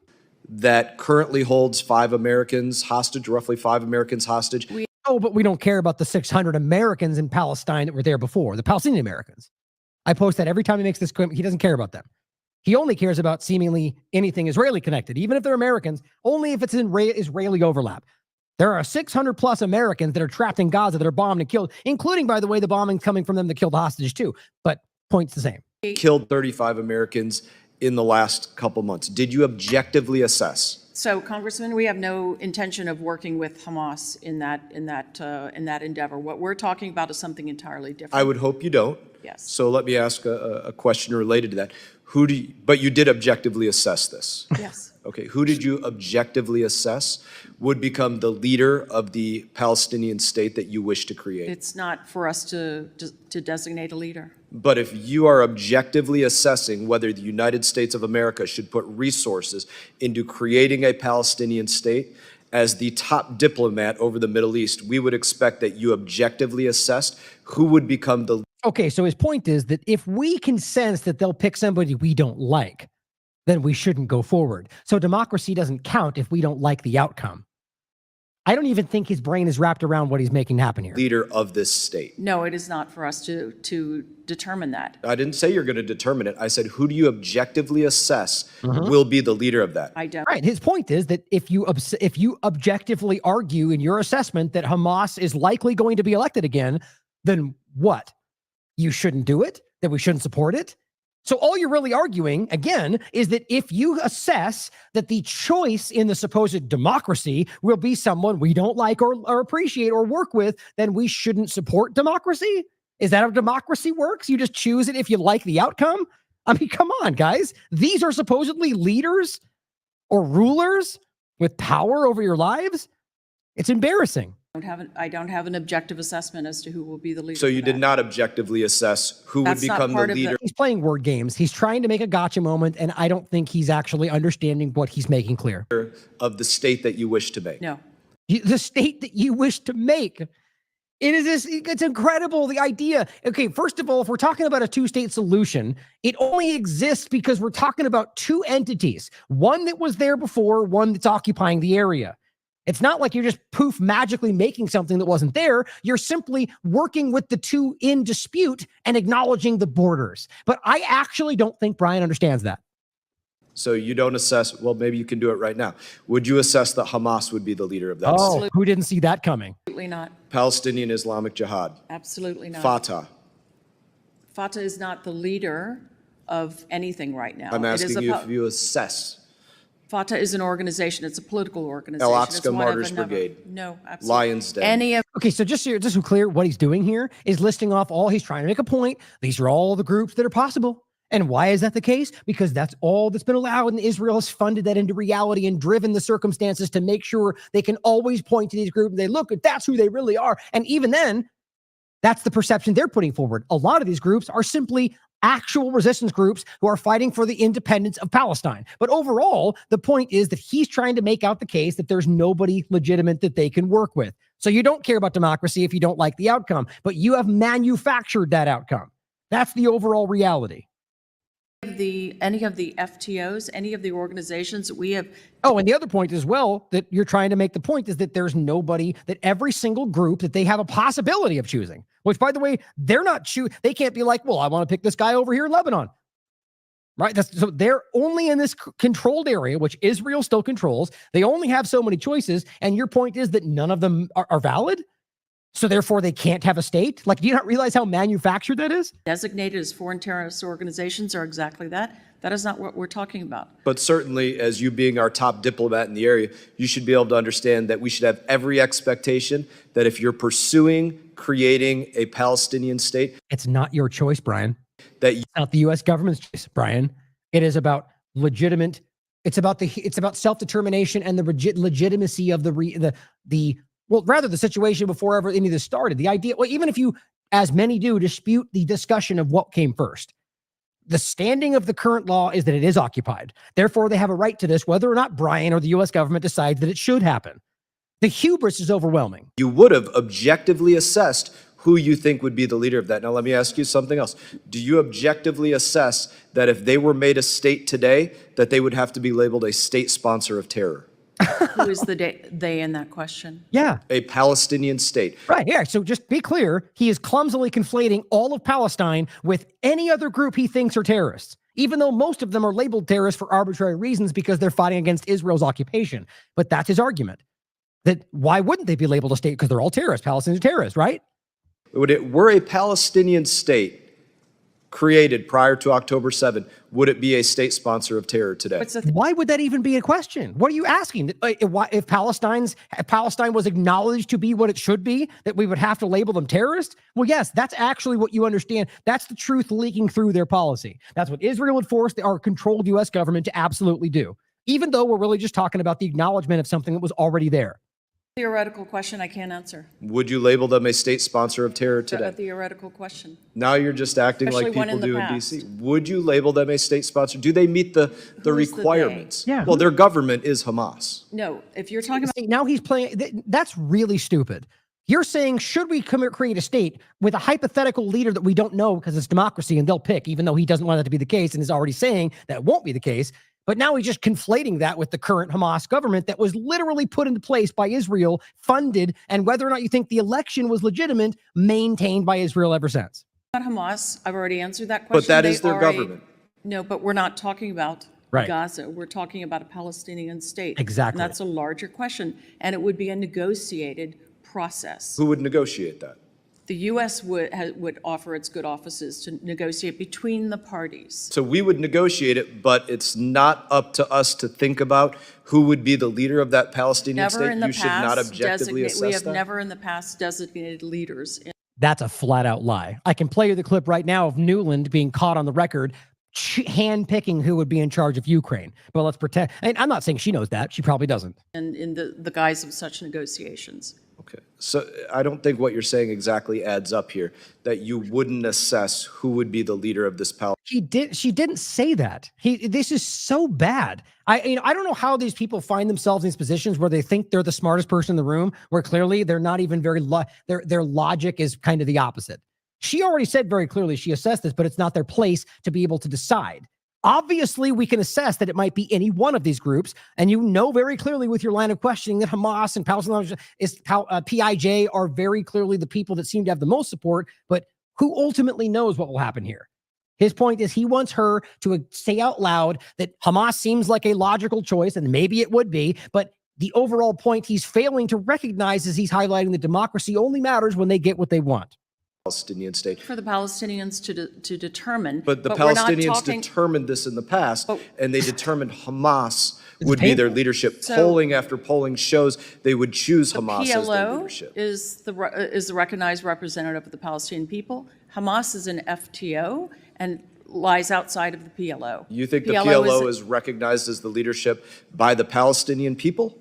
That currently holds 5 Americans hostage, roughly 5 Americans hostage. Oh, but we don't care about the 600 Americans in Palestine that were there before, the Palestinian Americans. I post that every time he makes this comment. He doesn't care about them. He only cares about seemingly anything Israeli connected, even if they're Americans, only if it's in Israeli overlap. There are 600 plus Americans that are trapped in Gaza that are bombed and killed, including, by the way, the bombing coming from them that killed the hostages too. But point's the same. Killed 35 Americans in the last couple months. Did you objectively assess? So, Congressman, we have no intention of working with Hamas in that endeavor. What we're talking about is something entirely different. I would hope you don't. Yes. So let me ask a question related to that. But you did objectively assess this? Yes. Okay, who did you objectively assess would become the leader of the Palestinian state that you wish to create? It's not for us to designate a leader. But if you are objectively assessing whether the United States of America should put resources into creating a Palestinian state, as the top diplomat over the Middle East, we would expect that you objectively assessed who would become the... Okay, so his point is that if we can sense that they'll pick somebody we don't like, then we shouldn't go forward. So democracy doesn't count if we don't like the outcome. I don't even think his brain is wrapped around what he's making happen here. Leader of this state. No, it is not for us to determine that. I didn't say you're going to determine it. I said, who do you objectively assess will be the leader of that? I don't. Right. His point is that if you objectively argue in your assessment that Hamas is likely going to be elected again, then what? You shouldn't do it? That we shouldn't support it? So all you're really arguing, again, is that if you assess that the choice in the supposed democracy will be someone we don't like or appreciate or work with, then we shouldn't support democracy? Is that how democracy works? You just choose it if you like the outcome? I mean, come on, guys. These are supposedly leaders or rulers with power over your lives? It's embarrassing. I don't have an objective assessment as to who will be the leader. So you did not objectively assess who would become the leader? He's playing word games. He's trying to make a gotcha moment, and I don't think he's actually understanding what he's making clear. Of the state that you wish to make? No. The state that you wish to make. It's incredible, the idea. Okay, first of all, if we're talking about a two-state solution, it only exists because we're talking about two entities. One that was there before, one that's occupying the area. It's not like you're just poof magically making something that wasn't there. You're simply working with the two in dispute and acknowledging the borders. But I actually don't think Brian understands that. So you don't assess, well, maybe you can do it right now. Would you assess that Hamas would be the leader of that state? Who didn't see that coming? Absolutely not. Palestinian Islamic Jihad. Absolutely not. Fatah. Fatah is not the leader of anything right now. I'm asking you if you assess. Fatah is an organization. It's a political organization. Al-Aqsa Martyrs Brigade. No, absolutely. Lions Den. Okay, so just so clear, what he's doing here is listing off all, he's trying to make a point. These are all the groups that are possible. And why is that the case? Because that's all that's been allowed, and Israel has funded that into reality and driven the circumstances to make sure they can always point to these groups and they look, that's who they really are. And even then, that's the perception they're putting forward. A lot of these groups are simply actual resistance groups who are fighting for the independence of Palestine. But overall, the point is that he's trying to make out the case that there's nobody legitimate that they can work with. So you don't care about democracy if you don't like the outcome, but you have manufactured that outcome. That's the overall reality. Any of the FTOs, any of the organizations that we have. Oh, and the other point as well that you're trying to make the point is that there's nobody, that every single group that they have a possibility of choosing, which, by the way, they're not they can't be like, well, I want to pick this guy over here in Lebanon. Right? So they're only in this controlled area, which Israel still controls. They only have so many choices. And your point is that none of them are valid. So therefore, they can't have a state? Like, do you not realize how manufactured that is? Designated as foreign terrorist organizations are exactly that. That is not what we're talking about. But certainly, as you being our top diplomat in the area, you should be able to understand that we should have every expectation that if you're pursuing creating a Palestinian state. It's not your choice, Brian. It's not the U.S. government's choice, Brian. It is about legitimate. It's about self-determination and the legitimacy of rather the situation before ever any of this started. The idea, well, even if you, as many do, dispute the discussion of what came first, the standing of the current law is that it is occupied. Therefore, they have a right to this, whether or not Brian or the U.S. government decides that it should happen. The hubris is overwhelming. You would have objectively assessed who you think would be the leader of that. Now, let me ask you something else. Do you objectively assess that if they were made a state today, that they would have to be labeled a state sponsor of terror? Who is the they in that question? Yeah. A Palestinian state. Right. Yeah. So just be clear, he is clumsily conflating all of Palestine with any other group he thinks are terrorists, even though most of them are labeled terrorists for arbitrary reasons because they're fighting against Israel's occupation. But that's his argument. That why wouldn't they be labeled a state? Because they're all terrorists. Palestinians are terrorists, right? Were a Palestinian state created prior to October 7, would it be a state sponsor of terror today? Why would that even be a question? What are you asking? If Palestine was acknowledged to be what it should be, that we would have to label them terrorists? Well, yes, that's actually what you understand. That's the truth leaking through their policy. That's what Israel would force our controlled U.S. government to absolutely do, even though we're really just talking about the acknowledgement of something that was already there. Theoretical question I can't answer. Would you label them a state sponsor of terror A today? theoretical question. Now you're just acting Especially like one people in the do in past. D.C. Would you label them a state sponsor? Do they meet the Who's the requirements? they? Yeah. Well, their government is Hamas. No, if you're talking about See, now he's playing. That's really stupid. You're saying, should we create a state with a hypothetical leader that we don't know because it's democracy and they'll pick, even though he doesn't want that to be the case and is already saying that won't be the case. But now he's just conflating that with the current Hamas government that was literally put into place by Israel, funded, and whether or not you think the election was legitimate, maintained by Israel ever since. Hamas, I've already answered that question. But that is They their are government. No, but we're not talking about Right. Gaza. We're talking about a Palestinian state. Exactly. And that's a larger question. And it would be a negotiated process. Who would negotiate that? The U.S. would offer its good offices to negotiate between the parties. So we would negotiate it, but it's not up to us to think about who would be the leader of that Palestinian Never state. in the You should not past objectively we assess have that. never in the past designated leaders. That's a flat out lie. I can play you the clip right now of Newland being caught on the record hand-picking who would be in charge of Ukraine. But let's pretend, and I'm not saying she knows that. She probably doesn't. And in the guise of such negotiations. Okay. So I don't think what you're saying exactly adds up here, that you wouldn't assess who would be the leader of this She didn't say that. This is so bad. I don't know how these people find themselves in these positions where they think they're the smartest person in the room, where clearly they're not even their logic is kind of the opposite. She already said very clearly she assessed this, but it's not their place to be able to decide. Obviously, we can assess that it might be any one of these groups, and you know very clearly with your line of questioning that Hamas and PIJ are very clearly the people that seem to have the most support, but who ultimately knows what will happen here? His point is he wants her to say out loud that Hamas seems like a logical choice, and maybe it would be, but the overall point he's failing to recognize is he's highlighting that democracy only matters when they get what they want. Palestinian state. For the Palestinians to determine. But the we're not Palestinians talking- determined this in the past, and they determined Hamas It's would be their painful. leadership. So- Polling after polling shows they would choose The Hamas as their PLO leadership. is the recognized representative of the Palestinian people. Hamas is an FTO and lies outside of the PLO. You think the PLO PLO is recognized as the leadership by the Palestinian people?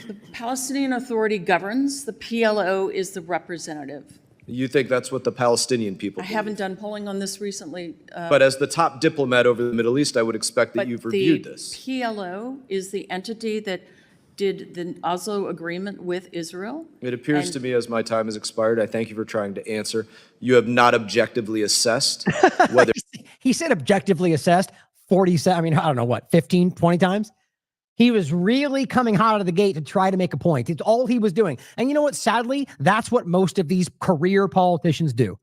The Palestinian Authority governs. The PLO is the representative. You think that's what the Palestinian people I believe? haven't done polling on this recently. But as the top diplomat over the Middle East, I would expect that but you've reviewed the this. PLO is the entity that did the Oslo agreement with Israel. It appears and- to me as my time has expired, I thank you for trying to answer. You have not objectively assessed whether He said objectively assessed 47, I mean, I don't know what, 15, 20 times? He was really coming hot out of the gate to try to make a point. It's all he was doing. And you know what? Sadly, that's what most of these career politicians do.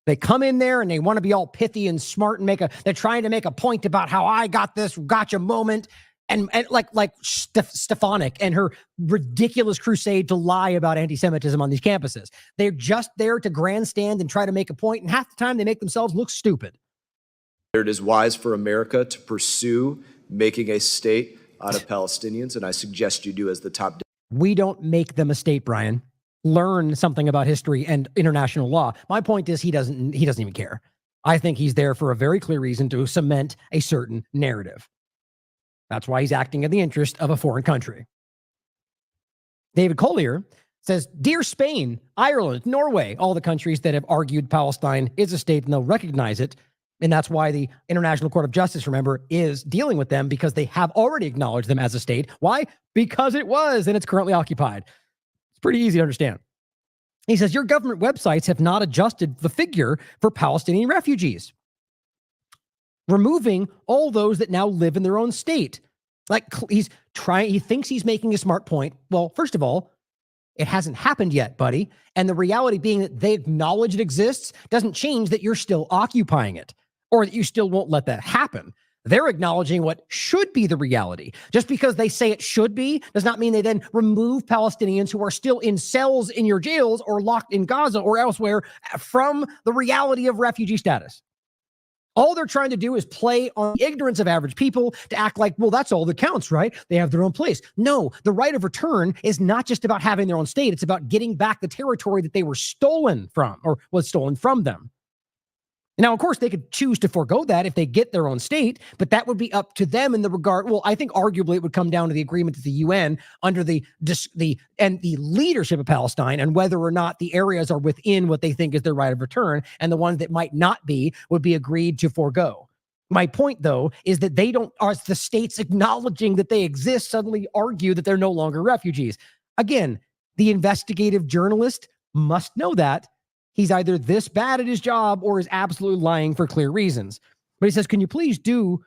They come in there and they want to be all pithy and smart and they're trying to make a point about how I got this gotcha moment. And like Stefanik and her ridiculous crusade to lie about anti-Semitism on these campuses. They're just there to grandstand and try to make a point. And half the time they make themselves look stupid. it is wise for America to pursue making a state out of Palestinians, and I suggest you do as the top. We don't make them a state, Brian. Learn something about history and international law. My point is he doesn't even care. I think he's there for a very clear reason to cement a certain narrative. That's why he's acting in the interest of a foreign country. David Collier says, dear Spain, Ireland, Norway, all the countries that have argued Palestine is a state and they'll recognize it. And that's why the International Court of Justice, remember, is dealing with them because they have already acknowledged them as a state. Why? Because it was and it's currently occupied. It's pretty easy to understand. He says, your government websites have not adjusted the figure for Palestinian refugees, removing all those that now live in their own state. Like he thinks he's making a smart point. Well, first of all, it hasn't happened yet, buddy. And the reality being that they acknowledge it exists doesn't change that you're still occupying it or that you still won't let that happen. They're acknowledging what should be the reality. Just because they say it should be does not mean they then remove Palestinians who are still in cells in your jails or locked in Gaza or elsewhere from the reality of refugee status. All they're trying to do is play on the ignorance of average people to act like, well, that's all that counts, right? They have their own place. No, the right of return is not just about having their own state. It's about getting back the territory that they were stolen from or was stolen from them. Now, of course, they could choose to forego that if they get their own state, but that would be up to them in the regard. Well, I think arguably it would come down to the agreement of the UN under the leadership of Palestine and whether or not the areas are within what they think is their right of return, and the ones that might not be would be agreed to forego. My point, though, is that they don't, as the states acknowledging that they exist, suddenly argue that they're no longer refugees. Again, the investigative journalist must know that. He's either this bad at his job or is absolutely lying for clear reasons. But he says, can you please do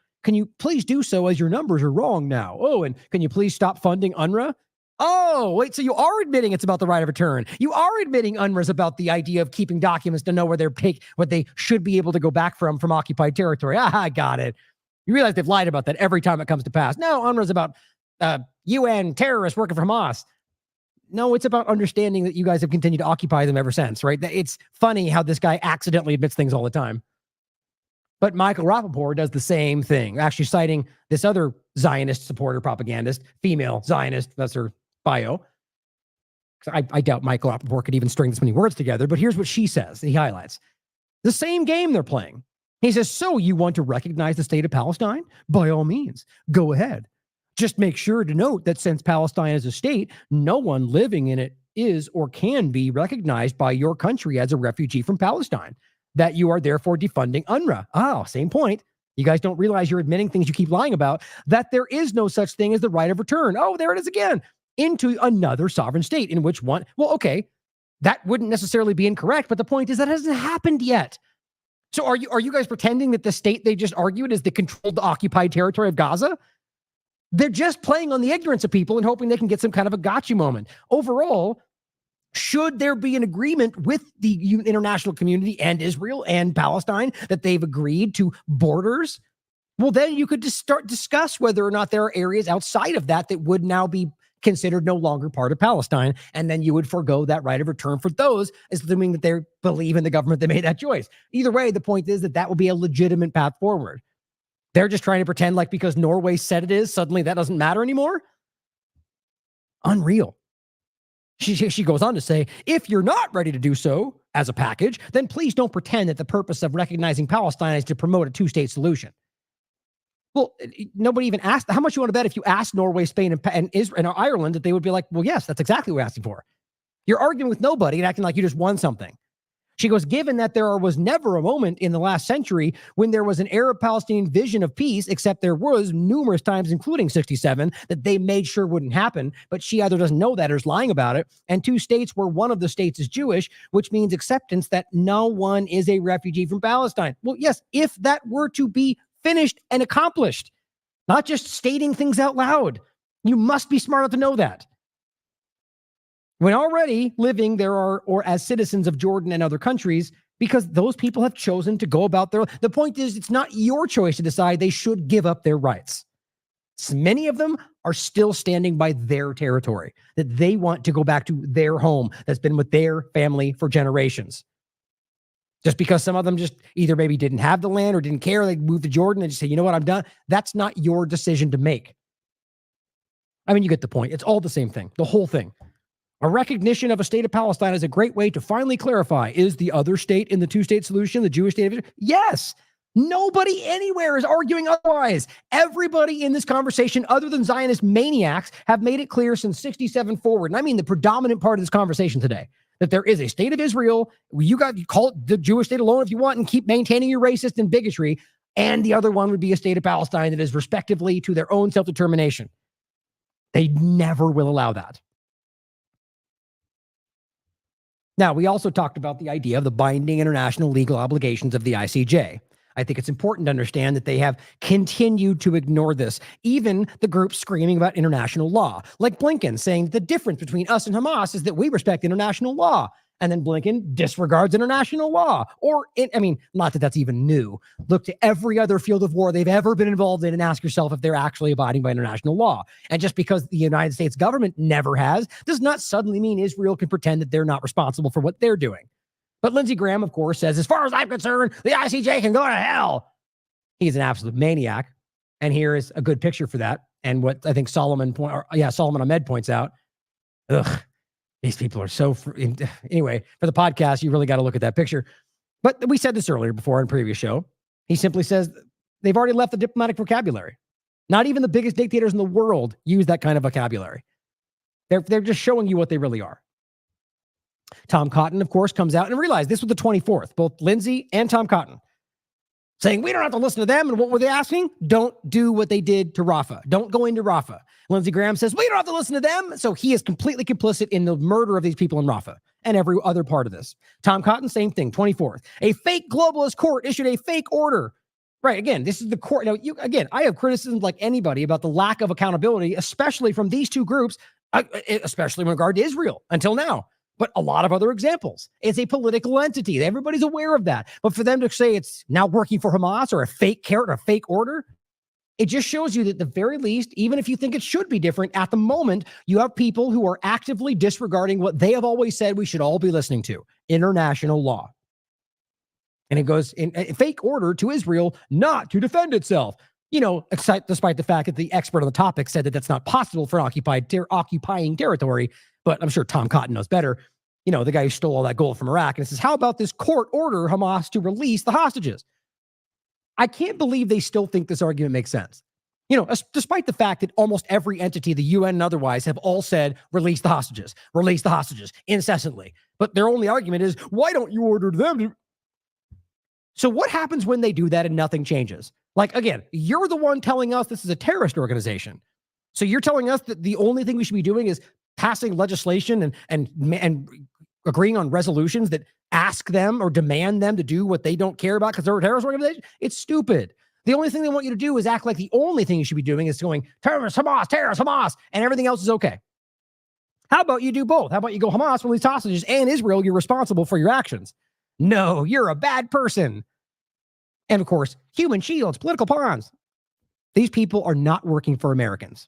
so as your numbers are wrong now? Oh, and can you please stop funding UNRWA? Oh, wait, so you are admitting it's about the right of return. You are admitting UNRWA's about the idea of keeping documents to know where what they should be able to go back from occupied territory. I got it. You realize they've lied about that every time it comes to pass. No, UNRWA's about UN terrorists working for Hamas. No, it's about understanding that you guys have continued to occupy them ever since, right? It's funny how this guy accidentally admits things all the time. But Michael Rapaport does the same thing, actually citing this other Zionist supporter propagandist, female Zionist, that's her bio. I doubt Michael Rapaport could even string this many words together, but here's what she says. He highlights the same game they're playing. He says, so you want to recognize the state of Palestine? By all means, go ahead. Just make sure to note that since Palestine is a state, no one living in it is or can be recognized by your country as a refugee from Palestine, that you are therefore defunding UNRWA. Oh, same point. You guys don't realize you're admitting things you keep lying about, that there is no such thing as the right of return. Oh, there it is again, into another sovereign state in which one, well, okay, that wouldn't necessarily be incorrect, but the point is that hasn't happened yet. So are you guys pretending that the state they just argued is the controlled occupied territory of Gaza? They're just playing on the ignorance of people and hoping they can get some kind of a gotcha moment. Overall, should there be an agreement with the international community and Israel and Palestine that they've agreed to borders, well, then you could just start discuss whether or not there are areas outside of that that would now be considered no longer part of Palestine. And then you would forego that right of return for those, assuming that they believe in the government that made that choice. Either way, the point is that that will be a legitimate path forward. They're just trying to pretend like because Norway said it is, suddenly that doesn't matter anymore. Unreal. She goes on to say, if you're not ready to do so as a package, then please don't pretend that the purpose of recognizing Palestine is to promote a two-state solution. Well, nobody even asked. How much you want to bet if you asked Norway, Spain, and Israel and Ireland that they would be like, well, yes, that's exactly what we're asking for. You're arguing with nobody and acting like you just won something. She goes, given that there was never a moment in the last century when there was an Arab-Palestinian vision of peace, except there was numerous times, including 67, that they made sure wouldn't happen, but she either doesn't know that or is lying about it, and two states where one of the states is Jewish, which means acceptance that no one is a refugee from Palestine. Well, yes, if that were to be finished and accomplished, not just stating things out loud. You must be smart enough to know that. When already living there are, or as citizens of Jordan and other countries, because those people have chosen to go about the point is it's not your choice to decide they should give up their rights. So many of them are still standing by their territory, that they want to go back to their home that's been with their family for generations. Just because some of them just either maybe didn't have the land or didn't care, they moved to Jordan and just say, you know what, I'm done. That's not your decision to make. I mean, you get the point. It's all the same thing, the whole thing. A recognition of a state of Palestine is a great way to finally clarify, is the other state in the two-state solution the Jewish state of Israel? Yes. Nobody anywhere is arguing otherwise. Everybody in this conversation, other than Zionist maniacs, have made it clear since 67 forward, and I mean the predominant part of this conversation today, that there is a state of Israel. You call it the Jewish state alone if you want and keep maintaining your racist and bigotry, and the other one would be a state of Palestine that is respectively to their own self-determination. They never will allow that. Now, we also talked about the idea of the binding international legal obligations of the ICJ. I think it's important to understand that they have continued to ignore this. Even the groups screaming about international law, like Blinken saying the difference between us and Hamas is that we respect international law. And then Blinken disregards international law. Not that that's even new. Look to every other field of war they've ever been involved in and ask yourself if they're actually abiding by international law. And just because the United States government never has, does not suddenly mean Israel can pretend that they're not responsible for what they're doing. But Lindsey Graham, of course, says, as far as I'm concerned, the ICJ can go to hell. He's an absolute maniac. And here is a good picture for that. And what I think Solomon Ahmed points out. Ugh. These people are so... Anyway, for the podcast, you really got to look at that picture. But we said this earlier before in a previous show. He simply says they've already left the diplomatic vocabulary. Not even the biggest dictators in the world use that kind of vocabulary. They're just showing you what they really are. Tom Cotton, of course, comes out and realized this was the 24th. Both Lindsey and Tom Cotton saying, we don't have to listen to them. And what were they asking? Don't do what they did to Rafa. Don't go into Rafa. Lindsey Graham says, we don't have to listen to them. So he is completely complicit in the murder of these people in Rafa and every other part of this. Tom Cotton, same thing, 24th. A fake globalist court issued a fake order. Right, again, this is the court. Now, I have criticisms like anybody about the lack of accountability, especially from these two groups, especially in regard to Israel until now. But a lot of other examples. It's a political entity. Everybody's aware of that. But for them to say it's now working for Hamas or a fake carrot or a fake order, it just shows you that at the very least, even if you think it should be different, at the moment, you have people who are actively disregarding what they have always said we should all be listening to, international law. And it goes in a fake order to Israel not to defend itself. Despite the fact that the expert on the topic said that that's not possible for occupying territory. But I'm sure Tom Cotton knows better. The guy who stole all that gold from Iraq. And it says, how about this court order Hamas to release the hostages? I can't believe they still think this argument makes sense. Despite the fact that almost every entity, the UN and otherwise, have all said, release the hostages incessantly. But their only argument is, why don't you order them to... So what happens when they do that and nothing changes? Like, again, you're the one telling us this is a terrorist organization. So you're telling us that the only thing we should be doing is passing legislation and agreeing on resolutions that ask them or demand them to do what they don't care about because they're a terrorist organization? It's stupid. The only thing they want you to do is act like the only thing you should be doing is going, terrorist, Hamas, and everything else is okay. How about you do both? How about you go Hamas, release hostages, and Israel, you're responsible for your actions? No, you're a bad person. And of course, human shields, political pawns. These people are not working for Americans.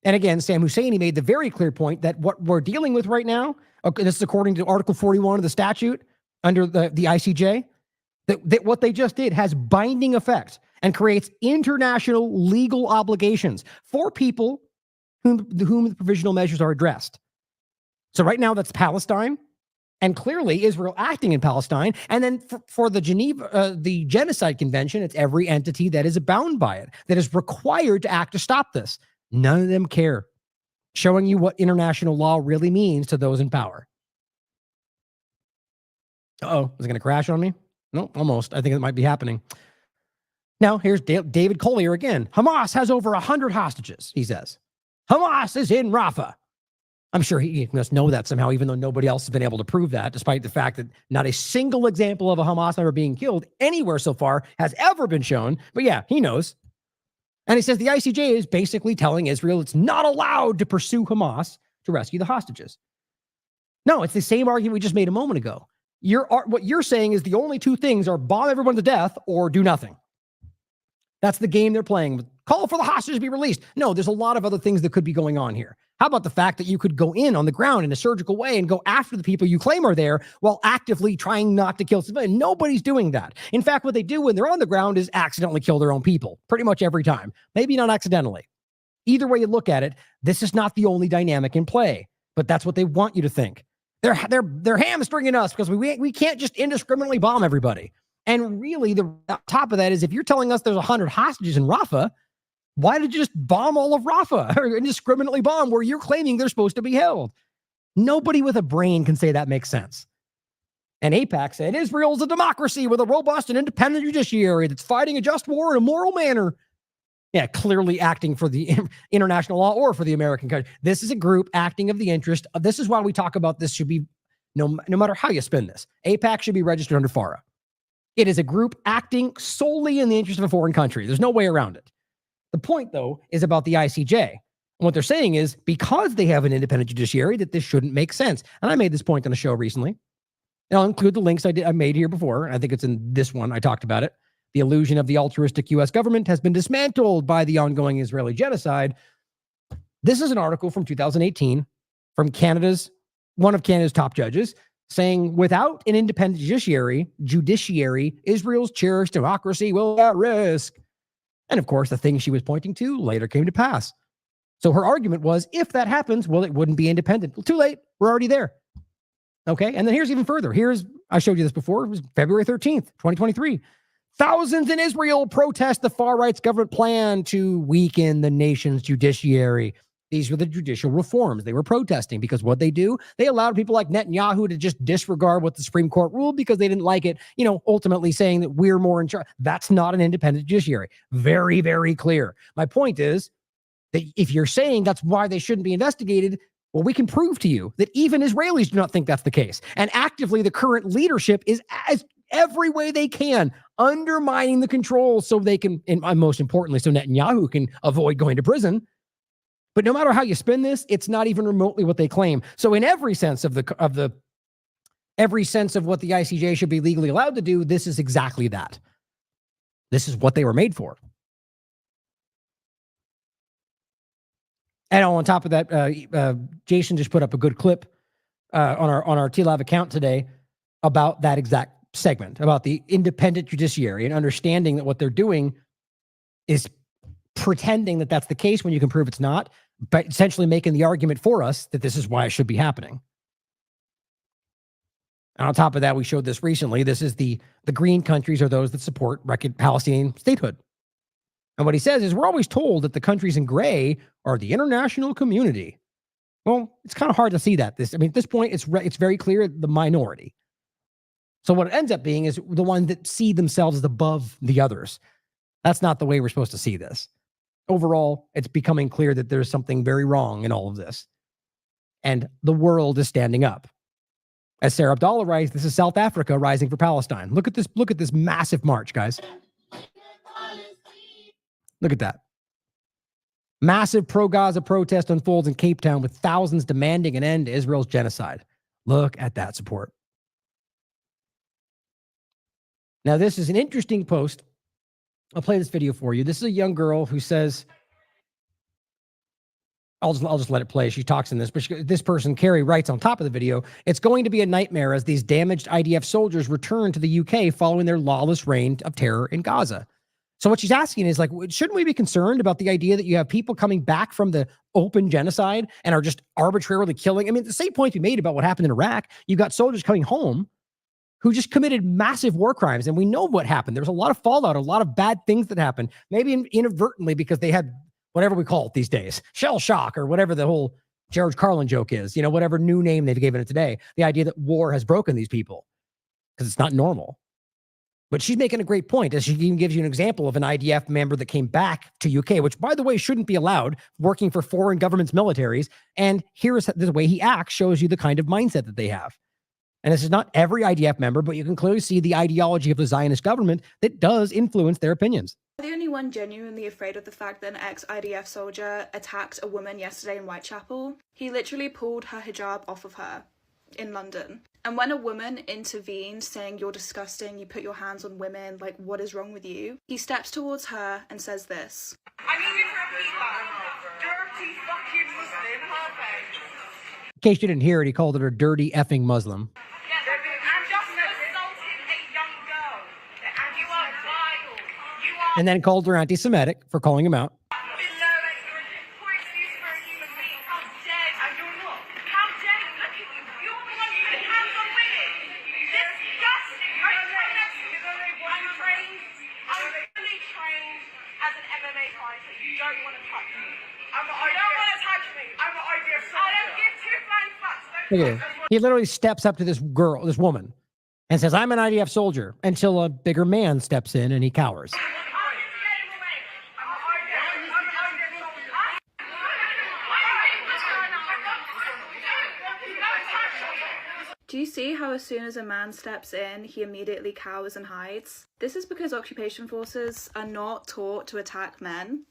And again, Sam Husseini made the very clear point that what we're dealing with right now, this is according to Article 41 of the statute under the ICJ, that what they just did has binding effect and creates international legal obligations for people whom the provisional measures are addressed. So right now that's Palestine, and clearly Israel acting in Palestine. And then for the the Genocide Convention, it's every entity that is bound by it, that is required to act to stop this. None of them care, showing you what international law really means to those in power. Uh-oh, is it going to crash on me? No, almost. I think it might be happening. Now, here's David Collier again. Hamas has over 100 hostages, he says. Hamas is in Rafah. I'm sure he must know that somehow, even though nobody else has been able to prove that, despite the fact that not a single example of a Hamas member being killed anywhere so far has ever been shown. But yeah, he knows. And he says the ICJ is basically telling Israel it's not allowed to pursue Hamas to rescue the hostages. No, it's the same argument we just made a moment ago. What you're saying is the only two things are bomb everyone to death or do nothing. That's the game they're playing. Call for the hostages to be released. No, there's a lot of other things that could be going on here. How about the fact that you could go in on the ground in a surgical way and go after the people you claim are there while actively trying not to kill civilians? Nobody's doing that. In fact, what they do when they're on the ground is accidentally kill their own people, pretty much every time. Maybe not accidentally. Either way you look at it, this is not the only dynamic in play, but that's what they want you to think. They're hamstringing us because we can't just indiscriminately bomb everybody. And really, the top of that is if you're telling us there's 100 hostages in Rafah, why did you just bomb all of Rafah or indiscriminately bomb where you're claiming they're supposed to be held? Nobody with a brain can say that makes sense. And AIPAC said, Israel's a democracy with a robust and independent judiciary that's fighting a just war in a moral manner. Yeah, clearly acting for the international law or for the American country. This is a group acting of the interest of, this is why we talk about this should be, no matter how you spin this, AIPAC should be registered under FARA. It is a group acting solely in the interest of a foreign country. There's no way around it. The point, though, is about the ICJ. And what they're saying is because they have an independent judiciary, that this shouldn't make sense. And I made this point on a show recently. And I'll include the links I made here before. I think it's in this one. I talked about it. The illusion of the altruistic U.S. government has been dismantled by the ongoing Israeli genocide. This is an article from 2018 from one of Canada's top judges, saying without an independent judiciary, Israel's cherished democracy will be at risk. And of course, the thing she was pointing to later came to pass. So her argument was, if that happens, well, it wouldn't be independent. Well, too late. We're already there. Okay. And then here's even further. I showed you this before. It was February 13th, 2023. Thousands in Israel protest the far right's government plan to weaken the nation's judiciary. These were the judicial reforms they were protesting because what they do, they allowed people like Netanyahu to just disregard what the Supreme Court ruled because they didn't like it, ultimately saying that we're more in charge. That's not an independent judiciary. Very, very clear. My point is that if you're saying that's why they shouldn't be investigated, well, we can prove to you that even Israelis do not think that's the case. And actively, the current leadership is, as every way they can, undermining the controls so they can, and most importantly, so Netanyahu can avoid going to prison. But no matter how you spin this, it's not even remotely what they claim. So in every sense of every sense of what the ICJ should be legally allowed to do, this is exactly that. This is what they were made for. And on top of that, Jason just put up a good clip on our TLAV account today about that exact segment, about the independent judiciary and understanding that what they're doing is pretending that that's the case when you can prove it's not, but essentially making the argument for us that this is why it should be happening. And on top of that, we showed this recently. This is the green countries are those that support Palestinian statehood. And what he says is we're always told that the countries in gray are the international community. Well, it's kind of hard to see that. At this point, it's very clear the minority. So what it ends up being is the ones that see themselves as above the others. That's not the way we're supposed to see this. Overall, it's becoming clear that there's something very wrong in all of this. And the world is standing up. As Sarah Abdallah writes, this is South Africa rising for Palestine. Look at this massive march, guys. Look at that. Massive pro-Gaza protest unfolds in Cape Town with thousands demanding an end to Israel's genocide. Look at that support. Now, this is an interesting post. I'll play this video for you. This is a young girl who says, I'll just let it play. She talks in this, but this person, Carrie, writes on top of the video, it's going to be a nightmare as these damaged IDF soldiers return to the UK following their lawless reign of terror in Gaza. So what she's asking is shouldn't we be concerned about the idea that you have people coming back from the open genocide and are just arbitrarily killing? I mean, the same point we made about what happened in Iraq. You got soldiers coming home who just committed massive war crimes. And we know what happened. There was a lot of fallout, a lot of bad things that happened, maybe inadvertently because they had whatever we call it these days, shell shock or whatever the whole George Carlin joke is, whatever new name they've given it today, the idea that war has broken these people because it's not normal. But she's making a great point as she even gives you an example of an IDF member that came back to UK, which, by the way, shouldn't be allowed, working for foreign governments' militaries. And here's the way he acts shows you the kind of mindset that they have. And this is not every IDF member, but you can clearly see the ideology of the Zionist government that does influence their opinions. The only one genuinely afraid of the fact that an ex-IDF soldier attacked a woman yesterday in Whitechapel. He literally pulled her hijab off of her in London. And when a woman intervened saying, "You're disgusting, you put your hands on women, what is wrong with you?" he steps towards her and says this. I need you to repeat that. Dirty fucking Muslim, Harvey. In case you didn't hear it, he called her a dirty effing Muslim. And then called her anti-Semitic for calling him out. Look at it. He literally steps up to this woman, and says, "I'm an IDF soldier," until a bigger man steps in and he cowers. Do you see how as soon as a man steps in, he immediately cowers and hides? This is because occupation forces are not taught to attack men.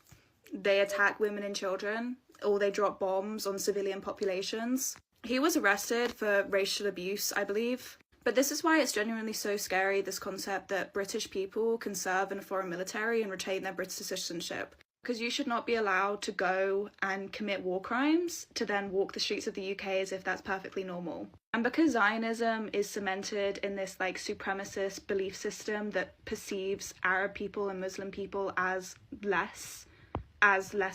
They attack women and children, or they drop bombs on civilian populations. He was arrested for racial abuse, I believe. But this is why it's genuinely so scary, this concept that British people can serve in a foreign military and retain their British citizenship. Because you should not be allowed to go and commit war crimes to then walk the streets of the UK as if that's perfectly normal. And because Zionism is cemented in this like supremacist belief system that perceives Arab people and Muslim people as less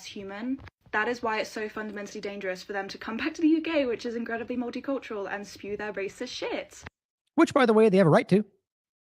human, that is why it's so fundamentally dangerous for them to come back to the UK, which is incredibly multicultural, and spew their racist shit. Which, by the way, they have a right to,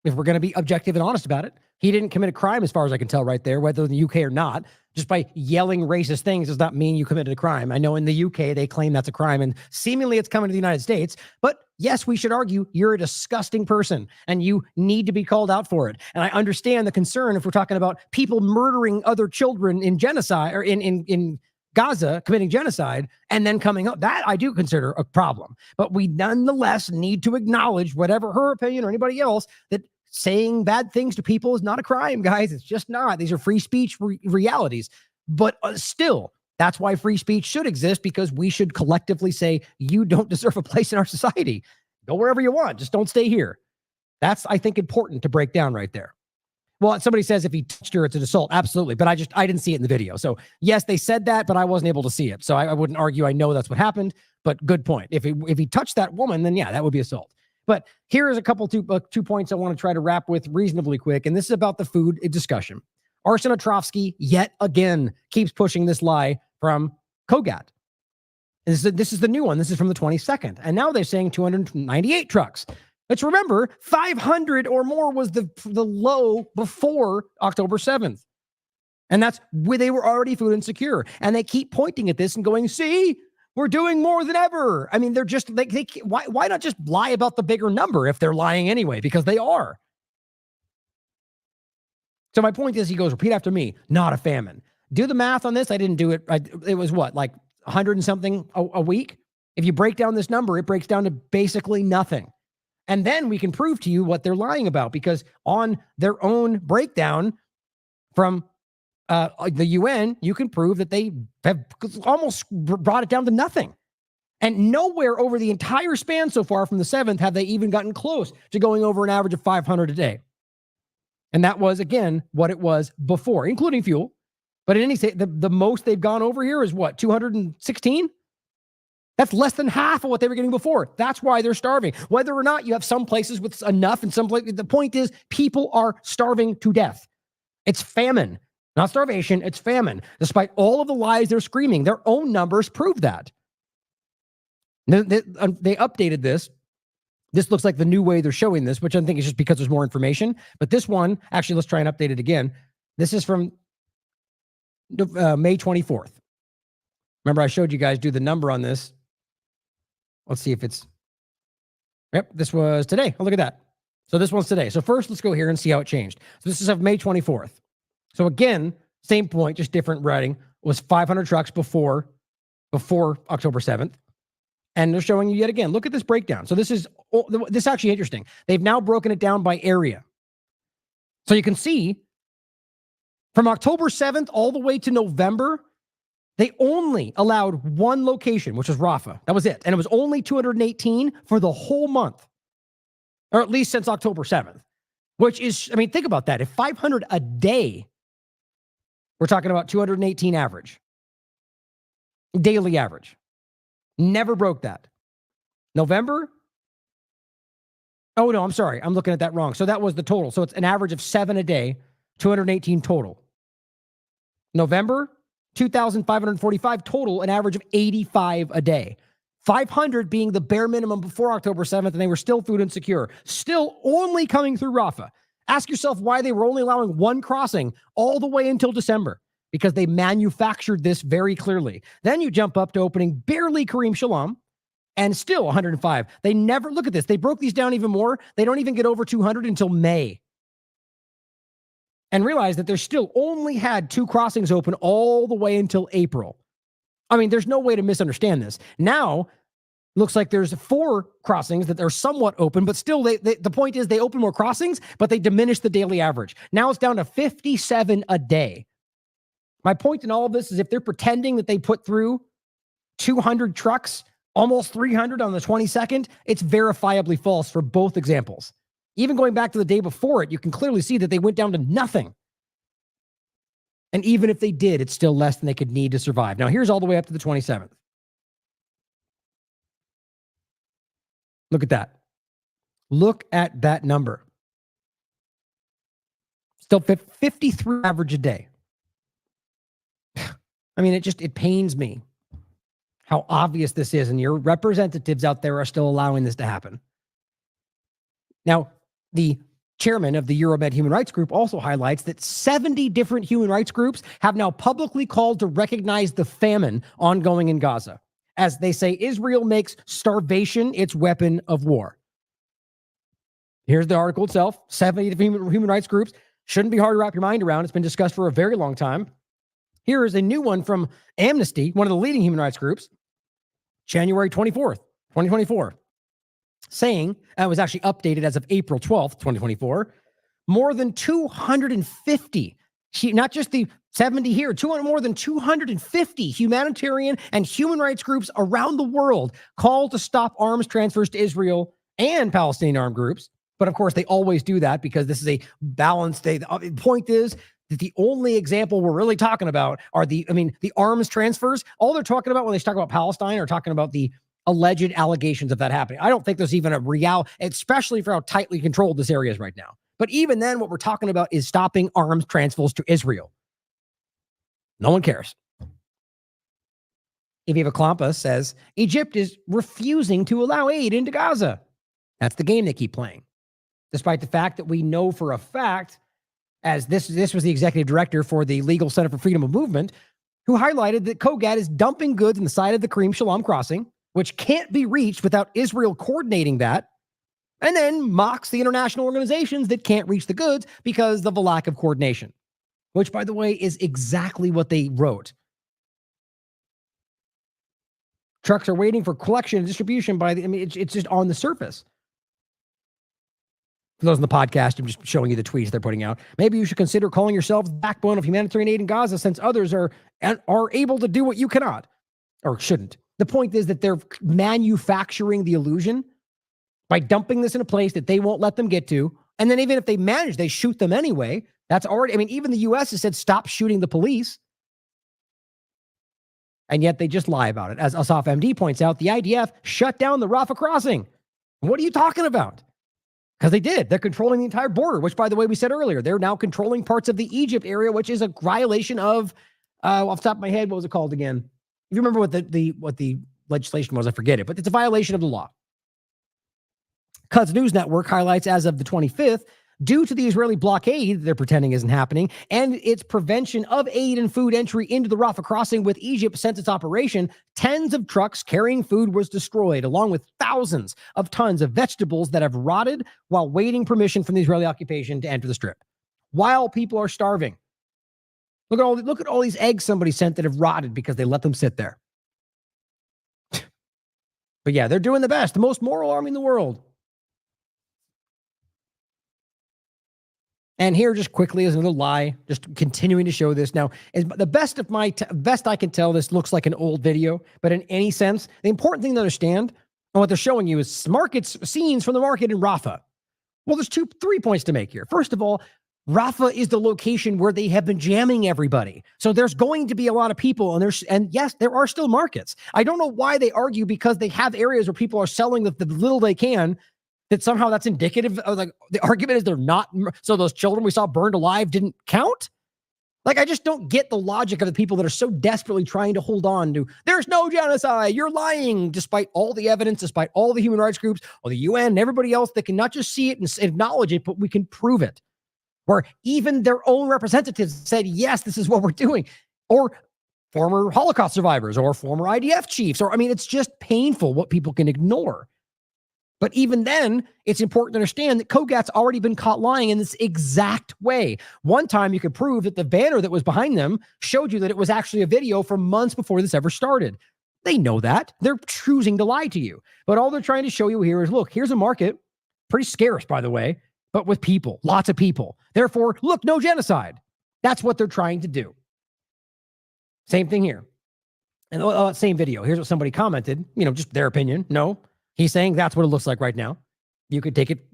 if we're going to be objective and honest about it. He didn't commit a crime, as far as I can tell right there, whether in the UK or not. Just by yelling racist things does not mean you committed a crime. I know in the UK, they claim that's a crime, and seemingly it's coming to the United States. But yes, we should argue you're a disgusting person, and you need to be called out for it. And I understand the concern if we're talking about people murdering other children in genocide, or in Gaza, committing genocide, and then coming up. That I do consider a problem. But we nonetheless need to acknowledge, whatever her opinion or anybody else, that saying bad things to people is not a crime, guys. It's just not. These are free speech realities. But still, that's why free speech should exist, because we should collectively say, you don't deserve a place in our society. Go wherever you want. Just don't stay here. That's, I think, important to break down right there. Well, somebody says if he touched her, it's an assault. Absolutely. But I didn't see it in the video. So yes, they said that, but I wasn't able to see it. So I wouldn't argue. I know that's what happened, but good point. If he touched that woman, then yeah, that would be assault. But here is a couple two points I want to try to wrap with reasonably quick. And this is about the food discussion. Arsen Atrofsky yet again keeps pushing this lie from Kogat. And this is the new one. This is from the 22nd. And now they're saying 298 trucks. Let's remember, 500 or more was the low before October 7th. And that's where they were already food insecure. And they keep pointing at this and going, see, we're doing more than ever. I mean, they're just, why not just lie about the bigger number if they're lying anyway? Because they are. So my point is, he goes, repeat after me, not a famine. Do the math on this. I didn't do it. It was what, like 100 and something a week? If you break down this number, it breaks down to basically nothing. And then we can prove to you what they're lying about, because on their own breakdown from the UN, you can prove that they have almost brought it down to nothing. And nowhere over the entire span so far from the 7th have they even gotten close to going over an average of 500 a day. And that was, again, what it was before, including fuel. But in any case, the most they've gone over here is what, 216? That's less than half of what they were getting before. That's why they're starving. Whether or not you have some places with enough and some places, the point is people are starving to death. It's famine, not starvation. It's famine. Despite all of the lies they're screaming, their own numbers prove that. They updated this. This looks like the new way they're showing this, which I think is just because there's more information. But this one, actually, let's try and update it again. This is from May 24th. Remember, I showed you guys do the number on this. Let's see if it's, yep, this was today. Oh, look at that. So this one's today. So first, let's go here and see how it changed. So this is of May 24th. So again, same point, just different writing. Was 500 trucks before October 7th. And they're showing you yet again, look at this breakdown. So this is actually interesting. They've now broken it down by area. So you can see from October 7th all the way to November, they only allowed one location, which was Rafah. That was it. And it was only 218 for the whole month, or at least since October 7th, which is, I mean, think about that. If 500 a day, we're talking about 218 average, daily average. Never broke that. November. Oh, no, I'm sorry. I'm looking at that wrong. So that was the total. So it's an average of 7 a day, 218 total. November, 2,545 total, an average of 85 a day. 500 being the bare minimum before October 7th, and they were still food insecure. Still only coming through Rafah. Ask yourself why they were only allowing one crossing all the way until December, because they manufactured this very clearly. Then you jump up to opening barely Kareem Shalom, and still 105. They never, look at this, they broke these down even more. They don't even get over 200 until May. And realize that they're still only had 2 crossings open all the way until April. I mean, there's no way to misunderstand this. Now, Looks like there's 4 crossings that are somewhat open, but still, the point is they open more crossings, but they diminish the daily average. Now it's down to 57 a day. My point in all of this is if they're pretending that they put through 200 trucks, almost 300 on the 22nd, it's verifiably false for both examples. Even going back to the day before it, you can clearly see that they went down to nothing. And even if they did, it's still less than they could need to survive. Now, here's all the way up to the 27th. Look at that. Look at that number. Still 53 average a day. I mean, it pains me how obvious this is, and your representatives out there are still allowing this to happen. Now, the chairman of the Euromed Human Rights Group also highlights that 70 different human rights groups have now publicly called to recognize the famine ongoing in Gaza, as they say Israel makes starvation its weapon of war. Here's the article itself. 70 human rights groups. Shouldn't be hard to wrap your mind around. It's been discussed for a very long time. Here is a new one from Amnesty, one of the leading human rights groups, January 24th, 2024, saying, and it was actually updated as of April 12th, 2024, more than 250, not just the 70 here, more than 250 humanitarian and human rights groups around the world call to stop arms transfers to Israel and Palestinian armed groups. But of course, they always do that because this is a balanced day. The point is that the only example we're really talking about are the arms transfers. All they're talking about when they talk about Palestine are talking about the alleged allegations of that happening. I don't think there's even a reality, especially for how tightly controlled this area is right now. But even then, what we're talking about is stopping arms transfers to Israel. No one cares. Aviva Klampa says Egypt is refusing to allow aid into Gaza. That's the game they keep playing. Despite the fact that we know for a fact, as this was the executive director for the Legal Center for Freedom of Movement, who highlighted that Kogat is dumping goods on the side of the Karim Shalom crossing, which can't be reached without Israel coordinating that, and then mocks the international organizations that can't reach the goods because of a lack of coordination, which, by the way, is exactly what they wrote. Trucks are waiting for collection and distribution it's just on the surface. For those in the podcast, I'm just showing you the tweets they're putting out. Maybe you should consider calling yourselves the backbone of humanitarian aid in Gaza, since others are able to do what you cannot, or shouldn't. The point is that they're manufacturing the illusion by dumping this in a place that they won't let them get to. And then even if they manage, they shoot them anyway. That's already, even the U.S. has said, stop shooting the police. And yet they just lie about it. As Asaf MD points out, the IDF shut down the Rafah crossing. What are you talking about? Because they did. They're controlling the entire border, which, by the way, we said earlier, they're now controlling parts of the Egypt area, which is a violation of, off the top of my head, what was it called again? If you remember what the legislation was, I forget it, but it's a violation of the law. Quds News Network highlights as of the 25th, due to the Israeli blockade they're pretending isn't happening, and its prevention of aid and food entry into the Rafah crossing with Egypt since its operation, tens of trucks carrying food was destroyed, along with thousands of tons of vegetables that have rotted while waiting permission from the Israeli occupation to enter the strip, while people are starving. Look at all these eggs somebody sent that have rotted because they let them sit there. But yeah, they're doing the best, the most moral army in the world. And here, just quickly, is another lie, just continuing to show this. Now, as the best I can tell, this looks like an old video, but in any sense, the important thing to understand, and what they're showing you, is scenes from the market in Rafah. Well, there's 3 points to make here. First of all, Rafah is the location where they have been jamming everybody. So there's going to be a lot of people, and yes, there are still markets. I don't know why they argue because they have areas where people are selling the little they can, that somehow that's indicative of, like, the argument is they're not, so those children we saw burned alive didn't count? Like, I just don't get the logic of the people that are so desperately trying to hold on to, there's no genocide, you're lying, despite all the evidence, despite all the human rights groups, or the UN, and everybody else that can not just see it and acknowledge it, but we can prove it. Where even their own representatives said, yes, this is what we're doing. Or former Holocaust survivors, or former IDF chiefs, or, it's just painful what people can ignore. But even then, it's important to understand that Kogat's already been caught lying in this exact way. One time you could prove that the banner that was behind them showed you that it was actually a video from months before this ever started. They know that. They're choosing to lie to you. But all they're trying to show you here is, look, here's a market, pretty scarce, by the way, but with people, lots of people. Therefore, look, no genocide. That's what they're trying to do. Same thing here. And same video. Here's what somebody commented, just their opinion. No, he's saying that's what it looks like right now. You could take it,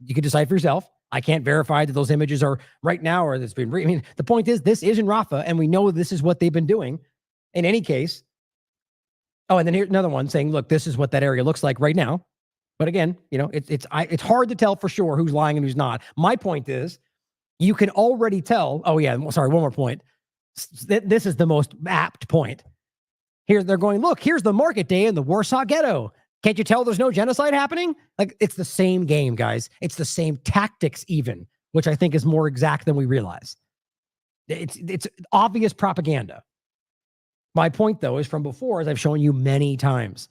you could decide for yourself. I can't verify that those images are right now or that's been, the point is this is in Rafah and we know this is what they've been doing. In any case, and then here's another one saying, look, this is what that area looks like right now. But again, it's hard to tell for sure who's lying and who's not. My point is, you can already tell. Oh yeah, sorry, one more point. This is the most apt point. Here they're going, look, here's the market day in the Warsaw Ghetto. Can't you tell there's no genocide happening? Like, it's the same game, guys. It's the same tactics even, which I think is more exact than we realize. It's obvious propaganda. My point, though, is from before, as I've shown you many times.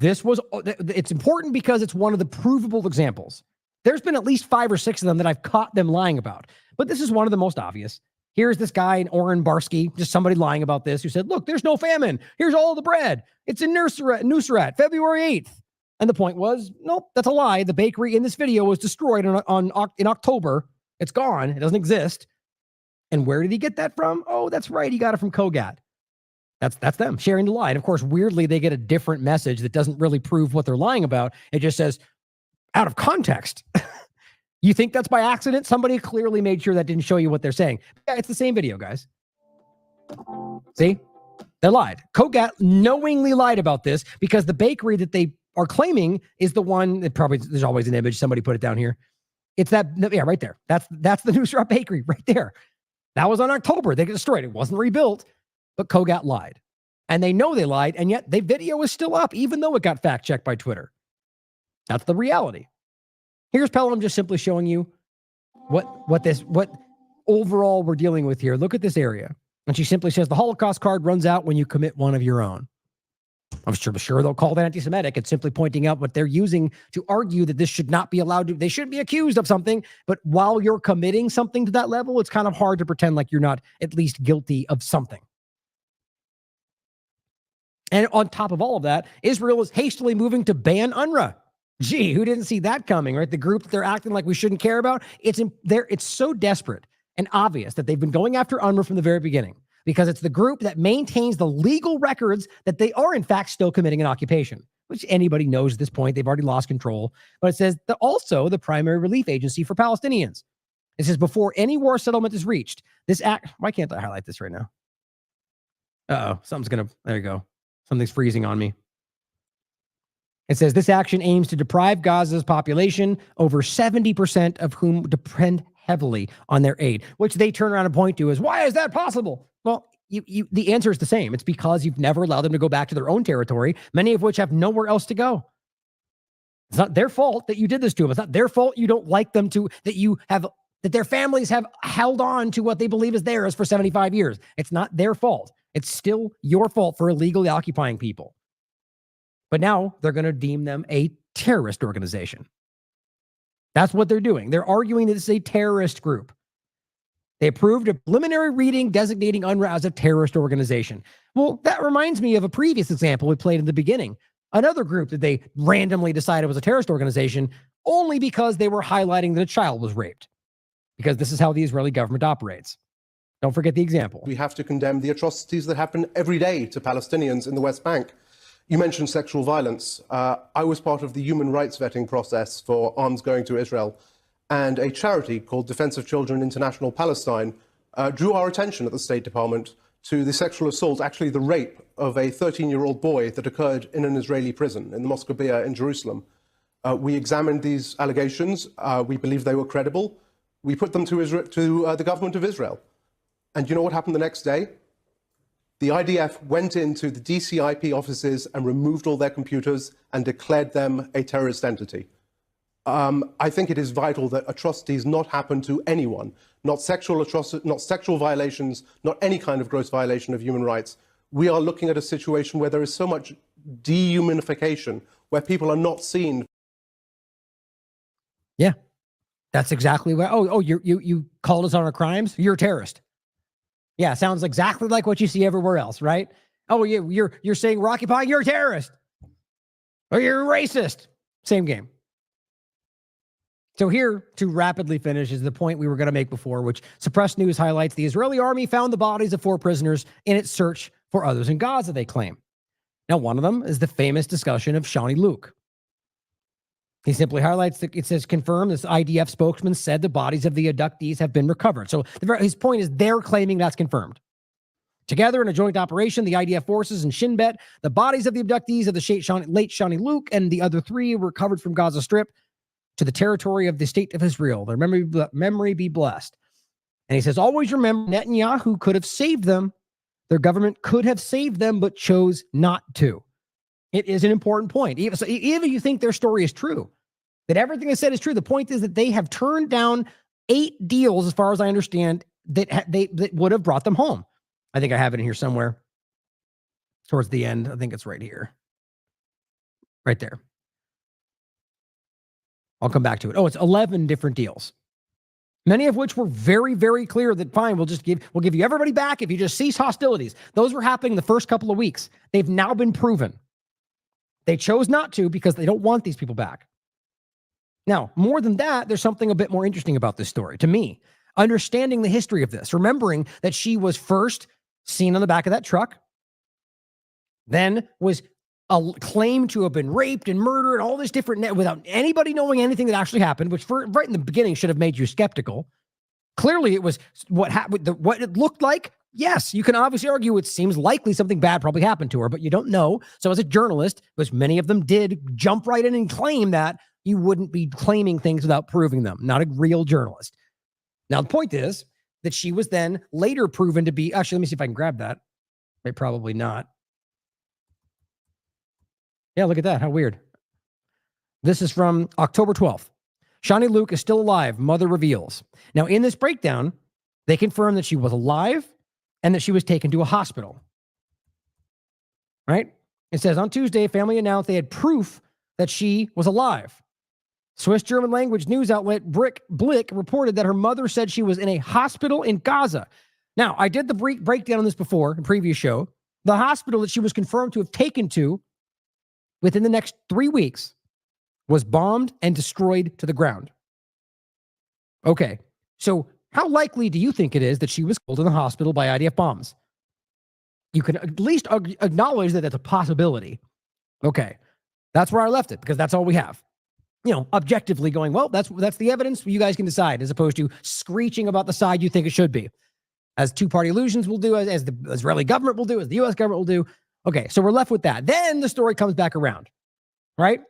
It's important because it's one of the provable examples. There's been at least 5 or 6 of them that I've caught them lying about. But this is one of the most obvious. Here's this guy in Oren Barsky, just somebody lying about this, who said, look, there's no famine. Here's all the bread. It's in Nusrat, February 8th. And the point was, nope, that's a lie. The bakery in this video was destroyed in October. It's gone. It doesn't exist. And where did he get that from? Oh, that's right. He got it from Kogat. That's them sharing the lie. And of course, weirdly, they get a different message that doesn't really prove what they're lying about. It just says, out of context. You think that's by accident? Somebody clearly made sure that didn't show you what they're saying. Yeah, it's the same video, guys. See? They lied. Kogat knowingly lied about this because the bakery that they are claiming is the one that probably, there's always an image. Somebody put it down here. It's that, yeah, right there. That's the Nusrat bakery right there. That was on October. They got destroyed. It wasn't rebuilt. But Kogat lied. And they know they lied, and yet the video is still up, even though it got fact-checked by Twitter. That's the reality. Here's Pelham just simply showing you what overall we're dealing with here. Look at this area. And she simply says, the Holocaust card runs out when you commit one of your own. I'm sure they'll call that anti-Semitic. It's simply pointing out what they're using to argue that this should not be allowed to, they shouldn't be accused of something. But while you're committing something to that level, it's kind of hard to pretend like you're not at least guilty of something. And on top of all of that, Israel is hastily moving to ban UNRWA. Gee, who didn't see that coming, right? The group that they're acting like we shouldn't care about. It's so desperate and obvious that they've been going after UNRWA from the very beginning because it's the group that maintains the legal records that they are, in fact, still committing an occupation, which anybody knows at this point. They've already lost control. But it says that also the primary relief agency for Palestinians. It says before any war settlement is reached, this act, why can't I highlight this right now? There you go. Something's freezing on me. It says this action aims to deprive Gaza's population, over 70% of whom depend heavily on their aid, which they turn around and point to as, why is that possible? Well, the answer is the same. It's because you've never allowed them to go back to their own territory, many of which have nowhere else to go. It's not their fault that you did this to them. It's not their fault you don't like them to, that their families have held on to what they believe is theirs for 75 years. It's not their fault. It's still your fault for illegally occupying people. But now they're going to deem them a terrorist organization. That's what they're doing. They're arguing that this is a terrorist group. They approved a preliminary reading designating UNRWA as a terrorist organization. Well, that reminds me of a previous example we played in the beginning. Another group that they randomly decided was a terrorist organization only because they were highlighting that a child was raped. Because this is how the Israeli government operates. Don't forget the example. We have to condemn the atrocities that happen every day to Palestinians in the West Bank. You mentioned sexual violence. I was part of the human rights vetting process for arms going to Israel, and a charity called Defense of Children International Palestine drew our attention at the State Department to the sexual assault, actually the rape of a 13-year-old boy that occurred in an Israeli prison in the Mosque Bia in Jerusalem. We examined these allegations. We believe they were credible. We put them to the government of Israel. And you know what happened the next day? The IDF went into the DCIP offices and removed all their computers and declared them a terrorist entity. I think it is vital that atrocities not happen to anyone, not sexual violations, not any kind of gross violation of human rights. We are looking at a situation where there is so much dehumanification, where people are not seen. Yeah, that's exactly what. You called us on our crimes. You're a terrorist. Yeah, sounds exactly like what you see everywhere else, right? Oh, you're saying we're occupying, you're a terrorist. Or you're a racist. Same game. So here, to rapidly finish, is the point we were going to make before, which suppressed news highlights the Israeli army found the bodies of 4 prisoners in its search for others in Gaza, they claim. Now, one of them is the famous discussion of Shani Luke. He simply highlights that it says, confirmed, this IDF spokesman said the bodies of the abductees have been recovered. So his point is they're claiming that's confirmed. Together in a joint operation, the IDF forces and Shin Bet, the bodies of the abductees of the late Shani Luke and the other 3 were recovered from Gaza Strip to the territory of the state of Israel. Their memory be blessed. And he says, always remember, Netanyahu could have saved them. Their government could have saved them, but chose not to. It is an important point. Even if you think their story is true, that everything they said is true, the point is that they have turned down 8 deals, as far as I understand, that would have brought them home. I think I have it in here somewhere. Towards the end. I think it's right here. Right there. I'll come back to it. Oh, it's 11 different deals. Many of which were very, very clear that fine, we'll give you everybody back if you just cease hostilities. Those were happening the first couple of weeks. They've now been proven. They chose not to because they don't want these people back. Now, more than that, there's something a bit more interesting about this story to me. Understanding the history of this, remembering that she was first seen on the back of that truck, then was claimed to have been raped and murdered and all this different without anybody knowing anything that actually happened, which right in the beginning should have made you skeptical. Clearly, it was what happened. What it looked like. Yes, you can obviously argue it seems likely something bad probably happened to her, but you don't know. So as a journalist, because many of them did jump right in and claim that, you wouldn't be claiming things without proving them. Not a real journalist. Now, the point is that she was then later proven to be, actually, let me see if I can grab that. Probably not. Yeah, look at that. How weird. This is from October 12th. Shani Luke is still alive, mother reveals. Now, in this breakdown, they confirm that she was alive and that she was taken to a hospital. Right? It says, on Tuesday, family announced they had proof that she was alive. Swiss German language news outlet Blick reported that her mother said she was in a hospital in Gaza. Now, I did the breakdown on this before, in a previous show. The hospital that she was confirmed to have taken to within the next 3 weeks was bombed and destroyed to the ground. Okay, so how likely do you think it is that she was killed in the hospital by IDF bombs? You can at least acknowledge that that's a possibility. Okay, that's where I left it, because that's all we have. You know, objectively going, well, that's the evidence. You guys can decide, as opposed to screeching about the side you think it should be. As two-party illusions will do, as the Israeli government will do, as the U.S. government will do. Okay, so we're left with that. Then the story comes back around, right?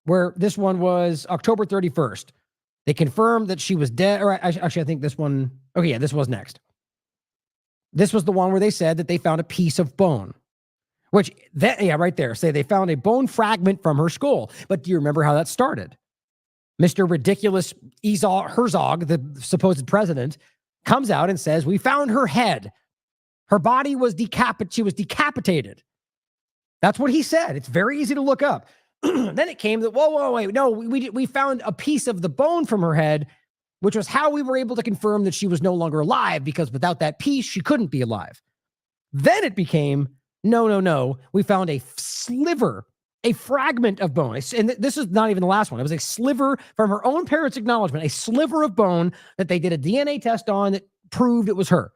Where this one was October 31st. They confirmed that she was dead. Or actually, I think this one, okay, yeah, this was next. This was the one where they said that they found a piece of bone. Which, right there, say they found a bone fragment from her skull. But do you remember how that started? Mr. Ridiculous Herzog, the supposed president, comes out and says, we found her head. Her body was she was decapitated. That's what he said. It's very easy to look up. Then it came that, whoa, wait, no, we found a piece of the bone from her head, which was how we were able to confirm that she was no longer alive, because without that piece, she couldn't be alive. Then it became, no, we found a sliver, a fragment of bone. And this is not even the last one. It was a sliver from her own parents' acknowledgement, a sliver of bone that they did a DNA test on that proved it was her.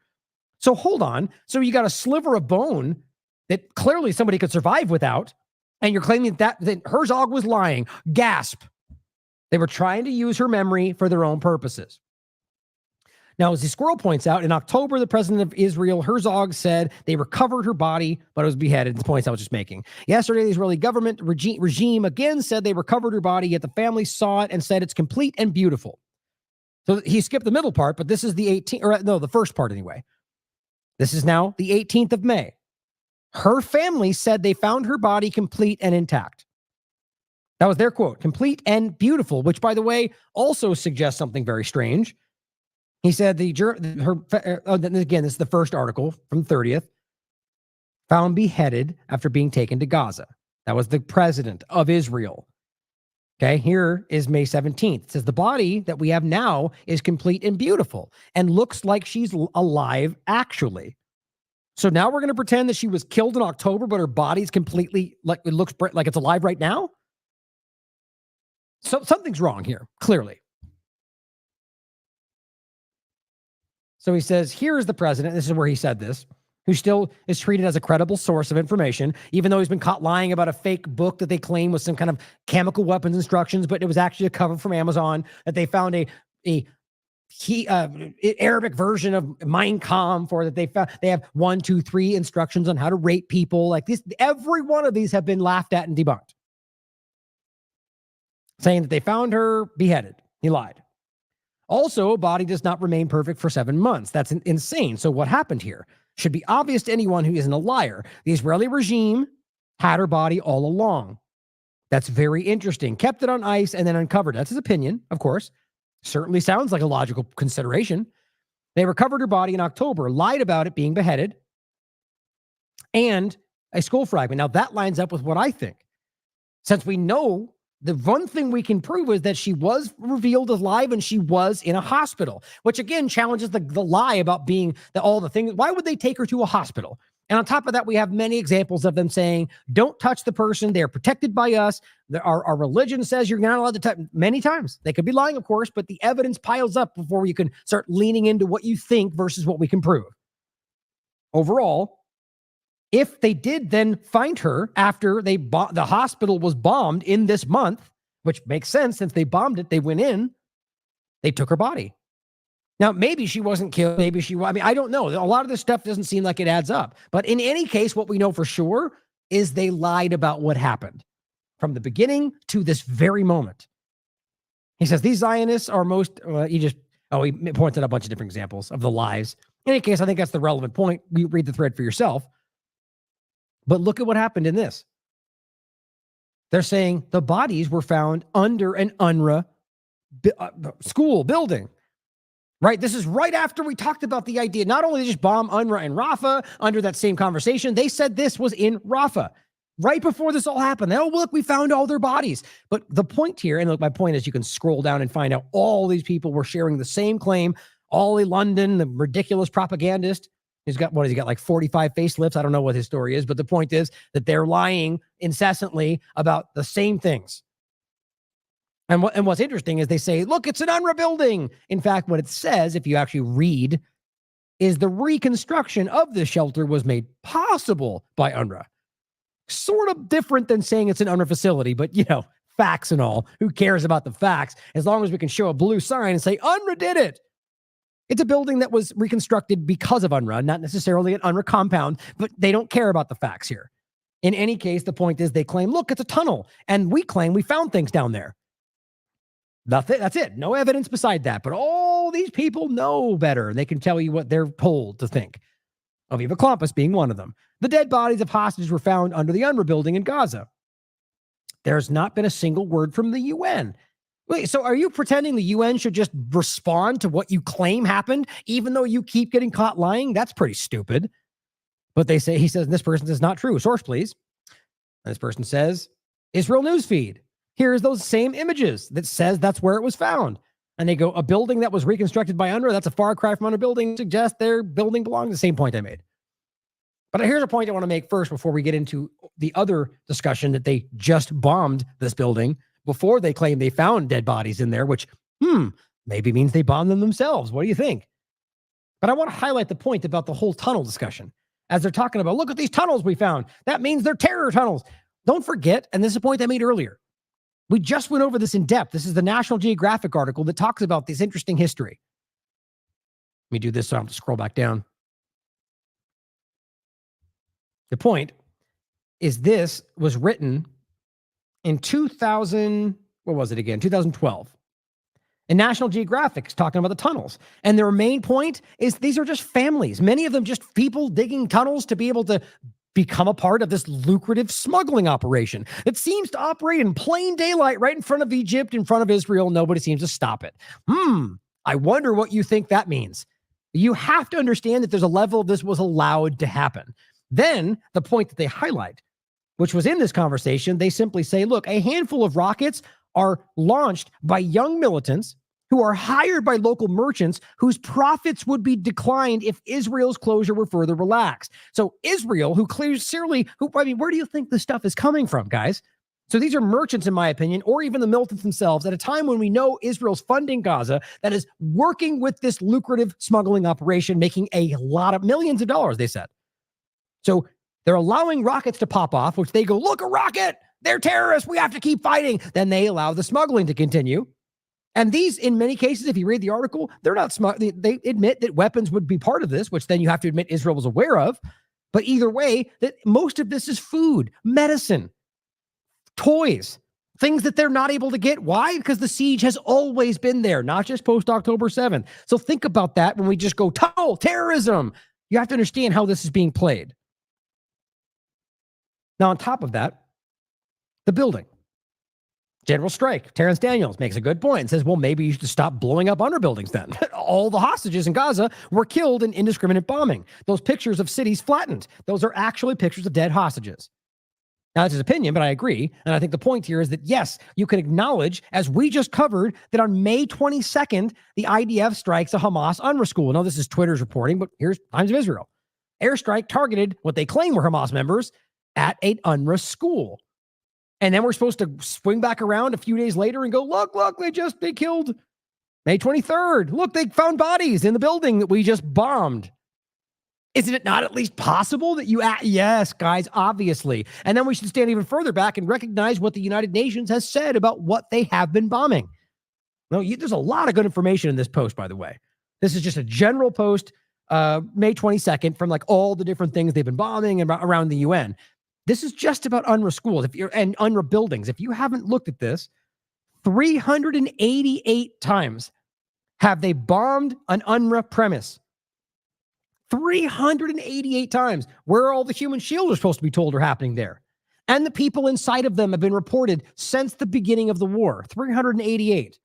So hold on. So you got a sliver of bone that clearly somebody could survive without, and you're claiming that Herzog was lying. Gasp. They were trying to use her memory for their own purposes. Now, as the squirrel points out, in October, the president of Israel, Herzog, said they recovered her body, but it was beheaded. The points I was just making. Yesterday, the Israeli government regime again said they recovered her body, yet the family saw it and said it's complete and beautiful. So he skipped the middle part, but this is the 18th, or no, the first part anyway. This is now the 18th of May. Her family said they found her body complete and intact. That was their quote, complete and beautiful, which, by the way, also suggests something very strange. He said again, this is the first article from the 30th, found beheaded after being taken to Gaza. That was the president of Israel. Okay, here is May 17th. It says the body that we have now is complete and beautiful and looks like she's alive actually. So now we're going to pretend that she was killed in October, but her body's completely, like, it looks like it's alive right now? So something's wrong here, clearly. So he says, here is the president, this is where he said this, who still is treated as a credible source of information, even though he's been caught lying about a fake book that they claim was some kind of chemical weapons instructions, but it was actually a cover from Amazon, that they found a Arabic version of Mein Kampf, or that they have 1, 2, 3 instructions on how to rape people. Like this, every one of these have been laughed at and debunked, saying that they found her beheaded. He lied. Also, a body does not remain perfect for 7 months. That's insane. So what happened here should be obvious to anyone who isn't a liar. The Israeli regime had her body all along. That's very interesting. Kept it on ice and then uncovered. That's his opinion, of course. Certainly sounds like a logical consideration. They recovered her body in October, lied about it being beheaded, and a skull fragment. Now, that lines up with what I think. Since we know the one thing we can prove is that she was revealed alive and she was in a hospital, which again challenges the lie about being all the things. Why would they take her to a hospital? And on top of that, we have many examples of them saying, don't touch the person. They're protected by us. Our religion says you're not allowed to touch. Many times. They could be lying, of course, but the evidence piles up before you can start leaning into what you think versus what we can prove. Overall, if they did then find her after the hospital was bombed in this month, which makes sense since they bombed it, they went in, they took her body. Now, maybe she wasn't killed. Maybe I don't know. A lot of this stuff doesn't seem like it adds up. But in any case, what we know for sure is they lied about what happened from the beginning to this very moment. He says these Zionists are he pointed out a bunch of different examples of the lies. In any case, I think that's the relevant point. You read the thread for yourself. But look at what happened in this. They're saying the bodies were found under an UNRWA school building. Right? This is right after we talked about the idea. Not only did they just bomb UNRWA and Rafah under that same conversation, they said this was in Rafah. Right before this all happened. Oh, look, we found all their bodies. But the point here, and look, my point is you can scroll down and find out all these people were sharing the same claim. Ollie London, the ridiculous propagandist, he's got like 45 facelifts. I don't know what his story is, but the point is that they're lying incessantly about the same things. And what's interesting is they say, look, it's an UNRWA building. In fact, what it says, if you actually read, is the reconstruction of this shelter was made possible by UNRWA. Sort of different than saying it's an UNRWA facility, but facts and all. Who cares about the facts? As long as we can show a blue sign and say UNRWA did it. It's a building that was reconstructed because of UNRWA, not necessarily an UNRWA compound, but they don't care about the facts here. In any case, the point is they claim, look, it's a tunnel, and we claim we found things down there. Nothing. That's it. No evidence beside that. But all these people know better. They can tell you what they're told to think. Aviva Klampus being one of them. The dead bodies of hostages were found under the UNRWA building in Gaza. There's not been a single word from the UN. Wait, so are you pretending the UN should just respond to what you claim happened, even though you keep getting caught lying? That's pretty stupid. But he says, this person says not true. Source, please. And this person says, Israel Newsfeed. Here's those same images that says that's where it was found. And they go, a building that was reconstructed by UNRWA, that's a far cry from UNRWA building, suggests their building belongs. The same point I made. But here's a point I want to make first before we get into the other discussion that they just bombed this building before they claim they found dead bodies in there, which, maybe means they bombed them themselves. What do you think? But I want to highlight the point about the whole tunnel discussion. As they're talking about, look at these tunnels we found. That means they're terror tunnels. Don't forget, and this is a point I made earlier, we just went over this in depth. This is the National Geographic article that talks about this interesting history. Let me do this so I don't have to scroll back down. The point is this was written in 2012. And National Geographic is talking about the tunnels. And their main point is these are just families. Many of them just people digging tunnels to be able to become a part of this lucrative smuggling operation. It seems to operate in plain daylight right in front of Egypt, in front of Israel. Nobody seems to stop it. I wonder what you think that means. You have to understand that there's a level of this was allowed to happen. Then the point that they highlight, which was in this conversation, they simply say, look, a handful of rockets are launched by young militants who are hired by local merchants whose profits would be declined if Israel's closure were further relaxed. So Israel, who clearly, where do you think this stuff is coming from, guys? So these are merchants, in my opinion, or even the militants themselves, at a time when we know Israel's funding Gaza, that is working with this lucrative smuggling operation, making a lot of millions of dollars, they said. So they're allowing rockets to pop off, which they go, look, a rocket, they're terrorists, we have to keep fighting. Then they allow the smuggling to continue. And these, in many cases, if you read the article, they're not smart. They admit that weapons would be part of this, which then you have to admit Israel was aware of. But either way, that most of this is food, medicine, toys, things that they're not able to get. Why? Because the siege has always been there, not just post-October 7th. So think about that when we just go, terrorism. You have to understand how this is being played. Now, on top of that, the building. General Strike, Terrence Daniels makes a good point and says, well, maybe you should stop blowing up under buildings then. All the hostages in Gaza were killed in indiscriminate bombing. Those pictures of cities flattened. Those are actually pictures of dead hostages. Now, that's his opinion, but I agree. And I think the point here is that, yes, you can acknowledge, as we just covered, that on May 22nd, the IDF strikes a Hamas UNRWA school. Now, this is Twitter's reporting, but here's Times of Israel. Airstrike targeted what they claim were Hamas members at an UNRWA school. And then we're supposed to swing back around a few days later and go, look, they killed May 23rd. Look, they found bodies in the building that we just bombed. Isn't it not at least possible that yes, guys, obviously. And then we should stand even further back and recognize what the United Nations has said about what they have been bombing. No, there's a lot of good information in this post, by the way. This is just a general post, May 22nd, from like all the different things they've been bombing around the UN. This is just about UNRWA schools and UNRWA buildings. If you haven't looked at this, 388 times have they bombed an UNRWA premise. 388 times. Where all the human shields are supposed to be told are happening there. And the people inside of them have been reported since the beginning of the war. 388.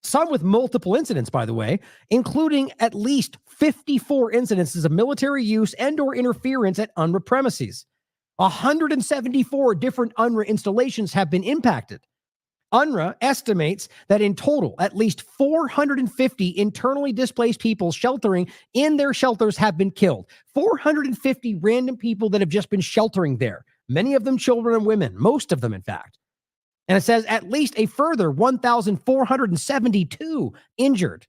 Some with multiple incidents, by the way, including at least 54 incidences of military use and or interference at UNRWA premises. 174 different UNRWA installations have been impacted. UNRWA estimates that in total, at least 450 internally displaced people sheltering in their shelters have been killed. 450 random people that have just been sheltering there. Many of them children and women, most of them, in fact. And it says at least a further 1,472 injured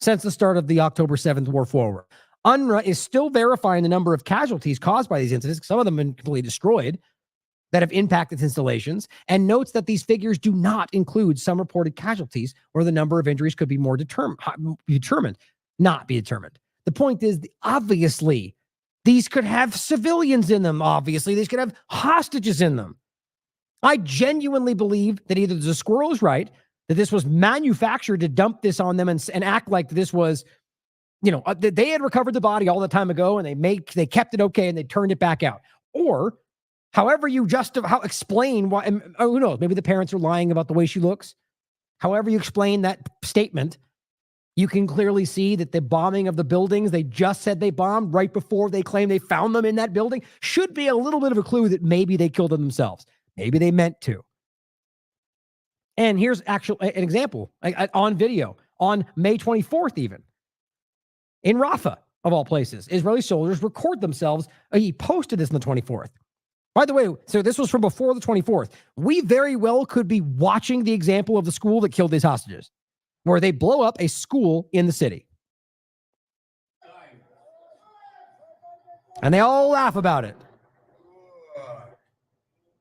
since the start of the October 7th war forward. UNRWA is still verifying the number of casualties caused by these incidents. Some of them have been completely destroyed that have impacted installations, and notes that these figures do not include some reported casualties where the number of injuries could be more determined. The point is, obviously, these could have civilians in them. Obviously, these could have hostages in them. I genuinely believe that either the squirrel is right, that this was manufactured to dump this on them and act like this was, they had recovered the body all the time ago and they kept it okay and they turned it back out. Or however you explain why, who knows, maybe the parents are lying about the way she looks. However you explain that statement, you can clearly see that the bombing of the buildings they just said they bombed right before they claim they found them in that building should be a little bit of a clue that maybe they killed them themselves. Maybe they meant to. And here's an example on video on May 24th even. In Rafah, of all places, Israeli soldiers record themselves. He posted this on the 24th. By the way, so this was from before the 24th. We very well could be watching the example of the school that killed these hostages, where they blow up a school in the city. And they all laugh about it.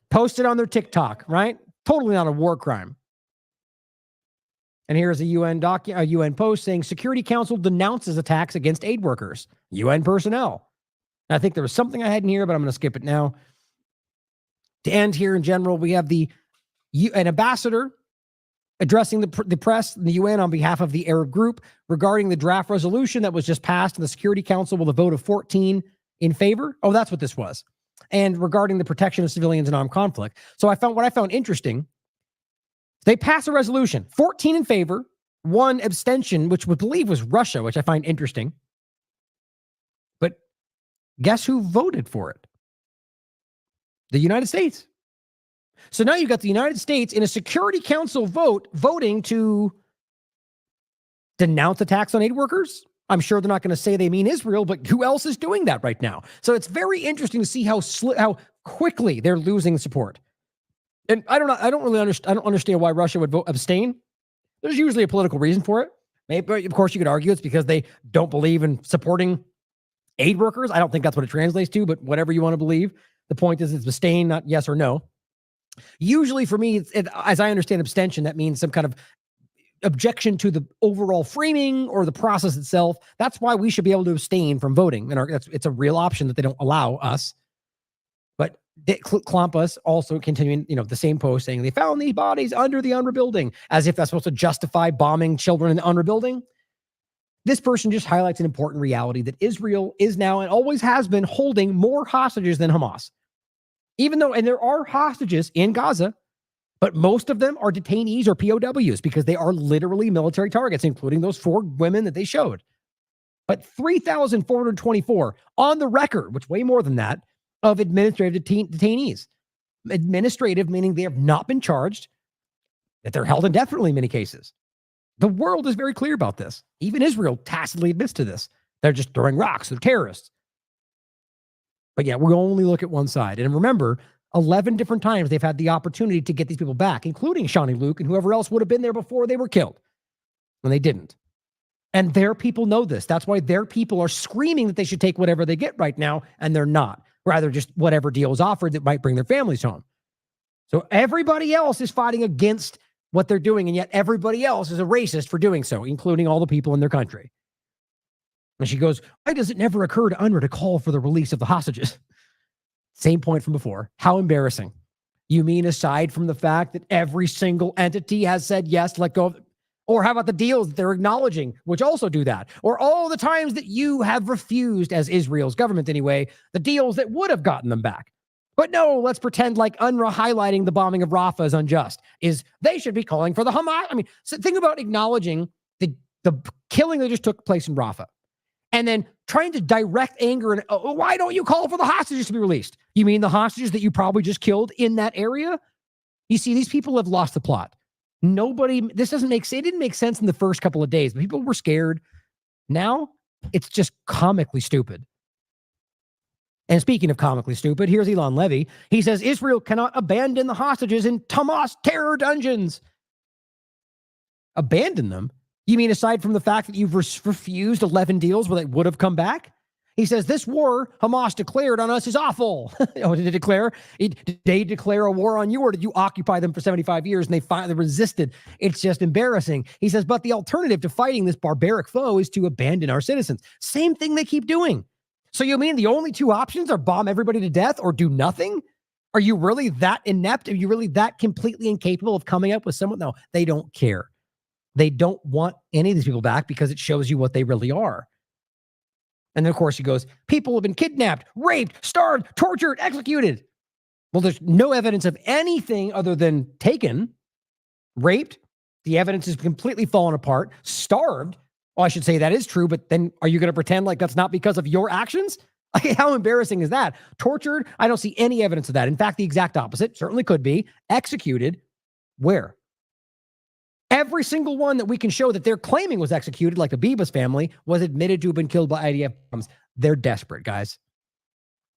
Posted on their TikTok, right? Totally not a war crime. And here's a UN post saying Security Council denounces attacks against aid workers, UN personnel. And I think there was something I had in here, but I'm going to skip it now. To end here in general, we have an ambassador addressing the press and the UN on behalf of the Arab group regarding the draft resolution that was just passed in the Security Council with a vote of 14 in favor. Oh, that's what this was. And regarding the protection of civilians in armed conflict. So what I found interesting, they pass a resolution, 14 in favor, 1 abstention, which we believe was Russia, which I find interesting. But guess who voted for it? The United States. So now you've got the United States in a Security Council voting to denounce attacks on aid workers. I'm sure they're not going to say they mean Israel, but who else is doing that right now? So it's very interesting to see how quickly they're losing support. And I don't understand why Russia would vote abstain. There's usually a political reason for it. Maybe, of course, you could argue it's because they don't believe in supporting aid workers. I don't think that's what it translates to, but whatever you want to believe. The point is it's abstain, not yes or no. Usually for me, as I understand abstention, that means some kind of objection to the overall framing or the process itself. That's why we should be able to abstain from voting. And it's a real option that they don't allow us. But Klompas also continuing, the same post saying they found these bodies under the UNRWA building, as if that's supposed to justify bombing children in the UNRWA building. This person just highlights an important reality that Israel is now and always has been holding more hostages than Hamas. Even though, and there are hostages in Gaza, but most of them are detainees or POWs because they are literally military targets, including those 4 women that they showed. But 3,424 on the record, which way more than that, of administrative detainees. Administrative, meaning they have not been charged, that they're held indefinitely in many cases. The world is very clear about this. Even Israel tacitly admits to this. They're just throwing rocks. They're terrorists. But yeah, we'll only look at one side. And remember, 11 different times they've had the opportunity to get these people back, including Shawnee Luke and whoever else would have been there before they were killed. And they didn't. And their people know this. That's why their people are screaming that they should take whatever they get right now, and they're not. Rather, just whatever deal is offered that might bring their families home. So everybody else is fighting against what they're doing, and yet everybody else is a racist for doing so, including all the people in their country. And she goes, why does it never occur to UNRWA to call for the release of the hostages? Same point from before. How embarrassing. You mean aside from the fact that every single entity has said yes, let go of it? Or how about the deals that they're acknowledging, which also do that? Or all the times that you have refused, as Israel's government anyway, the deals that would have gotten them back. But no, let's pretend like UNRWA highlighting the bombing of Rafah is unjust. They should be calling for the Hamas. I mean, so think about acknowledging the killing that just took place in Rafah. And then trying to direct anger and, why don't you call for the hostages to be released? You mean the hostages that you probably just killed in that area? You see, these people have lost the plot. This didn't make sense in the first couple of days. People were scared. Now, it's just comically stupid. And speaking of comically stupid, here's Elon Levy. He says Israel cannot abandon the hostages in Hamas terror dungeons. Abandon them? You mean aside from the fact that you've refused 11 deals where they would have come back? He says this war Hamas declared on us is awful. Did they declare a war on you, or did you occupy them for 75 years and they finally resisted? It's just embarrassing. He says, but the alternative to fighting this barbaric foe is to abandon our citizens. Same thing they keep doing. So you mean the only 2 options are bomb everybody to death or do nothing? Are you really that inept? Are you really that completely incapable of coming up with someone? No, they don't care. They don't want any of these people back because it shows you what they really are. And then, of course, he goes, people have been kidnapped, raped, starved, tortured, executed. Well, there's no evidence of anything other than taken, raped. The evidence is completely fallen apart, starved. Well, I should say that is true, but then are you going to pretend like that's not because of your actions? Like, how embarrassing is that? Tortured? I don't see any evidence of that. In fact, the exact opposite certainly could be. Executed. Where? Every single one that we can show that they're claiming was executed, like the Bibas family, was admitted to have been killed by IDF bombs. They're desperate, guys.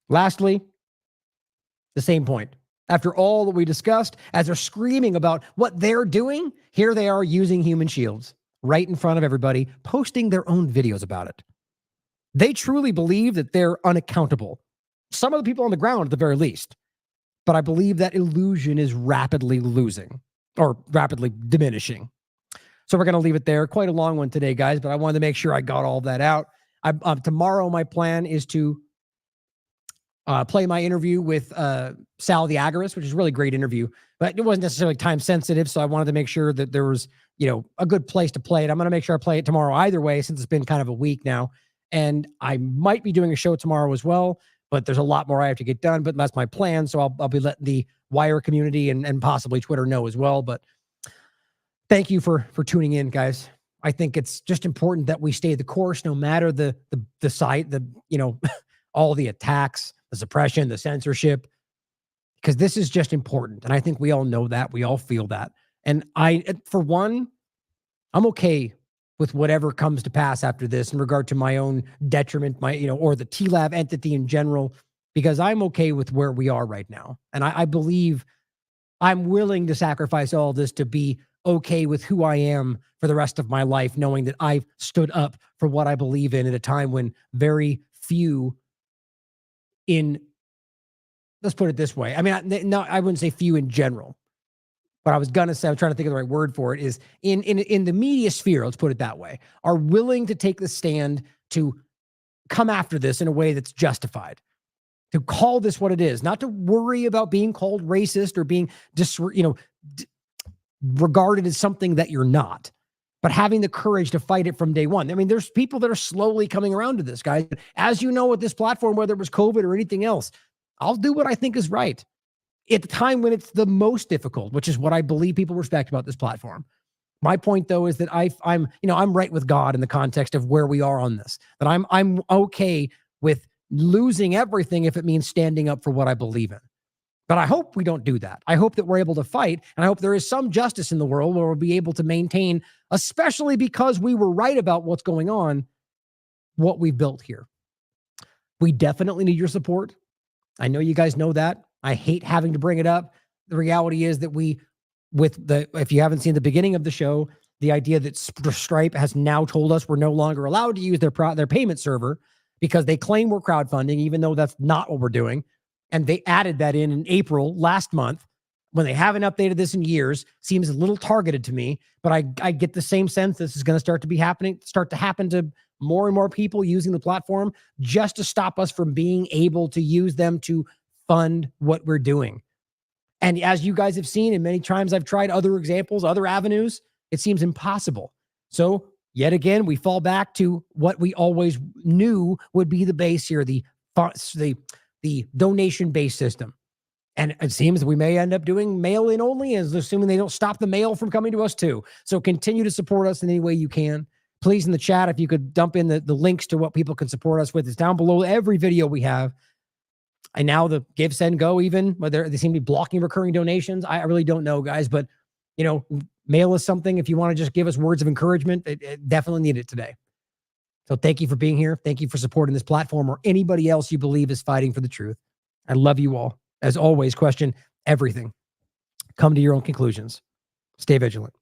Lastly, the same point. After all that we discussed, as they're screaming about what they're doing, here they are using human shields right in front of everybody, posting their own videos about it. They truly believe that they're unaccountable. Some of the people on the ground, at the very least. But I believe that illusion is rapidly losing or rapidly diminishing. So we're going to leave it there. Quite a long one today, guys, but I wanted to make sure I got all that out. Tomorrow, my plan is to play my interview with Sal the Agorist, which is a really great interview, but it wasn't necessarily time sensitive. So I wanted to make sure that there was, a good place to play it. I'm going to make sure I play it tomorrow either way, since it's been kind of a week now. And I might be doing a show tomorrow as well, but there's a lot more I have to get done, but that's my plan. So I'll be letting the Wire community and possibly Twitter know as well. But thank you for tuning in, guys. I think it's just important that we stay the course, no matter the site, all the attacks, the suppression, the censorship, because this is just important. And I think we all know that. We all feel that. And for one, I'm okay with whatever comes to pass after this in regard to my own detriment, or the TLAV entity in general, because I'm okay with where we are right now. And I believe I'm willing to sacrifice all this to be okay with who I am for the rest of my life, knowing that I've stood up for what I believe in at a time when very few let's put it this way. I mean, I wouldn't say few in general. What I was going to say, I'm trying to think of the right word for it, is in the media sphere, let's put it that way, are willing to take the stand to come after this in a way that's justified, to call this what it is, not to worry about being called racist or being regarded as something that you're not, but having the courage to fight it from day one. I mean, there's people that are slowly coming around to this, guys. As you know, with this platform, whether it was COVID or anything else, I'll do what I think is right at the time when it's the most difficult, which is what I believe people respect about this platform. My point, though, is that I'm right with God in the context of where we are on this, that I'm okay with losing everything if it means standing up for what I believe in. But I hope we don't do that. I hope that we're able to fight, and I hope there is some justice in the world where we'll be able to maintain, especially because we were right about what's going on, what we've built here. We definitely need your support. I know you guys know that. I hate having to bring it up. The reality is that if you haven't seen the beginning of the show, the idea that Stripe has now told us we're no longer allowed to use their payment server because they claim we're crowdfunding, even though that's not what we're doing. And they added that in April last month when they haven't updated this in years. Seems a little targeted to me, but I get the same sense this is going to start to happen to more and more people using the platform just to stop us from being able to use them to fund what we're doing. And as you guys have seen, and many times I've tried other examples, other avenues, it seems impossible. So yet again, we fall back to what we always knew would be the base here, the donation-based system. And it seems we may end up doing mail-in only, as assuming they don't stop the mail from coming to us too. So continue to support us in any way you can. Please, in the chat, if you could dump in the links to what people can support us with. It's down below every video we have. And now the Give, Send, Go, even, whether they seem to be blocking recurring donations. I really don't know, guys, but mail us something. If you want to just give us words of encouragement, it definitely need it today. So thank you for being here. Thank you for supporting this platform or anybody else you believe is fighting for the truth. I love you all. As always, question everything. Come to your own conclusions. Stay vigilant.